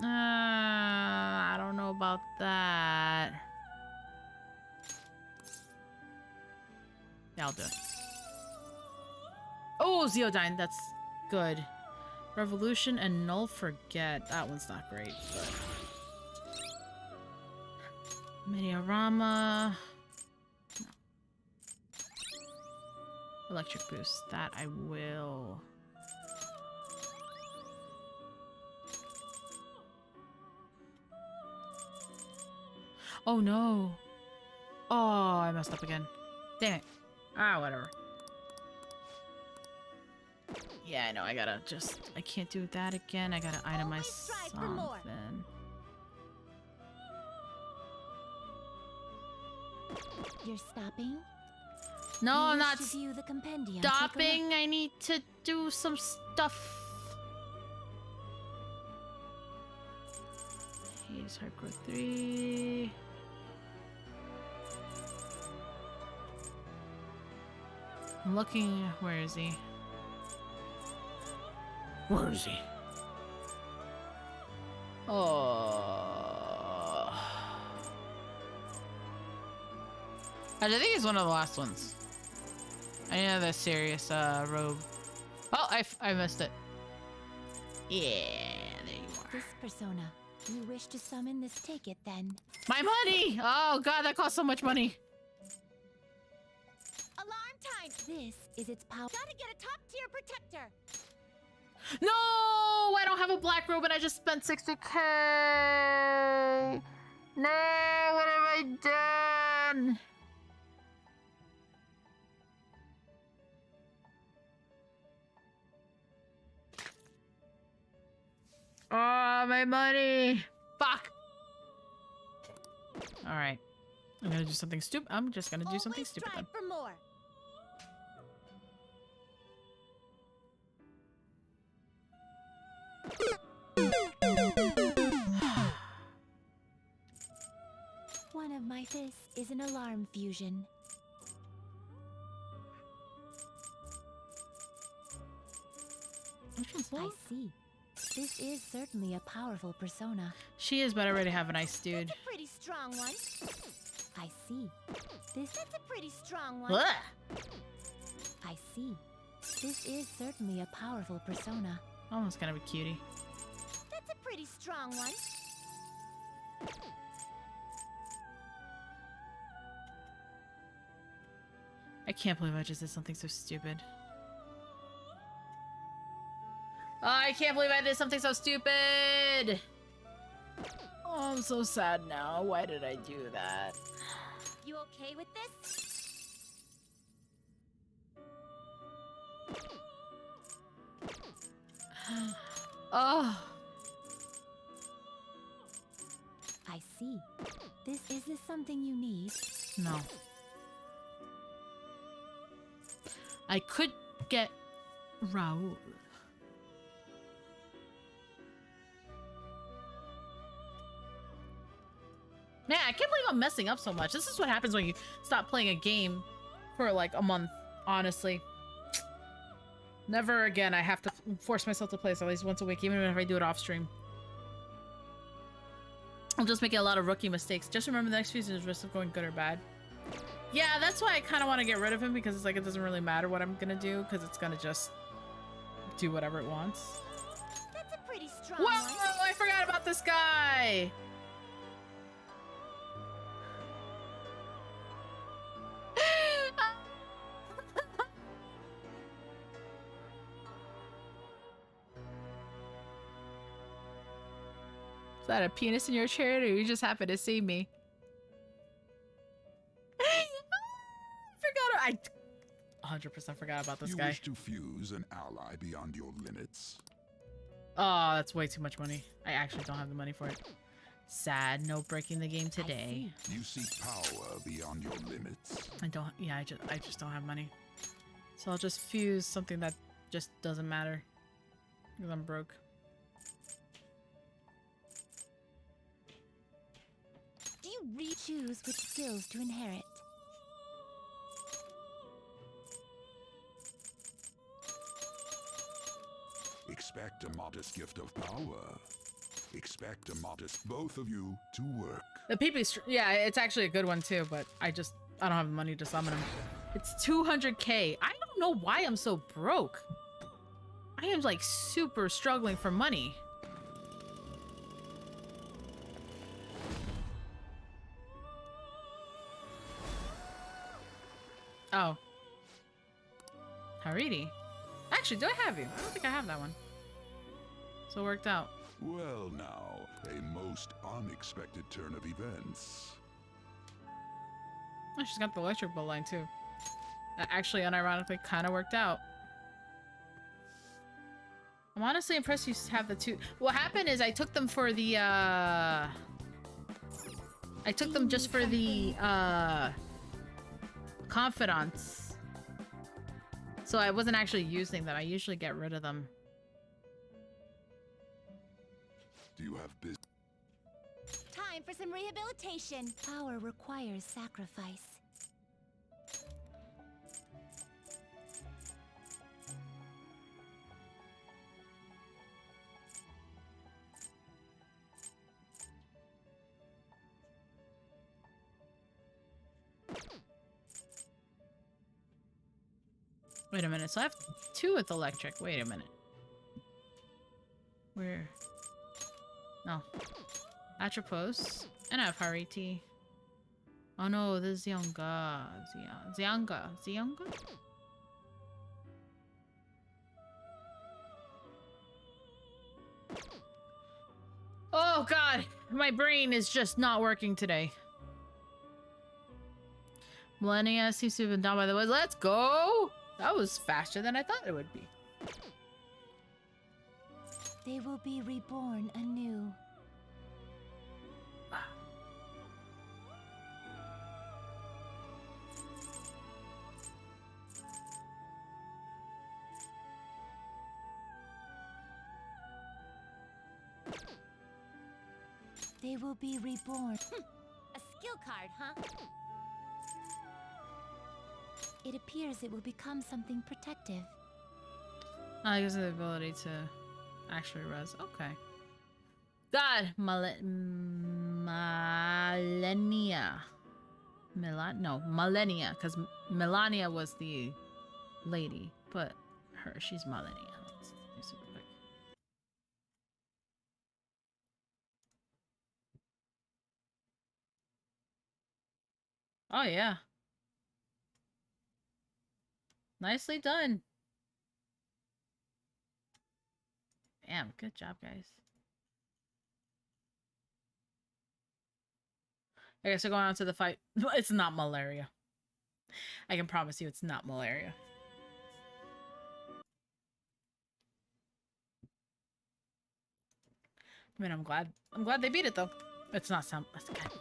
I don't know about that. Yeah, I'll do it. Oh, Zeodyne. That's good. Revolution and Null Forget. That one's not great, but... Mediarama. No. Electric Boost. That I will. Oh no. Oh, I messed up again. Damn it. Ah, whatever. Yeah, I know. I gotta just... I can't do that again. I gotta itemize something. You're stopping? No, I'm not view the compendium. stopping. I need to do some stuff. Here's hardcore 3. I'm looking. Where is he? Where is he? Oh. I think he's one of the last ones. I know the serious robe. Oh, I missed it. Yeah, there you are. This persona. You wish to summon this ticket then? My money! Oh god, that cost so much money. Alarm time! This is its power. Gotta get a top-tier protector! No! I don't have a black robe and I just spent 60K! No! What have I done? Oh, my money! Fuck! Alright. I'm gonna do something stupid. I'm just gonna do something stupid then. For more. One of my fists is an alarm fusion. I see. This is certainly a powerful persona. She is, but I already have an ice dude. That's a pretty strong one. I see. That's a pretty strong one. Ugh. I see. This is certainly a powerful persona. Almost kind of a cutie. That's a pretty strong one. I can't believe I just did something so stupid. Oh, I can't believe I did something so stupid! Oh, I'm so sad now. Why did I do that? You okay with this? Oh. I see. Is this something you need? No. I could get Raoul. Man, I can't believe I'm messing up so much. This is what happens when you stop playing a game for like a month, honestly. Never again. I have to force myself to play this at least once a week, even if I do it off stream. I'm just making a lot of rookie mistakes. Just remember the next season is risk of going good or bad. Yeah, that's why I kind of want to get rid of him, because it's like it doesn't really matter what I'm gonna do, because it's gonna just do whatever it wants. That's a pretty strong Whoa! one. I forgot about this guy! Is that a penis in your chair, or you just happen to see me? I 100% forgot about this guy. You wish to fuse an ally beyond your limits? Oh, that's way too much money. I actually don't have the money for it. Sad. No breaking the game today. You seek power beyond your limits? I don't. Yeah, I just don't have money. So I'll just fuse something that just doesn't matter. Because I'm broke. Do you re-choose which skills to inherit? Expect a modest gift of power. Expect a modest both of you to work. The PP, yeah, it's actually a good one too, but I don't have the money to summon him. It's 200K. I don't know why I'm so broke. I am like super struggling for money. Oh. Haridi. Actually, do I have you? I don't think I have that one. So it worked out. Well now, a most unexpected turn of events. Oh, she's got the electric bolt line too. That actually, unironically, kind of worked out. I'm honestly impressed you have the two. What happened is I took them for the, I took them just for the, confidants. So I wasn't actually using them. I usually get rid of them. Do you have business? Time for some rehabilitation. Power requires sacrifice. Wait a minute. So I have 2 with electric. Wait a minute. Where? No. Atropos. And I have Hariti. Oh no, this is Zionga. Zionga. Oh god, my brain is just not working today. Millennia seems to have been down by the way. Let's go! That was faster than I thought it would be. They will be reborn anew. They will be reborn. A skill card, huh? It appears it will become something protective. I guess the ability to actually res. Okay. God, Millennia. Millennia, because Melania was the lady, but she's Millennia. Let's do super quick. Oh yeah. Nicely done. Damn, good job, guys. Okay, so going on to the fight. It's not malaria. I can promise you it's not malaria. I mean, I'm glad they beat it though. It's not some it's not that.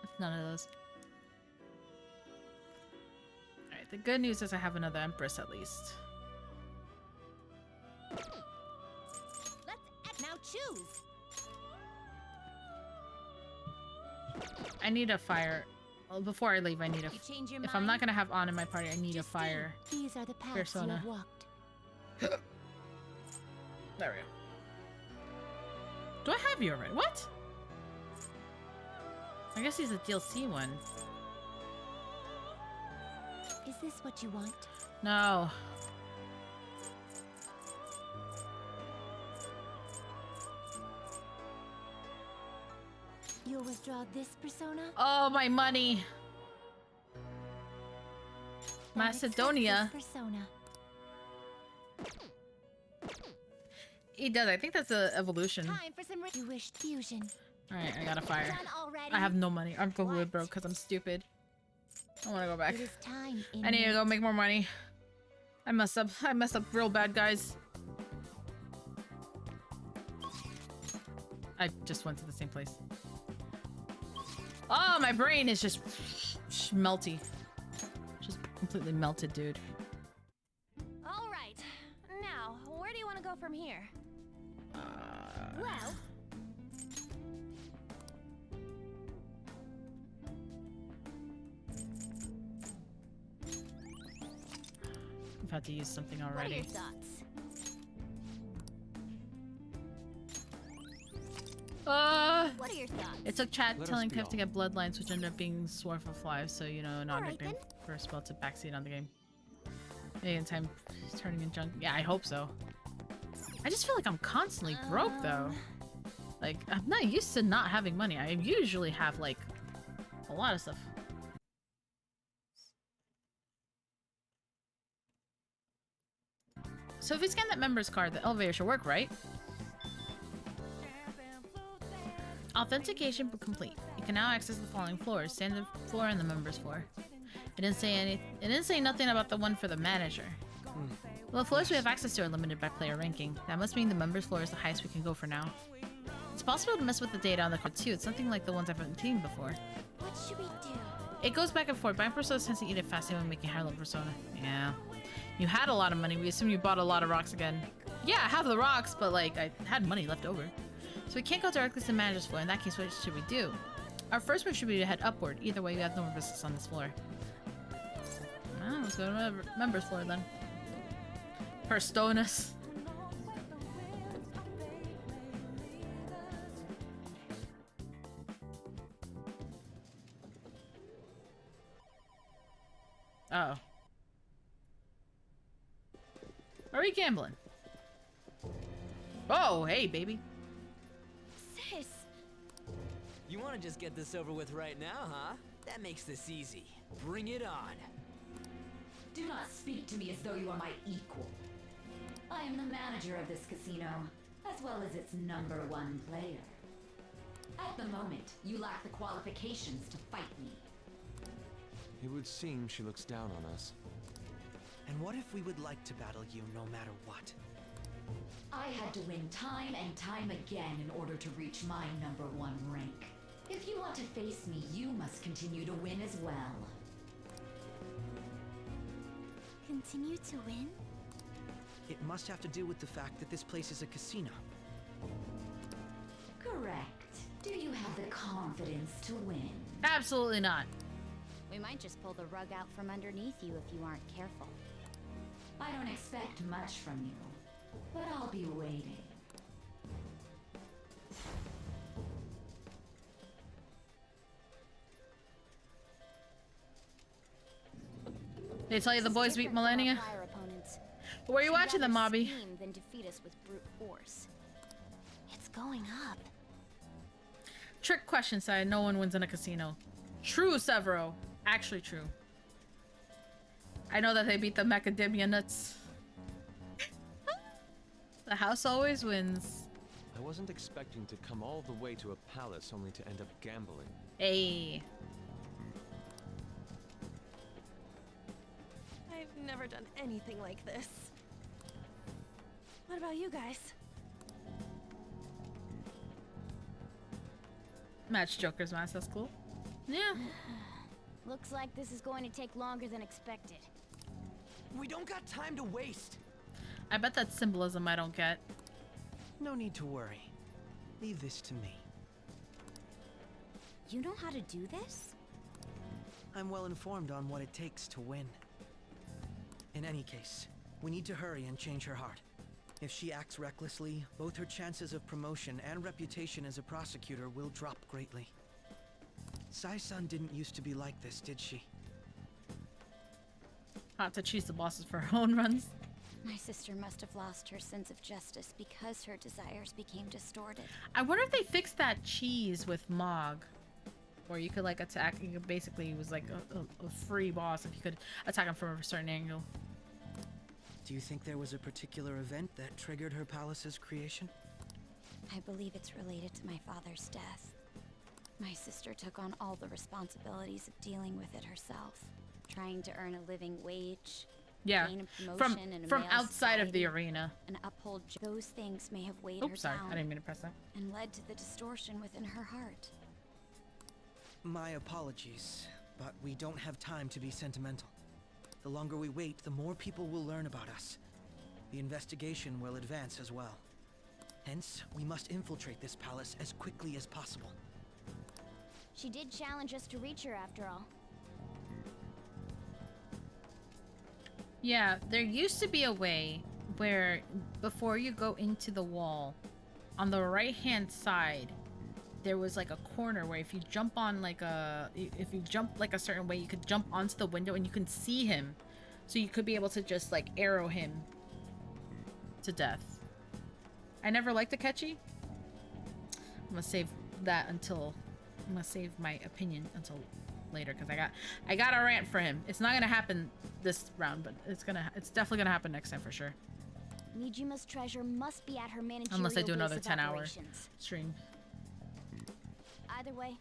It's none of those. Alright, the good news is I have another Empress at least. Let's now choose. I need a fire. Well, before I leave, I need a. If I'm not gonna have On in my party, I need a fire. These are the paths persona. you have walked. There we go. Do I have you already? What? I guess he's a DLC one. Is this what you want? No. You'll withdraw this persona? Oh, my money. Then Macedonia. accept this persona. He does. I think that's an evolution. Time for some you wished fusion. Alright, I got a fire. Done already? I have no money. I'm completely broke because I'm stupid. I want to go back. It is time, I need to go make more money. I messed up. I messed up real bad, guys. I just went to the same place. Oh, my brain is just melty. Just completely melted, dude. All right. Now, where do you want to go from here? Well, I've had to use something what are already. your thoughts? What are your thoughts? It took Chad Let us telling be Kev to all. get bloodlines, which ended up being Swarf of Flies, so you know, not Alright, nickname then. for a spell to backseat on the game. Maybe in time, turning in junk. Yeah, I hope so. I just feel like I'm constantly broke though. Like, I'm not used to not having money. I usually have like a lot of stuff. So if you scan that member's card, the elevator should work, right? Authentication complete. You can now access the following floors: standard floor and the members floor. It didn't say nothing about the one for the manager. Well, the floors we have access to are limited by player ranking. That must mean the members floor is the highest we can go for now. It's possible to mess with the data on the card too. It's something like the ones I've been seen before. What should we do? It goes back and forth. Buying personas tends to eat it fast when making higher level persona. Yeah. You had a lot of money. We assume you bought a lot of rocks again. Yeah, I have the rocks, but like I had money left over. So we can't go directly to the manager's floor. In that case, what should we do? Our first move should be to head upward. Either way, we have no more business on this floor. Well, let's go to the members floor then. Personas. Uh oh. we gambling? Oh, hey, baby. Sis. You want to just get this over with right now, huh? That makes this easy. Bring it on. Do not speak to me as though you are my equal. I am the manager of this casino, as well as its #1 player. At the moment, you lack the qualifications to fight me. It would seem she looks down on us. And what if we would like to battle you no matter what? I had to win time and time again in order to reach my #1 rank. If you want to face me, you must continue to win as well. Continue to win? It must have to do with the fact that this place is a casino. Correct. Do you have the confidence to win? Absolutely not. We might just pull the rug out from underneath you if you aren't careful. I don't expect much from you, but I'll be waiting. They tell you the This is boys beat different from our Millennia? prior opponents. Where are you She'd watching them, rather Mobby? scheme than defeat us with brute force. It's going up. Trick question side, no one wins in a casino. True, Severo. Actually true. I know that they beat the macadamia nuts. The house always wins. I wasn't expecting to come all the way to a palace only to end up gambling. Hey. I've never done anything like this. What about you guys? Match Joker's mask, that's cool. Yeah. Looks like this is going to take longer than expected. We don't got time to waste. I bet that's symbolism I don't get. No need to worry. Leave this to me. You know how to do this? I'm well informed on what it takes to win. In any case, we need to hurry and change her heart. If she acts recklessly, both her chances of promotion and reputation as a prosecutor will drop greatly. Sai-san didn't used to be like this, did she? Hot to choose the bosses for her own runs. My sister must have lost her sense of justice because her desires became distorted. I wonder if they fixed that cheese with Mog. Where you could like attack, you could basically it was like a free boss if you could attack him from a certain angle. Do you think there was a particular event that triggered her palace's creation? I believe it's related to my father's death. My sister took on all the responsibilities of dealing with it herself, trying to earn a living wage, Yeah, gain a promotion in a from male outside of the society, arena. and uphold those things may have weighed her Oops, sorry, down I didn't mean to press that. and led to the distortion within her heart. My apologies, but we don't have time to be sentimental. The longer we wait, the more people will learn about us. The investigation will advance as well. Hence, we must infiltrate this palace as quickly as possible. She did challenge us to reach her after all. Yeah, there used to be a way where before you go into the wall, on the right hand side, there was like a corner where if you jump on like if you jump like a certain way, you could jump onto the window and you can see him. So you could be able to just like arrow him to death. I never liked Akechi. I'm gonna save that until, I'm gonna save my opinion until later because I got a rant for him. It's not gonna happen this round, but it's definitely gonna happen next time for sure. Nijima's treasure must be at her managerial Unless I do base another of 10-hour operations. stream. Either way,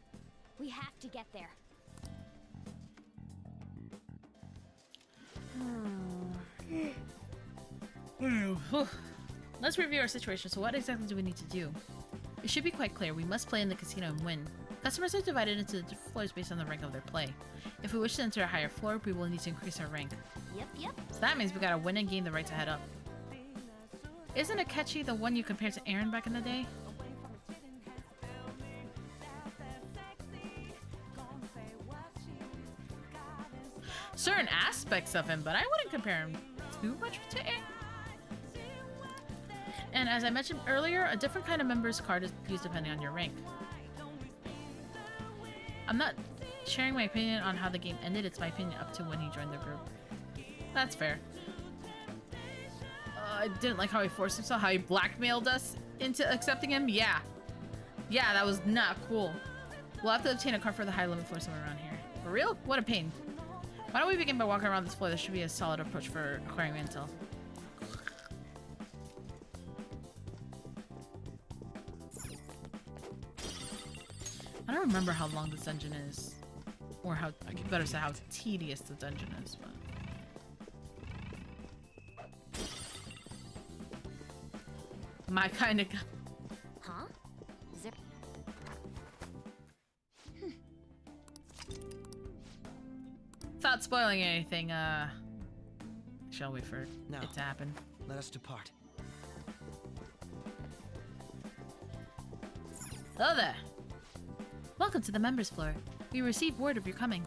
we have to get there. Let's review our situation. So what exactly do we need to do? It should be quite clear. We must play in the casino and win. Customers are divided into different floors based on the rank of their play. If we wish to enter a higher floor, we will need to increase our rank. Yep. So that means we gotta win and gain the right to head up. Isn't Akechi the one you compared to Aaron back in the day? Certain aspects of him, but I wouldn't compare him too much to Aaron. And as I mentioned earlier, a different kind of member's card is used depending on your rank. I'm not sharing my opinion on how the game ended, it's my opinion up to when he joined the group. That's fair. I didn't like how he forced himself, how he blackmailed us into accepting him. Yeah. Yeah, that was not cool. We'll have to obtain a card for the high limit floor somewhere around here. For real? What a pain. Why don't we begin by walking around this floor? There should be a solid approach for acquiring intel. I don't remember how long this dungeon is. Or how, better say, how tedious the dungeon is, but... My kind of... Huh? Zip. Without spoiling anything, shall we for it to happen? Let us depart. Hello there! Welcome to the members floor. We received word of your coming.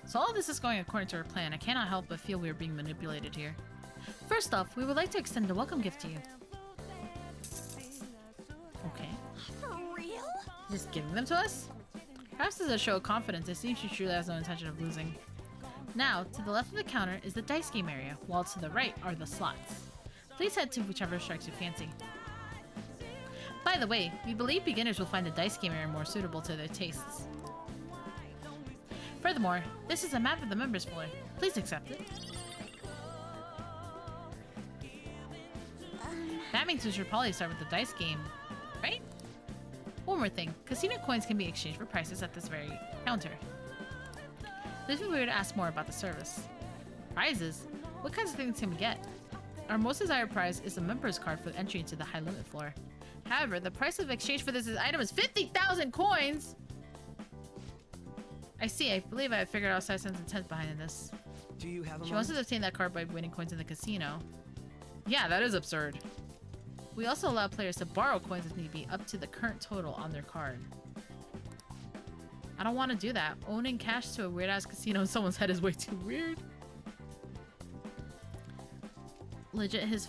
So all of this is going according to our plan. I cannot help but feel we are being manipulated here. First off, we would like to extend a welcome gift to you. Okay. For real? Just giving them to us? Perhaps as a show of confidence, it seems she truly has no intention of losing. Now, to the left of the counter is the dice game area, while to the right are the slots. Please head to whichever strikes your fancy. By the way, we believe beginners will find the dice game area more suitable to their tastes. Furthermore, this is a map of the members floor. Please accept it. That means we should probably start with the dice game, right? One more thing, casino coins can be exchanged for prices at this very counter. This would be weird to ask more about the service. Prizes? What kinds of things can we get? Our most desired prize is a member's card for entry into the high limit floor. However, the price of exchange for this item is 50,000 coins! I see, I believe I have figured out Sai-san's intent behind this. Do you have a She wants to obtain that card by winning coins in the casino. Yeah, that is absurd. We also allow players to borrow coins if need be, up to the current total on their card. I don't want to do that. Owning cash to a weird-ass casino in someone's head is way too weird. Legit, his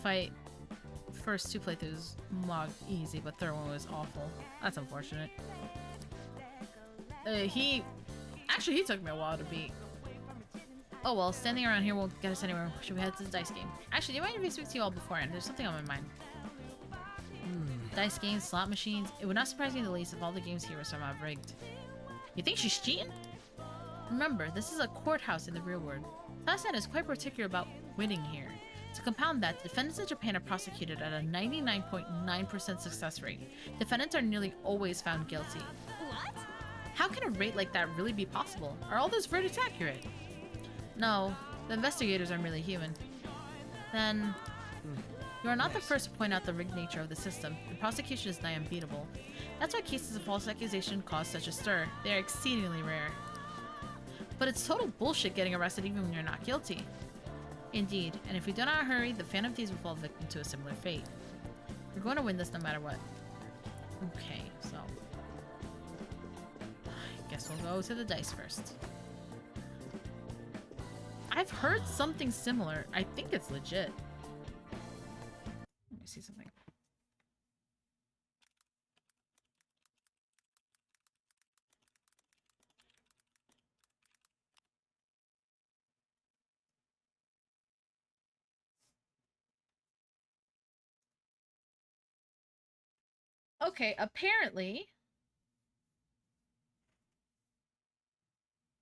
first 2 playthroughs log easy, but third one was awful. That's unfortunate. He took me a while to beat. Oh well, standing around here won't get us anywhere. Should we head to the dice game? Actually, do you mind if I speak to you all beforehand? There's something on my mind. Dice games, slot machines. It would not surprise me in the least if all the games here were somehow rigged. You think she's cheating? Remember, this is a courthouse in the real world. Sai-san is quite particular about winning here. To compound that, defendants in Japan are prosecuted at a 99.9% success rate. Defendants are nearly always found guilty. What? How can a rate like that really be possible? Are all those verdicts accurate? No, the investigators are merely human. Then... You are not the first to point out the rigged nature of the system, and prosecution is nigh unbeatable. That's why cases of false accusation cause such a stir. They are exceedingly rare. But it's total bullshit getting arrested even when you're not guilty. Indeed, and if we do not hurry, the Phantom Thieves will fall victim to a similar fate. We're going to win this no matter what. Okay, so... I guess we'll go to the dice first. I've heard something similar. I think it's legit. Let me see something. Okay, apparently...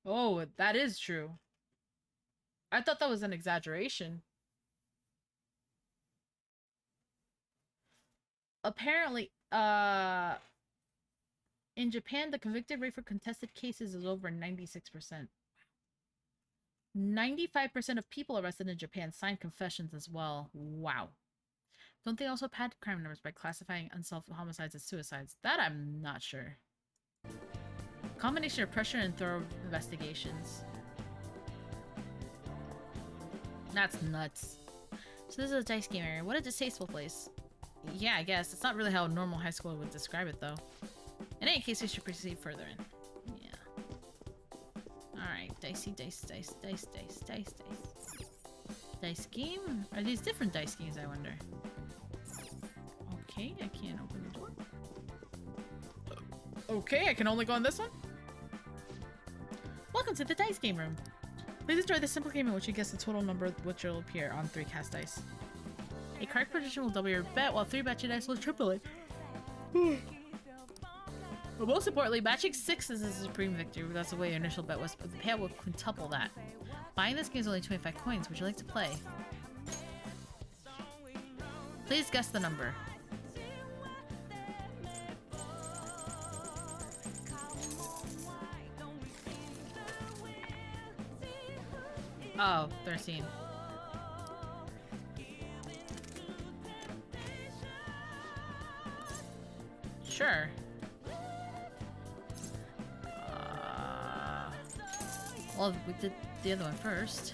Oh, that is true. I thought that was an exaggeration. Apparently, in Japan, the convicted rate for contested cases is over 96%. 95% of people arrested in Japan signed confessions as well. Wow. Don't they also pad crime numbers by classifying unsolved homicides as suicides? That I'm not sure. Combination of pressure and thorough investigations. That's nuts. So this is a dice game area. What a distasteful place. Yeah, I guess. It's not really how a normal high schooler would describe it, though. In any case, we should proceed further in. Yeah. Alright. Dicey, dice, dice, dice, dice, dice, dice. Dice game? Are these different dice games, I wonder? Okay, I can't open the door. Okay, I can only go on this one? Welcome to the dice game room. Please enjoy this simple game in which you guess the total number which will appear on 3 cast dice. A correct prediction will double your bet, while 3 batchy dice will triple it. But most importantly, batching 6 is a supreme victory. That's the way your initial bet was, but the payout will quintuple that. Buying this game is only 25 coins. Would you like to play? Please guess the number. Oh, 13. Sure. Well, we did the other one first.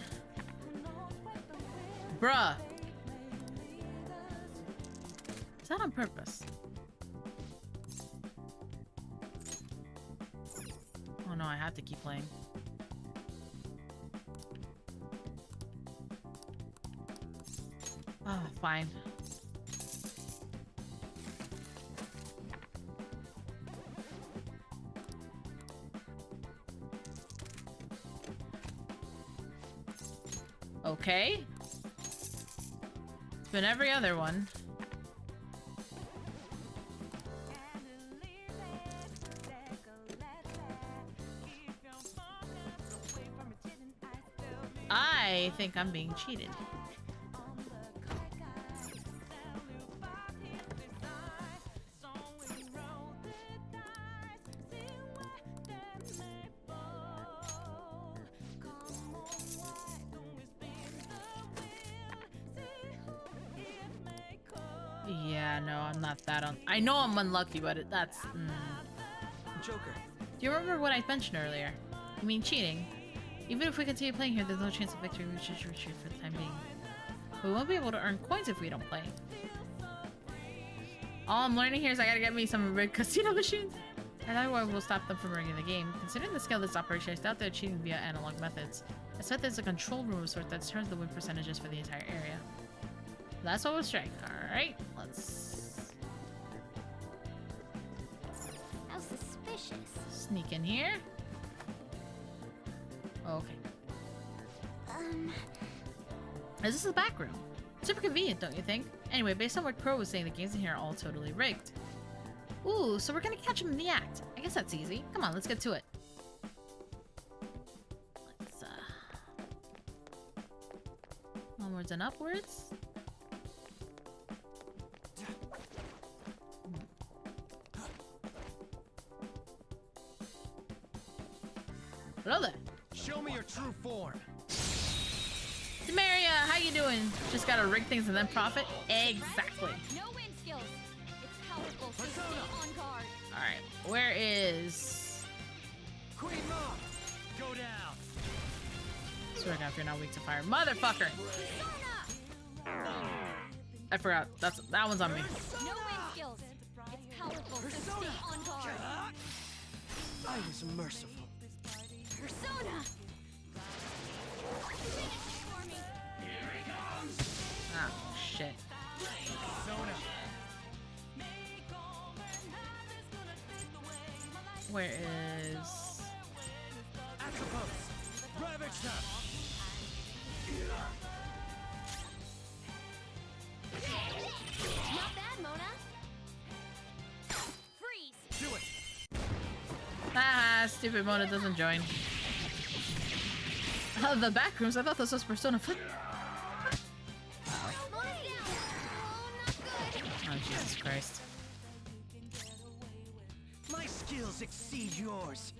Bruh! Is that on purpose? Oh no, I have to keep playing. Oh, fine. Okay. It's been every other one. I think I'm being cheated. Yeah, no, I'm not that I know I'm unlucky, but that's... Joker. Do you remember what I mentioned earlier? You mean cheating? Even if we continue playing here, there's no chance of victory. We should retreat for the time being. We won't be able to earn coins if we don't play. All I'm learning here is I gotta get me some rigged casino machines. And that way we'll stop them from rigging the game. Considering the scale of this operation, I doubt they're cheating via analog methods. I said there's a control room of sorts that determines the win percentages for the entire area. That's what we'll strike. Alright, let's... How suspicious. Sneak in here. Okay. This is the back room. Super convenient, don't you think? Anyway, based on what Crow was saying, the games in here are all totally rigged. Ooh, so we're gonna catch him in the act. I guess that's easy. Come on, let's get to it. Let's, onwards and upwards. Hello there. Show me your true form. Demaria, how you doing? Just gotta rig things and then profit? Exactly. No wind skills. It's powerful, so stay on guard. Alright, where is... Queen Mom, go down. Swear to God, if you're not weak to fire. Motherfucker! I forgot. That one's on me. No wind skills. It's powerful, so stay on guard. I was merciful. Persona! Ah, shit. Persona. Where is... Atropos. Ravage them. Not bad, Mona. Freeze! Do it. Ah, stupid Mona doesn't join. Oh, the back rooms? I thought this was Persona 4. Oh, Jesus Christ. My skills exceed yours.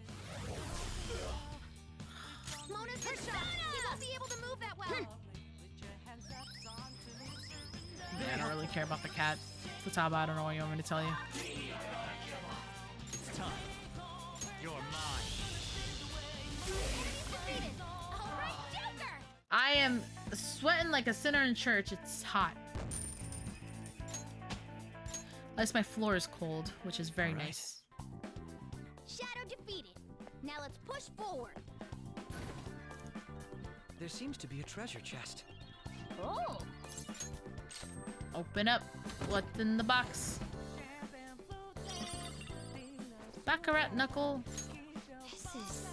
Mona's Persona! He won't be able to move that well. Yeah, I don't really care about the cat. Futaba, I don't know what you want me to tell you. It's time. You're mine. I am sweating like a sinner in church. It's hot. At least my floor is cold, which is very nice. Shadow defeated. Now let's push forward. There seems to be a treasure chest. Oh! Open up. What's in the box? Baccarat knuckle. This is...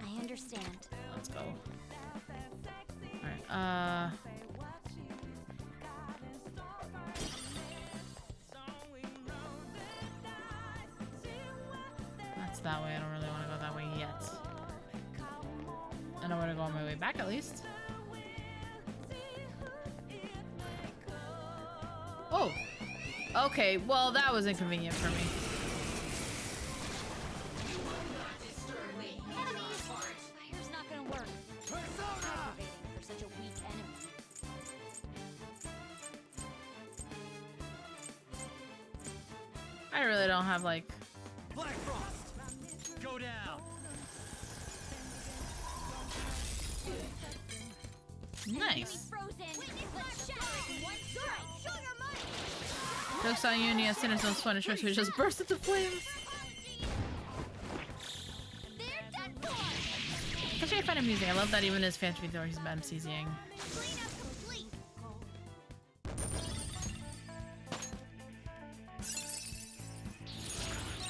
I understand. Let's go. Alright, that's that way. I don't really want to go that way yet. I know where to go on my way back at least. Oh! Okay, well that was inconvenient for me. Fire's not gonna work. Aggravating for such a weak enemy. I really don't have like... Black Frost, go down. Nice. Let's shatter it in one strike. Show your might. Joke's on you and your Cinderstone's punishers who just burst into flames. Actually, I find it amusing. I love that even his fantasy thrower he's MCZing.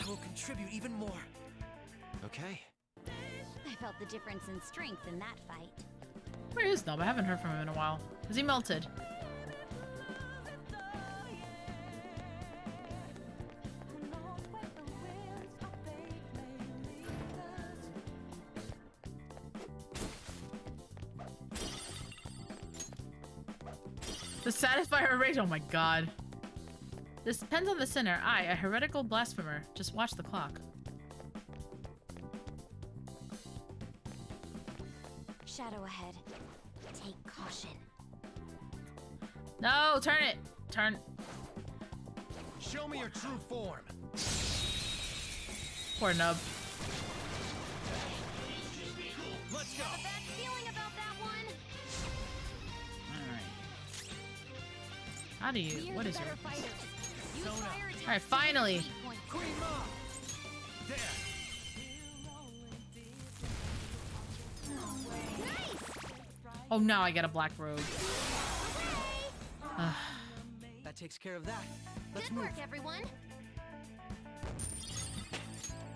I will contribute even more. Okay. I felt the difference in strength in that fight. Where is Nub? I haven't heard from him in a while. Is he melted? To satisfy her rage. Oh my god. This depends on the sinner. I, a heretical blasphemer. Just watch the clock. Shadow ahead. Take caution. No, turn it. Turn. Show me your true form. Poor Nub. Let's go. Have a bad feeling about that one. Alright. How do you... We're What the is your... better fighters. Use fire attack Alright, finally. Queen Ma. There. Oh, now I get a black robe. That takes care of that. Let's Good move. work, everyone.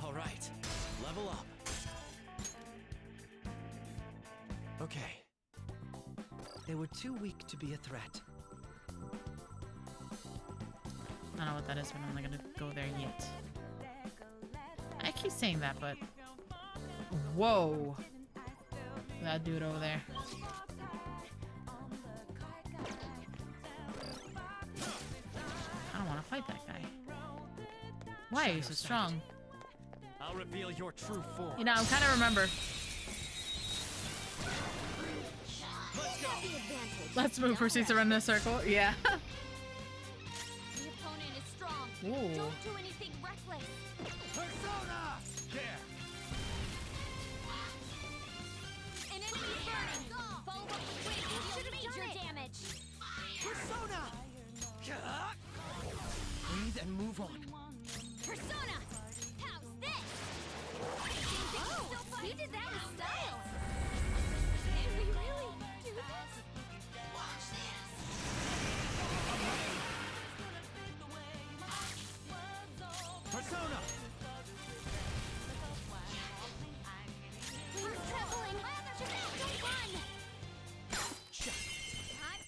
All right, level up. Okay. They were too weak to be a threat. I don't know what that is, but I'm not gonna go there yet. I keep saying that, but... Whoa! That dude over there. I don't want to fight that guy. Why are you so strong? I'll reveal your true form. You know, I'm kind of remember. Let's go. Let's move. Proceed to run in a circle. Yeah. The opponent is strong. Ooh. Don't do anything reckless. Persona. There. An enemy's burning. Follow up with quick. You should have major damage. Persona. Breathe and move on. Persona. How's this? Oh, you did that with style. Can we really do this? Watch this. Persona. We're traveling. Don't run.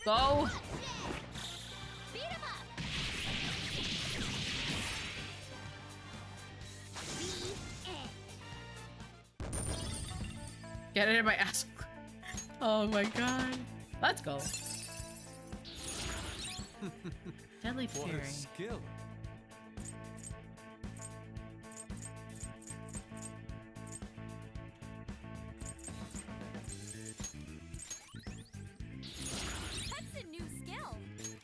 Go. Beat him up. Get it in my ass. Oh my god. Let's go. Deadly What Fury. a skill. That's a new skill.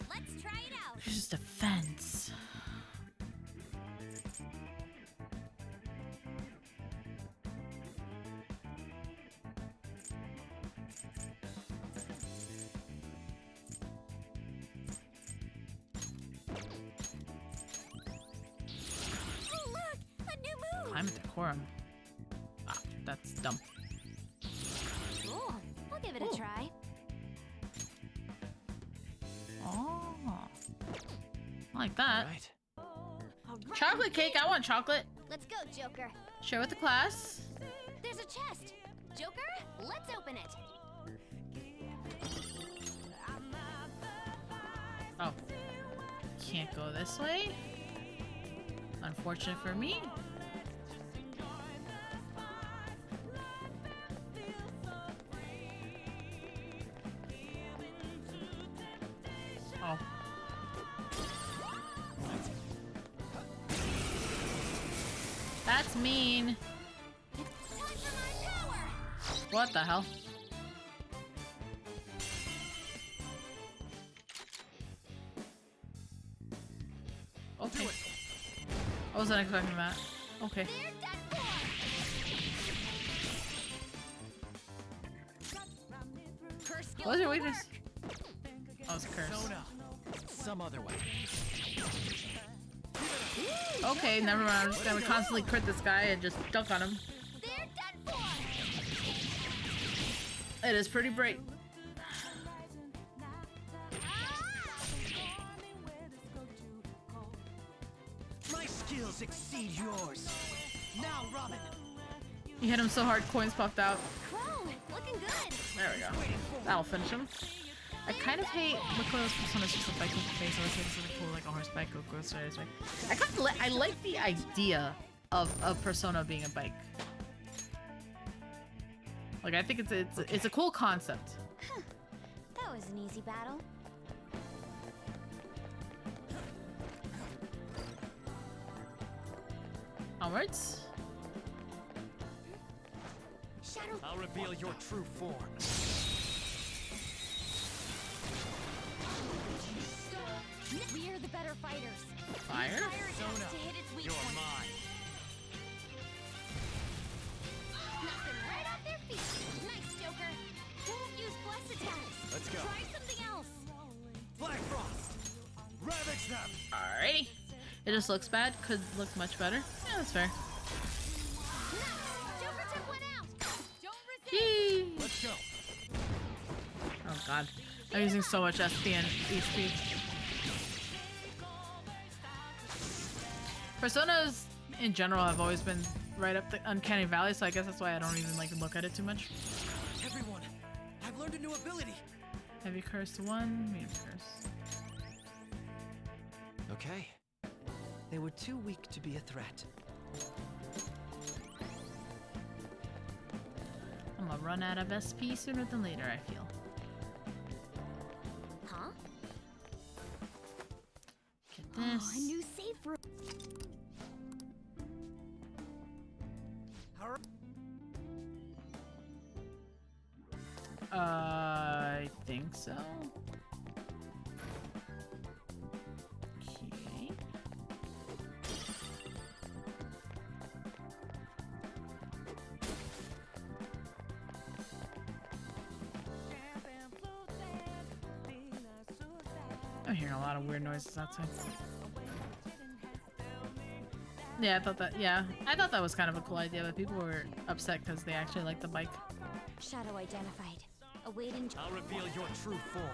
Let's try it out. There's just defense. Oh, look! A new move! Climate decorum. Ah, that's dumb. Cool. I'll give it Ooh. a try. Oh. I like that. Right. Chocolate cake. I want chocolate. Let's go, Joker. Share with the class. There's a chest. Joker, let's open it. Oh. Can't go this way? Unfortunate for me. Oh. That's mean. What the hell? Okay. I wasn't expecting that. Okay. What was your weakness? Oh, it's curse. Some other way. Okay, never mind. I'm just gonna constantly crit this guy and just dunk on him. It is pretty bright. My skills exceed yours. Now, Robin. You hit him so hard, coins popped out. Whoa, looking good. There we go. That'll finish him. I kind of hate Makoto's Persona 6 with biking face. I always think it's really cool, like a horseback or ghost riders. I kind of I like the idea of Persona being a bike. Like I think it's a cool concept. Huh. That was an easy battle. Onwards. Shadow. I'll reveal your true form. We are the better fighters. Fire? Use fire attacks to hit its weak You're point. mine. Knock them right off their feet. Nice, Joker. Don't use bless attacks. Let's go. Try something else. Black Frost. Ravage them. Alrighty. It just looks bad. Could look much better. Yeah, that's fair. Joker took one out. Don't resist. Yee. Let's go. Oh god. I'm using so much SP and HP. Personas in general have always been right up the uncanny valley, so I guess that's why I don't even like look at it too much. Everyone, I've learned a new ability. Heavy curse 1, medium curse. Okay. They were too weak to be a threat. I'm gonna run out of SP sooner than later, I feel. Huh? Get this. Oh, a new safe room. I think so. Okay. I'm hearing a lot of weird noises outside. Yeah, I thought that was kind of a cool idea, but people were upset because they actually liked the bike. Shadow identified. Awaiting. I'll reveal your true form.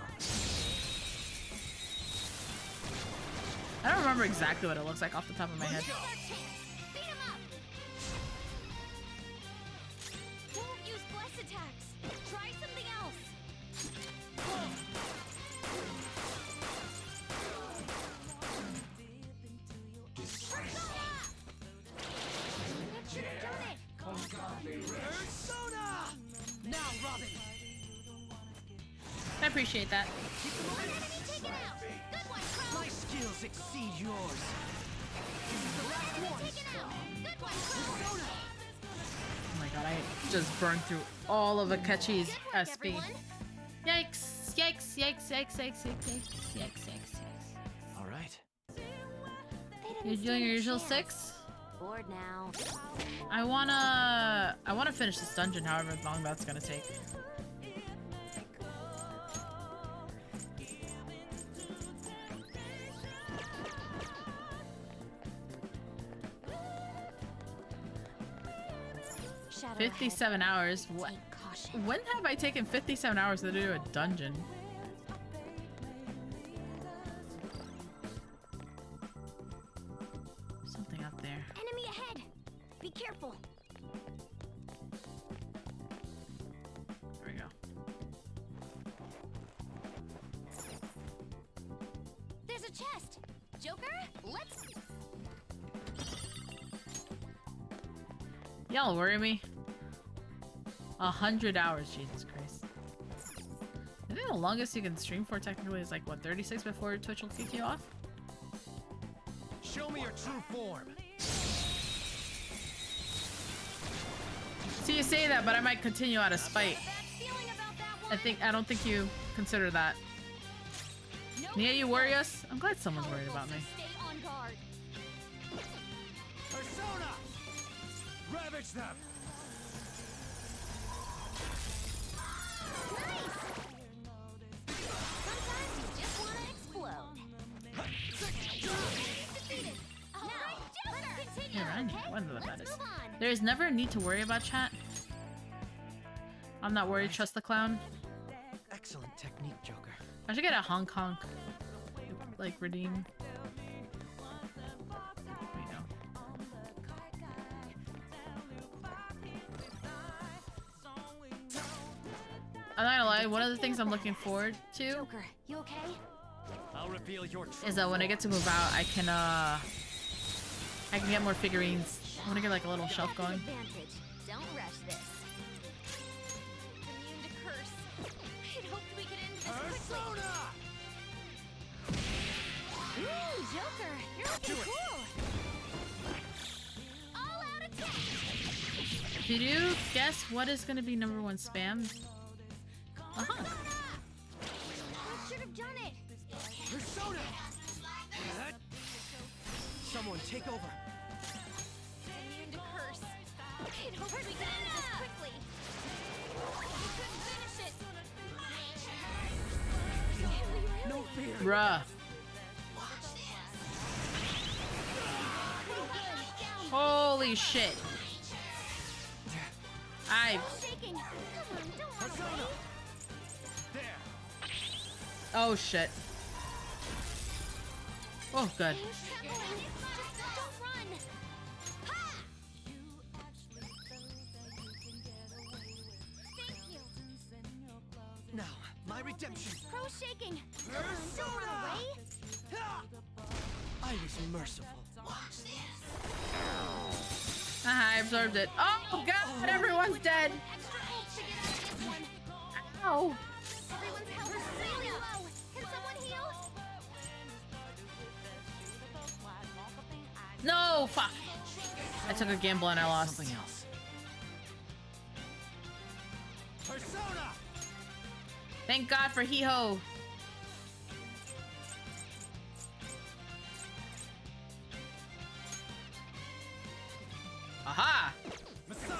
I don't remember exactly what it looks like off the top of my head. Beat him up. Don't use bless attacks. Try something else. That should have done it. Persona! Now, Robin. I appreciate that. One enemy taken out. Good one, Crow. My skills exceed yours. One enemy taken out. Good one, Crow. Oh my god, I just burned through all of Akechi's SP. Yikes, yikes, yikes, yikes, yikes, yikes, yikes, yikes. All right. You're doing your usual 6? Bored now. I wanna finish this dungeon however long that's gonna take. Shadow 57 hours. What? When have I taken 57 hours to do a dungeon? Something up there. Enemy ahead. Be careful. There we go. There's a chest. Joker, let's. Y'all worry me. 100 hours, Jesus Christ. I think the longest you can stream for technically is like, what, 36 before Twitch will kick you off? Show me your true form. See, you say that, but I might continue out of spite. I don't think you consider that. Nia, you worry us? I'm glad someone's worried about me. Stay on guard. Persona! Ravage them! Sometimes you just want to explode. Defeated. All right, just continue. Yeah, I Okay, wonder what that let's is. move on. There is never a need to worry about chat. I'm not worried, trust the clown. Excellent technique, Joker. I should get a Hong Kong, like, redeem. There you go. I'm not gonna lie, one of the things I'm looking forward to Joker, you okay? I'll reveal your truth. is that when I get to move out, I can get more figurines. I want to get like a little shelf That's an going. advantage. Don't rush this. Immune to curse. I'd hoped we could end this quickly. Ooh, Joker, you're looking cool. All out attack. Did you guess what is going to be #1 spam? Uh-huh. I should have done it. Persona! Someone take over. Immune to curse. I'd hoped we could end this quickly. We couldn't finish it. No fear. Bruh. Holy shit. Shaking. Come on, don't run away. Oh shit. Oh good. Just don't run. Ha! Thank you. Now, my redemption. Pro shaking. Come on, don't run away. I was merciful. I absorbed it. Oh god, everyone's dead. Extra ult to get out of this one. Ow. Everyone's health is really low. Can someone heal? No, fuck. I took a gamble and I lost. Something else. Persona! Thank God for hee-ho. Aha! Messiah!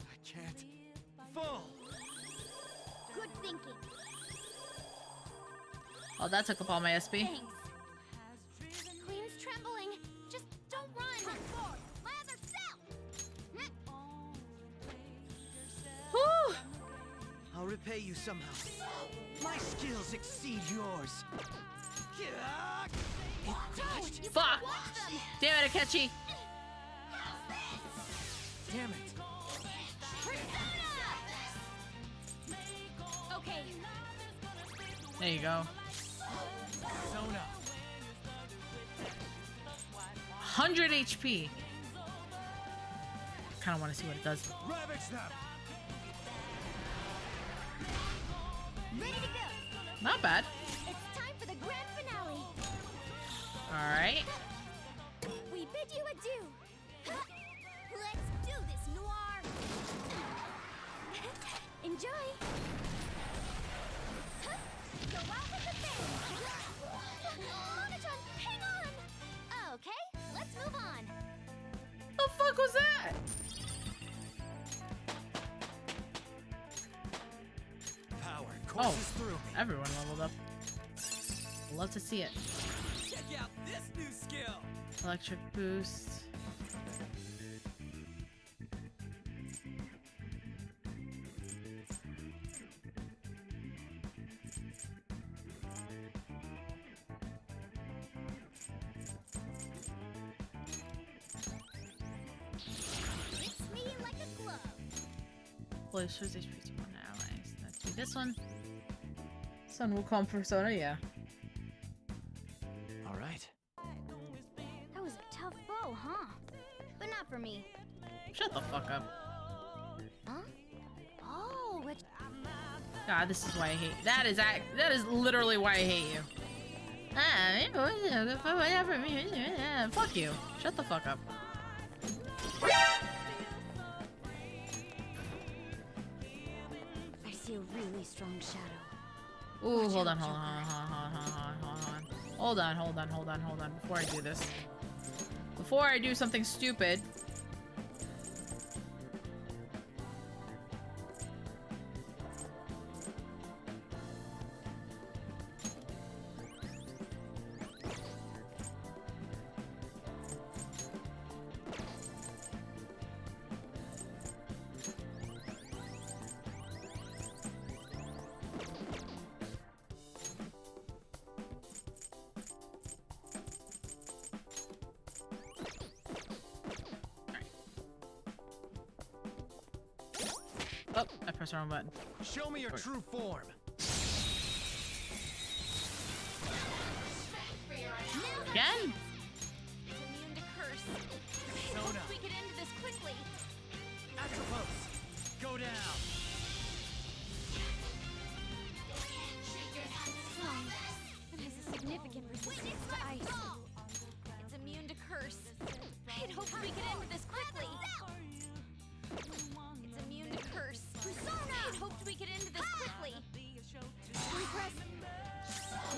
I can't. Full! Good thinking. Oh, that took up all my SP. Thanks. Queen's trembling. Just don't run. My other self. Whew. I'll repay you somehow. My skills exceed yours. Fuck! Damn it, Akechi! Damn it. Okay. There you go. Persona! 100 HP. Kind of want to see what it does. Ravage them! Ready to go. Not bad. It's time for the grand finale. All right. We bid you adieu. Let's do this, Noir. Enjoy. Go out with the bang. Monotone, hang on. Okay, let's move on. The fuck was that? Power Oh, courses through me. everyone leveled up. Love to see it. Check out this new skill. Electric boost. Fits me like a glove. Blaze shows HP to one allies. Let's do this one. Sun will come Persona, yeah. Shut the fuck up. Huh? Oh, which... God, this is why I hate you. That is literally why I hate you. Fuck you. Shut the fuck up. I see a really strong shadow. Ooh, hold on. Hold on. Before I do this. Before I do something stupid. Oh, I pressed the wrong button. Show me your true form. Again? It's immune to curse. I hope we get into this quickly. Atropos, go down. It has a significant resistance to ice. It's immune to curse. I'd hoped we get into this quickly. It's immune to curse. I'd hoped we get into this quickly. Repress.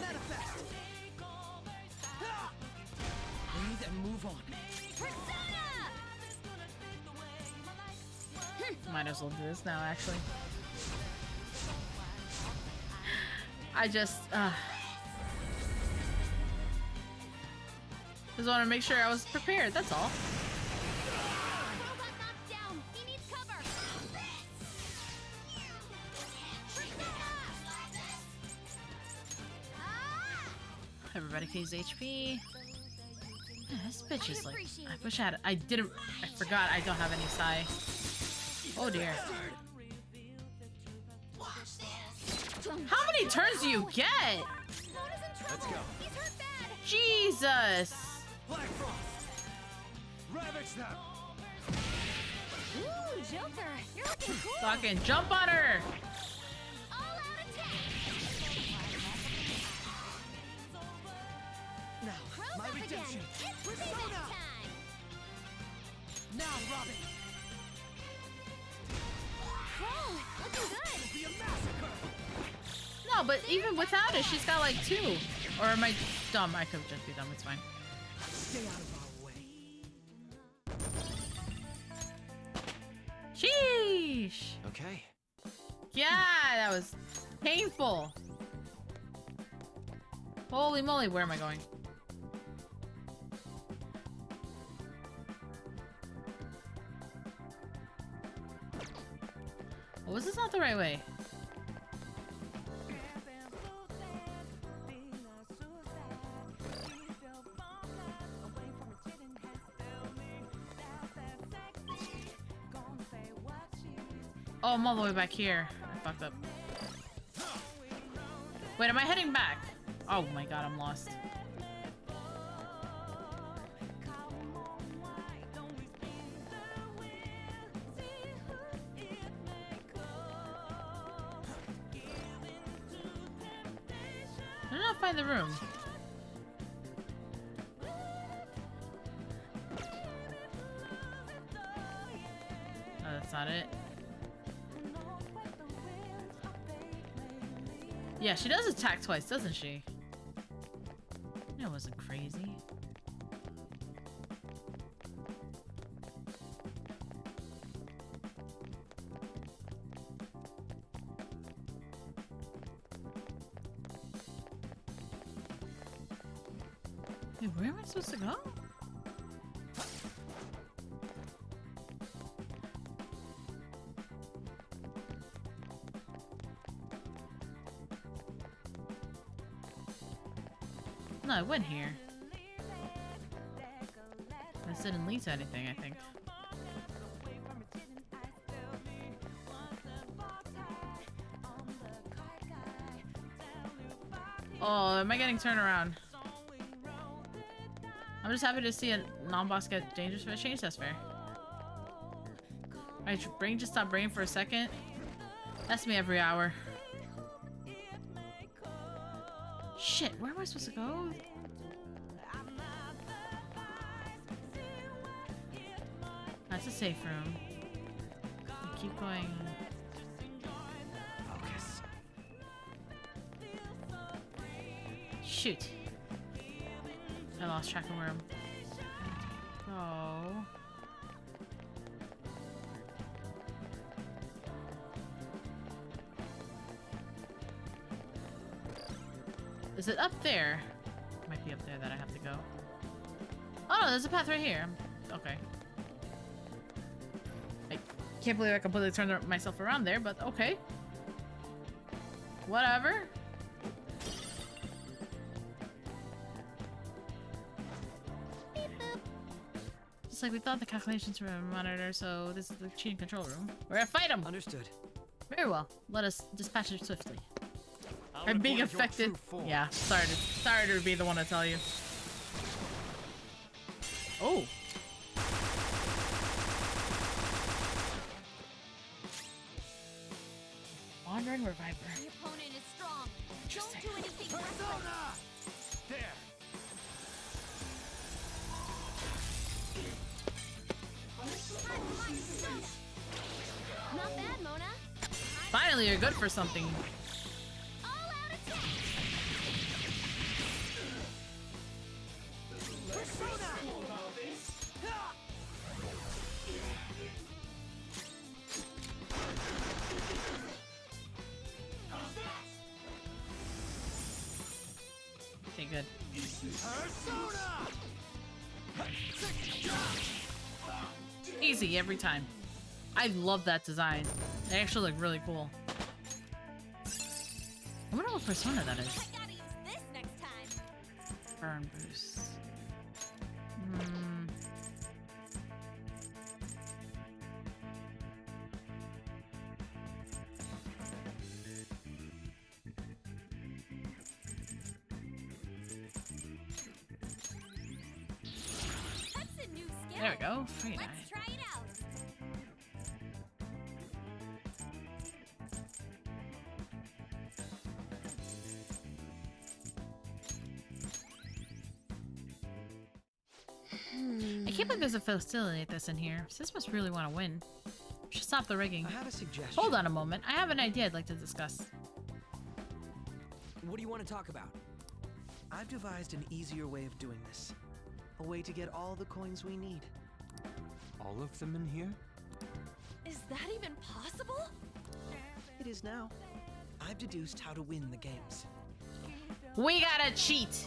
Manifest. Breathe and move on. Might as well do this now, actually. I just want to make sure I was prepared, that's all. Everybody pays HP. Yeah, this bitch is like, I wish I had, I forgot I don't have any psi. Oh dear. How many turns do you get? Let's go. Jesus. Black Frost. Ravage them. Ooh, Joker, you're looking cool. Fucking jump on her. Now, my redemption. Persona. Now, Robin. Whoa, looking good. It'll be a massacre. No, but even without it, she's got like 2. Or am I dumb? I could just be dumb, it's fine. Stay out of our way. Sheesh. Okay. Yeah, that was painful. Holy moly, where am I going? Oh, was this not the right way? Oh, I'm all the way back here. I fucked up. Wait, am I heading back? Oh my god, I'm lost. I did not find the room. Oh, that's not it. Yeah, she does attack twice, doesn't she? That wasn't crazy. Wait, where am I supposed to go? No, I went here. This didn't lead to anything, I think. Oh, am I getting turned around? I'm just happy to see a non-boss get dangerous for a change, that's fair. My brain just stopped brain for a second. That's me every hour. Shit, where am I supposed to go? That's a safe room. I keep going. Focus. Shoot. I lost track of where I'm go. Is it up there? Might be up there that I have to go. Oh no, there's a path right here. Okay. I can't believe I completely turned myself around there, but okay. Whatever. Just like we thought, the calculations were monitored, so this is the cheating control room. We're gonna fight him! Understood. Very well. Let us dispatch it swiftly. I'm being affected. Yeah, sorry to be the one to tell you. Oh. Wandering Reviver. The opponent is strong. Interesting. Don't do anything reckless. There. Not bad, Mona. Finally, you're good for something. All out attack. Okay, good. Easy every time. I love that design. They actually look really cool. I wonder what persona that is. I gotta use this next time. Burn boost. That's a new skill. There we go. Very nice. Let's try it out. I can't believe there's a facility like this in here. Sis must really want to win. We should stop the rigging. I have a suggestion. Hold on a moment. I have an idea I'd like to discuss. What do you want to talk about? I've devised an easier way of doing this. A way to get all the coins we need. All of them in here? Is that even possible? It is now. I've deduced how to win the games. We gotta cheat!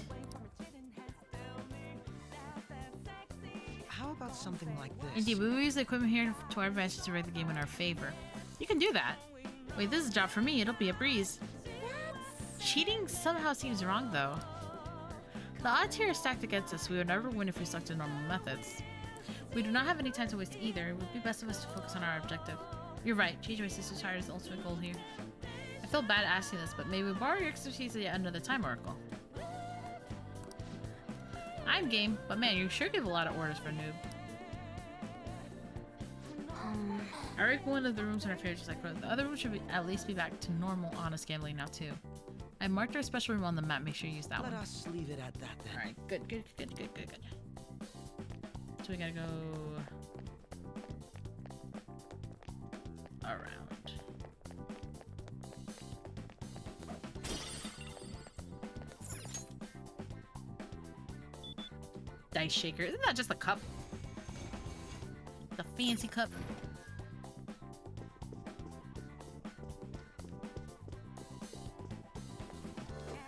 How about something like this? Indeed, we will use the equipment here to our advantage to rig the game in our favor. You can do that. Wait, this is a job for me. It'll be a breeze. Cheating somehow seems wrong, though. The odds here are stacked against us. We would never win if we stuck to normal methods. We do not have any time to waste either. It would be best of us to focus on our objective. You're right. Changing my sister's heart is the ultimate goal here. I feel bad asking this, but maybe we borrow your expertise at another time, Oracle. I'm game, but man, you sure give a lot of orders for a noob. I rigged one of the rooms in our favorite just like the other room should at least be back to normal, honest gambling now too. I marked our special room on the map. Make sure you use that one. Let us leave it at that then. All right, good. So we gotta go around. Dice shaker. Isn't that just a cup? The fancy cup.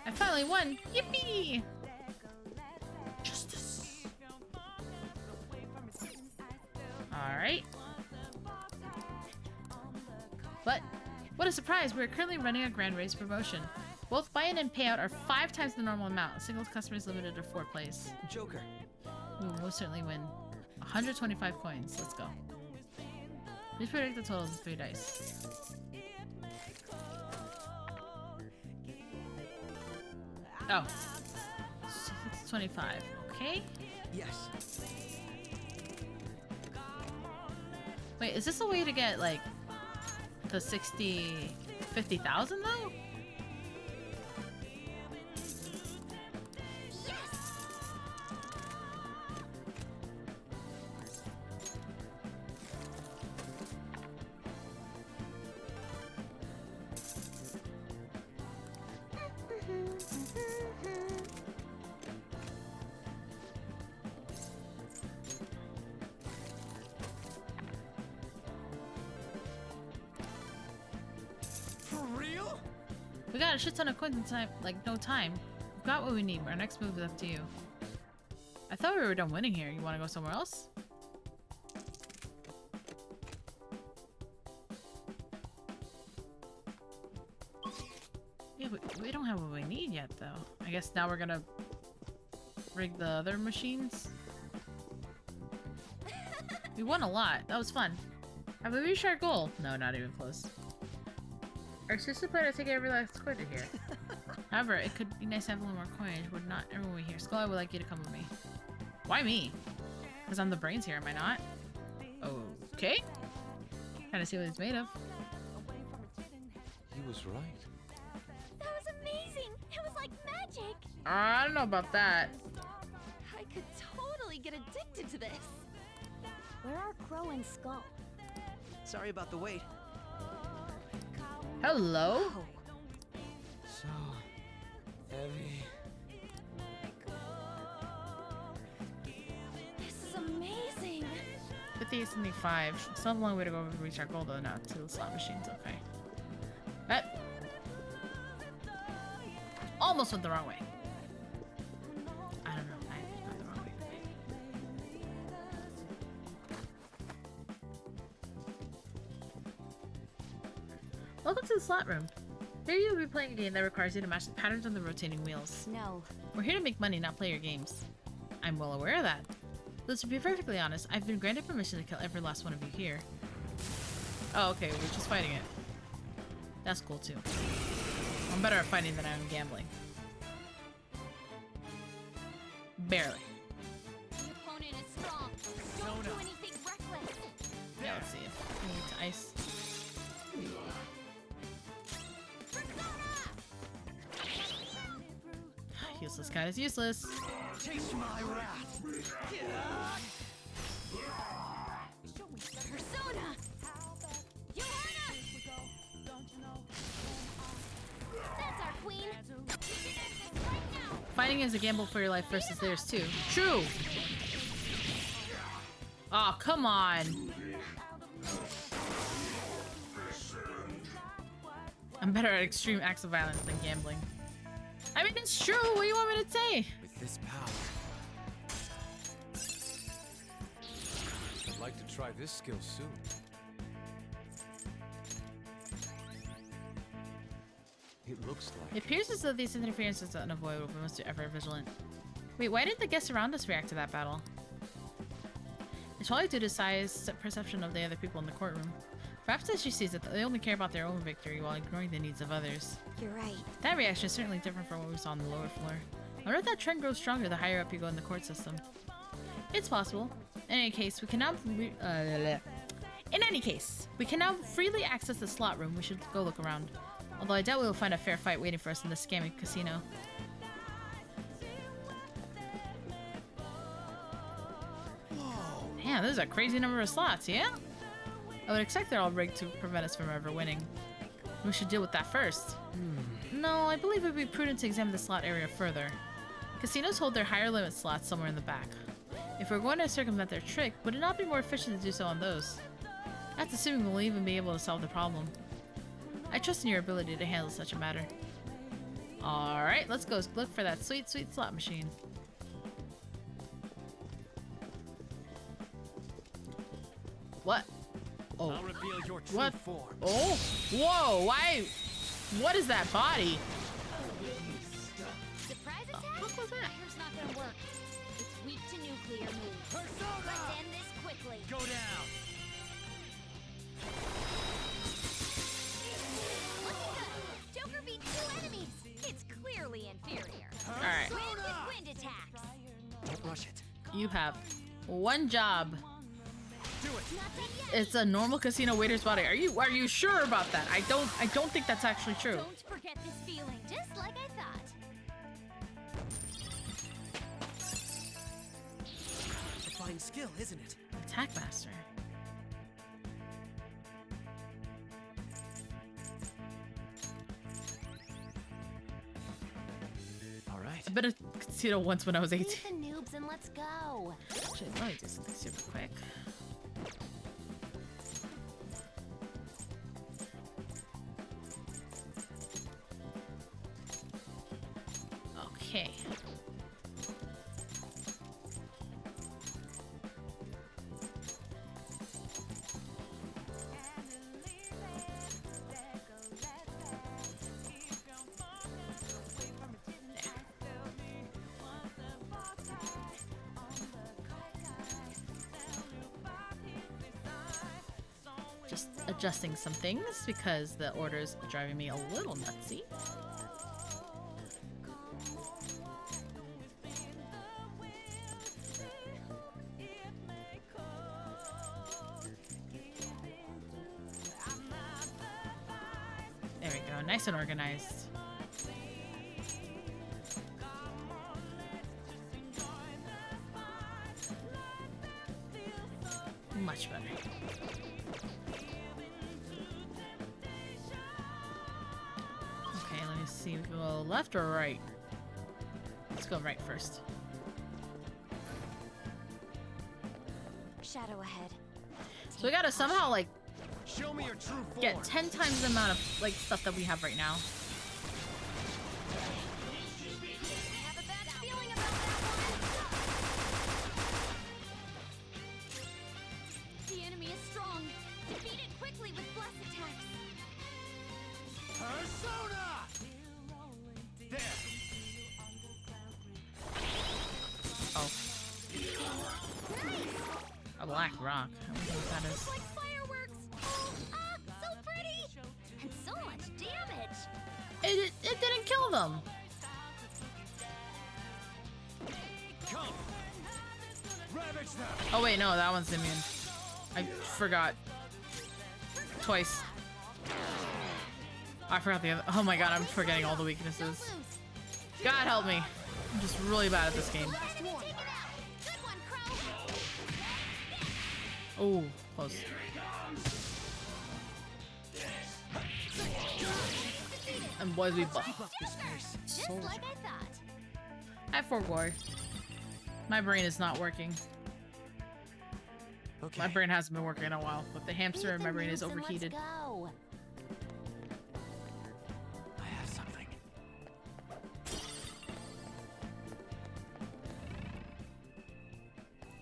I finally won! Yippee! Justice. Alright. But, what a surprise! We're currently running a grand race promotion. Both buy-in and payout are 5 times the normal amount. Singles customers limited to 4 plays. Joker. We will most certainly win. 125 coins. Let's go. Please predict the total of the 3 dice. Oh. 625. Okay. Yes. Wait, is this a way to get like the 50,000 though? We got a shit ton of coins in time, like no time. We've got what we need. Our next move is up to you. I thought we were done winning here. You want to go somewhere else? Yeah, we don't have what we need yet, though. I guess now we're gonna rig the other machines. We won a lot. That was fun. Have we reached our goal? No, not even close. Our sister plan to take every last coin in here. However, it could be nice to have a little more coinage. Would not everyone here? Skull, I would like you to come with me. Why me? Because I'm the brains here, am I not? Okay. Kinda see what it's made of. He was right. That was amazing! It was like magic! I don't know about that. I could totally get addicted to this. Where are Crow and Skull? Sorry about the wait. Hello? So heavy. This is amazing. 5875. Still have a long way to go to reach our goal though now to the slot machines, okay. That almost went the wrong way. I don't know. I think it went the wrong way. Welcome to the slot room. Here you'll be playing a game that requires you to match the patterns on the rotating wheels. No. We're here to make money, not play your games. I'm well aware of that. Though to be perfectly honest, I've been granted permission to kill every last one of you here. Oh, okay, we're just fighting it. That's cool too. I'm better at fighting than I am gambling. Barely. The opponent is strong. Don't do anything reckless. Yeah, let's see if we need to ice. Useless guy is useless. Taste my wrath. Persona! Johanna! That's our queen. Right now. Fighting is a gamble for your life versus theirs too. True! Oh, come on! I'm better at extreme acts of violence than gambling. I mean, it's true! What do you want me to say? With this power, I'd like to try this skill soon. It looks like... It appears as though these interferences are unavoidable, but we must be ever vigilant. Wait, why didn't the guests around us react to that battle? It's probably due to Sai's perception of the other people in the courtroom. Perhaps as she sees that they only care about their own victory while ignoring the needs of others. You're right. That reaction is certainly different from what we saw on the lower floor. I wonder if that trend grows stronger the higher up you go in the court system. It's possible. In any case, we can now freely access the slot room. We should go look around. Although I doubt we will find a fair fight waiting for us in this scamming casino. Yeah, there's a crazy number of slots, yeah? I would expect they're all rigged to prevent us from ever winning. We should deal with that first. No, I believe it would be prudent to examine the slot area further. Casinos hold their higher limit slots somewhere in the back. If we're going to circumvent their trick, would it not be more efficient to do so on those? That's assuming we'll even be able to solve the problem. I trust in your ability to handle such a matter. Alright, let's go look for that sweet, sweet slot machine. What? Oh. I'll reveal your true What? form. Oh! Whoa! Why? What is that body? Surprise attack? What was that? Fire's not gonna work. It's weak to nuclear moves. Persona! Let's end this quickly. Go down. Joker beat 2 enemies. It's clearly inferior. Alright. Wind with wind attacks. Don't rush it. You have one job. It's a normal casino waiter's body. Are you sure about that? I don't think that's actually true. Don't forget this feeling, just like I thought. A fine skill, isn't it? Attack master. All right. I've been a casino once when I was 18. Leave the noobs and let's go. Actually, let me do something super quick. Okay. Just adjusting some things because the orders are driving me a little nutsy. There we go, nice and organized. Much better. Okay, let me see. We go left or right? Let's go right first. Shadow ahead. So we gotta somehow like Show me your true form. get 10 times the amount of like stuff that we have right now. Have a bad feeling about that one. The enemy is strong. Defeat it quickly with blast attacks. Persona! There. Oh. A black rock. I don't know what that is. Like fireworks. So pretty. And so much damage. It didn't kill them. Come. Ravage them. Oh wait, no, that one's immune. I forgot. Twice. I forgot the other. Oh my god, I'm forgetting all the weaknesses. God help me. I'm just really bad at this game. Oh, close. And boys, we buff. Just like I thought. I forgot. My brain is not working. Okay. My brain hasn't been working in a while, but the hamster in my brain is overheated. Go. I have something.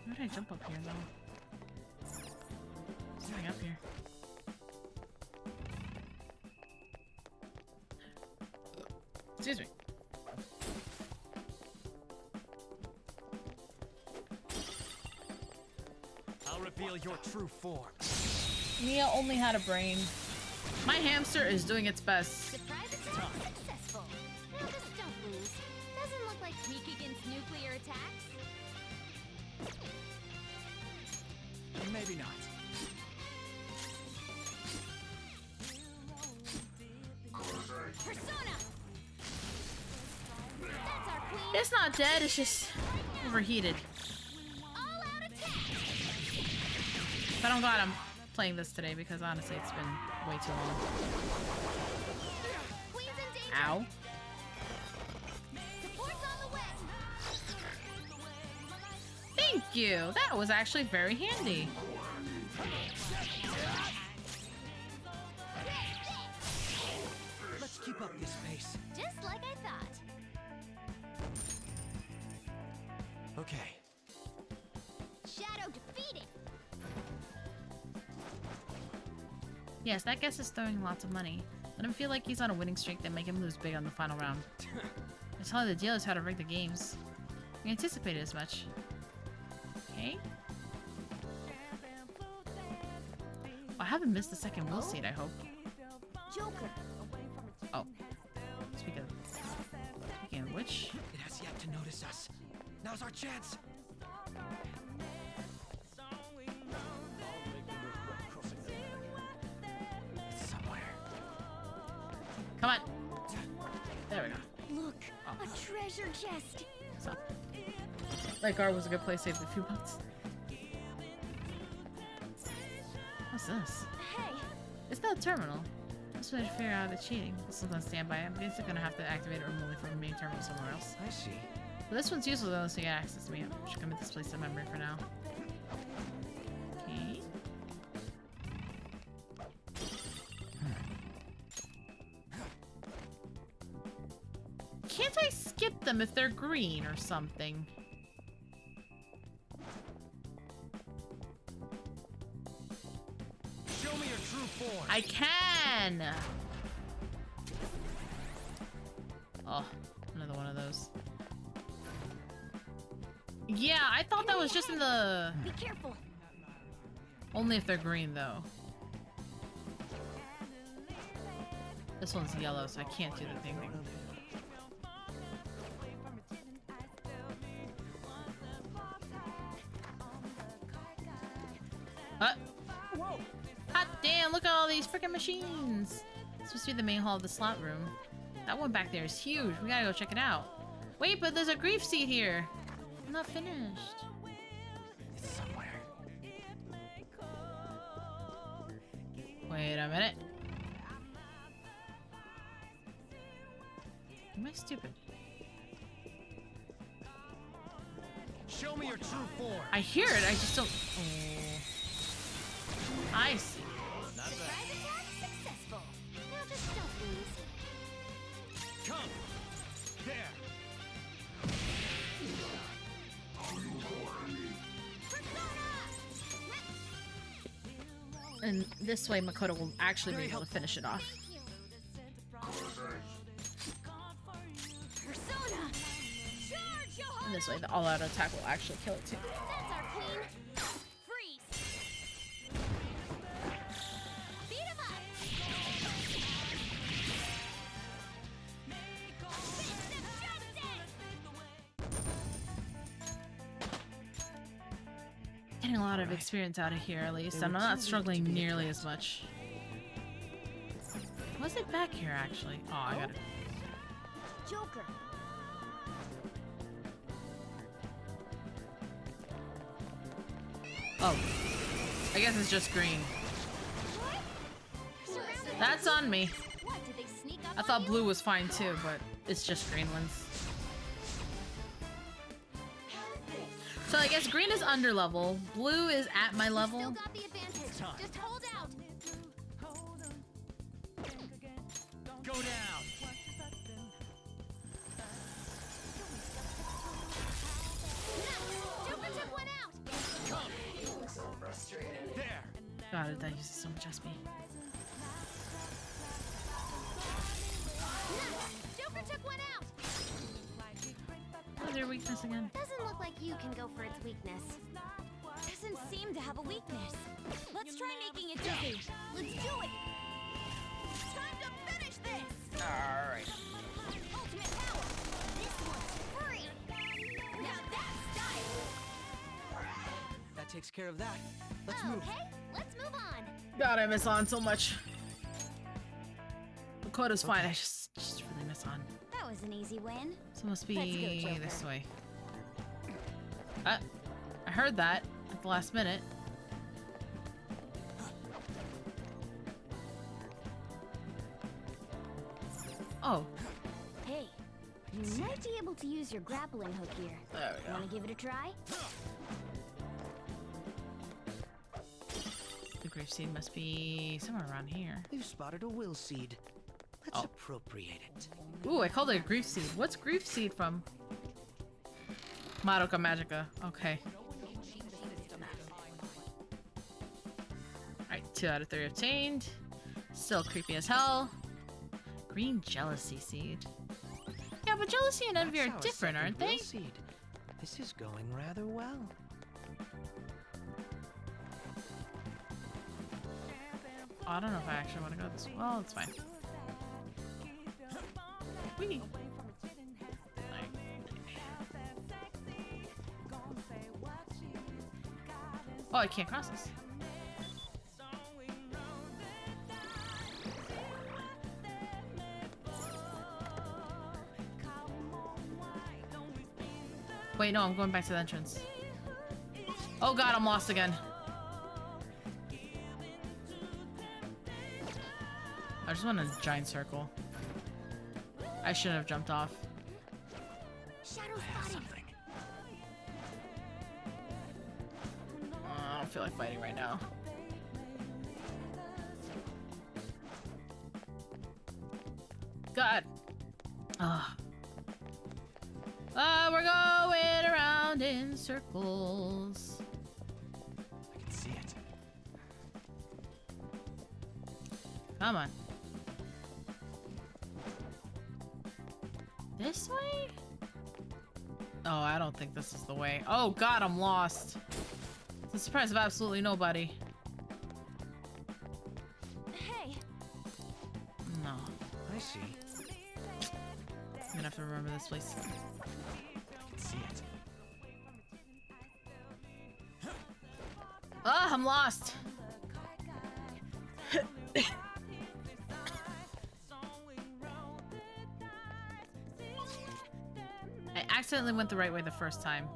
Why did I jump up here though? Something up here. Excuse me. I'll reveal your true form. Mia only had a brain. My hamster is doing its best. Surprise attack successful. Now just don't lose. Doesn't look like weak against nuclear attacks. Maybe not. Persona. That's our queen. It's not dead, it's just overheated. All out attack. But I'm glad I'm playing this today because honestly it's been way too long. Queen's in danger. Ow. Support's on the way. Thank you! That was actually very handy. Let's keep up this pace. Just like I thought. Okay. Shadow defeated. Yes, that guess is throwing lots of money. Let him feel like he's on a winning streak, then make him lose big on the final round. I tell the dealers how to rig the games. We anticipated as much. Okay. I haven't missed the second will seat, I hope. Joker. Oh. Speaking of which... It has yet to notice us. Now's our chance. Come on. There we go. Look, a treasure chest. So, like, ours was a good place saved a few months. What's this? Hey. It's not a terminal. This way to figure out the cheating. This one's on standby. I'm basically gonna have to activate it remotely from the main terminal somewhere else. I see. But this one's useful unless you get access to me. I should commit this place to memory for now. Okay. Can't I skip them if they're green or something? Show me your true form. I can! Oh, another one of those. Yeah, I thought that was just in the... Be careful. Only if they're green, though. This one's yellow, so I can't do the thing. Hot damn, look at all these freaking machines! It's supposed to be the main hall of the slot room. That one back there is huge. We gotta go check it out. Wait, but there's a grief seat here. I'm not finished. It's somewhere. Wait a minute. Am I stupid? Show me your true form. I hear it, I just don't... Oh. I see. Not bad. Surprise attack successful. Now just don't be easy. Come. There. And this way Makoto will actually be able to finish it off. Persona! Charge your And this way the all-out attack will actually kill it too. That's our queen. Freeze! Beat him up! Getting a lot of experience out of here, at least. I'm not struggling nearly as much. Was it back here, actually? Oh, I got it. Joker. Oh. I guess it's just green. That's on me. What, did they sneak up I thought blue was fine too, but it's just green ones. So I guess green is under level, blue is at my level. Still got the advantage. Just hold out. Go down. Joker took one out. Come. You look so frustrated. There. God, that uses so much SP. Joker took one out. What's your weakness again? Doesn't look like you can go for its weakness. Doesn't seem to have a weakness. Let's try making it dizzy. Let's do it. Time to finish this. Alright. Ultimate power. This one's free. Now that's style. That takes care of that. Let's move. Okay, let's move on. God, I miss on so much. Makoto's fine, I just really miss on. That was an easy win. So it must be Let's go, Joker. this way. I heard that at the last minute. Oh. Hey, you might be able to use your grappling hook here. There we go. Want to give it a try? The grief seed must be somewhere around here. We've spotted a will seed. Let's Oh. appropriate it. Ooh, I called it a grief seed. What's grief seed from? Madoka Magica. Okay. Alright, 2 out of 3 obtained. Still creepy as hell. Green jealousy seed. Yeah, but jealousy and envy That's are our different, second aren't they? will seed. This is going rather well. Oh, I don't know if I actually want to go this way. Well, it's fine. Whee! Oh, I can't cross this. Wait, no, I'm going back to the entrance. Oh god, I'm lost again. I just went in a giant circle. I shouldn't have jumped off. I don't feel like fighting right now. God. We're going around in circles. I can see it. Come on. This way? Oh, I don't think this is the way. Oh god, I'm lost. It's a surprise of absolutely nobody. Hey. No. I see. I'm gonna have to remember this place. I can see it. Oh, I'm lost. I accidentally went the right way the first time.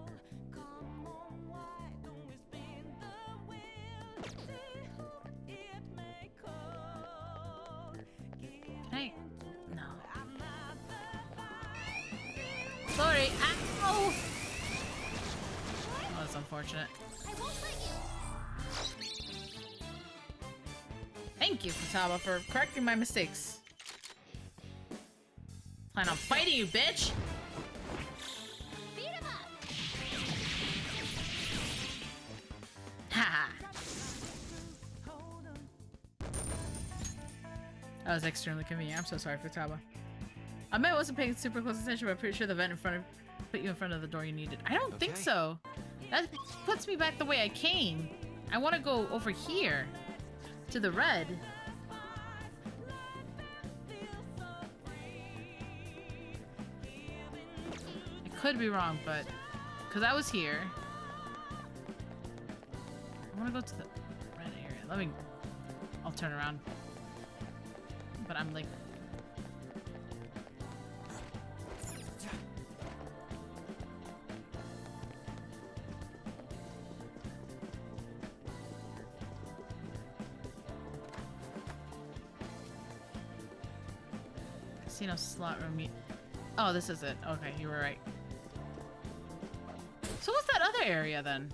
Can I? No. Sorry. Ow! Oh, that's unfortunate. Thank you, Futaba, for correcting my mistakes. Plan on fighting you, bitch! Haha. That was extremely convenient. I'm so sorry, Futaba. I mean, I wasn't paying super close attention, but I'm pretty sure the vent in front of put you in front of the door you needed. I don't think so. That puts me back the way I came. I want to go over here to the red. I could be wrong, but because I was here, I want to go to the red area. I'll turn around. But I'm like, casino slot room. Oh, this is it. Okay, you were right. So what's that other area then?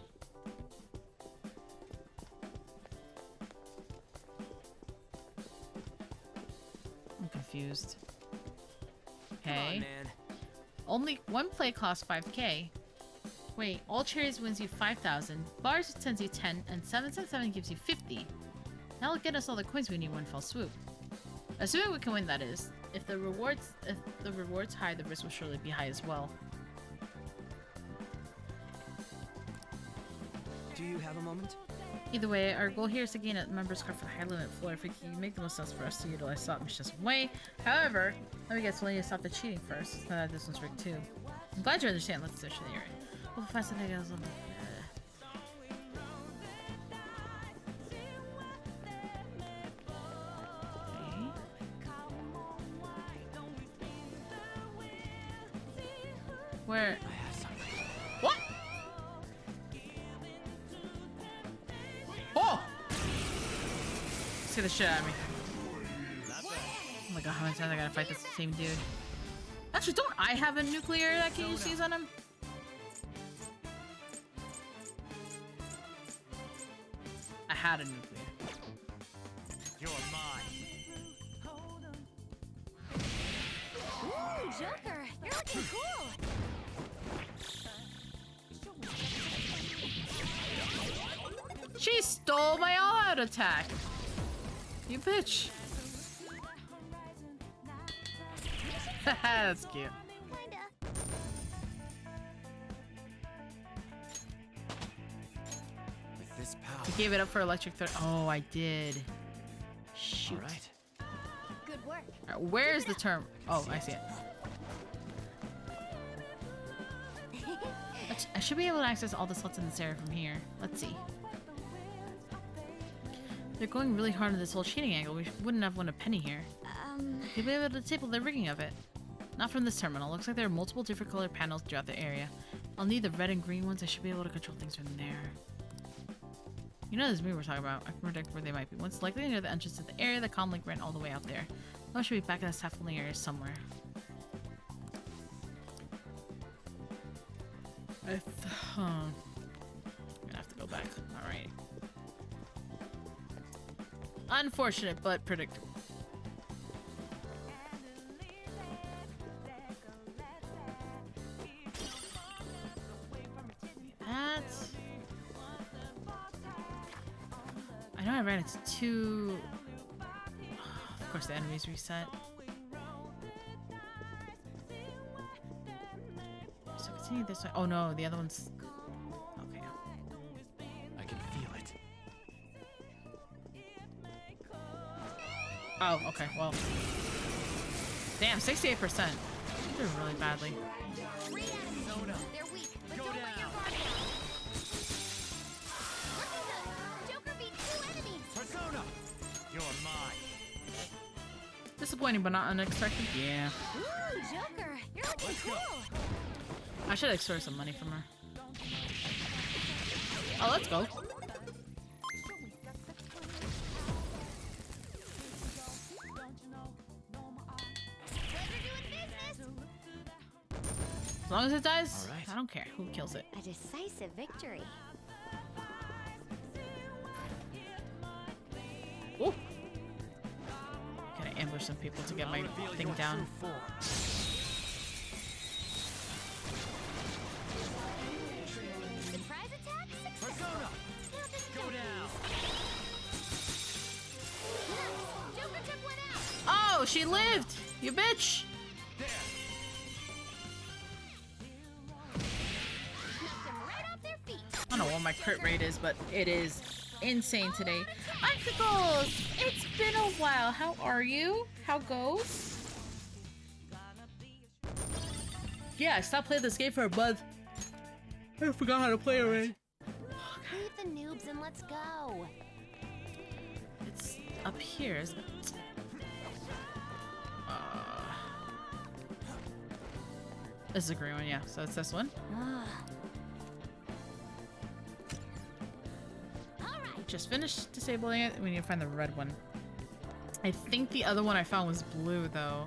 I'm confused. Okay. Come on, man. Only one play costs 5k. Wait, all cherries wins you 5,000. Bars sends you 10, and 777 gives you 50. That'll get us all the coins we need one fell swoop. Assuming we can win, that is. If the reward's high, the risk will surely be high as well. Do you have a moment? Either way, our goal here is to gain a member's card for the high limit floor. If we can make the most sense for us to utilize slot machines some way. However, let me guess, we'll need to stop the cheating first. It's not that this one's rigged too. I'm glad you understand. Let's search the area. We'll find something else on the... Where? What? Oh! Scare the shit out of me. Oh my god, how many times I gotta fight this same dude? Actually, don't I have a nuclear that can use these on him? I had a nuclear. You're mine. Ooh, Joker, you're looking cool. She stole my all-out attack! You bitch! That's cute. With this power. I gave it up for electric threat. Oh, I did. Shoot. All right. Good work. Alright, where's the term? Oh, I see it. I should be able to access all the slots in this area from here. Let's see. They're going really hard on this whole cheating angle. We wouldn't have won a penny here. They'll be able to table the rigging of it. Not from this terminal. Looks like there are multiple different colored panels throughout the area. I'll need the red and green ones. I should be able to control things from there. You know this movie we're talking about. I can predict where they might be. Once likely near the entrance to the area, the comm link ran all the way out there. I should be back in the scaffolding area somewhere. I'm gonna have to go back. Alright. Unfortunate, but predictable. I know I ran into two... Of course the enemies reset. So continue this way. Oh no, the other one's... Okay. I can feel it. Oh, okay, well. Damn, 68%. They're really badly. They're weak, but don't let your guard down. Look at them! Joker beat 2 enemies! Persona! You're mine. Disappointing, but not unexpected. Yeah. Ooh, Joker! You're looking cool! I should extort some money from her. Oh, let's go. As long as it dies, I don't care who kills it. A decisive victory. Ooh. Gonna ambush some people to get my thing down. Surprise attack successful. Persona! Go down. Nice. Joker took one out. Oh, she lived! You bitch! Knocked them right off their feet. I don't know what my crit rate is, but it is insane today. Icicles! It's been a while. How are you? How goes? Yeah, I stopped playing this game for a month. I forgot how to play already. Leave the noobs and let's go. It's up here, isn't it? This is a green one, yeah. So it's this one. Just finished disabling it. We need to find the red one. I think the other one I found was blue, though.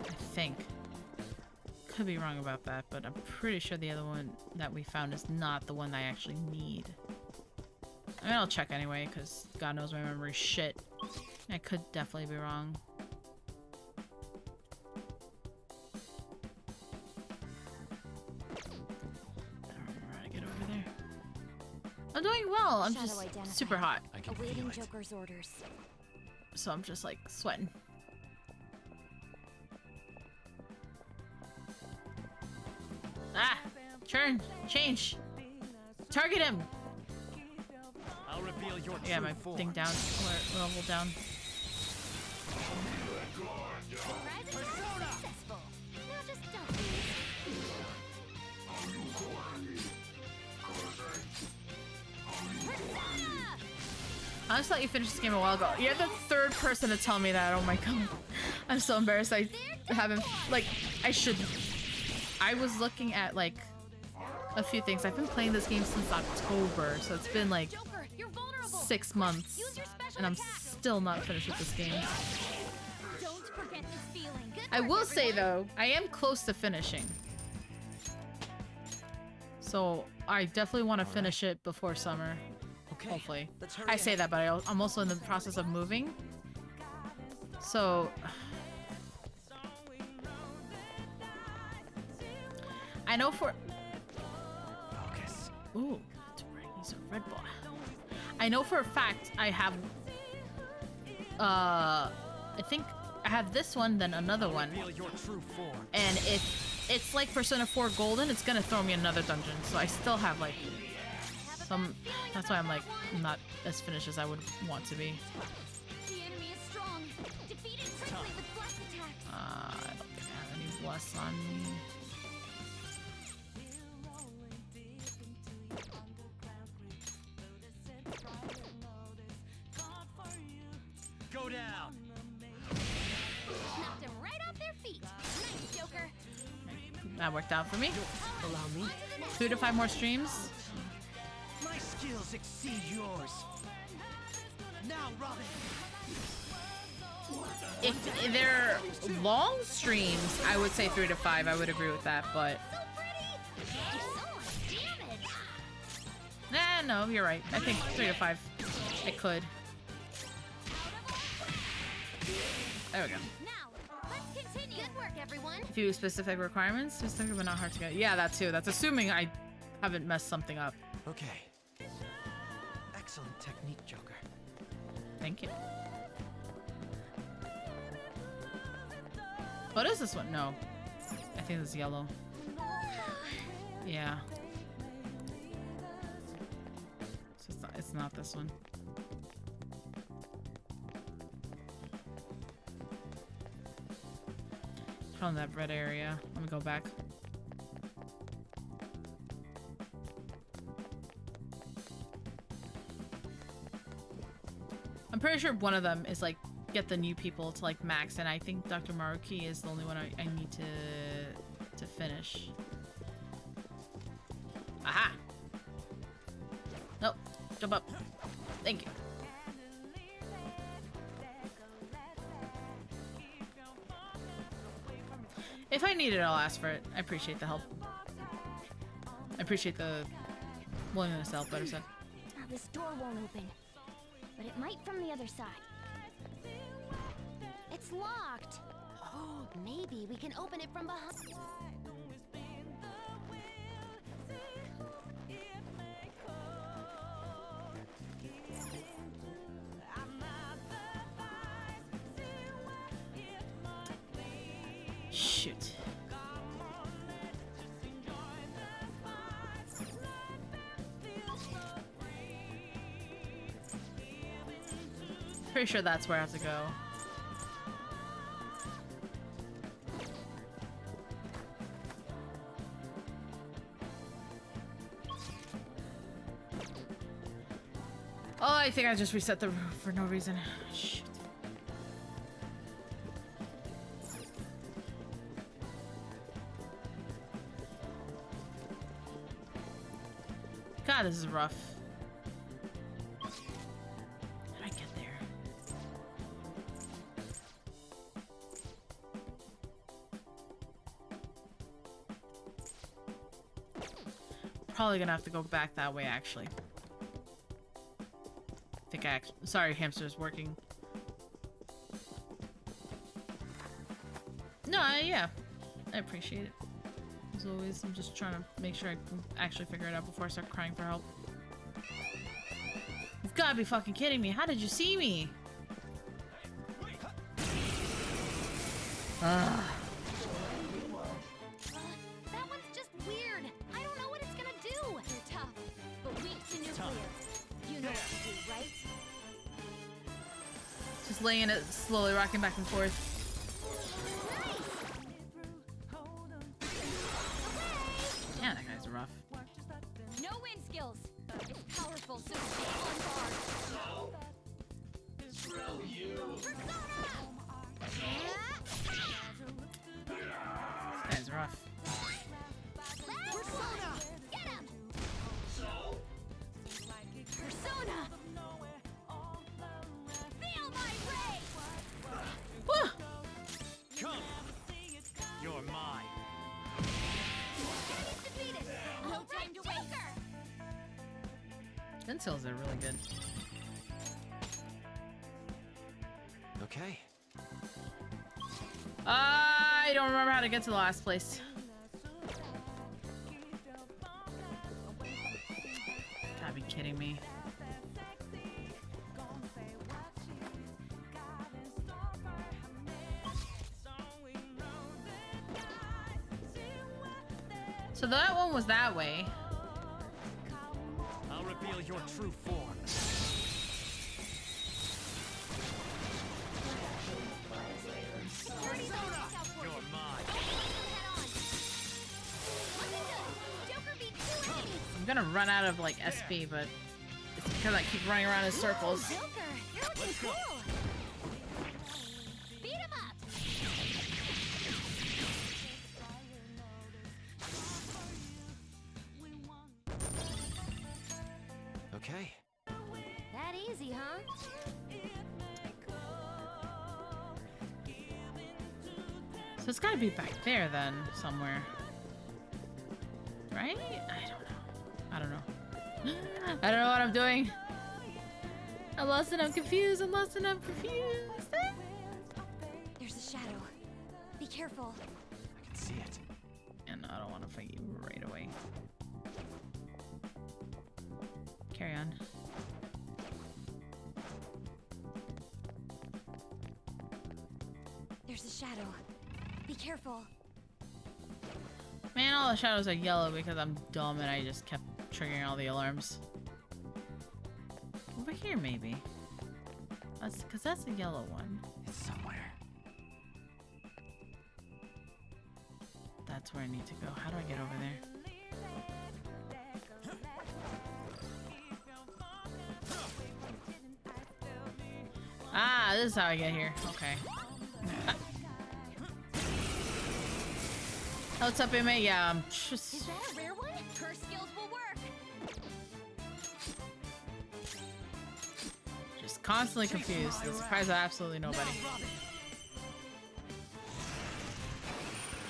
I think. Could be wrong about that, but I'm pretty sure the other one that we found is not the one I actually need. I mean, I'll check anyway, because God knows my memory's shit. I could definitely be wrong. I don't remember how to get over there. I'm doing well. I'm just super hot. Awaiting Joker's orders. So I'm just like sweating. Ah! Turn! Change! Target him! I'll reveal your Yeah, my true thing form. down. Level down. Persona! Successful. Now just don't lose. I just thought you finished this game a while ago. You're the third person to tell me that. Oh my god. I'm so embarrassed. I haven't, like, I should. I was looking at, like, a few things. I've been playing this game since October, so it's been, like, 6 months. And I'm still not finished with this game. Don't forget this feeling. Good I work, will say, everyone. though, I am close to finishing. So, I definitely want to finish it before summer. Okay, hopefully. let's hurry I say ahead. that, but I'm also in the process of moving. So... I know for... Focus. Ooh, he's a red ball. I know for a fact I have... I think I have this one, then another one. Reveal your true form. And if it's like Persona 4 Golden, it's gonna throw me another dungeon. So I still have like some... That's why I'm like not as finished as I would want to be. The enemy is strong. Defeat it quickly with blast attacks. I don't think I have any bless on me. That worked out for me. Allow me. 2 to 5 more streams. My skills exceed yours. Now, Robin. If they're long streams, I would say 3 to 5. I would agree with that, but no, you're right. I think 3 to 5. It could. There we go. Let's continue. Good work, everyone. A few specific requirements, specific but not hard to get. Yeah, that too. That's assuming I haven't messed something up. Okay. Excellent technique, Joker. Thank you. What is this one? No. I think this is yellow. Yeah. So it's not this one. From that red area. Let me go back. I'm pretty sure one of them is like get the new people to like max, and I think Dr. Maruki is the only one I need to finish. Aha! Nope. Jump up. Thank you. If I need it, I'll ask for it. I appreciate the help. I appreciate the willingness to help, better said. This door won't open, but it might from the other side. It's locked. Oh, maybe we can open it from behind. Shoot. Pretty sure that's where I have to go. Oh, I think I just reset the roof for no reason. Shit. God, this is rough. How did I get there? Probably gonna have to go back that way, actually. I think I actually... Sorry, hamster's working. No, yeah. I appreciate it. As always, I'm just trying to make sure I can actually figure it out before I start crying for help. You've gotta be fucking kidding me. How did you see me? Ugh. That one's just weird. I don't know what it's gonna do. You're tough, but weak to nuclear. You know what to do, right? Just laying it, slowly rocking back and forth. Yeah, that guy's rough. No wind skills. It's powerful, so stay on guard. Screw you. This guy's rough. Persona! Get him! So? Persona! Feel my rage! Woo! Come! You're mine. Defeated! No time to waste! Stencils are really good. Okay. I don't remember how to get to the last place. Gotta be kidding me. So that one was that way. I'll reveal your true form. You're mine. I'm gonna run out of like SP, but it's because I keep running around in circles. Joker, you're looking cool! Beat him up! So it's gotta be back there then, somewhere. Right? I don't know. I don't know what I'm doing. I'm lost and I'm confused. I'm lost and I'm confused. There's a shadow. Be careful. I can see it. And I don't want to fight you right away. Carry on. There's a shadow. Be careful. Man, all the shadows are yellow because I'm dumb and I just kept triggering all the alarms. Over here, maybe. That's because that's a yellow one. It's somewhere. That's where I need to go. How do I get over there? Ah, this is how I get here. Okay. Oh, what's up, inmate? Yeah, I'm just... Is that a rare one? Her skills will work. Just constantly confused. The surprise of absolutely nobody.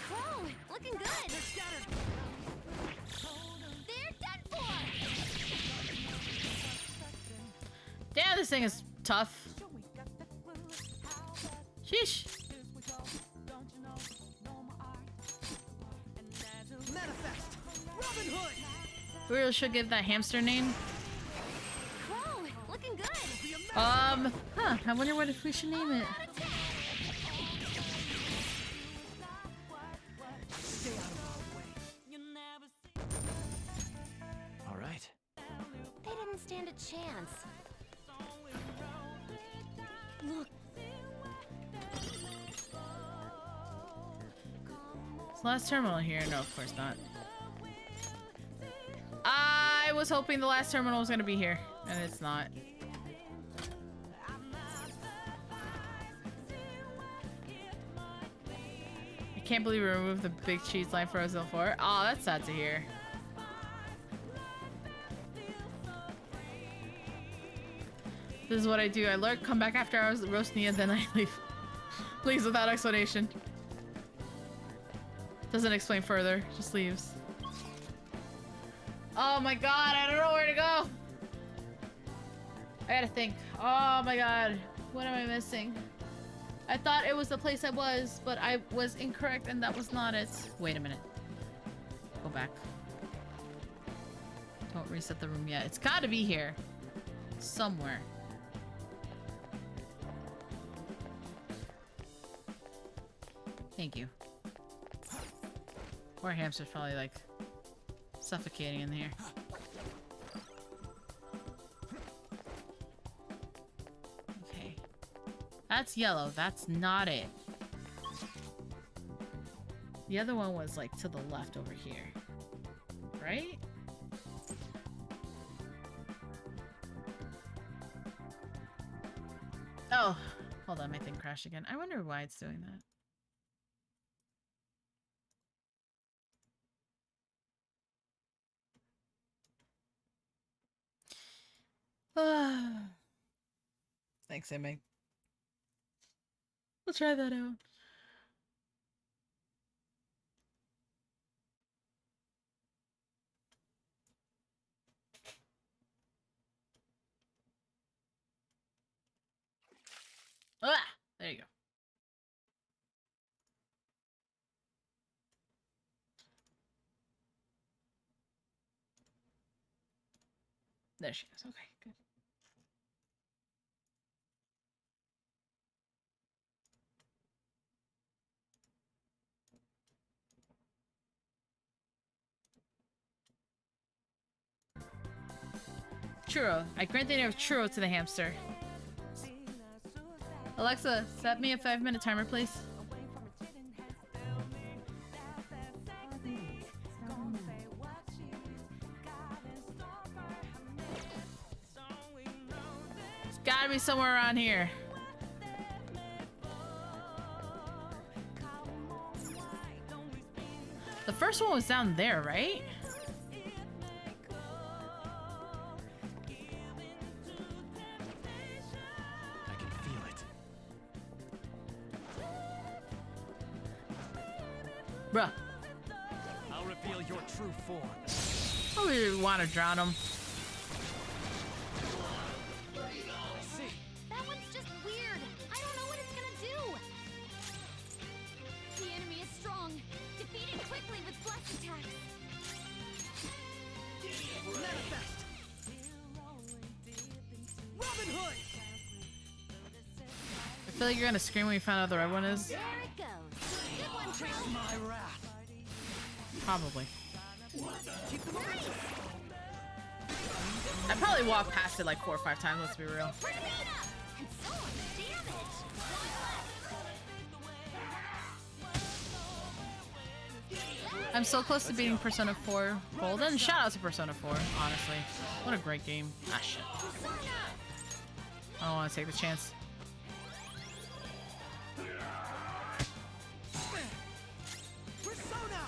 Crow, looking good. They're done for. Damn, this thing is tough. Sheesh. Manifest. Robin Hood. We really should give that hamster name. Crow, looking good. Huh, I wonder what if we should name it. Stay out of our way. All right. They didn't stand a chance. Look. Is the last terminal here? No, of course not. I was hoping the last terminal was gonna be here, and it's not. I can't believe we removed the big cheese line for Roseville 4. Oh, that's sad to hear. This is what I do. I lurk, come back after hours, roast Nia, then I leave. Leaves without explanation. Doesn't explain further, just leaves. Oh my god, I don't know where to go! I gotta think. Oh my god, what am I missing? I thought it was the place I was, but I was incorrect and that was not it. Wait a minute. Go back. Don't reset the room yet. It's gotta be here. Somewhere. Thank you. Poor hamster's probably like suffocating in here. Okay. That's yellow. That's not it. The other one was like to the left over here. Right? Oh, hold on. My thing crashed again. I wonder why it's doing that. Thanks, Emmy. We'll try that out. Ah! There you go. There she goes. Okay, good. Churro. I grant the name of churro to the hamster. Alexa, set me a 5-minute timer, please. It's gotta be somewhere around here. The first one was down there, right? Bruh. I'll reveal your true form. Oh, we want to drown him. That one's just weird. I don't know what it's gonna do. The enemy is strong. Defeat it quickly with blast attacks. Manifest! Robin Hood! I feel like you're gonna scream when you find out the red one is. There it goes. Good one, Taste my wrath. Probably. Nice. I probably walked past it like 4 or 5 times, let's be real. Bring it up. And so much damage. I'm so close to beating Persona 4 Gold, and shout out to Persona 4, honestly. What a great game. Ah, shit. I don't want to take the chance. Persona!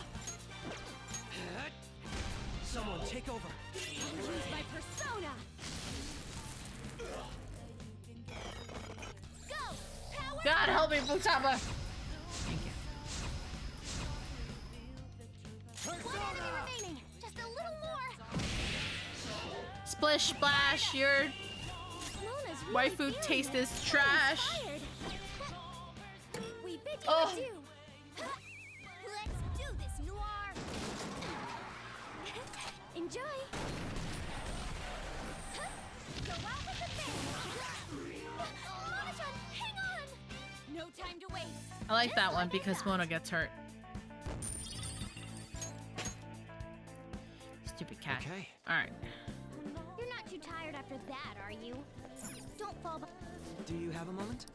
Someone take over. Use my persona. Go. Power. God help me, Futaba! Thank you. One enemy remaining. Just a little more. Splish splash, your Mona's really waifu feeling taste this. is trash. Inspired. We bid you Oh. adieu. Let's do this, Noir. Enjoy. Go out with the bang. Mona-chan, hang on. No time to waste. I like that one because Mona gets hurt. Stupid cat. Okay. Alright. You're not too tired after that, are you? Don't fall behind. Do you have a moment?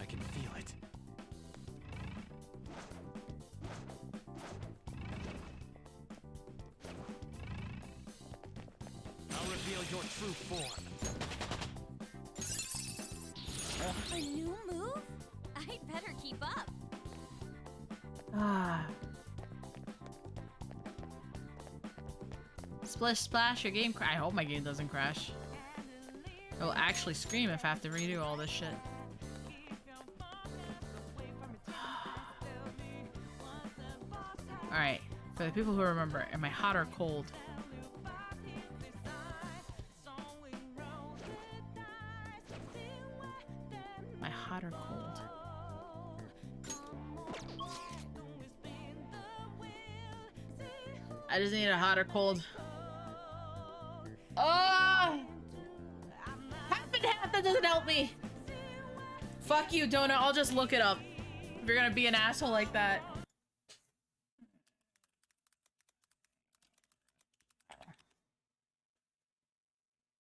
I can feel it. I'll reveal your true form. A new move? I'd better keep up. Ah. Splish splash, your game I hope my game doesn't crash. I will actually scream if I have to redo all this shit. Alright, for the people who remember, am I hot or cold? Am I hot or cold? I just need a hot or cold. Oh! Half and half, that doesn't help me. Fuck you, Donut. I'll just look it up. If you're gonna be an asshole like that.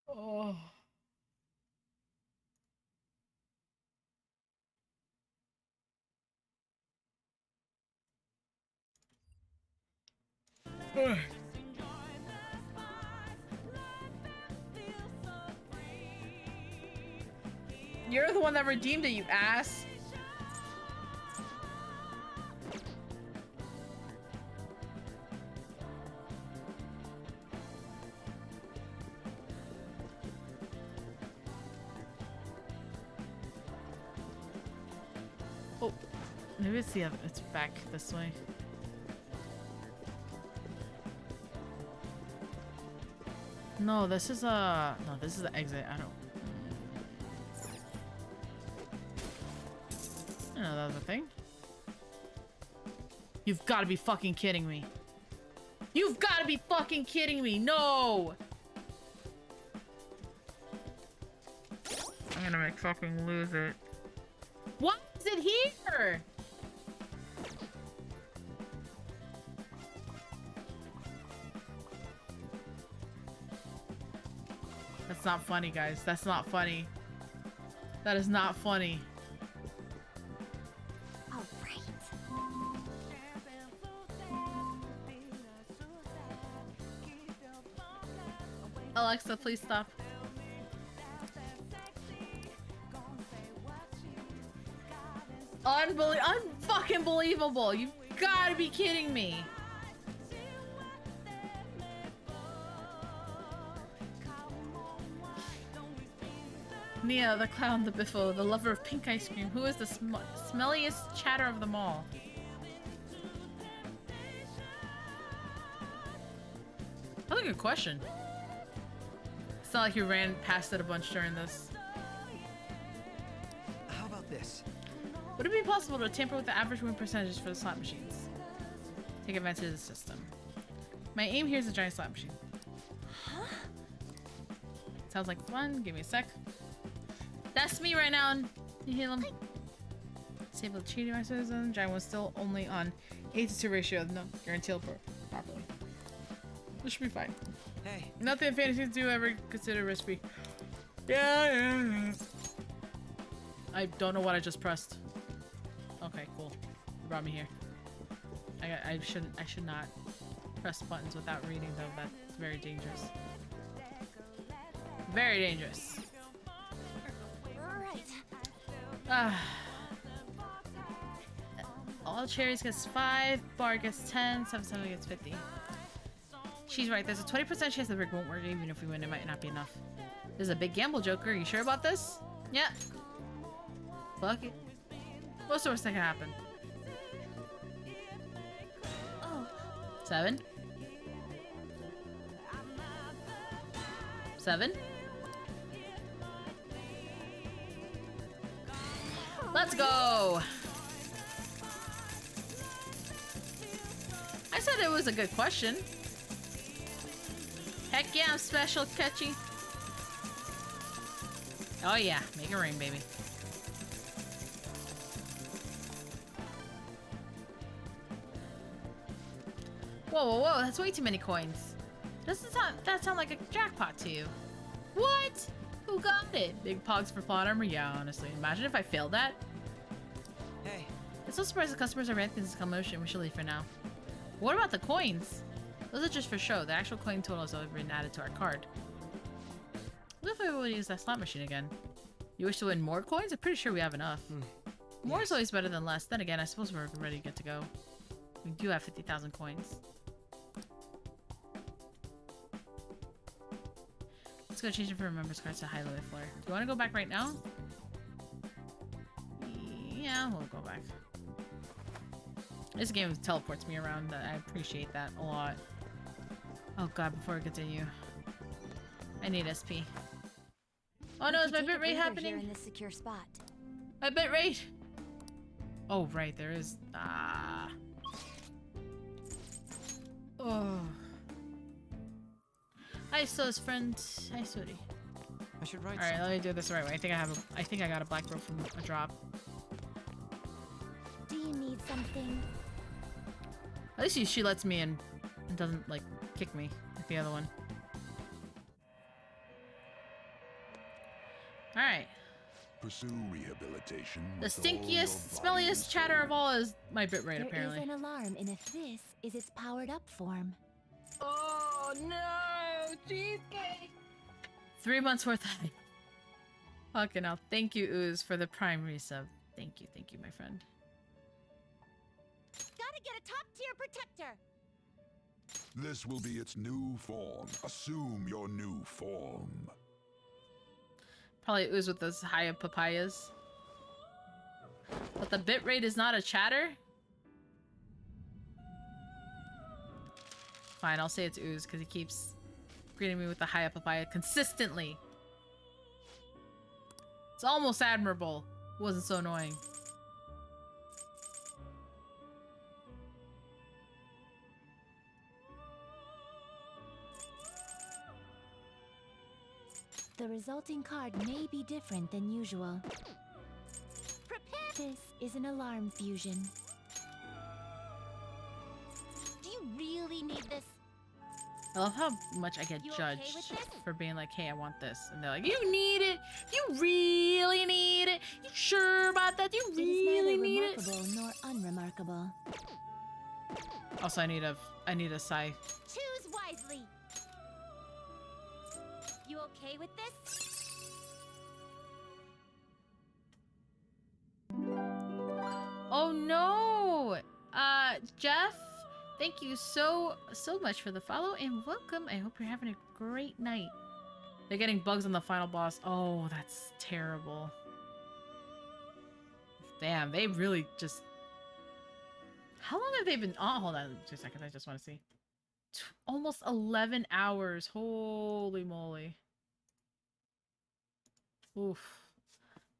Oh. Ugh. You're the one that redeemed it, you ass. Oh, maybe it's the other. It's back this way. No, this is no, this is the exit. I don't know that was a thing. You've got to be fucking kidding me. You've got to be fucking kidding me. No. I'm gonna fucking lose it. Why is it here? That's not funny, guys. That's not funny. That is not funny. All right. Alexa, please stop. Unfucking believable. You've gotta be kidding me. Nia, the clown, the biffo, the lover of pink ice cream. Who is the smelliest chatter of them all? That's a good question. It's not like you ran past it a bunch during this. How about this? Would it be possible to tamper with the average win percentages for the slot machines? Take advantage of the system. My aim here is a giant slot machine. Huh? Sounds like fun. Give me a sec. That's me right now. You hear them? Disable cheating mechanism. Giant was still only on 8-2 ratio. No, guarantee properly. This should be fine. Hey. Nothing fantasy do ever consider risk-free. Yeah. I don't know what I just pressed. Okay, cool. You brought me here. I should not press buttons without reading though. That's very dangerous. Very dangerous. Alright. All cherries gets 5, bar gets 10, 7 gets 50. She's right, there's a 20% chance the rig won't work. Even if we win, it might not be enough. This is a big gamble, Joker. You sure about this? Yeah. Fuck it. What's the worst that can happen? Oh. 7. 7. Let's go! I said it was a good question. Heck yeah, I'm special, catchy. Oh yeah, make it rain, baby. Whoa, whoa, whoa, that's way too many coins. Doesn't that sound like a jackpot to you? What? Who got it? Big pogs for plot armor? Yeah, honestly. Imagine if I failed that. Hey. I'm so surprised the customers are ranting this commotion. We should leave for now. What about the coins? Those are just for show. The actual coin totals have been added to our card. What if we would use that slot machine again? You wish to win more coins? I'm pretty sure we have enough. More is always better than less. Then again, I suppose we're ready to get to go. We do have 50,000 coins. Let's go change it from members cards to high limit floor. Do you want to go back right now? Yeah, we'll go back. This game teleports me around. I appreciate that a lot. Oh god, before we continue. I need SP. Oh no, is my bitrate happening? Here in this secure spot. My bitrate! Oh right, there is. Ah. Oh. Hi, So's friend. Hi, Suri. I should write. Alright, let me do this the right way. I think I got a black rope from a drop. Do you need something? At least she lets me in and doesn't, like, kick me like the other one. Alright. Pursue rehabilitation. The stinkiest, smelliest chatter of all is my bitrate, apparently. There is an alarm in if this is its powered up form. Oh no! Cheesecake! 3 months worth of it. Fucking hell. Thank you, Ooze, for the prime resub. Thank you, my friend. Gotta get a top tier protector! This will be its new form. Assume your new form. Probably Ooze with those high papayas. But the bitrate is not a chatter? Fine, I'll say it's Ooze because he keeps greeting me with the high papaya consistently. It's almost admirable. It wasn't so annoying. The resulting card may be different than usual. Prepare! This is an alarm fusion. Do you really need this? I love how much I get judged for being like, hey, I want this. And they're like, you need it? You really need it? You sure about that? You really need it? It is neither remarkable nor unremarkable. Also, I need a scythe. Choose wisely. You okay with this? Oh no! Jeff, thank you so much for the follow and welcome. I hope you're having a great night. They're getting bugs on the final boss. Oh, that's terrible. Damn, they really just... How long have they been... Oh, hold on 2 seconds. I just want to see. Almost 11 hours. Holy moly. Oof.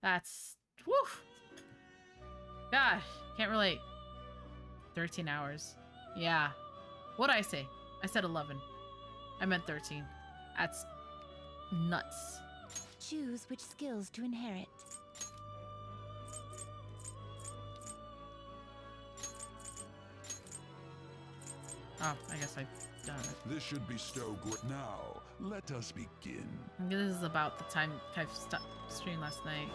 That's... Woof. God, can't relate. 13 hours. Yeah. What'd I say? I said 11. I meant 13. That's nuts. Choose which skills to inherit. Oh, I guess I done it. This should bestow good. Now, let us begin. I think this is about the time I streamed last night.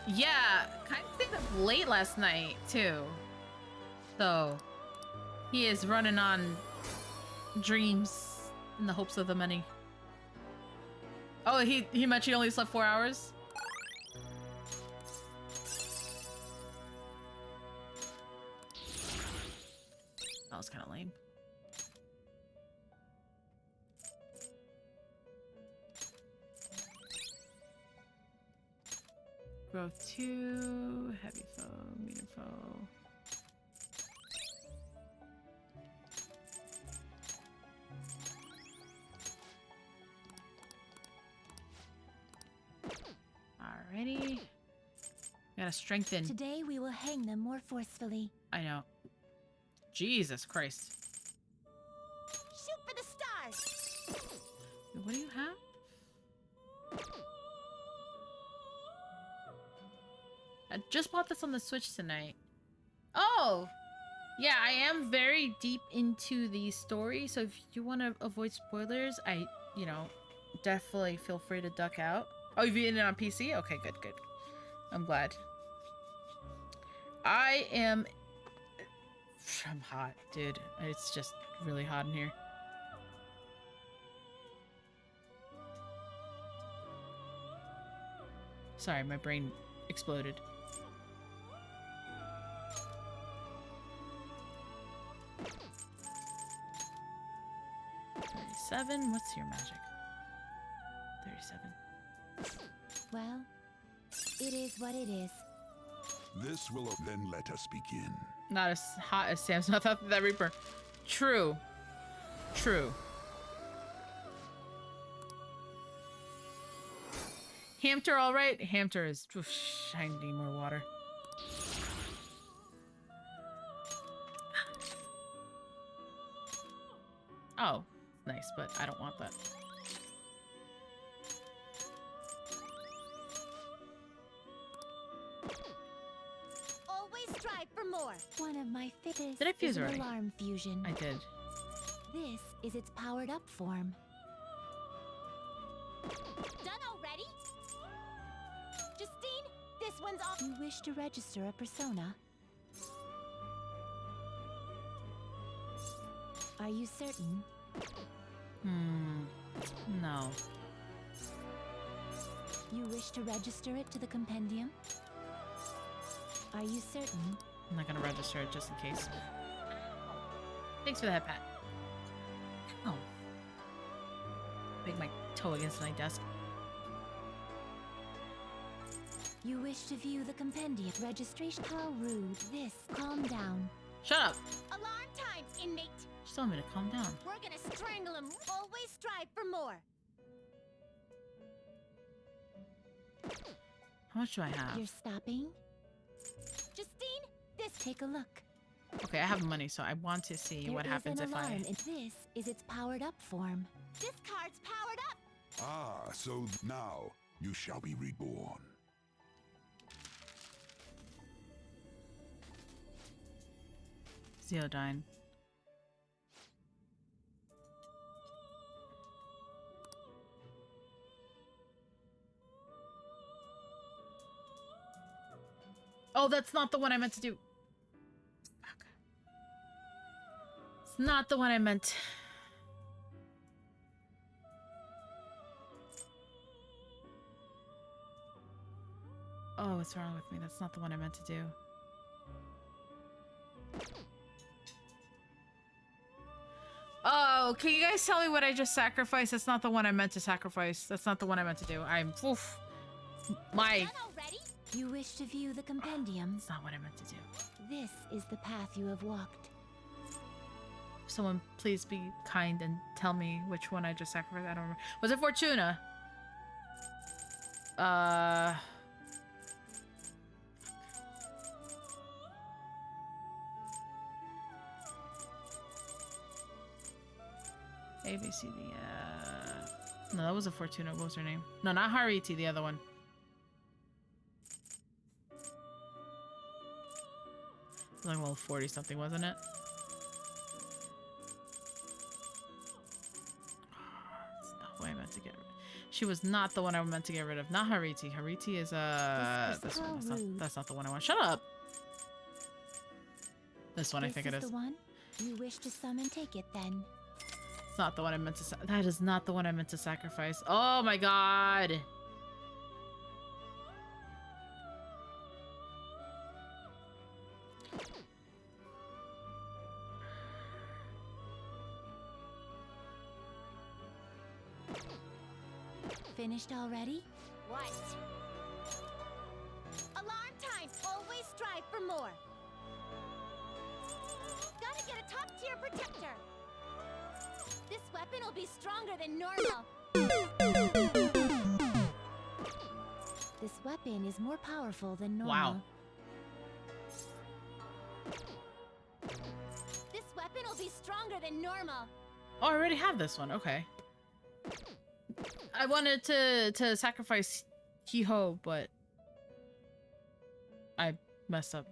Yeah, kind of stayed up late last night too. So he is running on dreams in the hopes of the money. Oh, he mentioned he only slept 4 hours? That was kind of lame. Growth 2, heavy foe, medium foe. Alrighty. Gotta strengthen. Today we will hang them more forcefully. I know. Jesus Christ. Shoot for the stars! What do you have? I just bought this on the Switch tonight. Oh! Yeah, I am very deep into the story, so if you want to avoid spoilers, definitely feel free to duck out. Oh, you've eaten it on PC? Okay, good, good. I'm glad. I'm hot, dude. It's just really hot in here. Sorry, my brain exploded. 37. What's your magic? 37. Well, it is what it is. This will then let us begin. Not as hot as Sam's mouth after that Reaper. True. True. Hamter alright? Hamter is... I need more water. Oh, nice, but I don't want that. Always strive for more. One of my fittest. Did I fuse is an already? alarm fusion. I did. This is its powered up form. Done already? Justine, this one's off. You wish to register a persona? Are you certain? No. You wish to register it to the compendium? Are you certain? I'm not gonna register it just in case. Thanks for the head pat. Oh. Bang my toe against my desk. You wish to view the compendium. Registration. How rude. This. Calm down. Shut up. Alarm time, inmate. Just tell me to calm down. We're gonna strangle him. Always strive for more. How much do I have? You're stopping? Justine, this. Take a look. Okay, I have money, so I want to see what happens if I... This is its powered up form. This card's powered up. Ah, so now you shall be reborn. Zeodyne. Oh, that's not the one I meant to do. Fuck. It's not the one I meant. Oh, what's wrong with me? That's not the one I meant to do. Oh, Yo, can you guys tell me what I just sacrificed? That's not the one I meant to sacrifice. That's not the one I meant to do. I'm oof. My You wish to view the compendium? That's not what I meant to do. This is the path you have walked. Someone please be kind and tell me which one I just sacrificed. I don't remember. Was it Fortuna? A, B, C, D, no, that was a Fortuna. What was her name? No, not Hariti, the other one. It was like, well, 40 something, wasn't it? That's not what I meant to get rid of. She was not the one I meant to get rid of. Not Hariti. Hariti is this one. That's not the one I want. Shut up. This one, I think it is. The one you wish to summon. Take it then. It's not the one I meant to. That is not the one I meant to sacrifice. Oh my god. Finished already? What? Alarm time! Always strive for more. Gotta get a top-tier protector. This weapon will be stronger than normal. This weapon is more powerful than normal. Wow. This weapon will be stronger than normal. Oh, I already have this one. Okay. I wanted to sacrifice Hiho, but I messed up.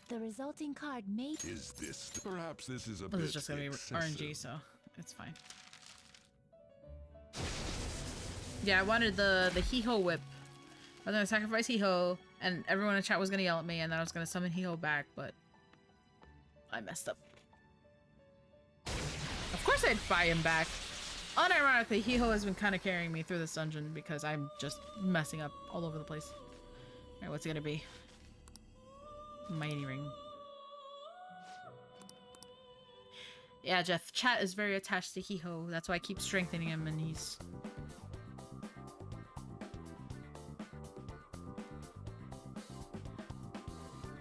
The resulting card may. Is this? Perhaps this is a This bit is just gonna be excessive. RNG, so it's fine. Yeah, I wanted the Hiho whip. I was gonna sacrifice Hiho, and everyone in chat was gonna yell at me, and then I was gonna summon Hiho back, but I messed up. Of course I'd buy him back. Unironically, Hiho has been kind of carrying me through this dungeon because I'm just messing up all over the place. Alright, what's it gonna be? Mighty ring. Yeah, Jeff, chat is very attached to Hiho. That's why I keep strengthening him, and he's...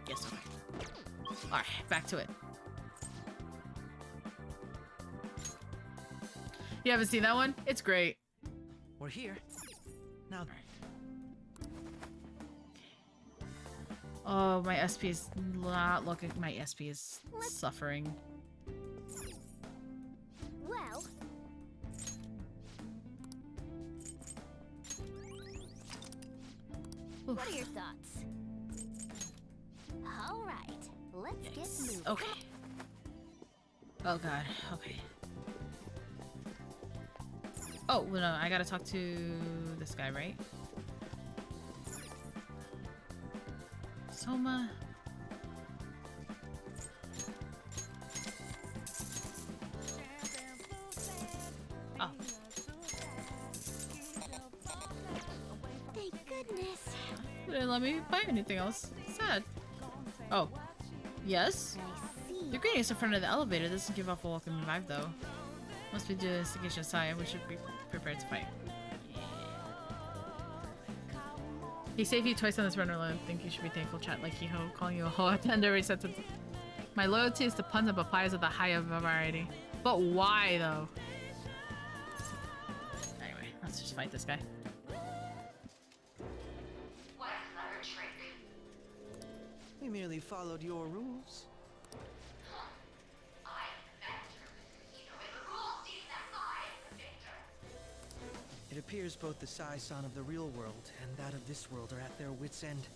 Yes, okay. Alright, back to it. You haven't seen that one? It's great. We're here. Now. Oh, my SP is not looking. My SP is suffering. Well. What are your thoughts? All right, let's get moving. Okay. Oh god. Okay. Oh, well, no, I gotta talk to this guy, right? Soma. Oh. Thank goodness. They didn't let me buy anything else. Sad. Oh. Yes? The greeting is in front of the elevator. This doesn't give off a welcoming vibe, though. Must be due to investigation side. We should be prepared to fight. Yeah. He saved you twice on this run alone. I think you should be thankful, chat. Like Hiho calling you a hoe at the end of every sentence. My loyalty is to puns and applies of the high of variety. But why, though? Anyway, let's just fight this guy. What a clever trick. We merely followed your rules. It appears both the Sai-san of the real world and that of this world are at their wits' end.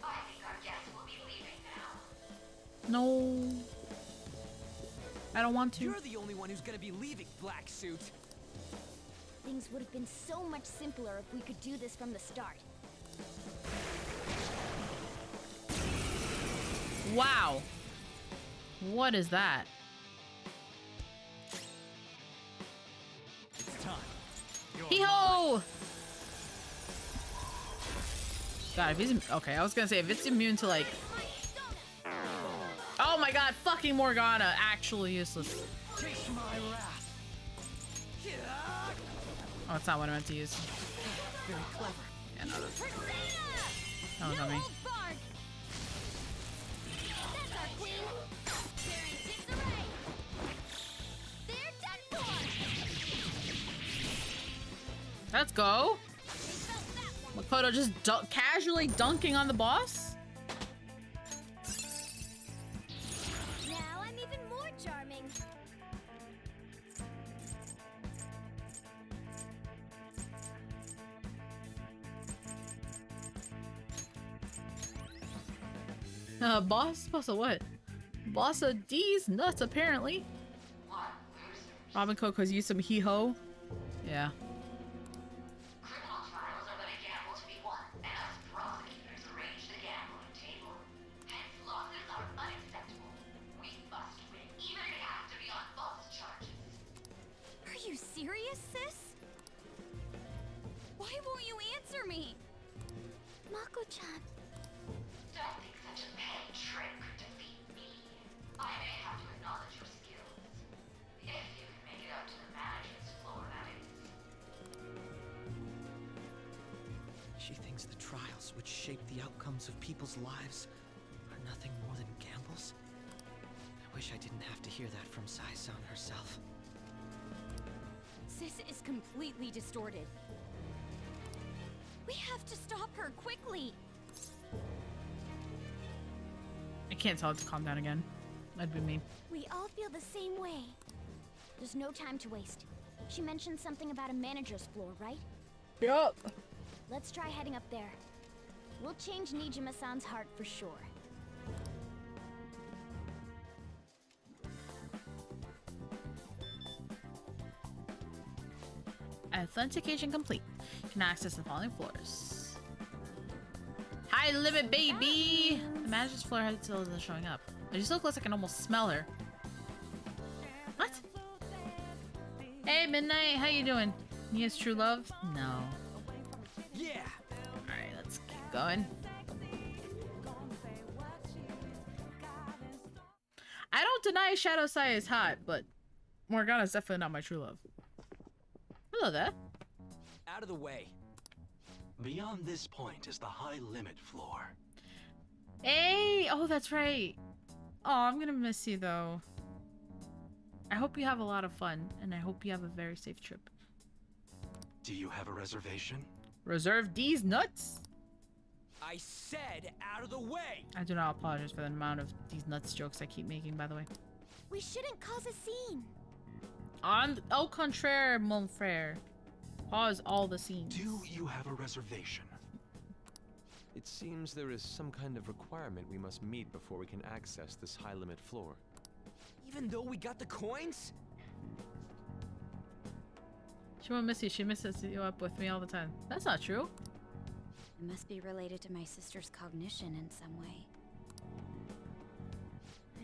I think our guest will be leaving now. No. I don't want to. You're the only one who's gonna be leaving, Black Suit. Things would have been so much simpler if we could do this from the start. Wow. What is that? It's time. Hee-ho! God, if he's... Okay, I was gonna say, if it's immune to, like... Oh my god, fucking Morgana. Actually useless. Taste my wrath. Oh, it's not what I meant to use. Very clever. Yeah, no, that's... That was No on me. holds barred. That's our queen. Carrying six array. They're done for. Let's go. Makoto just casually dunking on the boss? Now I'm even more charming. Boss? Boss of what? Boss of D's nuts, apparently. Robin Coco's used some hee-ho. Yeah. Criminal trials are but a gamble to be won, and us prosecutors arrange the gambling table. Hence, losses are unacceptable. We must win, even if it has to be on false charges. Are you serious, sis? Why won't you answer me? Mako-chan. Don't think such a petty trick could defeat me. I may have to acknowledge your skills. If you can make it up to the manager's floor, that is. She thinks the trials which shape the outcomes of people's lives are nothing more than gambles? I wish I didn't have to hear that from Sai-san herself. Sis is completely distorted. We have to stop her quickly. I can't tell it to calm down again. That'd be mean. We all feel the same way. There's no time to waste. She mentioned something about a manager's floor, right? Yup. Let's try heading up there. We'll change Nijima-san's heart for sure. Authentication complete. You can access the following floors. High limit, baby! The manager's floor head still isn't showing up. She still looks like I can almost smell her. What? Hey, Midnight, how you doing? He has true love? No. Yeah! Alright, let's keep going. I don't deny Shadow Sai is hot, but Morgana's definitely not my true love. Hello there. Out of the way. Beyond this point is the high limit floor. Hey! Oh, that's right. Oh, I'm gonna miss you, though. I hope you have a lot of fun, and I hope you have a very safe trip. Do you have a reservation? Reserve D's nuts? I said out of the way! I do not apologize for the amount of these nuts jokes I keep making, by the way. We shouldn't cause a scene. Au contraire, mon frère. Pause all the scenes. Do you have a reservation? It seems there is some kind of requirement we must meet before we can access this high-limit floor. Even though we got the coins? She won't miss you. She misses you up with me all the time. That's not true. It must be related to my sister's cognition in some way.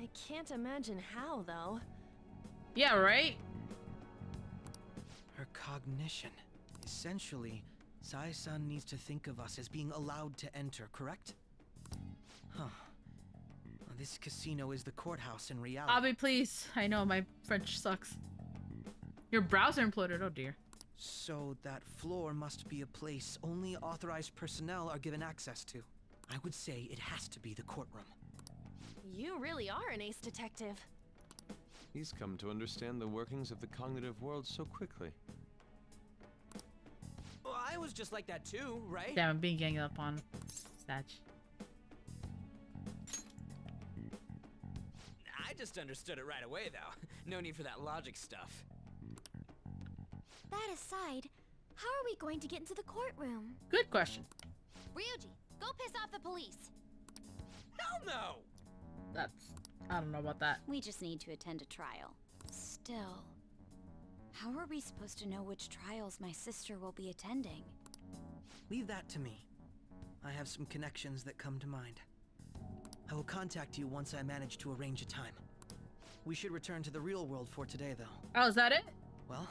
I can't imagine how, though. Yeah, right? Her cognition. Essentially, Sai-san needs to think of us as being allowed to enter, correct? Huh. Well, this casino is the courthouse in reality. Abby, please. I know, my French sucks. Your browser imploded. Oh, dear. So that floor must be a place only authorized personnel are given access to. I would say it has to be the courtroom. You really are an ace detective. He's come to understand the workings of the cognitive world so quickly. Well, I was just like that too, right? Damn, I'm being ganged up on. Satch. I just understood it right away, though. No need for that logic stuff. That aside, how are we going to get into the courtroom? Good question. Ryuji, go piss off the police. Hell no! That's... I don't know about that. We just need to attend a trial. Still, how are we supposed to know which trials my sister will be attending? Leave that to me. I have some connections that come to mind. I will contact you once I manage to arrange a time. We should return to the real world for today, though. Oh, is that it? Well,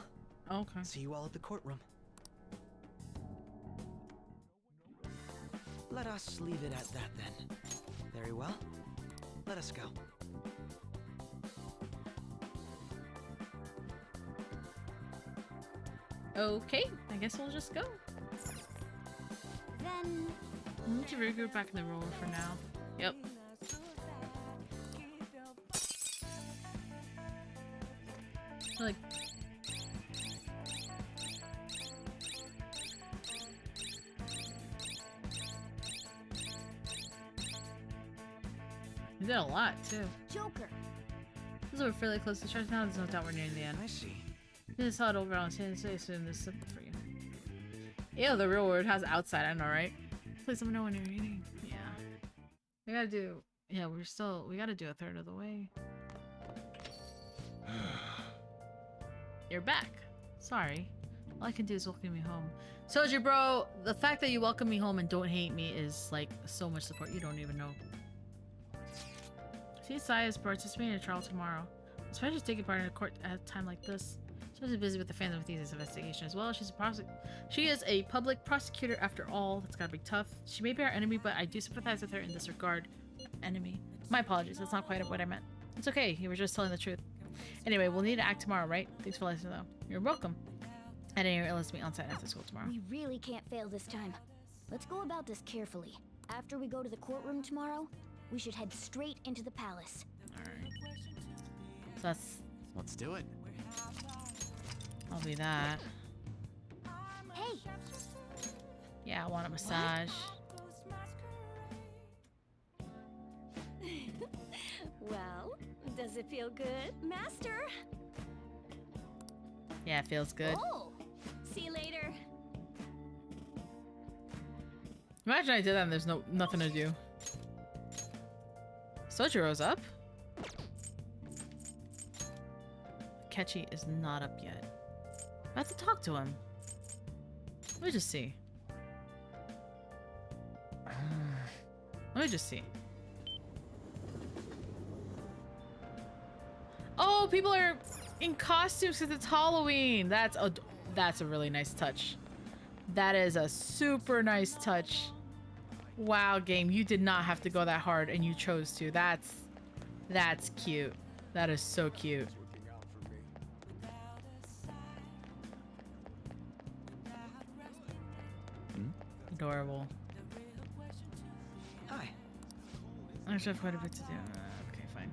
okay. See you all at the courtroom. Let us leave it at that, then. Very well. Let us go. Okay, I guess we'll just go. Then... We need to regroup back in the roller for now. Yep. Like... We did a lot, too. Joker. This is we're fairly close to charge now. There's no doubt we're nearing the end. I see. This is how it overall and say soon. This is simple for you. Ew, the real world has outside. I know, right? Please let me know when you're eating. Yeah. We gotta do. Yeah, we gotta do a third of the way. You're back. Sorry. All I can do is welcome you home. Soju, bro, the fact that you welcome me home and don't hate me is like so much support. You don't even know. See, Sai is participating in a trial tomorrow. Especially taking part in a court at a time like this. She's busy with the fans with these investigation as well. She is a public prosecutor after all. That's gotta be tough. She may be our enemy, but I do sympathize with her in this regard. Enemy. My apologies. That's not quite what I meant. It's okay. You were just telling the truth. Anyway, we'll need to act tomorrow, right? Thanks for listening, though. You're welcome. At any rate, let's meet on site after school tomorrow. We really can't fail this time. Let's go about this carefully. After we go to the courtroom tomorrow, we should head straight into the palace. Alright. So that's... Let's do it. I'll be that. Hey! Yeah, I want a massage. Well, does it feel good, Master? Yeah, it feels good. Oh! See you later. Imagine I did that and there's nothing to do. Sojiro's up. Kechi is not up yet. I have to talk to him. Let me just see. Let me just see. Oh, people are in costumes because it's Halloween. That's a really nice touch. That is a super nice touch. Wow, game, you did not have to go that hard and you chose to. That's cute. That is so cute. Adorable. Hi. I actually have quite a bit to do. Okay, fine.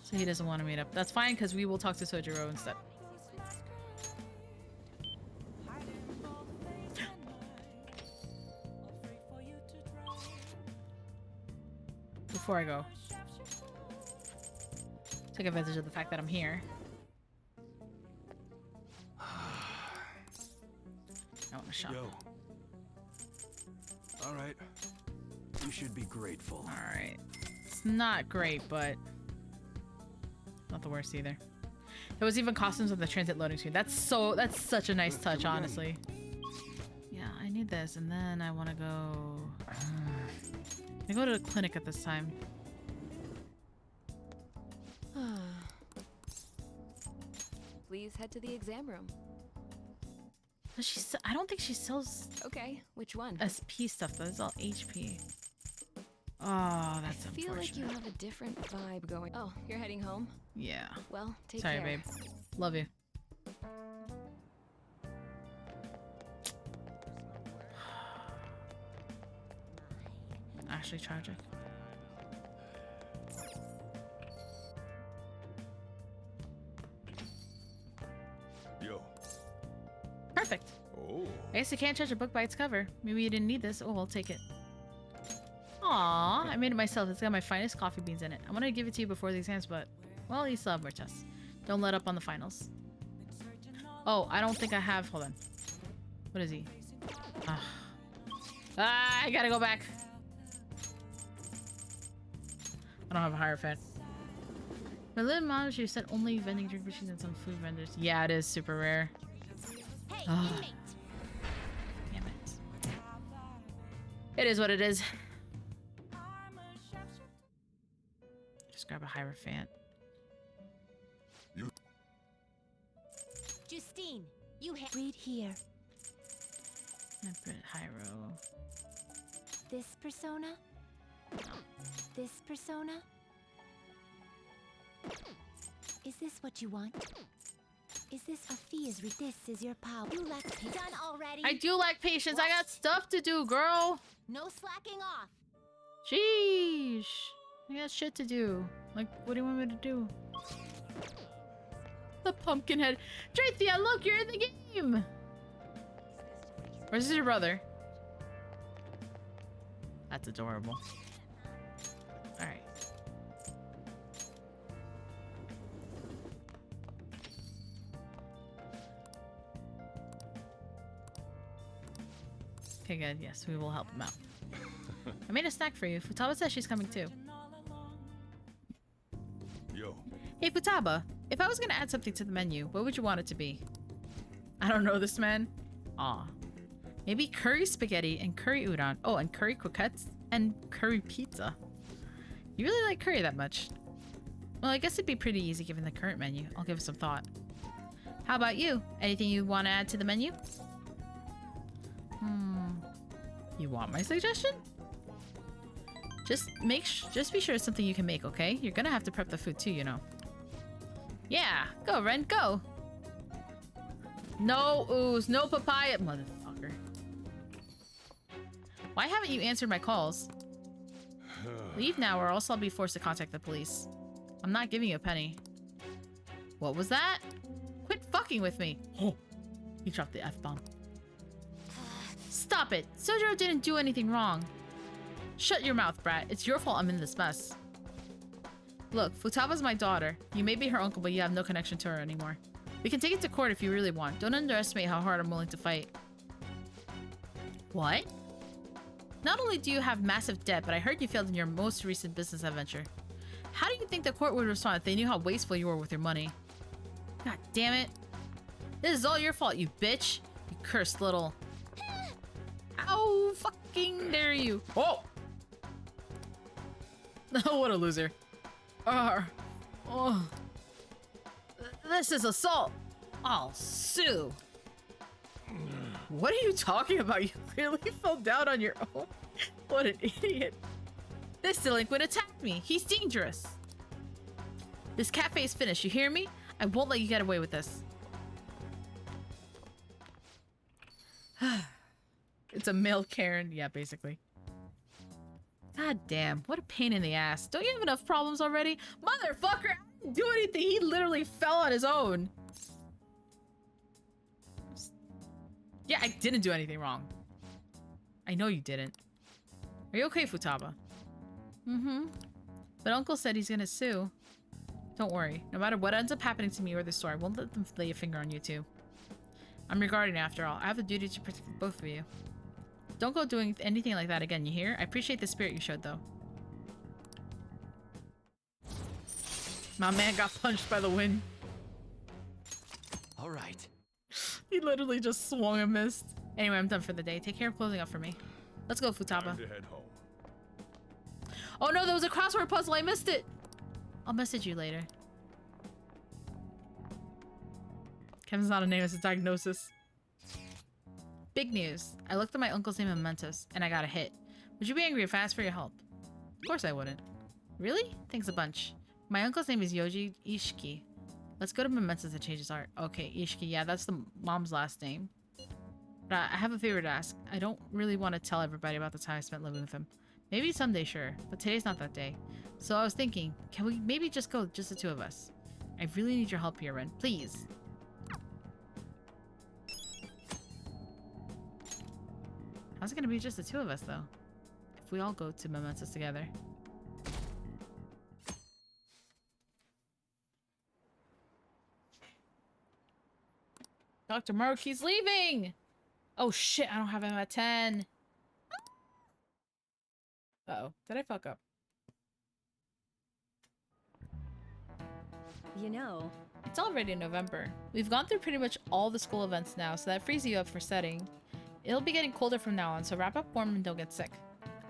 So he doesn't want to meet up. That's fine, because we will talk to Sojiro instead. Before I go, take advantage of the fact that I'm here. I want to shop. Yo. All right. You should be grateful. All right. It's not great, but not the worst either. There was even costumes on the transit loading screen. That's such a nice touch, honestly. Yeah, I need this, and then I want to go. I go to the clinic at this time. Please head to the exam room. Does she? I don't think she sells. Okay, which one? SP stuff. That's all HP. Oh, that's I feel like you have a different vibe going. Oh, you're heading home? Yeah. Well, take Sorry, care. babe. Love you. Actually tragic. Yo. Perfect. Oh. I guess you can't judge a book by its cover. Maybe you didn't need this. Oh, I'll take it. Aw, I made it myself. It's got my finest coffee beans in it. I wanted to give it to you before the exams, but, well, you still have more tests. Don't let up on the finals. Oh, I don't think I have. Hold on. What is he? I gotta go back. I don't have a Hierophant. For little moms, you said only vending drink machines and some food vendors. Yeah, it is super rare. Hey, Ugh. inmate. Damn it. It is what it is. Just grab a Hierophant. Justine, you read here. Hyro. This persona? This persona? Is this what you want? Is this a fees? This is your power. You lack done already. I do lack patience. I got stuff to do, girl. No slacking off. Sheesh. I got shit to do. Like, what do you want me to do? The Pumpkinhead. Drathia, look, you're in the game. Or is this your brother? That's adorable. Alright. Okay, good. Yes, we will help him out. I made a snack for you. Futaba says she's coming too. Yo. Hey, Futaba. If I was gonna add something to the menu, what would you want it to be? I don't know this man. Aw. Maybe curry spaghetti and curry udon. Oh, and curry croquettes and curry pizza. You really like curry that much? Well, I guess it'd be pretty easy given the current menu. I'll give it some thought. How about you? Anything you want to add to the menu? You want my suggestion? Just be sure it's something you can make, okay? You're gonna have to prep the food too, you know. Yeah, go Ren, go. No ooze, no papaya, motherfucker. Why haven't you answered my calls? Leave now or else I'll be forced to contact the police. I'm not giving you a penny. What was that? Quit fucking with me. Oh, he dropped the F-bomb. Stop it! Sojiro didn't do anything wrong. Shut your mouth, brat. It's your fault I'm in this mess. Look, Futaba's my daughter. You may be her uncle, but you have no connection to her anymore. We can take it to court if you really want. Don't underestimate how hard I'm willing to fight. What? Not only do you have massive debt, but I heard you failed in your most recent business adventure. How do you think the court would respond if they knew how wasteful you were with your money? God damn it. This is all your fault, you bitch. You cursed little... How fucking dare you? Oh! What a loser. Oh. This is assault. I'll sue. What are you talking about? You clearly fell down on your own. What an idiot. This delinquent attacked me. He's dangerous. This cafe is finished. You hear me? I won't let you get away with this. It's a male Karen. Yeah, basically. God damn. What a pain in the ass. Don't you have enough problems already? Motherfucker! I didn't do anything. He literally fell on his own. Yeah, I didn't do anything wrong. I know you didn't. Are you okay, Futaba? Mm-hmm. But Uncle said he's gonna sue. Don't worry. No matter what ends up happening to me or the store, I won't let them lay a finger on you two. I'm your guardian after all. I have a duty to protect both of you. Don't go doing anything like that again, you hear? I appreciate the spirit you showed, though. My man got punched by the wind. All right. He literally just swung and missed. Anyway, I'm done for the day. Take care of closing up for me. Let's go, Futaba. Time to head home. Oh no, there was a crossword puzzle. I missed it. I'll message you later. Kevin's not a name, it's a diagnosis. Big news. I looked at my uncle's name in Mementos, and I got a hit. Would you be angry if I asked for your help? Of course I wouldn't. Really? Thanks a bunch. My uncle's name is Yoji Ishiki. Let's go to Mementos to change his art. Okay, Ishiki. Yeah, that's the mom's last name. But I have a favor to ask. I don't really want to tell everybody about the time I spent living with him. Maybe someday, sure. But today's not that day. So I was thinking, can we maybe just go, just the two of us? I really need your help here, Ren. Please. How's it gonna be just the two of us, though? If we all go to Mementos together. Dr. Maruki's leaving! Oh shit, I don't have him at 10. Uh-oh, did I fuck up? You know, it's already November. We've gone through pretty much all the school events now, so that frees you up for studying. It'll be getting colder from now on, so wrap up warm and don't get sick.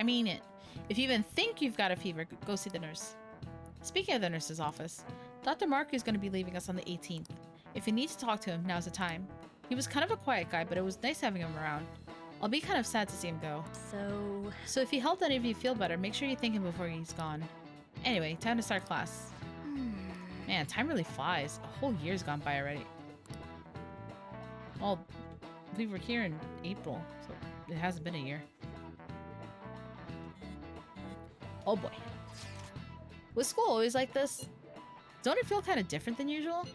I mean it. If you even think you've got a fever, go see the nurse. Speaking of the nurse's office, Dr. Maruki is going to be leaving us on the 18th. If you need to talk to him, now's the time. He was kind of a quiet guy, but it was nice having him around. I'll be kind of sad to see him go. So if he helped any of you feel better, make sure you thank him before he's gone. Anyway, time to start class. Man, time really flies. A whole year's gone by already. Well, we were here in April, so it hasn't been a year. Oh boy. Was school always like this? Don't it feel kind of different than usual?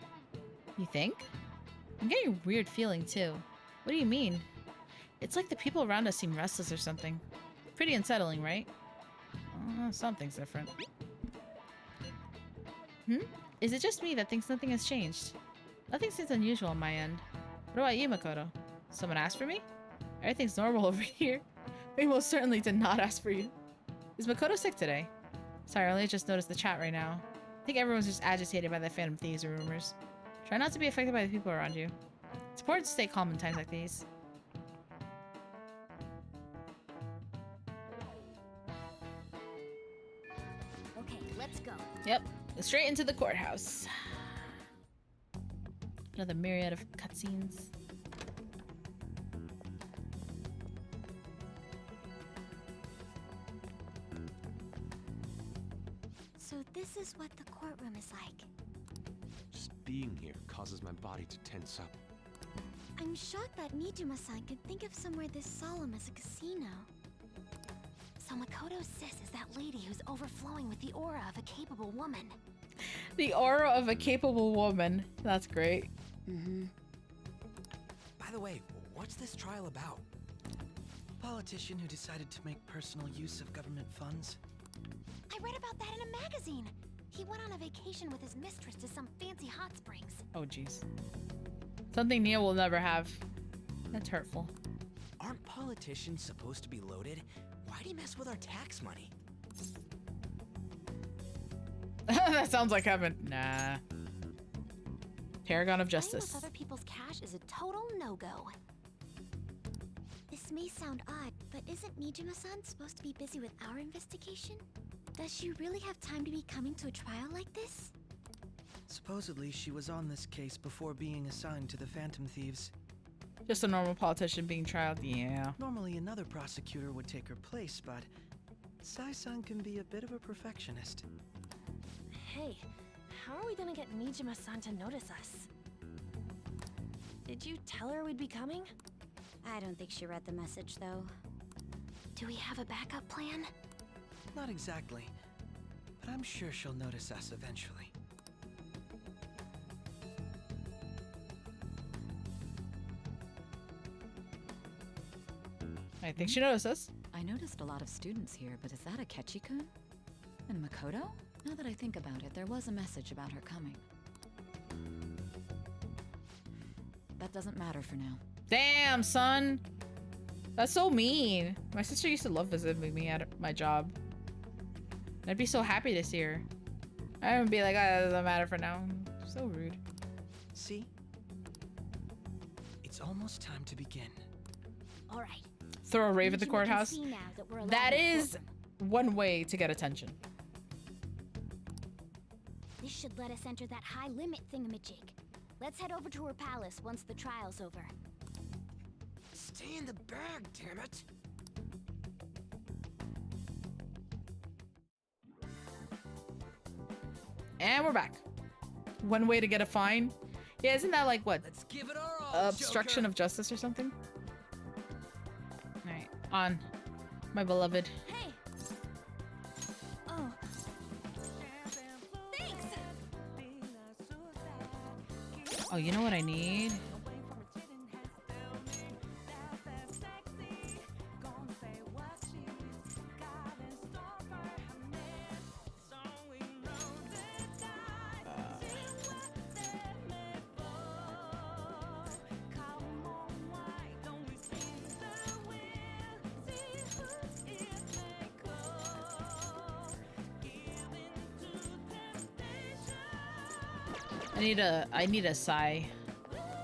You think? I'm getting a weird feeling too. What do you mean? It's like the people around us seem restless or something. Pretty unsettling, right? Something's different. Is it just me that thinks nothing has changed? Nothing seems unusual on my end. What about you, Makoto? Someone asked for me? Everything's normal over here. We most certainly did not ask for you. Is Makoto sick today? Sorry, I only just noticed the chat right now. I think everyone's just agitated by the Phantom Thieves rumors. Try not to be affected by the people around you. It's important to stay calm in times like these. Okay, let's go. Yep, straight into the courthouse. Another myriad of cutscenes. So this is what the courtroom is like. Just being here causes my body to tense up. I'm shocked that Nijima-san could think of somewhere this solemn as a casino. So Makoto's sis is that lady who's overflowing with the aura of a capable woman. The aura of a capable woman. That's great. By the way, what's this trial about? A politician who decided to make personal use of government funds? I read about that in a magazine. He went on a vacation with his mistress to some fancy hot springs. Oh, jeez. Something Nia will never have. That's hurtful. Aren't politicians supposed to be loaded? Why'd he mess with our tax money? That sounds like heaven. Nah. Paragon of Playing Justice. with other people's cash is a total no-go. This may sound odd, but isn't Nijima-san supposed to be busy with our investigation? Does she really have time to be coming to a trial like this? Supposedly, she was on this case before being assigned to the Phantom Thieves. Just a normal politician being trialed, yeah. Normally, another prosecutor would take her place, but Sai-san can be a bit of a perfectionist. Hey, how are we gonna get Nijima-san to notice us? Did you tell her we'd be coming? I don't think she read the message, though. Do we have a backup plan? Not exactly, but I'm sure she'll notice us eventually. I think she noticed us. I noticed a lot of students here, but is that a Kechi-kun? And Makoto? Now that I think about it, there was a message about her coming. That doesn't matter for now. Damn, son. That's so mean. My sister used to love visiting me at my job. I'd be so happy to see her. I would be like, oh, that doesn't matter for now. So rude. See? It's almost time to begin. All right. Throw a rave at the Nijima can courthouse. see now that we're allowed That in the is courtroom. one way to get attention. This should let us enter that high limit thingamajig. Let's head over to her palace once the trial's over. Stay in the bag, damn it! And we're back. One way to get a fine. Yeah, isn't that like what? Let's give it our all, Obstruction Joker. of justice or something? Alright, on. My beloved. Hey! Oh. Thanks! Oh, you know what I need? I need a sigh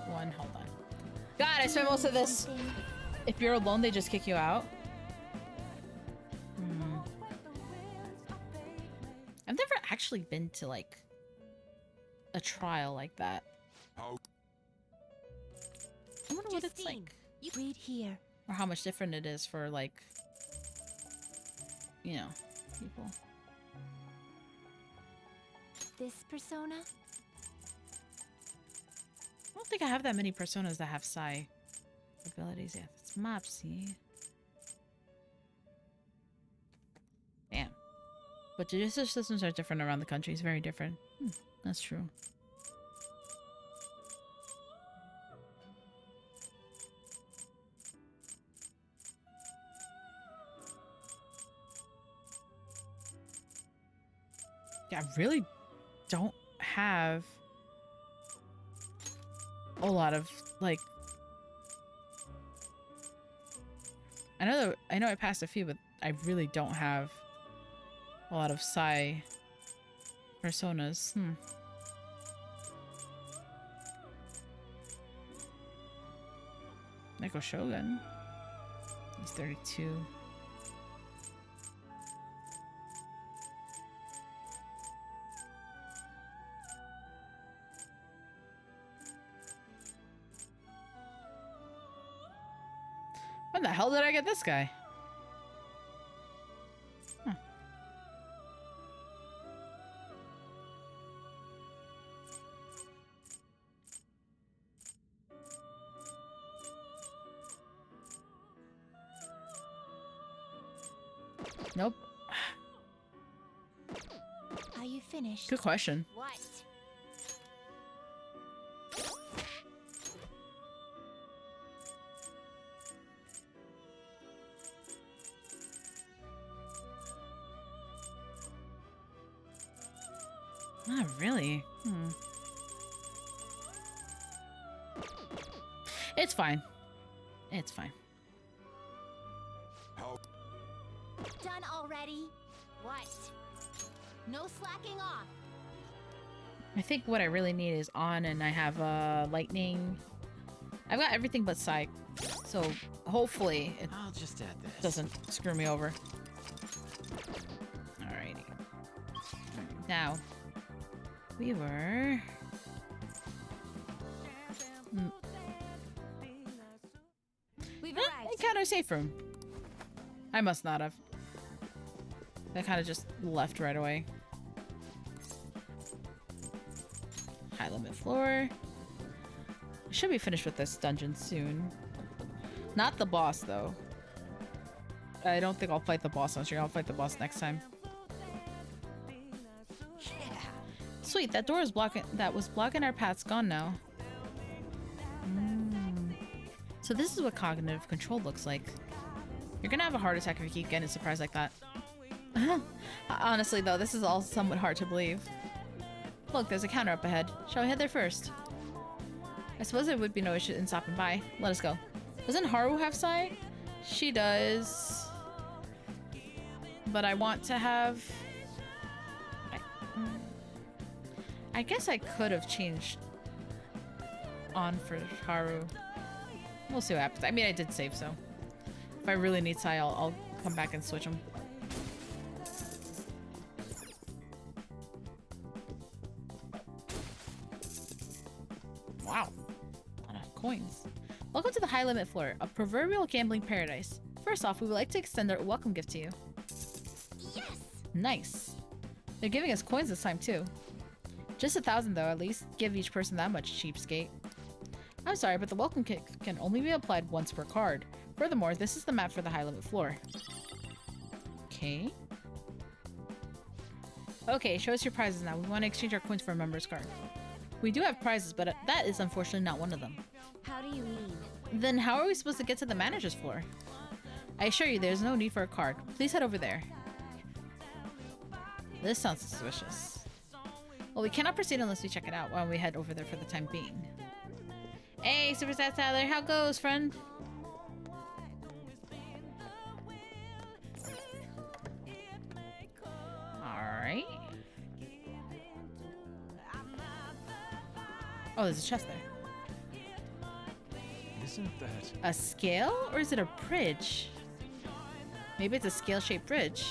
one. Hold on. God, I spent most of this. If you're alone, they just kick you out. I've never actually been to like a trial like that. I wonder what it's like. You read here. Or how much different it is for like, you know, people. This persona? don't think I have that many personas that have psi abilities. Yeah, that's Mopsy. Damn. But judicial systems are different around the country. It's very different. That's true. Yeah, I really don't have a lot of, like... I know I passed a few, but I really don't have a lot of psi personas. Neko Shogun. He's 32. When the hell did I get this guy? Huh. Nope. Are you finished? Good question. What? Not really. It's fine. It's fine. Done already? What? No slacking off. I think what I really need is on, and I have lightning. I've got everything but psi, so hopefully it I'll just add this. doesn't screw me over. Alrighty. Now, we were... We've arrived. Encounter safe room. I must not have. I kind of just left right away. High limit floor. I should be finished with this dungeon soon. Not the boss, though. I don't think I'll fight the boss on stream. I'll fight the boss next time. Sweet, that door is blocking. That was blocking our path's gone now. So this is what cognitive control looks like. You're gonna have a heart attack if you keep getting surprised like that. Honestly, though, this is all somewhat hard to believe. Look, there's a counter up ahead. Shall we head there first? I suppose there would be no issue in stopping by. Let us go. Doesn't Haru have psi? She does. But I want to have... I guess I could have changed on for Haru. We'll see what happens. I mean, I did save, so... If I really need psi, I'll come back and switch them. Wow. A lot of coins. Welcome to the high limit floor, a proverbial gambling paradise. First off, we would like to extend our welcome gift to you. Yes! Nice. They're giving us coins this time, too. Just 1,000, though, at least. Give each person that much, cheapskate. I'm sorry, but the welcome kit can only be applied once per card. Furthermore, this is the map for the high limit floor. Okay. Okay, show us your prizes now. We want to exchange our coins for a member's card. We do have prizes, but that is unfortunately not one of them. How do you mean? Then how are we supposed to get to the manager's floor? I assure you, there's no need for a card. Please head over there. This sounds suspicious. Well, we cannot proceed unless we check it out while we head over there for the time being. Hey, Super Stat Tyler, how goes, friend? Alright. Oh, there's a chest there. Isn't that... A scale? Or is it a bridge? Maybe it's a scale-shaped bridge.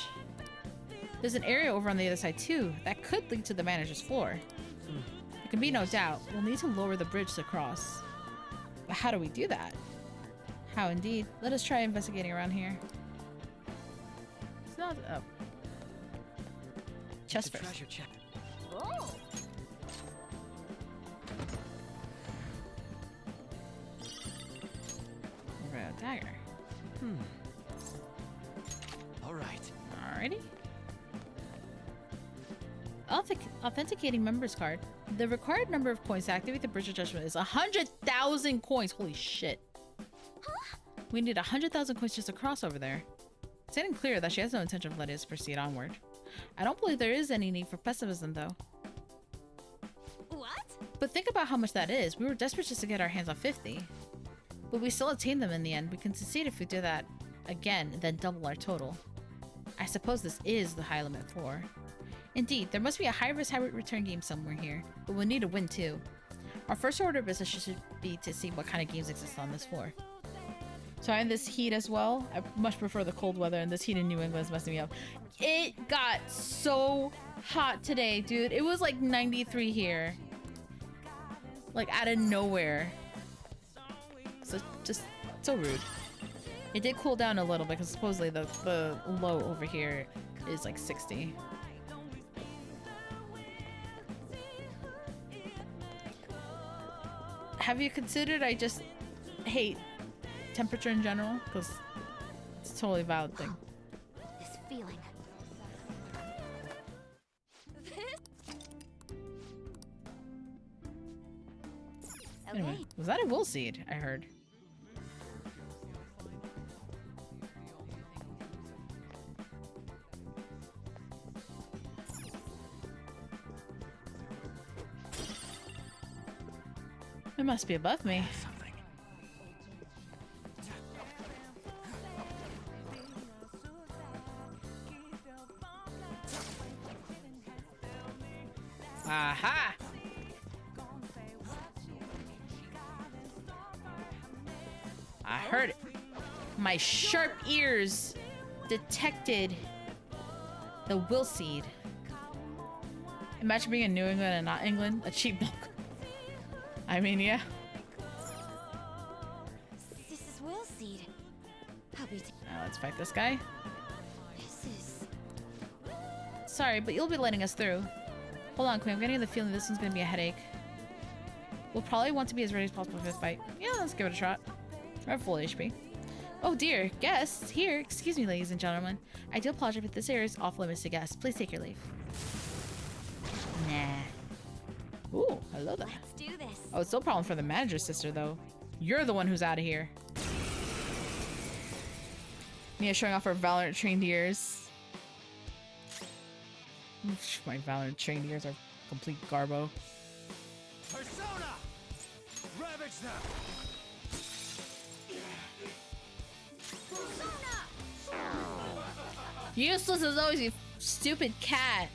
There's an area over on the other side, too. That could lead to the manager's floor. There can be no doubt. We'll need to lower the bridge to cross. But how do we do that? How indeed. Let us try investigating around here. It's not... Oh. Chest first. Treasure chest. Oh! Dagger. All right. Alrighty. Authenticating members card. The required number of coins to activate the Bridge of Judgment is 100,000 coins. Holy shit. We need 100,000 coins just to cross over there. It's getting clear that she has no intention of letting us proceed onward. I don't believe there is any need for pessimism, though. What? But think about how much that is. We were desperate just to get our hands on 50. But we still attained them in the end. We can succeed if we do that again, and then double our total. I suppose this is the high limit floor. Indeed, there must be a high-risk, high-return game somewhere here, but we'll need a win too. Our first order of business should be to see what kind of games exist on this floor. So I'm in this heat as well. I much prefer the cold weather, and this heat in New England is messing me up. It got so hot today, dude. It was like 93 here. Like out of nowhere. So just so rude. It did cool down a little bit because supposedly the low over here is like 60. Have you considered I just hate temperature in general? Because it's a totally valid thing. This feeling. Anyway, was that a will seed? I heard. It must be above me. Aha! I heard it. My sharp ears detected the will seed. Imagine being in New England and not England. A cheap milk. I mean, yeah. This is Will Seed. I'll be. Let's fight this guy. This is. Sorry, but you'll be letting us through. Hold on, Queen. I'm getting the feeling this one's gonna be a headache. We'll probably want to be as ready as possible for this fight. Yeah, let's give it a shot. I have full HP. Oh dear, guests here. Excuse me, ladies and gentlemen. I do apologize, but this area is off limits to guests. Please take your leave. Nah. Ooh, hello there. Let's do this. Oh, it's no problem for the manager's sister, though. You're the one who's out of here. Mia showing off her Valorant trained ears. My Valorant trained ears are complete garbo. Persona! Ravage them! Useless as always, you stupid cat.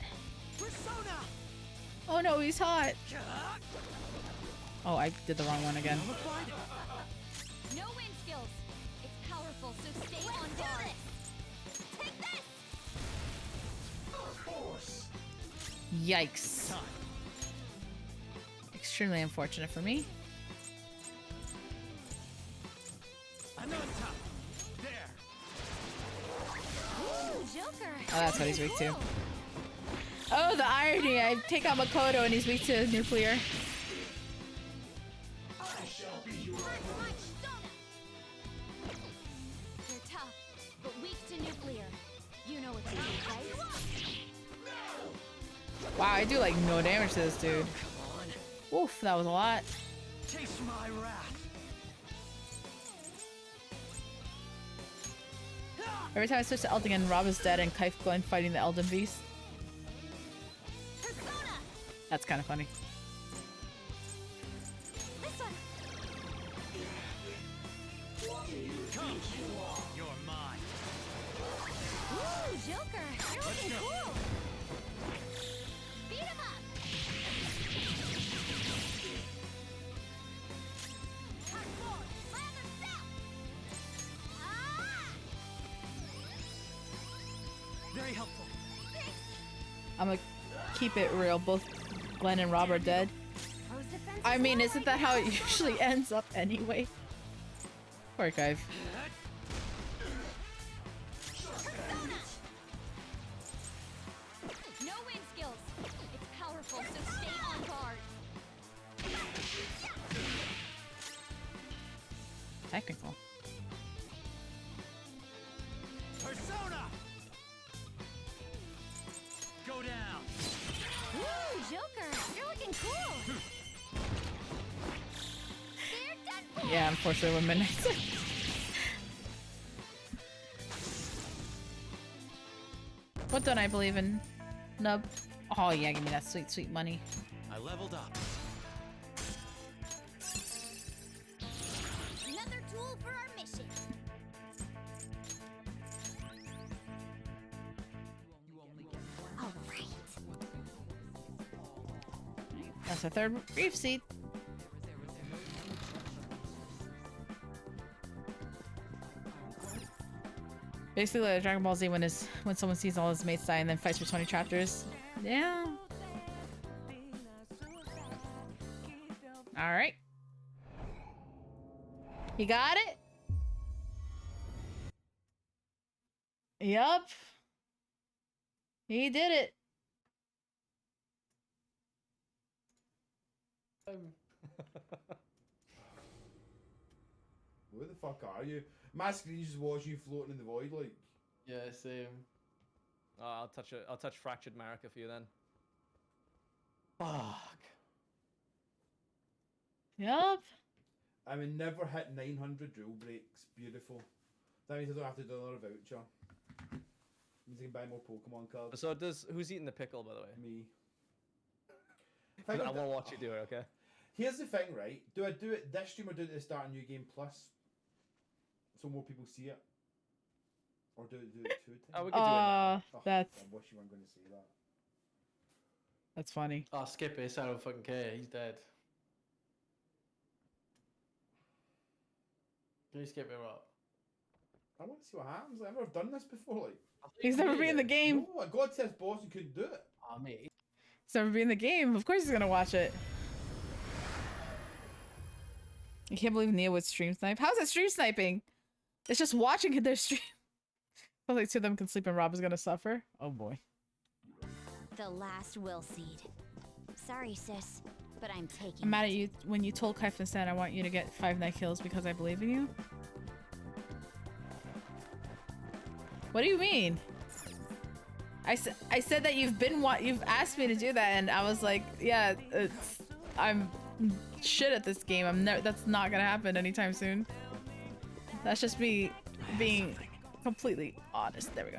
Persona! Oh no, he's hot. Oh, I did the wrong one again. No wind skills. It's powerful, so stay on guard. Take this. Of course. Yikes. Extremely unfortunate for me. Ananta! There! Ooh, Joker. Oh, that's what he's weak to. Oh, the irony! I take out Makoto and he's weak to nuclear. I shall be your You're tough, but weak to nuclear. You know what to do, right? Wow, I do like no damage to this dude. Oof, that was a lot. Taste my wrath. Every time I switch to Elden again, Rob is dead and Kaif Glenn fighting the Elden Beast. That's kind of funny. This one. Come! You're mine. Ooh, Joker. You're looking cool. Beat him up. Very helpful. I'm gonna keep it real. Both Glenn and Rob are dead. I mean, isn't that how it usually ends up anyway? Poor Kaif. No wind skills. It's powerful, so stay on guard. Technical. Yeah, unfortunately, when midnight's. What don't I believe in? Nub. Oh yeah, give me that sweet, sweet money. I leveled up. Another tool for our mission. All right. That's our third reef seed. Basically, like Dragon Ball Z when someone sees all his mates die and then fights for 20 chapters. Yeah. All right. You got it? Yup. He did it. Where the fuck are you? My screen's just watching you floating in the void, like. Yeah, same. I'll touch Fractured Marika for you then. Fuck. Yup. I mean, never hit 900 drill breaks. Beautiful. That means I don't have to do another voucher. Means I can buy more Pokemon cards. So who's eating the pickle, by the way? Me. I want to watch you do it, okay? Here's the thing, right? Do I do it this stream or do it at the start of New Game Plus? So more people see it? Or do it 2 times? Oh, we can do it now. That's... I wish you weren't going to say that. That's funny. Oh, skip it. I don't fucking care. He's dead. Can you skip it up? I want to see what happens. I've never done this before, like. He's never been in the game. No, God says boss, you couldn't do it. Oh, mate. He's never been in the game. Of course he's gonna watch it. I can't believe Nia would stream snipe. How's it stream sniping? It's just watching their stream. Sounds like two of them can sleep and Rob is gonna suffer. Oh boy. The last will seed. Sorry, sis, but I'm taking I'm mad at you when you told Kaifin San I want you to get 5 night kills because I believe in you. What do you mean? I said that you've asked me to do that and I was like, yeah, I'm shit at this game. That's not gonna happen anytime soon. That's just me being completely honest. There we go.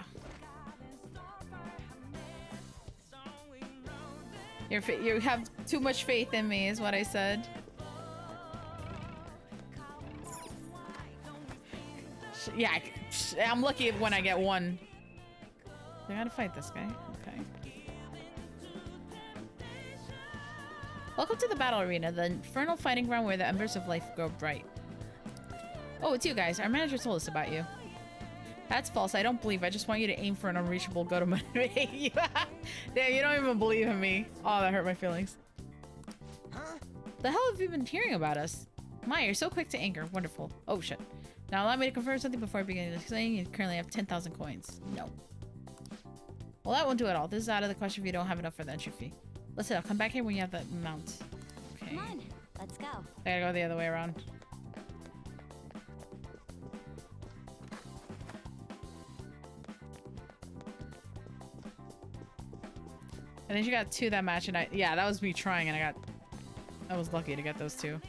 You have too much faith in me is what I said. Yeah, I'm lucky when I get 1. I gotta fight this guy. Okay. Welcome to the battle arena, the infernal fighting ground where the embers of life grow bright. Oh, it's you guys. Our manager told us about you. That's false. I don't believe. I just want you to aim for an unreachable goal to motivate you. Damn, you don't even believe in me. Oh, that hurt my feelings. The hell have you been hearing about us? My, you're so quick to anger. Wonderful. Oh, shit. Now allow me to confirm something before I begin explaining. You currently have 10,000 coins. No. Well, that won't do it all. This is out of the question if you don't have enough for the entry fee. Listen, I'll come back here when you have the amount. Okay. Come on, let's go. I gotta go the other way around. I think you got 2 that match, and yeah, that was me trying, and I was lucky to get those 2.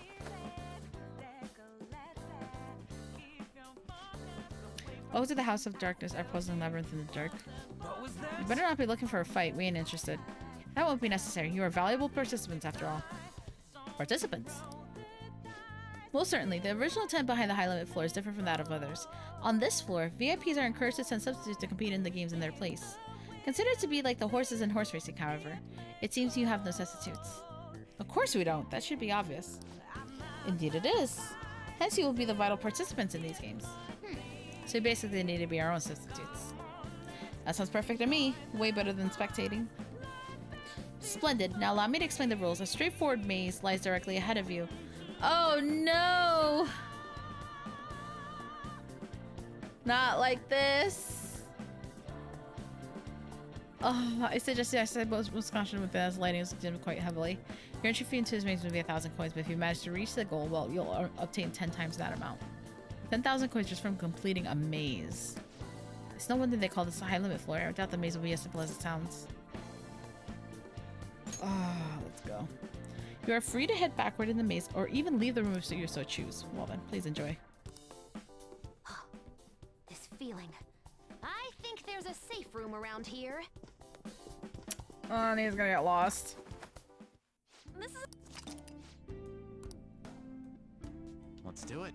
Welcome to the House of Darkness, our puzzling labyrinth in the dark. You better not be looking for a fight. We ain't interested. That won't be necessary. You are valuable participants, after all. Participants? Well, certainly. The original tent behind the high limit floor is different from that of others. On this floor, VIPs are encouraged to send substitutes to compete in the games in their place. Considered to be like the horses in horse racing, however. It seems you have no substitutes. Of course we don't. That should be obvious. Indeed it is. Hence you will be the vital participants in these games. So we basically need to be our own substitutes. That sounds perfect to me. Way better than spectating. Splendid. Now allow me to explain the rules. A straightforward maze lies directly ahead of you. Oh no! Not like this. Oh, I said most caution with this lighting is dimmed quite heavily. Your entry fee into this maze would be 1,000 coins, but if you manage to reach the goal, well, you'll obtain 10 times that amount. 10,000 coins just from completing a maze. It's no wonder they call this a high limit floor. I doubt the maze will be as simple as it sounds. Oh, let's go. You are free to head backward in the maze or even leave the room if you so choose. Well then, please enjoy. This feeling. I think there's a safe room around here. Oh, and he's gonna get lost. This is. Let's do it.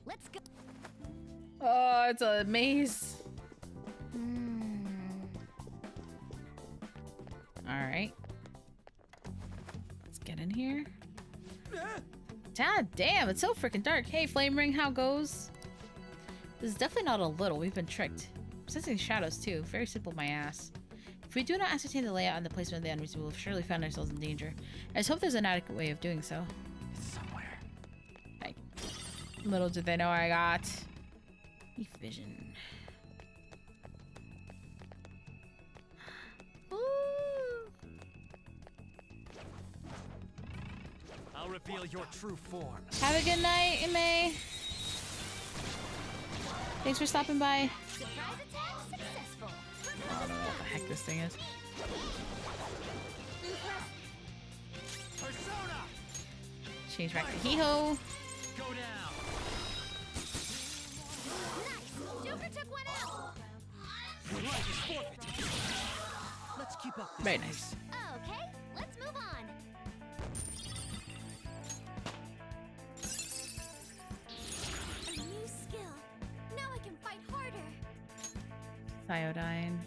Let's go. Oh, it's a maze. Alright. Let's get in here. God damn, it's so freaking dark. Hey, Flame Ring, how goes? This is definitely not a little. We've been tricked. I'm sensing shadows too. Very simple, my ass. If we do not ascertain the layout and the placement of the enemies, we will surely find ourselves in danger. I just hope there's an adequate way of doing so. It's somewhere. Hey. Little did they know I got Eve vision. Ooh. I'll reveal your true form. Have a good night, May. Thanks for stopping by. Surprise attack successful. I don't know what the heck this thing is. Persona! Change back to Hee-Ho. Go down. Nice. Joker took one out. Your life is forfeited. Let's keep up this Very pace. nice. Okay, let's move on. A new skill. Now I can fight harder. Thiodyne.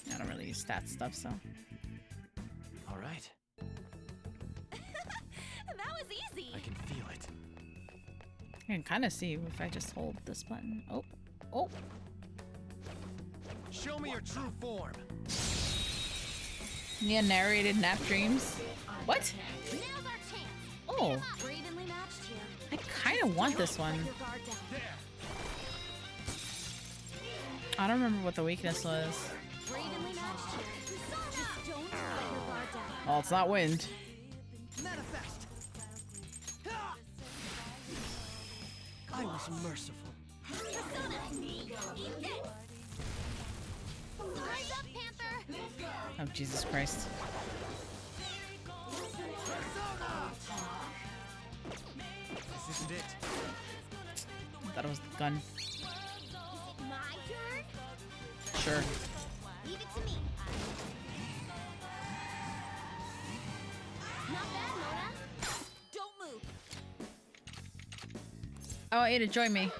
I don't really use stat stuff, so. All right. That was easy. I can feel it. I can kind of see if I just hold this button. Oh. Oh. Show me your true form. Nia narrated nap dreams. What? Now's our chance. Oh. We're evenly matched here. I kind of want this one. Let your guard down. I don't remember what the weakness was. We're evenly matched here. Just don't let your guard down. Well, it's not wind. Manifest. I was merciful. Persona. Eat this. Rise up, Panther. Oh, Jesus Christ. This isn't it. I thought it was the gun. My turn. Sure. Leave it to me. Not bad, Mona. Don't move. I want you to join me.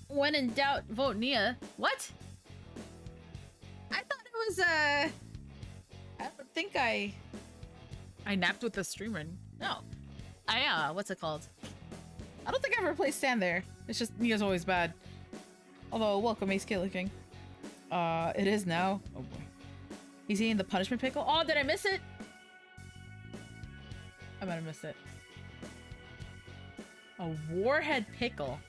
When in doubt, vote Nia. What? I thought it was, I don't think I napped with the streamer. No. What's it called? I don't think I ever played Stand There. It's just Nia's always bad. Although, welcome, Ace Killer King. It is now. Oh boy. He's eating the punishment pickle. Oh, did I miss it? I might have missed it. A warhead pickle.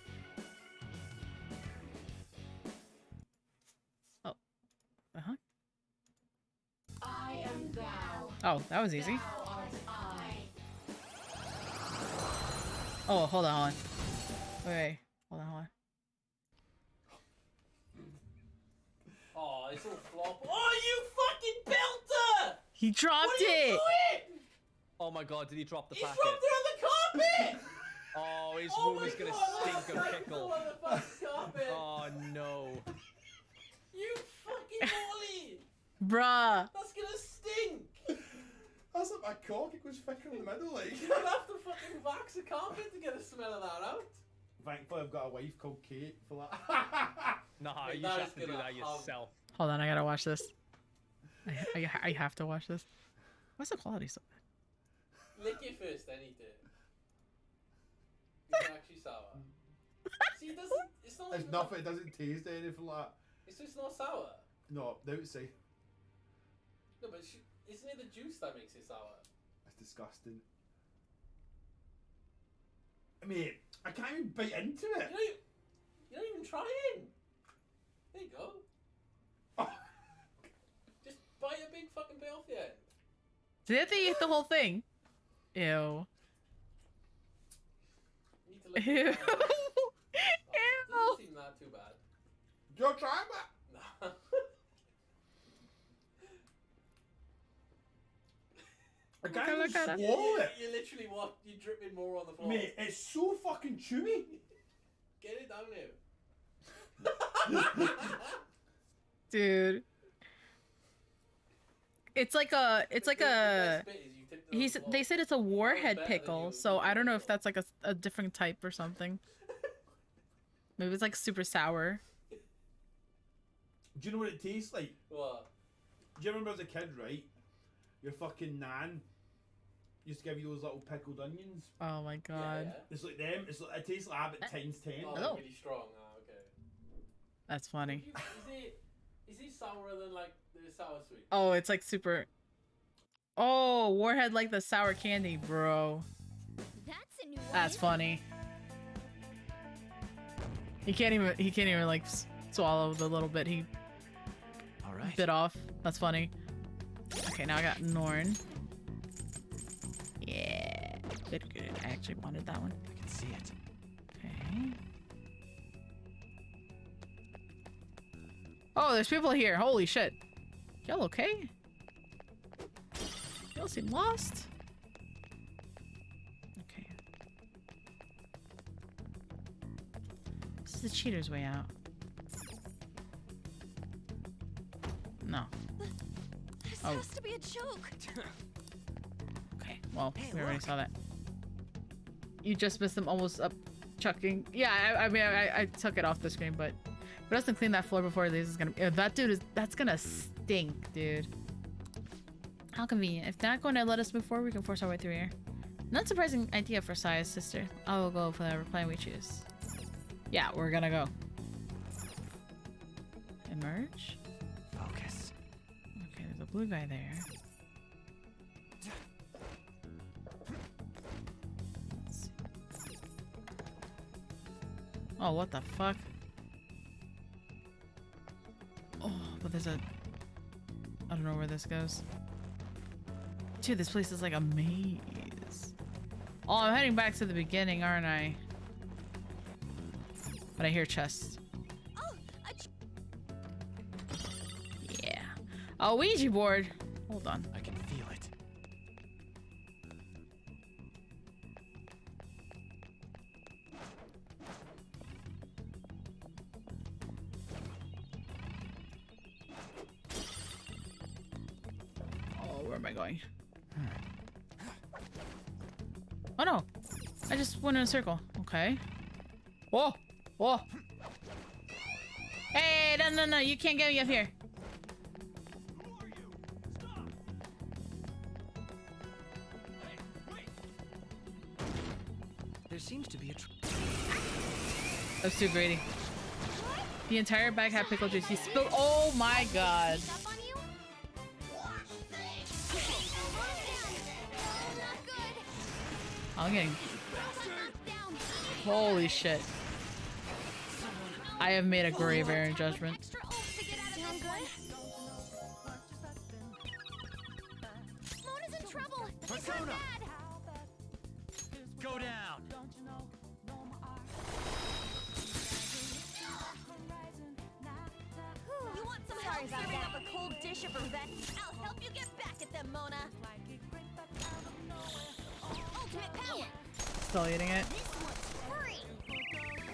Oh. Uh-huh. I am thou. Oh, that was easy. Thou art I. Oh, hold on. Wait. Hold on. Oh, it's all flop. Oh, you fucking belter! He dropped What are you it! doing? Oh my god, did he drop the He packet? dropped it on the carpet! Oh, his Oh room my is gonna God, stink that's of like pickle. all on the fucking carpet. Oh no. You fucking Wally! Bruh. That's gonna stink! That's like my cock, it goes thicker in the middle, like. You're gonna have to fucking wax a carpet to get a smell of that out. Thankfully, I've got a wife called Kate for that. Nah, Mate, you that should is have to do gonna that yourself. Hold on, I gotta watch this. I have to watch this. Why's the quality so bad? Lick it first, then eat it. It's actually sour. See, it doesn't. It's not. It's even nothing, it doesn't taste anything like that. It's just not sour. No, the outside. No, but isn't it the juice that makes it sour? That's disgusting. I mean, I can't even bite into it. You're not even trying. There you go. Just bite a big fucking bit off the end. Do they have to eat the whole thing? Ew. look. Ew. Doesn't seem that too bad. You're trying that? Nah. I can't even look at it. swallow it. You literally you dripping more on the floor. Mate, it's so fucking chewy. Get it down here. Dude. It's like a they said it's a warhead pickle, so I don't know if that's like a different type or something. Maybe it's like super sour. Do you know what it tastes like? What? Do you remember as a kid, right? Your fucking nan used to give you those little pickled onions. Oh my god. Yeah. It's like them. It's like, it tastes like that, but times 10. Oh, Hello. really strong. Ah, okay. That's funny. Is he sourer than like the sour sweet? Oh, it's like super. Oh, warhead like the sour candy, bro. That's a new one. That's funny. He can't even like swallow the little bit he bit off. That's funny. Okay, now I got Norn. Yeah, good. I actually wanted that one. I can see it. Okay. Oh, there's people here. Holy shit. Y'all okay? Y'all seem lost. Okay. This is the cheater's way out. No. This Oh. has to be a joke. Okay, well, we already saw that. You just missed them almost up chucking. Yeah, I mean, I took it off the screen, but if it doesn't clean that floor before it leaves, it's gonna. That dude that's gonna stink, dude. How convenient. If they're not going to let us move forward, we can force our way through here. Not surprising idea for Saya's sister. I will go for whatever plan we choose. Yeah, we're gonna go. Emerge. Focus. Okay, there's a blue guy there. Let's see. Oh, what the fuck? Oh, but there's a... I don't know where this goes. Dude, this place is like a maze. Oh, I'm heading back to the beginning, aren't I? But I hear chests. Yeah. A Ouija board. Hold on. I can feel it. Oh, where am I going? Oh no! I just went in a circle. Okay. Whoa! Whoa! Hey, no! You can't get me up here. There seems to be a. That's too greedy. The entire bag had pickle juice. He spilled. Oh my god. I'm getting. Holy shit. I have made a grave error in judgment. Mona's in trouble. Persona! Go down. You want some help serving up a cold dish of revenge? I'll help you get back at them, Mona. Ultimate power. Still eating it.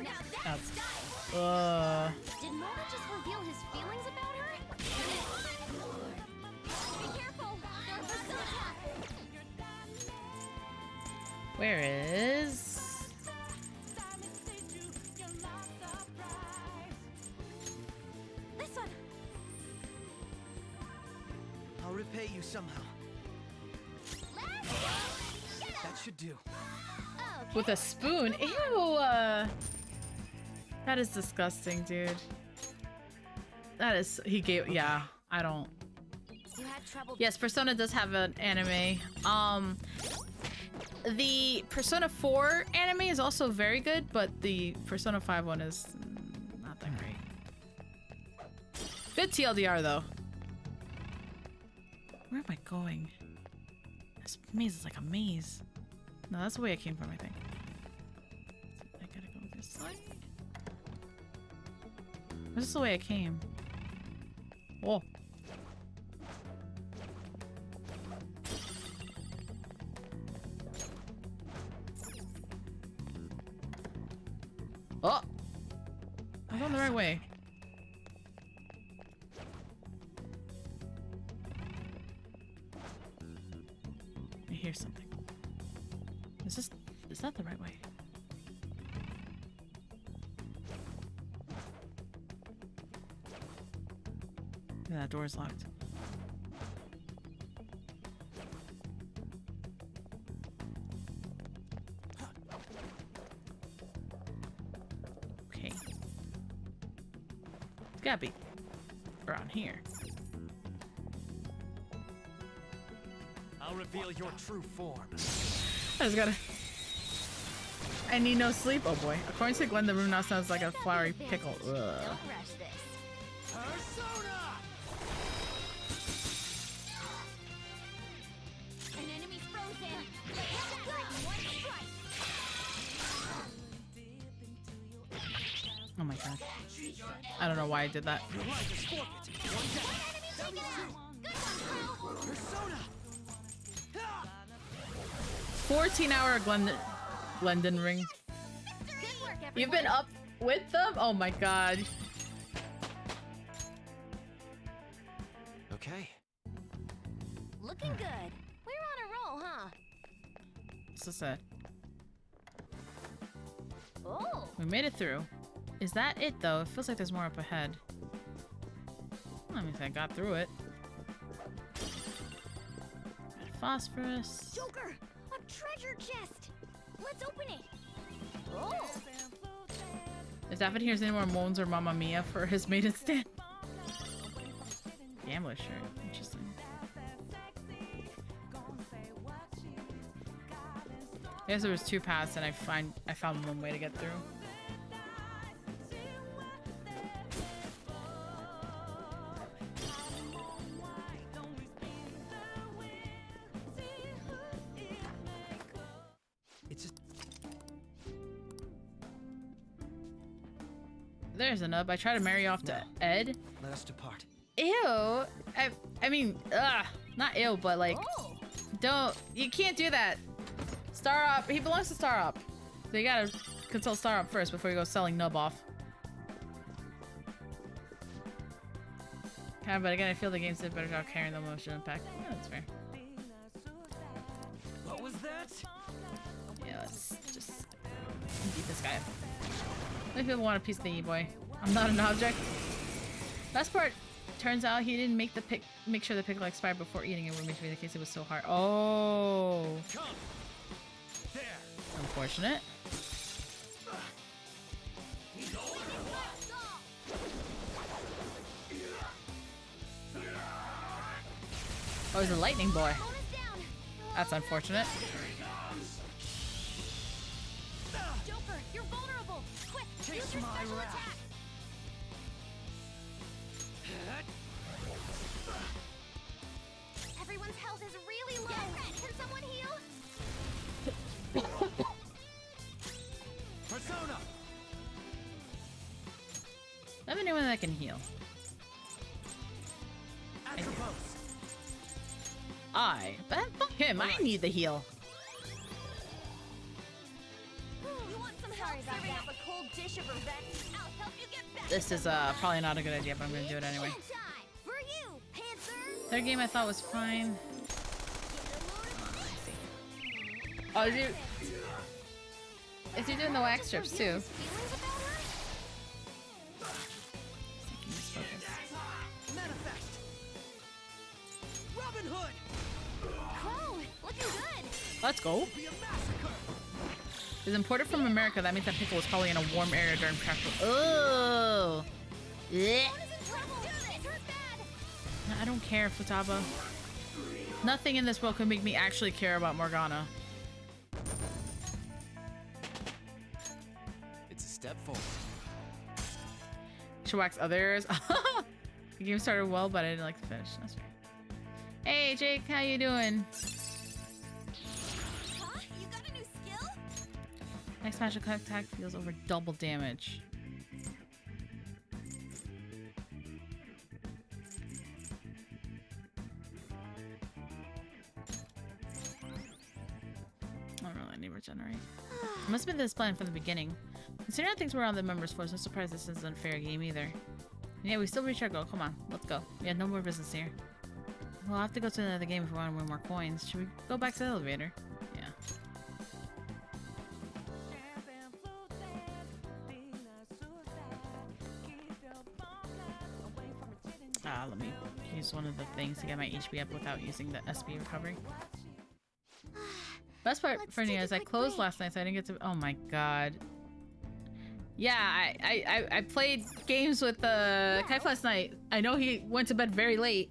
Now That's. Did Mona just reveal his feelings about her? be careful. Where is? This one. I'll repay you somehow. That should do. With a spoon? Ew! That is disgusting, dude. That is. He gave. Yeah, I don't. You had trouble. Yes, Persona does have an anime. The Persona 4 anime is also very good, but the Persona 5 one is not that great. Good TLDR though. Where am I going? This maze is like a maze. No, that's the way I came from, I think. This is the way I came. Whoa. Oh! I'm going the right way. I hear something. Is that the right way? Yeah, that door is locked. Okay. It's gotta be around here. I'll reveal your true form. I just gotta... I need no sleep. Oh boy. According to Glenn, the room now sounds like a flowery pickle. Ugh. Don't rush this. Persona! An enemy's frozen. Let's go. One strike. Oh my god. I don't know why I did that. Your life is forfeit. One down. Persona! 14-hour Glendon ring. You've been up with them? Oh my god. Okay. Looking good. We're on a roll, huh? So sad. Oh. We made it through. Is that it though? It feels like there's more up ahead. I mean, I got through it. Got phosphorus. Joker, a treasure chest. Let's open it. Oh. If David hears any more moans or Mamma Mia for his maiden stand. Gambler shirt. Interesting. I guess there was 2 paths and I found one way to get through. There's a nub. I try to marry off to Ed. Let us depart. Ew. I mean, ugh. Not ew, but like, you can't do that. Star Up, he belongs to Star Up. So you gotta consult Star Up first before you go selling nub off. Okay, but again, I feel the games did a better job carrying the emotional impact. Yeah, that's fair. What was that? Yeah, let's just beat this guy up. If people want a piece of the E-boy. I'm not an object. Best part, turns out he didn't make sure the pickle expired before eating it, which made the case it was so hard. Oh. Unfortunate. Oh, he's a lightning boy. That's unfortunate. Joker, you're vulnerable. Quick, use your special attack. Everyone's health is really low. Can someone heal? Persona! I have anyone that can heal. But fuck him, I need the heal. You want some help serving up a cold dish of revenge? I'll help you get back. This is probably not a good idea, but I'm gonna do it anyway. For you, Panther. Third game I thought was fine. Oh, is he doing the wax strips too? Manifest! Robin Hood! Crow, looking good. Let's go. Is imported from America. That means that pickle was probably in a warm area during practical. Oh. Yeah. I don't care, Futaba. Nothing in this world could make me actually care about Morgana. It's a step forward. Should wax others. The game started well, but I didn't like the finish. That's fair. Hey, Jake, how you doing? Huh? You got a new skill? Next magic attack feels over double damage. need to regenerate. It must have been this plan from the beginning. Considering how things were on the members' force, no surprise this is an unfair game either. Yeah, we still reach our goal. Come on, let's go. We had no more business here. We'll have to go to another game if we want to win more coins. Should we go back to the elevator? Yeah. Let me use one of the things to get my HP up without using the SP recovery. Best part for me is I closed last night, so I didn't get to. Oh my god. Yeah, I played games with Kaif last night. I know he went to bed very late.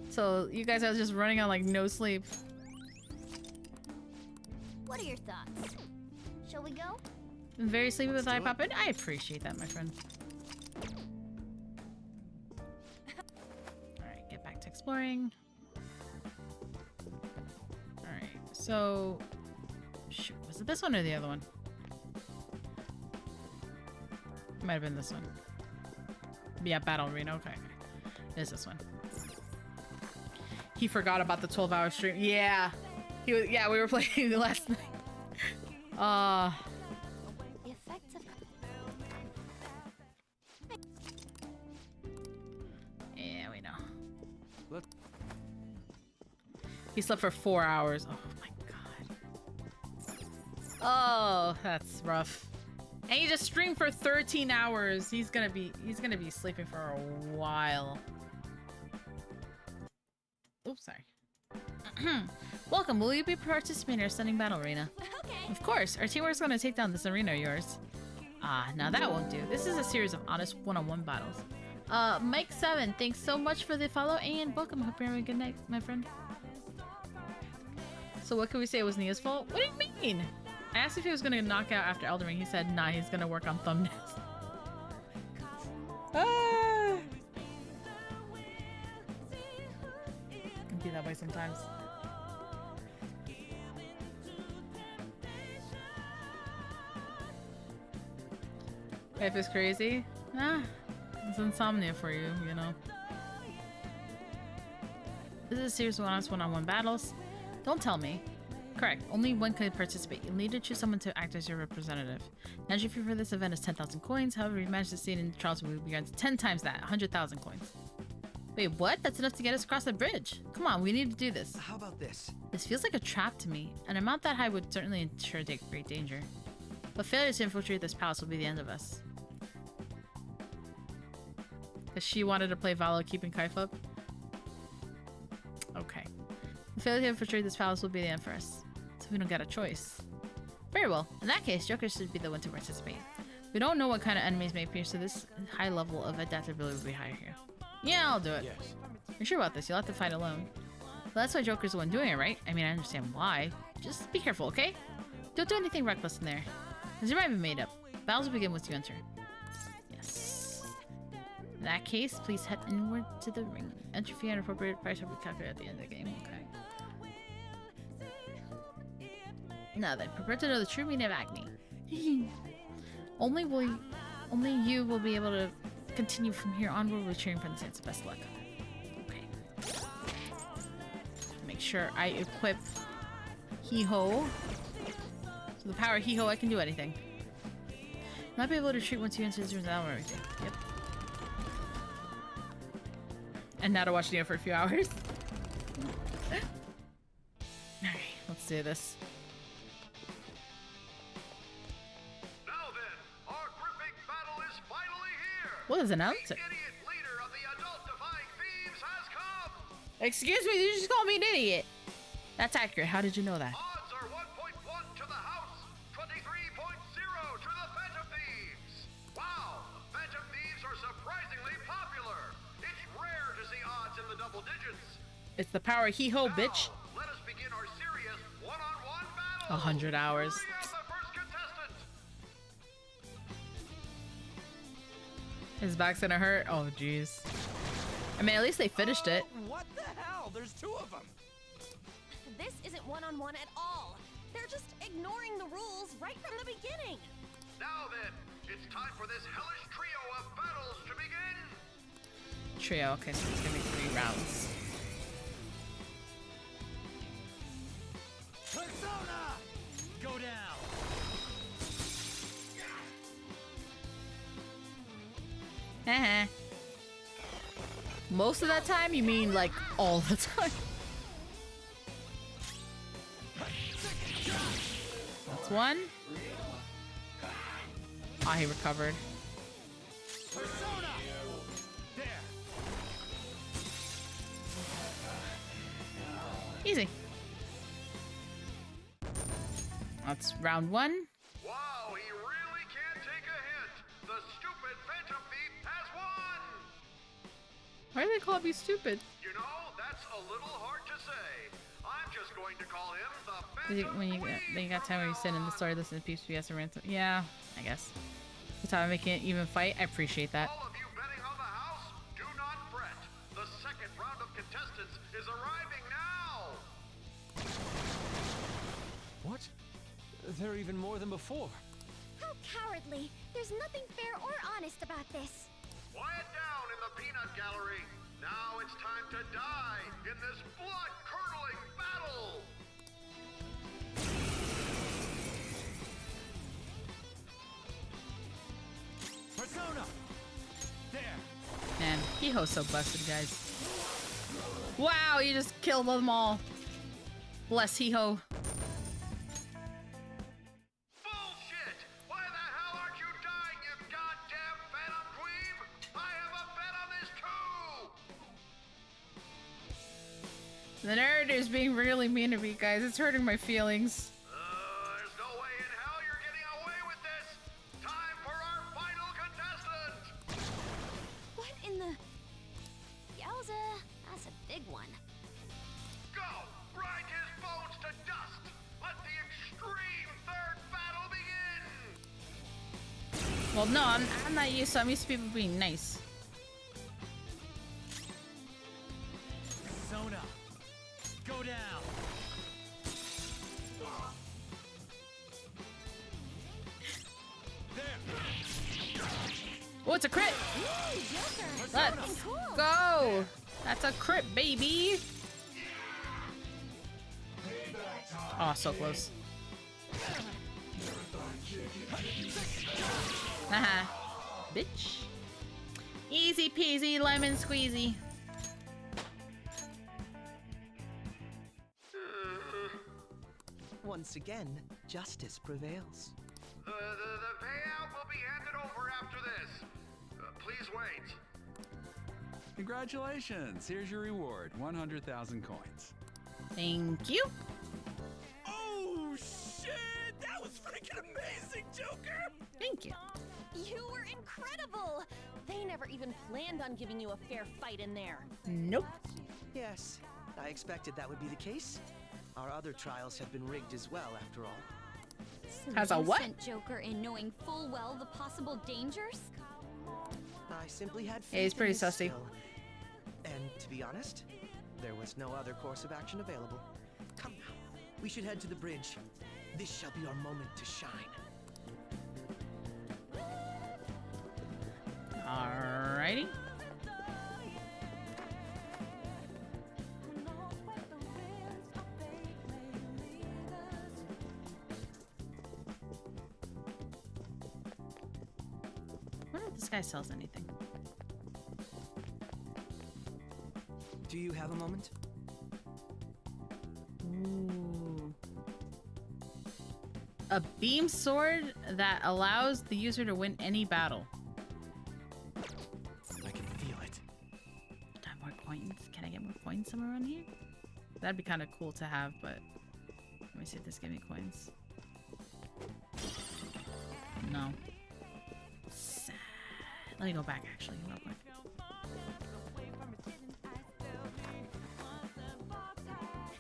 So you guys are just running on like no sleep. What are your thoughts? Shall we go? I'm very sleepy with eye popping. I appreciate that, my friend. Alright, get back to exploring. Alright, so shoot, was it this one or the other one? Might have been this one. Yeah, Battle Arena. Okay. It is this one. He forgot about the 12-hour stream. Yeah. Yeah, we were playing last night. The effects of yeah, we know. He slept for 4 hours. Oh my god. Oh, that's rough. And he just streamed for 13 hours. He's gonna be sleeping for a while. Oops, sorry. Welcome. Will you be participating in our stunning battle arena? Okay. Of course. Our teamwork's gonna take down this arena of yours. Ah, now that won't do. This is a series of honest one-on-one battles. Mike7, thanks so much for the follow and welcome. Hope you're having a good night, my friend. So what can we say? It was Nia's fault? What do you mean? I asked if he was gonna knock out after Elden Ring. He said, nah, he's gonna work on thumbnails. Ah! It can be that way sometimes. If it's crazy, nah, it's insomnia for you, you know. This is a series of honest one-on-one battles. Don't tell me. Correct. Only one could participate. You'll need to choose someone to act as your representative. Now, entry fee for this event is 10,000 coins. However, if you manage to succeed in the trials, we will be granted 10 times that, 100,000 coins. Wait, what? That's enough to get us across the bridge. Come on, we need to do this. How about this? This feels like a trap to me. An amount that high would certainly ensure great danger. But failure to infiltrate this palace will be the end of us. Because she wanted to play Valo keeping Kaif up? Okay. The failure to infiltrate this palace will be the end for us. So we don't get a choice. Very well. In that case, Joker should be the one to participate. We don't know what kind of enemies may appear, so this high level of adaptability will be higher here. Yeah, I'll do it. Yes. You're sure about this? You'll have to fight alone. Well, that's why Joker's the one doing it, right? I mean, I understand why. Just be careful, okay? Don't do anything reckless in there. Because you might be made up. Battles will begin once you enter. Yes. In that case, please head inward to the ring. Entry fee and appropriate price will be calculated at the end of the game. Okay. Now then, prepare to know the true meaning of acne. Only you will be able to continue from here onward with cheering for the sense of best luck. Okay. Make sure I equip Hee-Ho. So the power of Hee-Ho, I can do anything. Not be able to retreat once you enter the room and everything. Yep. And now to watch Neo for a few hours. Alright, let's do this. What is an answer? Excuse me, did you just call me an idiot? That's accurate. How did you know that? Odds are 1.1 to the house, 23.0 to the Phantom Thieves. Wow, Phantom Thieves are surprisingly popular. It's rare to see odds in the double digits. It's the power of Hee-Ho, bitch. Let us begin our serious one-on-one battle. 100 hours. His back's gonna hurt. Oh, jeez. I mean, at least they finished it. What the hell? There's two of them. This isn't one-on-one at all. They're just ignoring the rules right from the beginning. Now then, it's time for this hellish trio of battles to begin. Trio. Okay, so it's gonna be 3 rounds. Persona! Most of that time, you mean like all the time? That's one. Ah, he recovered. Easy. That's round one. Wow, he really can't take a hint. The stupid Phantom Thief has won. Why do they call me stupid? You know, that's a little hard to say. I'm just going to call him the Phantom When you got time when you sit in the story, listen to PBS and ransom. Yeah, I guess. Good time making it even fight. I appreciate that. All of you betting on the house, do not fret. The second round of contestants is arriving now. What? There are even more than before. How cowardly. There's nothing fair or honest about this. Quiet down in the peanut gallery. Now it's time to die in this blood-curdling battle. Persona! There! Man, Hiho's so busted, guys. Wow, you just killed them all. Bless Hiho. Bullshit! Why the hell aren't you dying, you goddamn Phantom Queen? I have a bet on this too! The narrator is being really mean to me, guys. It's hurting my feelings. There's no way in hell you're getting away with this! Time for our final contestant! What in the... Yowza, that's a big one. Go! Grind his bones to dust! Let the extreme third battle begin! Well, no, I'm not used to. I'm used to people being nice. Persona! Go down! Oh, it's a crit! Let's go! That's a crit, baby! Oh, so close. Haha. Bitch. Easy peasy lemon squeezy. Once again, justice prevails. The payout will be handed over after this. Please wait. Congratulations! Here's your reward, 100,000 coins. Thank you. Oh, shit! That was freaking amazing, Joker! Thank you. You were incredible! They never even planned on giving you a fair fight in there. Nope. Yes, I expected that would be the case. Our other trials have been rigged as well, after all. So Has a you what? sent Joker in knowing full well the possible dangers? I simply had faith Yeah, he's pretty in his sussy. skill. And to be honest, there was no other course of action available. Come now, we should head to the bridge. This shall be our moment to shine. Alrighty. I wonder if this guy sells anything. Do you have a moment? Ooh. A beam sword that allows the user to win any battle. I can feel it. Do I have more coins? Can I get more coins somewhere around here? That'd be kind of cool to have, but let me see if this gives me coins. No. Sad. Let me go back actually, real quick.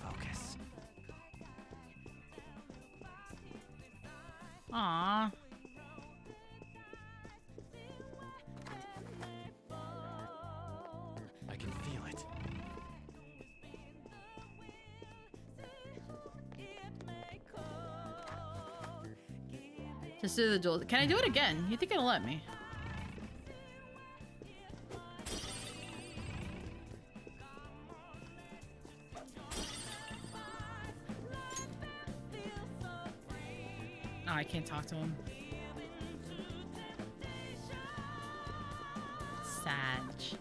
Focus. Aww. I can feel it. Just do the duel. Can I do it again? You think it'll let me? Oh, I can't talk to him. Sag.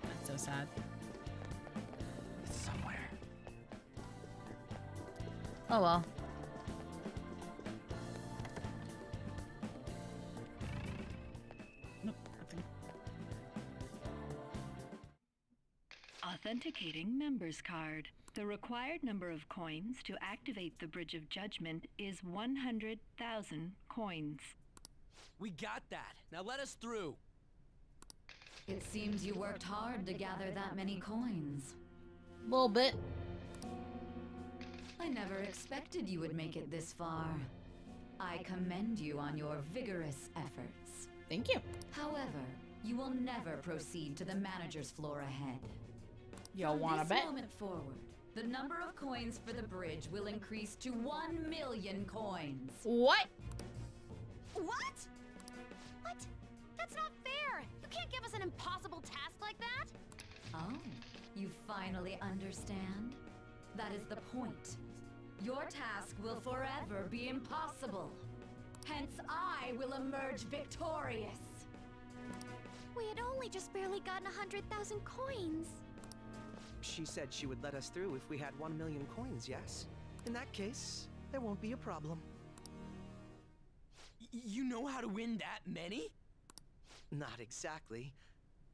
That's so sad. It's somewhere. Oh well. Nope, nothing. Authenticating member's card. The required number of coins to activate the Bridge of Judgment is 100,000 coins. We got that. Now let us through. It seems you worked hard to gather that many coins. A little bit. I never expected you would make it this far. I commend you on your vigorous efforts. Thank you. However, you will never proceed to the manager's floor ahead. Y'all wanna From bet? this moment forward, the number of coins for the bridge will increase to 1 million coins. What? What? What? That's not fair! You can't give us an impossible task like that! Oh, you finally understand? That is the point. Your task will forever be impossible. Hence, I will emerge victorious. We had only just barely gotten 100,000 coins. She said she would let us through if we had 1 million coins, yes? In that case, there won't be a problem. You know how to win that many? Not exactly.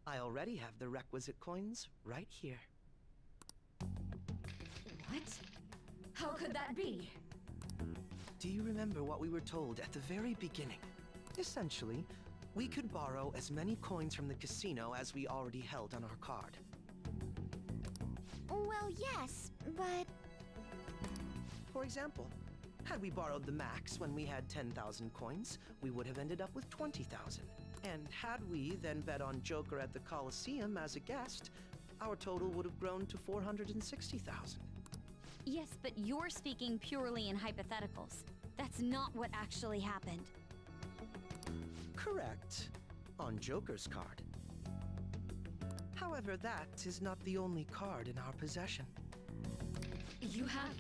I already have the requisite coins right here. What? How could that be? Do you remember what we were told at the very beginning? Essentially, we could borrow as many coins from the casino as we already held on our card. Well, yes, but... For example, had we borrowed the max when we had 10,000 coins, we would have ended up with 20,000. And had we then bet on Joker at the Coliseum as a guest, our total would have grown to 460,000. Yes, but you're speaking purely in hypotheticals. That's not what actually happened. Correct. On Joker's card. However, that is not the only card in our possession. You have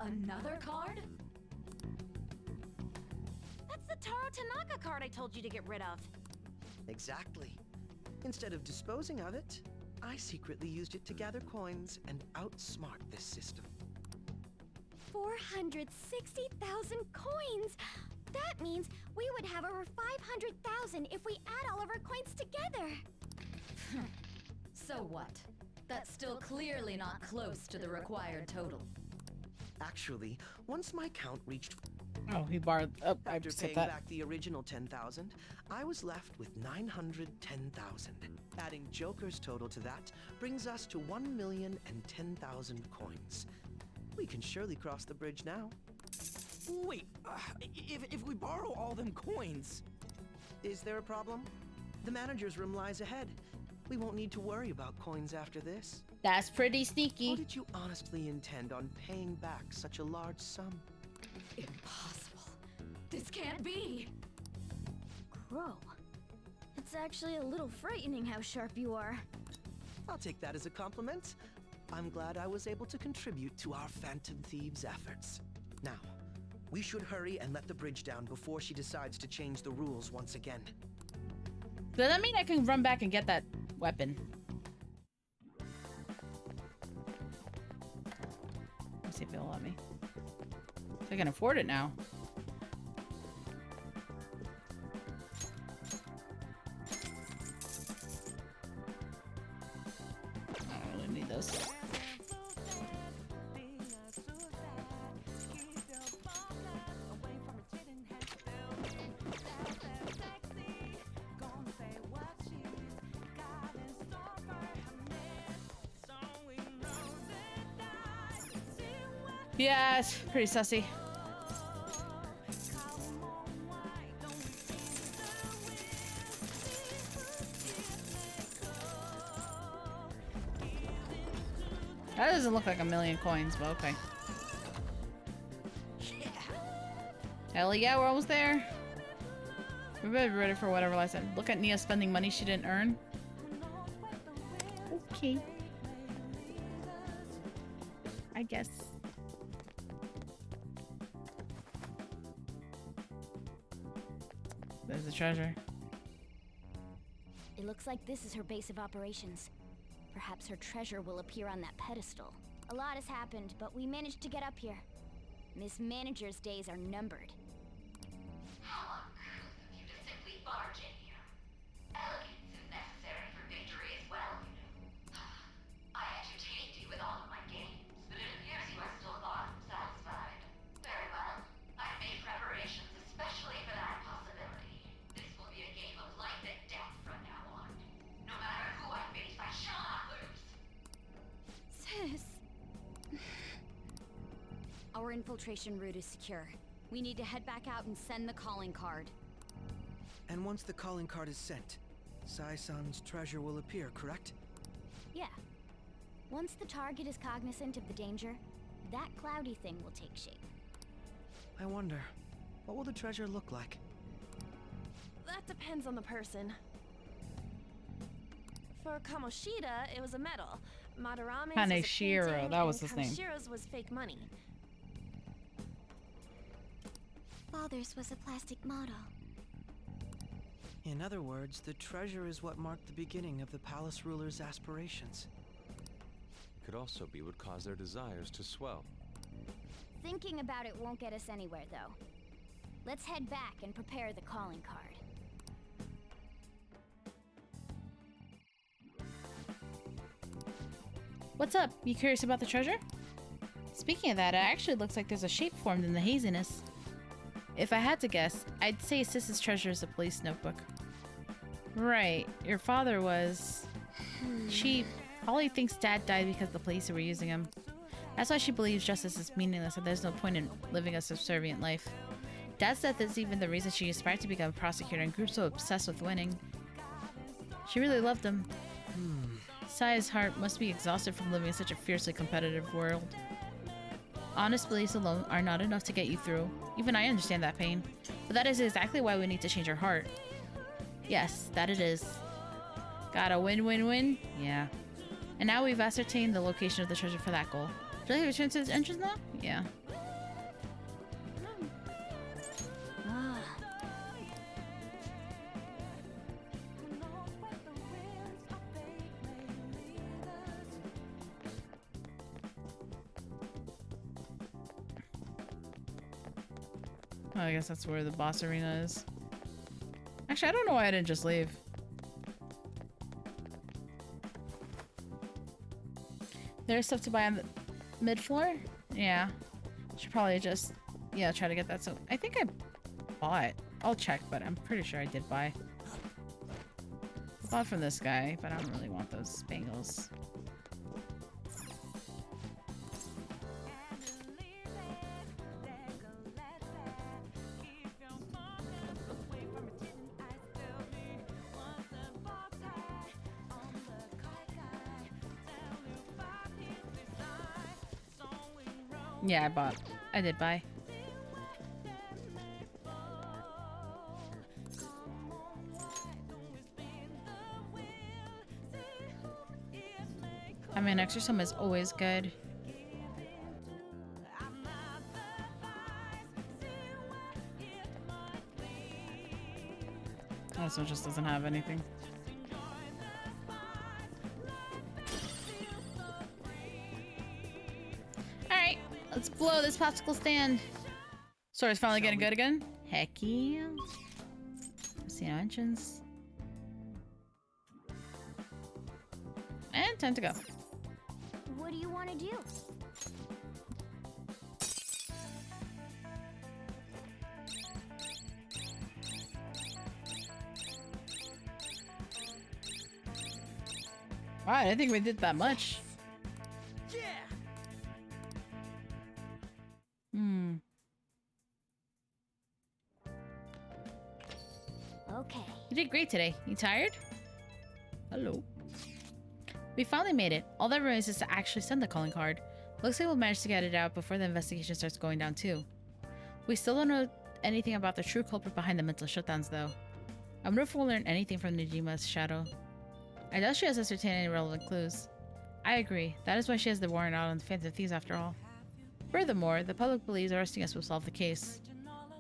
another card? That's the Taro Tanaka card I told you to get rid of. Exactly. Instead of disposing of it, I secretly used it to gather coins and outsmart this system. 460,000 coins! That means we would have over 500,000 if we add all of our coins together! So what? That's still clearly not close to the required total. Actually, once my count reached... Oh, he borrowed... Oh, I After just hit paying that. back the original 10,000, I was left with 910,000. Adding Joker's total to that brings us to 1,010,000 coins. We can surely cross the bridge now. Wait, if we borrow all them coins... Is there a problem? The manager's room lies ahead. We won't need to worry about coins after this. That's pretty sneaky. Or did you honestly intend on paying back such a large sum? Impossible. This can't be. Crow. It's actually a little frightening how sharp you are. I'll take that as a compliment. I'm glad I was able to contribute to our Phantom Thieves' efforts. Now, we should hurry and let the bridge down before she decides to change the rules once again. Does that mean I can run back and get that weapon? Let's see if it'll let me. So I can afford it now. I don't really need those. Yeah, it's pretty sussy. That doesn't look like 1,000,000 coins, but okay. Hell yeah, we're almost there. We better be ready for whatever lies ahead. Look at Nia spending money she didn't earn. Okay. I guess. There's the treasure. It looks like this is her base of operations. Perhaps her treasure will appear on that pedestal. A lot has happened, but we managed to get up here. Miss Manager's days are numbered. How uncouth of you to simply barge in here. Elegance is necessary for victory as well, you know. I entertained you with all of my games, but it appears you are still far from satisfied. Very well. I've made preparations especially for that possibility. This will be a game of life and death from now on. No matter who I face, I shall not lose. Sis. Our infiltration route is secure. We need to head back out and send the calling card. And once the calling card is sent, Sai-san's treasure will appear, correct? Yeah. Once the target is cognizant of the danger, that cloudy thing will take shape. I wonder, what will the treasure look like? That depends on the person. For Kamoshida, it was a medal. Madarame's was a Kaneshiro, painting, that was and his name. Kaneshiro's was fake money. Father's was a plastic model. In other words, the treasure is what marked the beginning of the palace ruler's aspirations. It could also be what caused their desires to swell. Thinking about it won't get us anywhere, though. Let's head back and prepare the calling card. What's up? You curious about the treasure? Speaking of that, it actually looks like there's a shape formed in the haziness. If I had to guess, I'd say Sis's treasure is a police notebook. Right, your father was... She probably thinks Dad died because the police were using him. That's why she believes justice is meaningless and there's no point in living a subservient life. Dad's death is even the reason she aspired to become a prosecutor and grew so obsessed with winning. She really loved him. Sai's heart must be exhausted from living in such a fiercely competitive world. Honest beliefs alone are not enough to get you through. Even I understand that pain. But that is exactly why we need to change our heart. Yes, that it is. Gotta win-win-win? Yeah. And now we've ascertained the location of the treasure for that goal. Do I return to the entrance now? Yeah. Oh, I guess that's where the boss arena is. Actually, I don't know why I didn't just leave. There's stuff to buy on the mid-floor? Yeah. Should probably just, yeah, try to get that. So I think I bought. I'll check, but I'm pretty sure I did buy. I bought from this guy, but I don't really want those bangles. Yeah, I bought. I did buy. I mean, exorcism is always good. This one just doesn't have anything. Alright, let's blow this popsicle stand. Sword's finally getting good again. Heck yeah. See no entrance. And time to go. What do you want to do? Wow, I didn't think we did that much. Okay. You did great today. You tired? Hello. We finally made it. All that remains is to actually send the calling card. Looks like we'll manage to get it out before the investigation starts going down too. We still don't know anything about the true culprit behind the mental shutdowns though. I wonder if we'll learn anything from Nijima's shadow. I doubt she has ascertained any relevant clues. I agree. That is why she has the warrant out on the Phantom Thieves after all. Furthermore, the public believes arresting us will solve the case.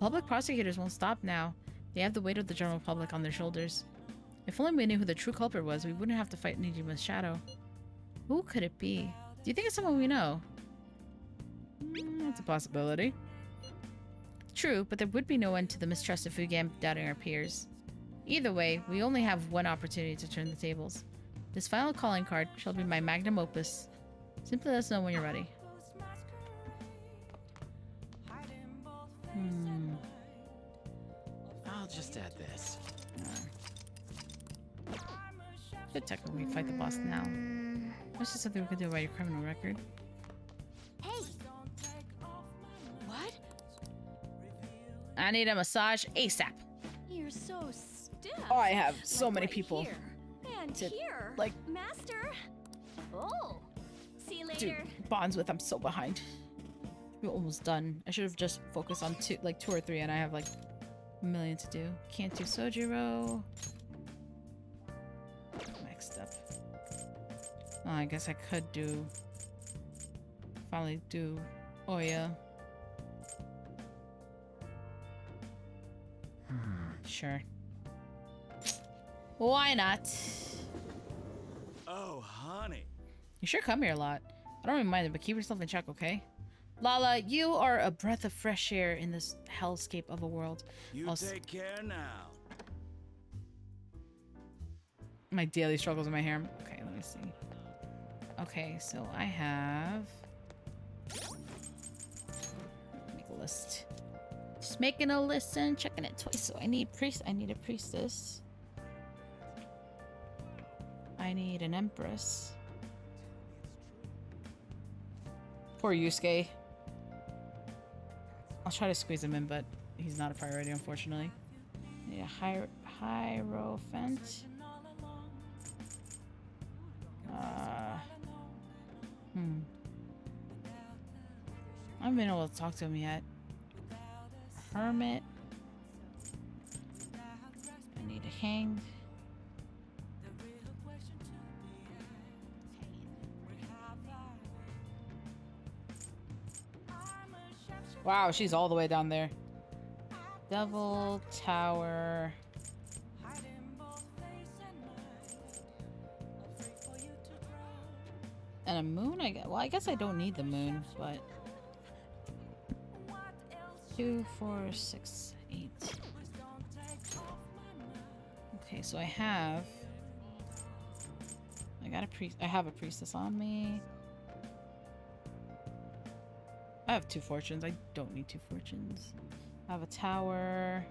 Public prosecutors won't stop now. They have the weight of the general public on their shoulders. If only we knew who the true culprit was, we wouldn't have to fight Nijima's shadow. Who could it be? Do you think it's someone we know? That's a possibility. True, but there would be no end to the mistrust of Fugam doubting our peers. Either way, we only have one opportunity to turn the tables. This final calling card shall be my magnum opus. Simply let us know when you're ready. I'll just add this. Should technically fight the boss now. This is something we could do about your criminal record. Hey! What? I need a massage ASAP. You're so stiff. Oh, I have so Like many right people. Here. And to, here. like, Master. Oh. See you dude, later. bonds with. I'm so behind. We're almost done. I should have just focused on two or three, and I have like a million to do. Can't do Sojiro. Next up. Oh, I guess I could do. Finally do Oya. Sure. Why not? Oh, honey. You sure come here a lot. I don't even mind it, but keep yourself in check, okay? Lala, you are a breath of fresh air in this hellscape of a world. You take care now. My daily struggles in my hair. Okay, let me see. Okay, so I have... Make a list. Just making a list and checking it twice. So I need I need a priestess. I need an empress. Poor Yusuke. I'll try to squeeze him in, but he's not a priority, unfortunately. I need a Hierophant. I haven't been able to talk to him yet. Hermit. I need a hanged. Wow, she's all the way down there. Devil Tower. And a moon, I guess. Well, I guess I don't need the moon, but 2, 4, 6, 8. Okay, so I have a priestess on me. I have 2 fortunes. I don't need 2 fortunes. I have a tower.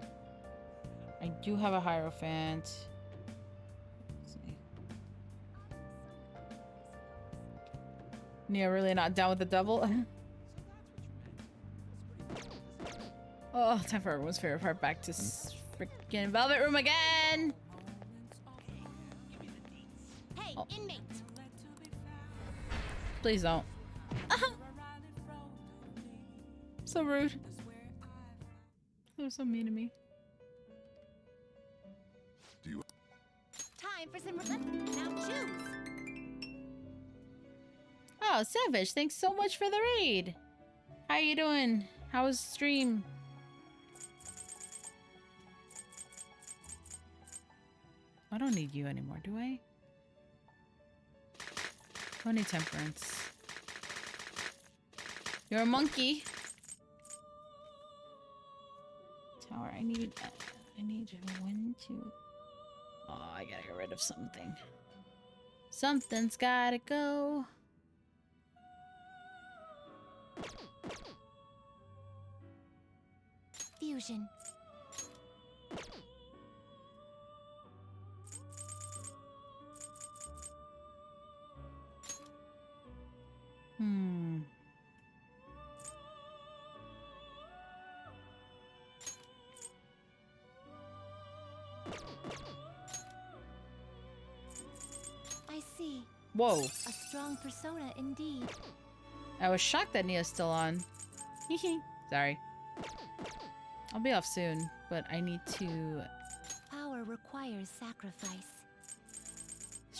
I do have a Hierophant. Let's see. Nia really not down with the devil? Oh, time for everyone's favorite part. Back to freaking Velvet Room again! Hey, inmate! Please don't. So rude. They're so mean to me. Do you? Time for some now choose. Oh, Savage, thanks so much for the raid. How you doing? How was stream? I don't need you anymore, do I? Don't need temperance. You're a monkey. Tower, I need one, two. Oh, I gotta get rid of something. Something's gotta go. Fusion. I see. Whoa. A strong persona indeed. I was shocked that Nia's still on. Sorry. I'll be off soon, but I need to Power requires sacrifice.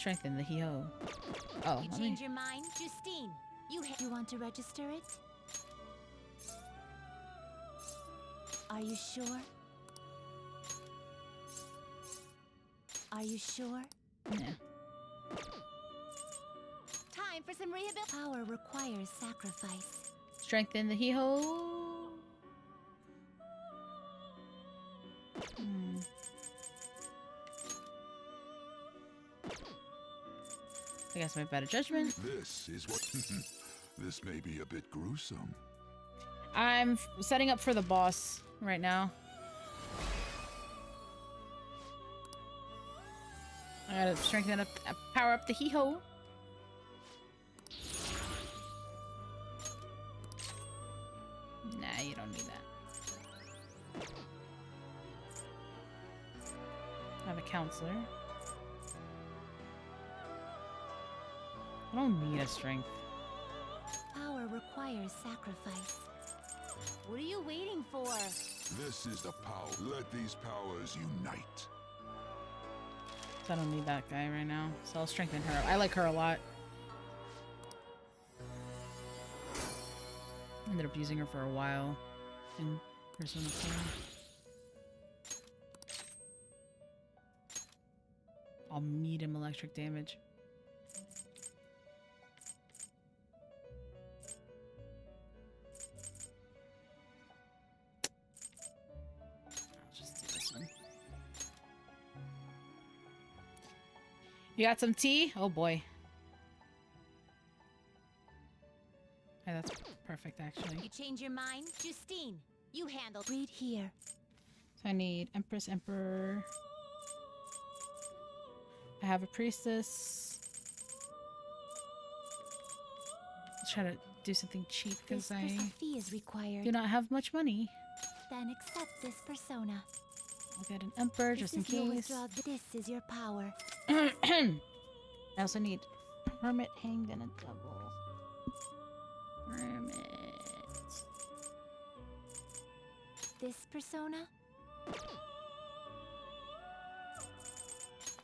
strengthen the Hio. Oh, You let me... change your mind, Justine. You want to register it? Are you sure? Are you sure? Yeah. Time for some rehabilitation. Power requires sacrifice. Strengthen the hee-ho. I guess my better judgment. This is what. This may be a bit gruesome. I'm setting up for the boss right now. I gotta strengthen up, power up the hee-ho. Nah, you don't need that. I have a counselor. I don't need a strength. Power requires sacrifice. What are you waiting for? This is the power. Let these powers unite. So I don't need that guy right now. So I'll strengthen her. I like her a lot. Ended up using her for a while in Persona 4. I'll medium electric damage. I'll just do this one. You got some tea? Oh boy. Hey, that's perfect actually. You change your mind? Justine, you handle. Read here. So I need Empress, Emperor. I have a priestess. Let's try to do something cheap because I fee is required. do not have much money. Then accept this persona. I'll get an emperor just in case. This is your power. I also need hermit, hanged, and a double. Hermit. This persona?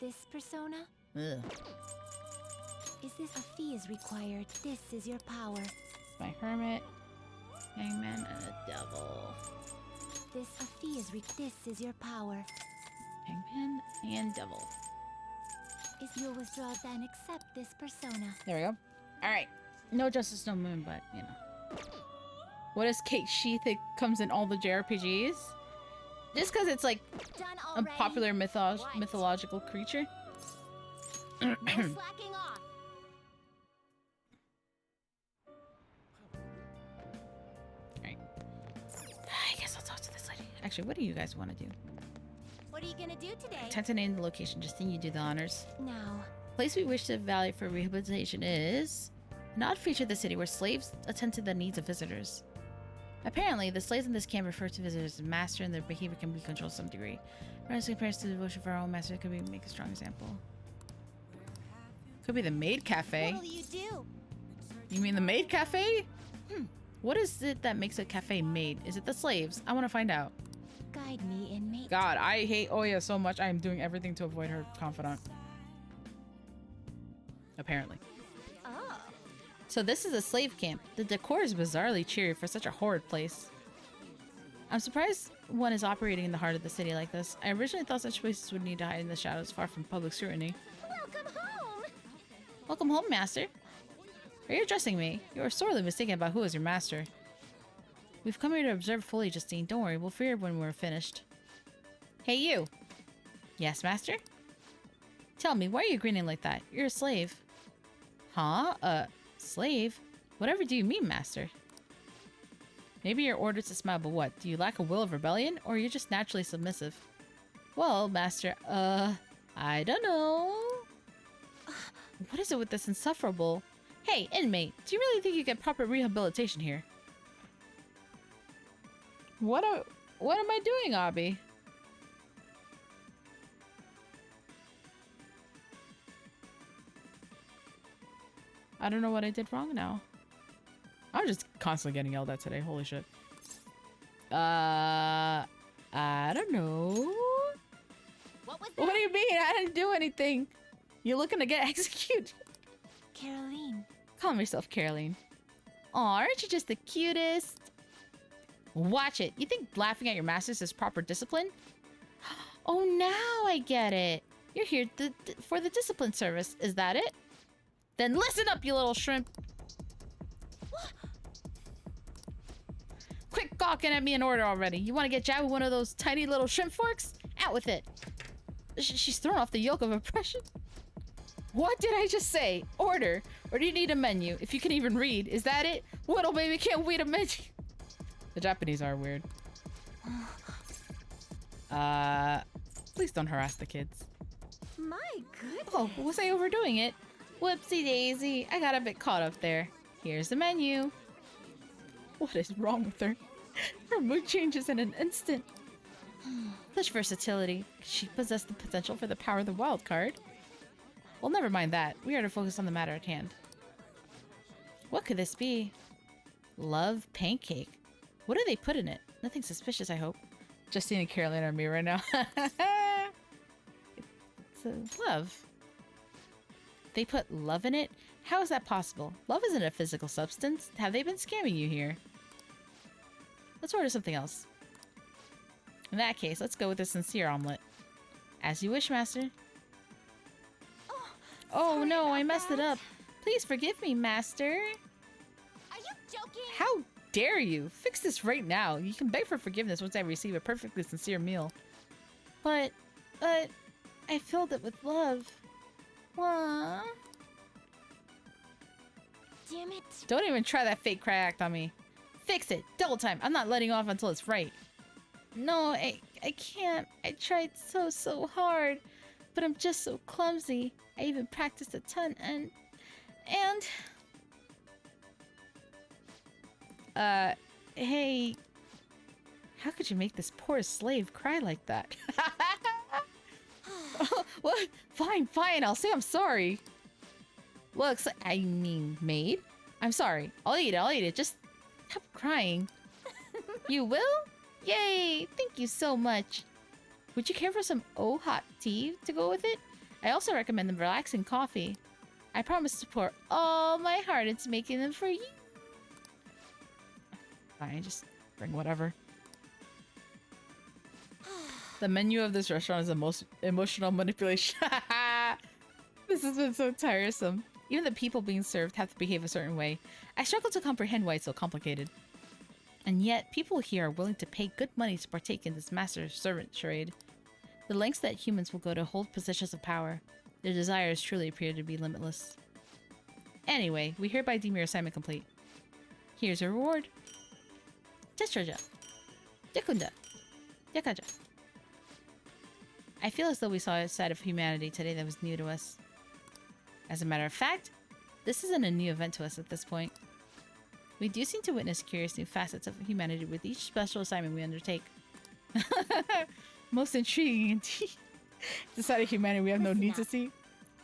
This persona? Ugh. Is this a fee is required? This is your power. My hermit, hangman, and a devil. This a fee is this is your power. Hangman and devil. Is your withdrawal, then accept this persona. There we go. Alright. No justice, no moon, but, you know. What is Kate Sheath? It comes in all the JRPGs? Just because it's, like, a popular mythological creature? No slacking off. Alright. I guess I'll talk to this lady. Actually, what do you guys want to do? What are you gonna do today? Attempt to name the location. Justine, you do the honors. Now. Place we wish to evaluate for rehabilitation is an odd feature of the city where slaves attend to the needs of visitors. Apparently, the slaves in this camp refer to visitors as master and their behavior can be controlled to some degree. Whereas compared to the devotion for our own master, could be make a strong example. Could be the maid cafe. What'll you do? You mean the maid cafe? What is it that makes a cafe maid? Is it the slaves? I want to find out. Guide me, inmate. God, I hate Oya so much. I am doing everything to avoid her confidant. Apparently. Oh. So this is a slave camp. The decor is bizarrely cheery for such a horrid place. I'm surprised one is operating in the heart of the city like this. I originally thought such places would need to hide in the shadows far from public scrutiny. Welcome home! Welcome home, master. Are you addressing me? You are sorely mistaken about who is your master. We've come here to observe fully, Justine. Don't worry, we'll free her when we're finished. Hey, you! Yes, master? Tell me, why are you grinning like that? You're a slave. Huh? Slave? Whatever do you mean, master? Maybe you're ordered to smile, but what? Do you lack a will of rebellion? Or you're just naturally submissive? Well, master, I don't know. What is it with this insufferable? Hey, inmate, do you really think you get proper rehabilitation here? What am I doing, Abby? I don't know what I did wrong now. I'm just constantly getting yelled at today. Holy shit. I don't know. What was that? What do you mean? I didn't do anything. You're looking to get executed. Caroline. Calm yourself, Caroline. Aw, aren't you just the cutest? Watch it. You think laughing at your masters is proper discipline? Oh, now I get it. You're here for the discipline service. Is that it? Then listen up, you little shrimp. Quit gawking at me in order already. You want to get jabbed with one of those tiny little shrimp forks? Out with it. She's thrown off the yoke of oppression. What did I just say? Order. Or do you need a menu? If you can even read. Is that it? Little baby can't read a menu. The Japanese are weird. Please don't harass the kids. My goodness. Oh, was I overdoing it? Whoopsie daisy. I got a bit caught up there. Here's the menu. What is wrong with her? Her mood changes in an instant. Such versatility. She possessed the potential for the power of the wild card. Well, never mind that. We are to focus on the matter at hand. What could this be? Love pancake. What do they put in it? Nothing suspicious, I hope. Justine and Caroline are me right now. It's a love. They put love in it? How is that possible? Love isn't a physical substance. Have they been scamming you here? Let's order something else. In that case, let's go with a sincere omelet. As you wish, master. Oh no, I messed it up. Please forgive me, master. Are you joking? How dare you? Fix this right now. You can beg for forgiveness once I receive a perfectly sincere meal. But I filled it with love. Aww. Damn it. Don't even try that fake cry act on me. Fix it. Double time. I'm not letting off until it's right. No, I can't. I tried so hard. But I'm just so clumsy. I even practiced a ton and... Hey... How could you make this poor slave cry like that? What? Fine, I'll say I'm sorry. Looks, I mean, maid. I'm sorry. I'll eat it. Just stop crying. You will? Yay! Thank you so much. Would you care for some hot tea to go with it? I also recommend the relaxing coffee. I promise to pour all my heart into making them for you. Fine, just bring whatever. The menu of this restaurant is the most emotional manipulation. This has been so tiresome. Even the people being served have to behave a certain way. I struggle to comprehend why it's so complicated. And yet, people here are willing to pay good money to partake in this master-servant charade. The lengths that humans will go to hold positions of power. Their desires truly appear to be limitless. Anyway, we hereby deem your assignment complete. Here's your reward. Testraja. Yakunda. Yakaja. I feel as though we saw a side of humanity today that was new to us. As a matter of fact, this isn't a new event to us at this point. We do seem to witness curious new facets of humanity with each special assignment we undertake. Most intriguing indeed. The side of humanity we have no need to see.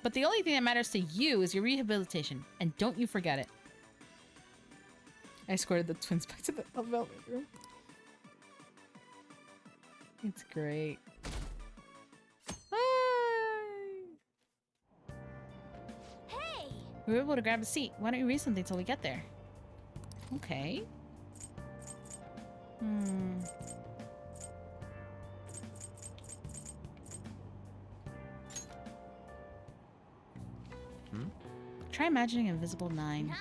But the only thing that matters to you is your rehabilitation, and don't you forget it. I escorted the twins back to the velvet room. It's great. Hey! We were able to grab a seat. Why don't you read something till we get there? Okay. Try imagining Invisible 9. Nice.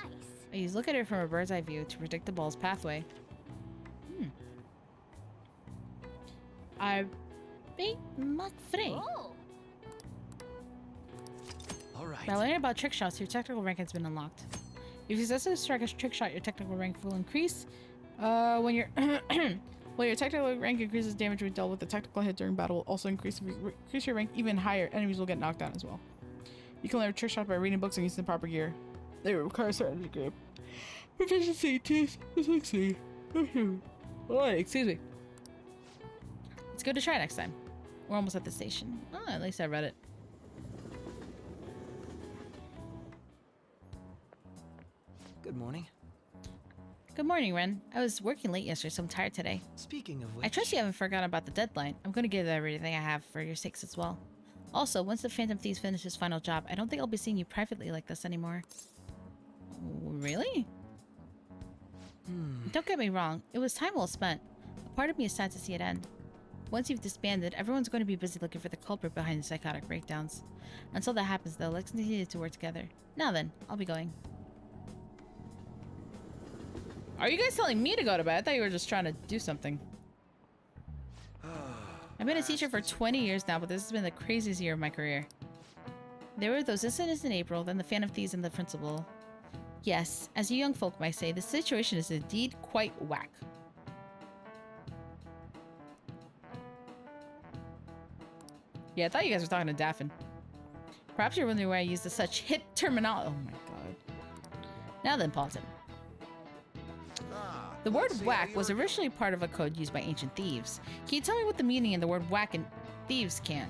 I use look at it from a bird's eye view to predict the ball's pathway. I think McFrey. Oh. All right. By learning about trick shots, your technical rank has been unlocked. If you successfully strike a trick shot, your technical rank will increase. When your when your technical rank increases, damage we dealt with the technical hit during battle will also increase. If you increase your rank even higher, enemies will get knocked down as well. You can learn trick shot by reading books and using the proper gear. They require a certain degree of proficiency to succeed. Oh, excuse me. It's good to try next time. We're almost at the station. Oh, at least I read it. Good morning. Good morning, Ren. I was working late yesterday, so I'm tired today. Speaking of which... I trust you haven't forgotten about the deadline. I'm going to give everything I have for your sakes as well. Also, once the Phantom Thieves finish his final job, I don't think I'll be seeing you privately like this anymore. Really? Don't get me wrong. It was time well spent. A part of me is sad to see it end. Once you've disbanded, everyone's going to be busy looking for the culprit behind the psychotic breakdowns. Until that happens, though, let's continue to work together. Now then, I'll be going. Are you guys telling me to go to bed? I thought you were just trying to do something. I've been a teacher for 20 years now, but this has been the craziest year of my career. There were those incidents in April, then the Phantom Thieves and the principal. Yes, as you young folk might say, the situation is indeed quite whack. Yeah, I thought you guys were talking to Daphne. Perhaps you're wondering why I use such hip terminology. Oh my god. Now then, Paulton. The word whack was originally part of a code used by ancient thieves. Can you tell me what the meaning in the word whack and thieves can?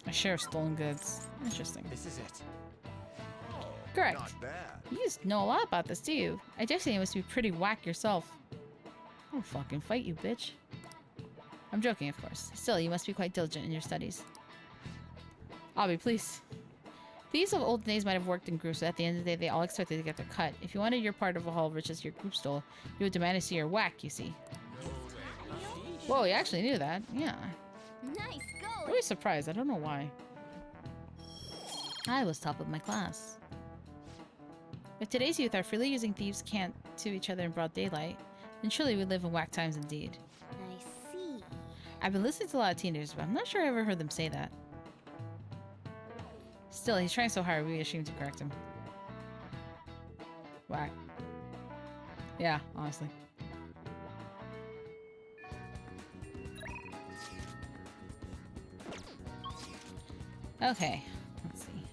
A share of stolen goods. Interesting. This is it. Correct. Not bad. You just know a lot about this, do you? I dare say you must be pretty whack yourself. I'll fucking fight you, bitch. I'm joking, of course. Still, you must be quite diligent in your studies. I'll be pleased. Thieves of old days might have worked in groups, but at the end of the day, they all expected to get their cut. If you wanted your part of a haul rich as your group stole, you would demand to see your whack, you see. Whoa, you actually knew that. Yeah. Nice going. Really surprised. I don't know why. I was top of my class. If today's youth are freely using thieves' cant to each other in broad daylight, then surely we live in whack times indeed. I see. I've been listening to a lot of teenagers, but I'm not sure I ever heard them say that. Still, he's trying so hard, we'd be ashamed to correct him. Whack. Yeah, honestly. Okay, let's see.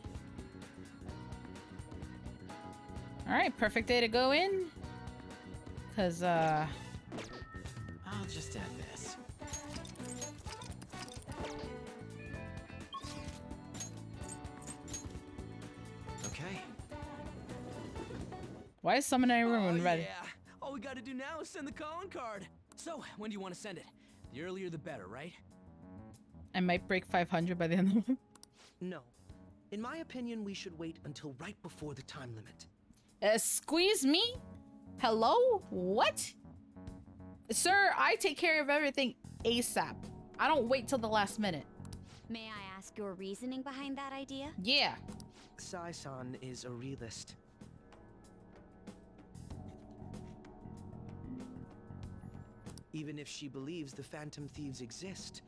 Alright, perfect day to go in. Because, I'll just add this. Okay. why is summoning everyone ready? Yeah. All we gotta do now is send the calling card. So, when do you want to send it? The earlier the better, right? I might break 500 by the end of the month. No. In my opinion, we should wait until right before the time limit. Squeeze me? Hello? What? Sir, I take care of everything ASAP. I don't wait till the last minute. May I ask your reasoning behind that idea? Yeah. Sai-san is a realist. Even if she believes the Phantom Thieves exist,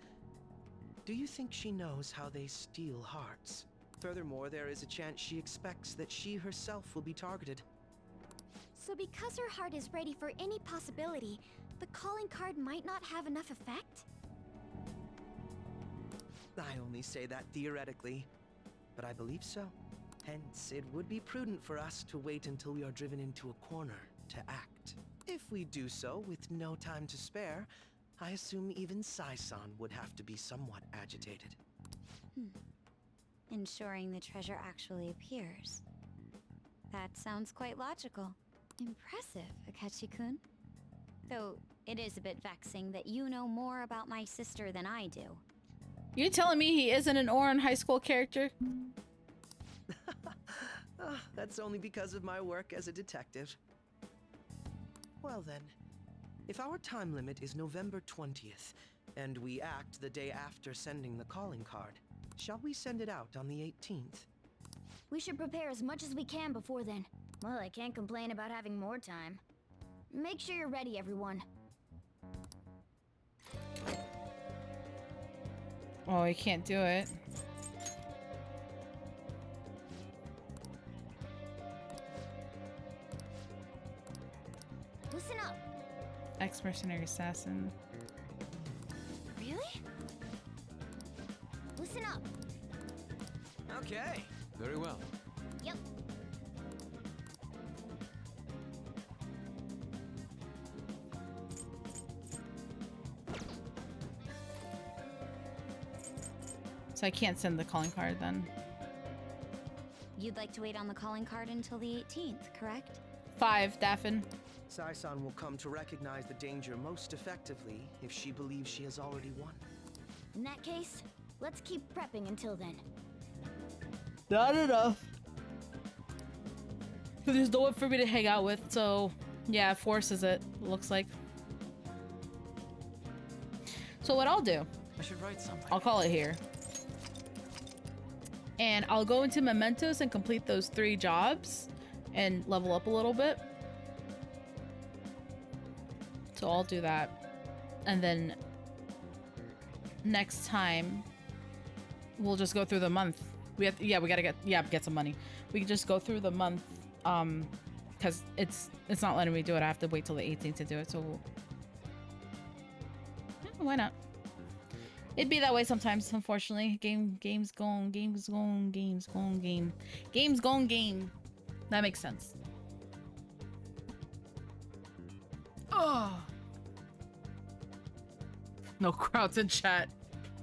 do you think she knows how they steal hearts? Furthermore, there is a chance she expects that she herself will be targeted. So because her heart is ready for any possibility, the calling card might not have enough effect? I only say that theoretically, but I believe so. Hence, it would be prudent for us to wait until we are driven into a corner to act. If we do so with no time to spare, I assume even Sai-san would have to be somewhat agitated. Ensuring the treasure actually appears. That sounds quite logical. Impressive, Akechi-kun. Though, it is a bit vexing that you know more about my sister than I do. You telling me he isn't an Ouran high school character? That's only because of my work as a detective. Well then, if our time limit is November 20th, and we act the day after sending the calling card, shall we send it out on the 18th? We should prepare as much as we can before then. Well, I can't complain about having more time. Make sure you're ready, everyone. Oh, you can't do it. Listen up. Ex-mercenary assassin. Really? Listen up. Okay. Very well. Yep. So I can't send the calling card then. You'd like to wait on the calling card until the 18th, correct? 5, Daphne. Sai-san will come to recognize the danger most effectively if she believes she has already won. In that case, let's keep prepping until then. Not enough. There's no one for me to hang out with, so yeah, it forces it, looks like. So what I'll do, I should write something. I'll call it here. And I'll go into Mementos and complete those 3 jobs and level up a little bit. So I'll do that. And then next time we'll just go through the month. We gotta get some money. We can just go through the month, because it's not letting me do it. I have to wait till the 18th to do it. So why not? It'd be that way sometimes, unfortunately. Games gone. That makes sense. Oh. No crowds in chat.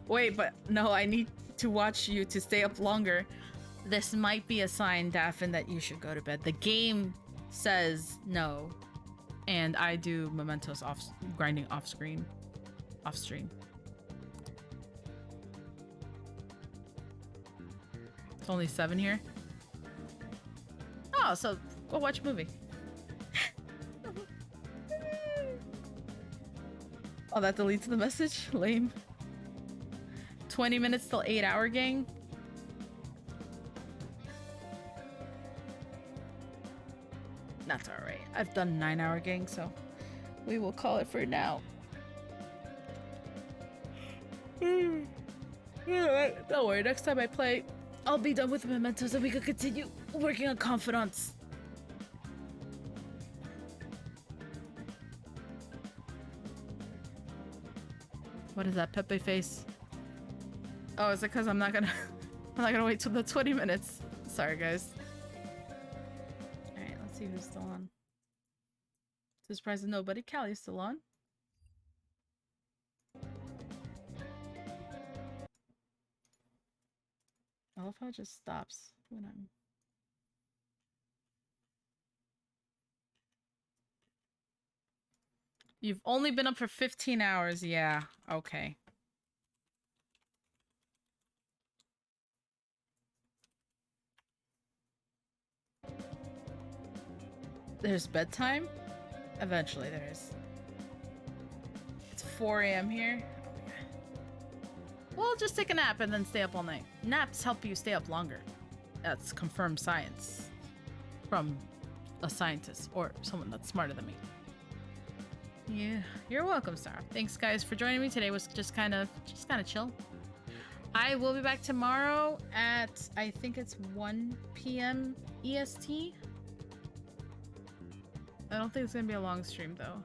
Wait, but no, I need to watch you to stay up longer. This might be a sign, Daphne, that you should go to bed. The game says no, and I do Mementos grinding off stream. It's only 7 here. Oh, so go watch a movie. Oh, that deletes the message? Lame. 20 minutes till 8-hour gang? That's alright. I've done 9-hour gang, so we will call it for now. Don't worry, next time I play, I'll be done with Mementos and we can continue working on Confidants. What is that, Pepe face? Oh, is it because I'm not gonna wait till the 20 minutes. Sorry, guys. Alright, let's see who's still on. To the surprise of nobody, Callie's still on. I love how it just stops when I'm... You've only been up for 15 hours. Yeah, okay. There's bedtime? Eventually there is. It's 4 a.m. here. Well, just take a nap and then stay up all night. Naps help you stay up longer. That's confirmed science from a scientist or someone that's smarter than me. Yeah, you're welcome, Sarah. Thanks, guys, for joining me. Today was just kind of chill. I will be back tomorrow at, I think it's 1 p.m. EST. I don't think it's gonna be a long stream though.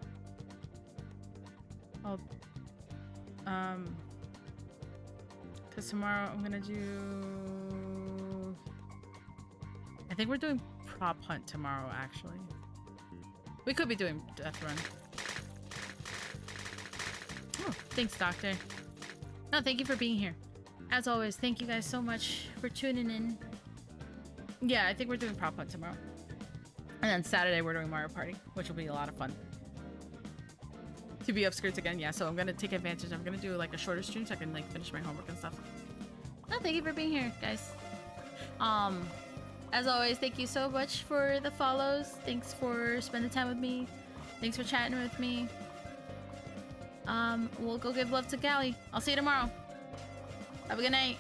Cause tomorrow I'm gonna do... I think we're doing prop hunt tomorrow, actually. We could be doing death run. Oh, thanks, Doctor. No, thank you for being here. As always, thank you guys so much for tuning in. Yeah, I think we're doing prop hunt tomorrow. And then Saturday we're doing Mario Party, which will be a lot of fun. To be upskirts again, yeah, so I'm gonna take advantage. I'm gonna do like a shorter stream so I can like finish my homework and stuff. No, thank you for being here, guys. As always, thank you so much for the follows. Thanks for spending time with me. Thanks for chatting with me. We'll go give love to Callie. I'll see you tomorrow. Have a good night.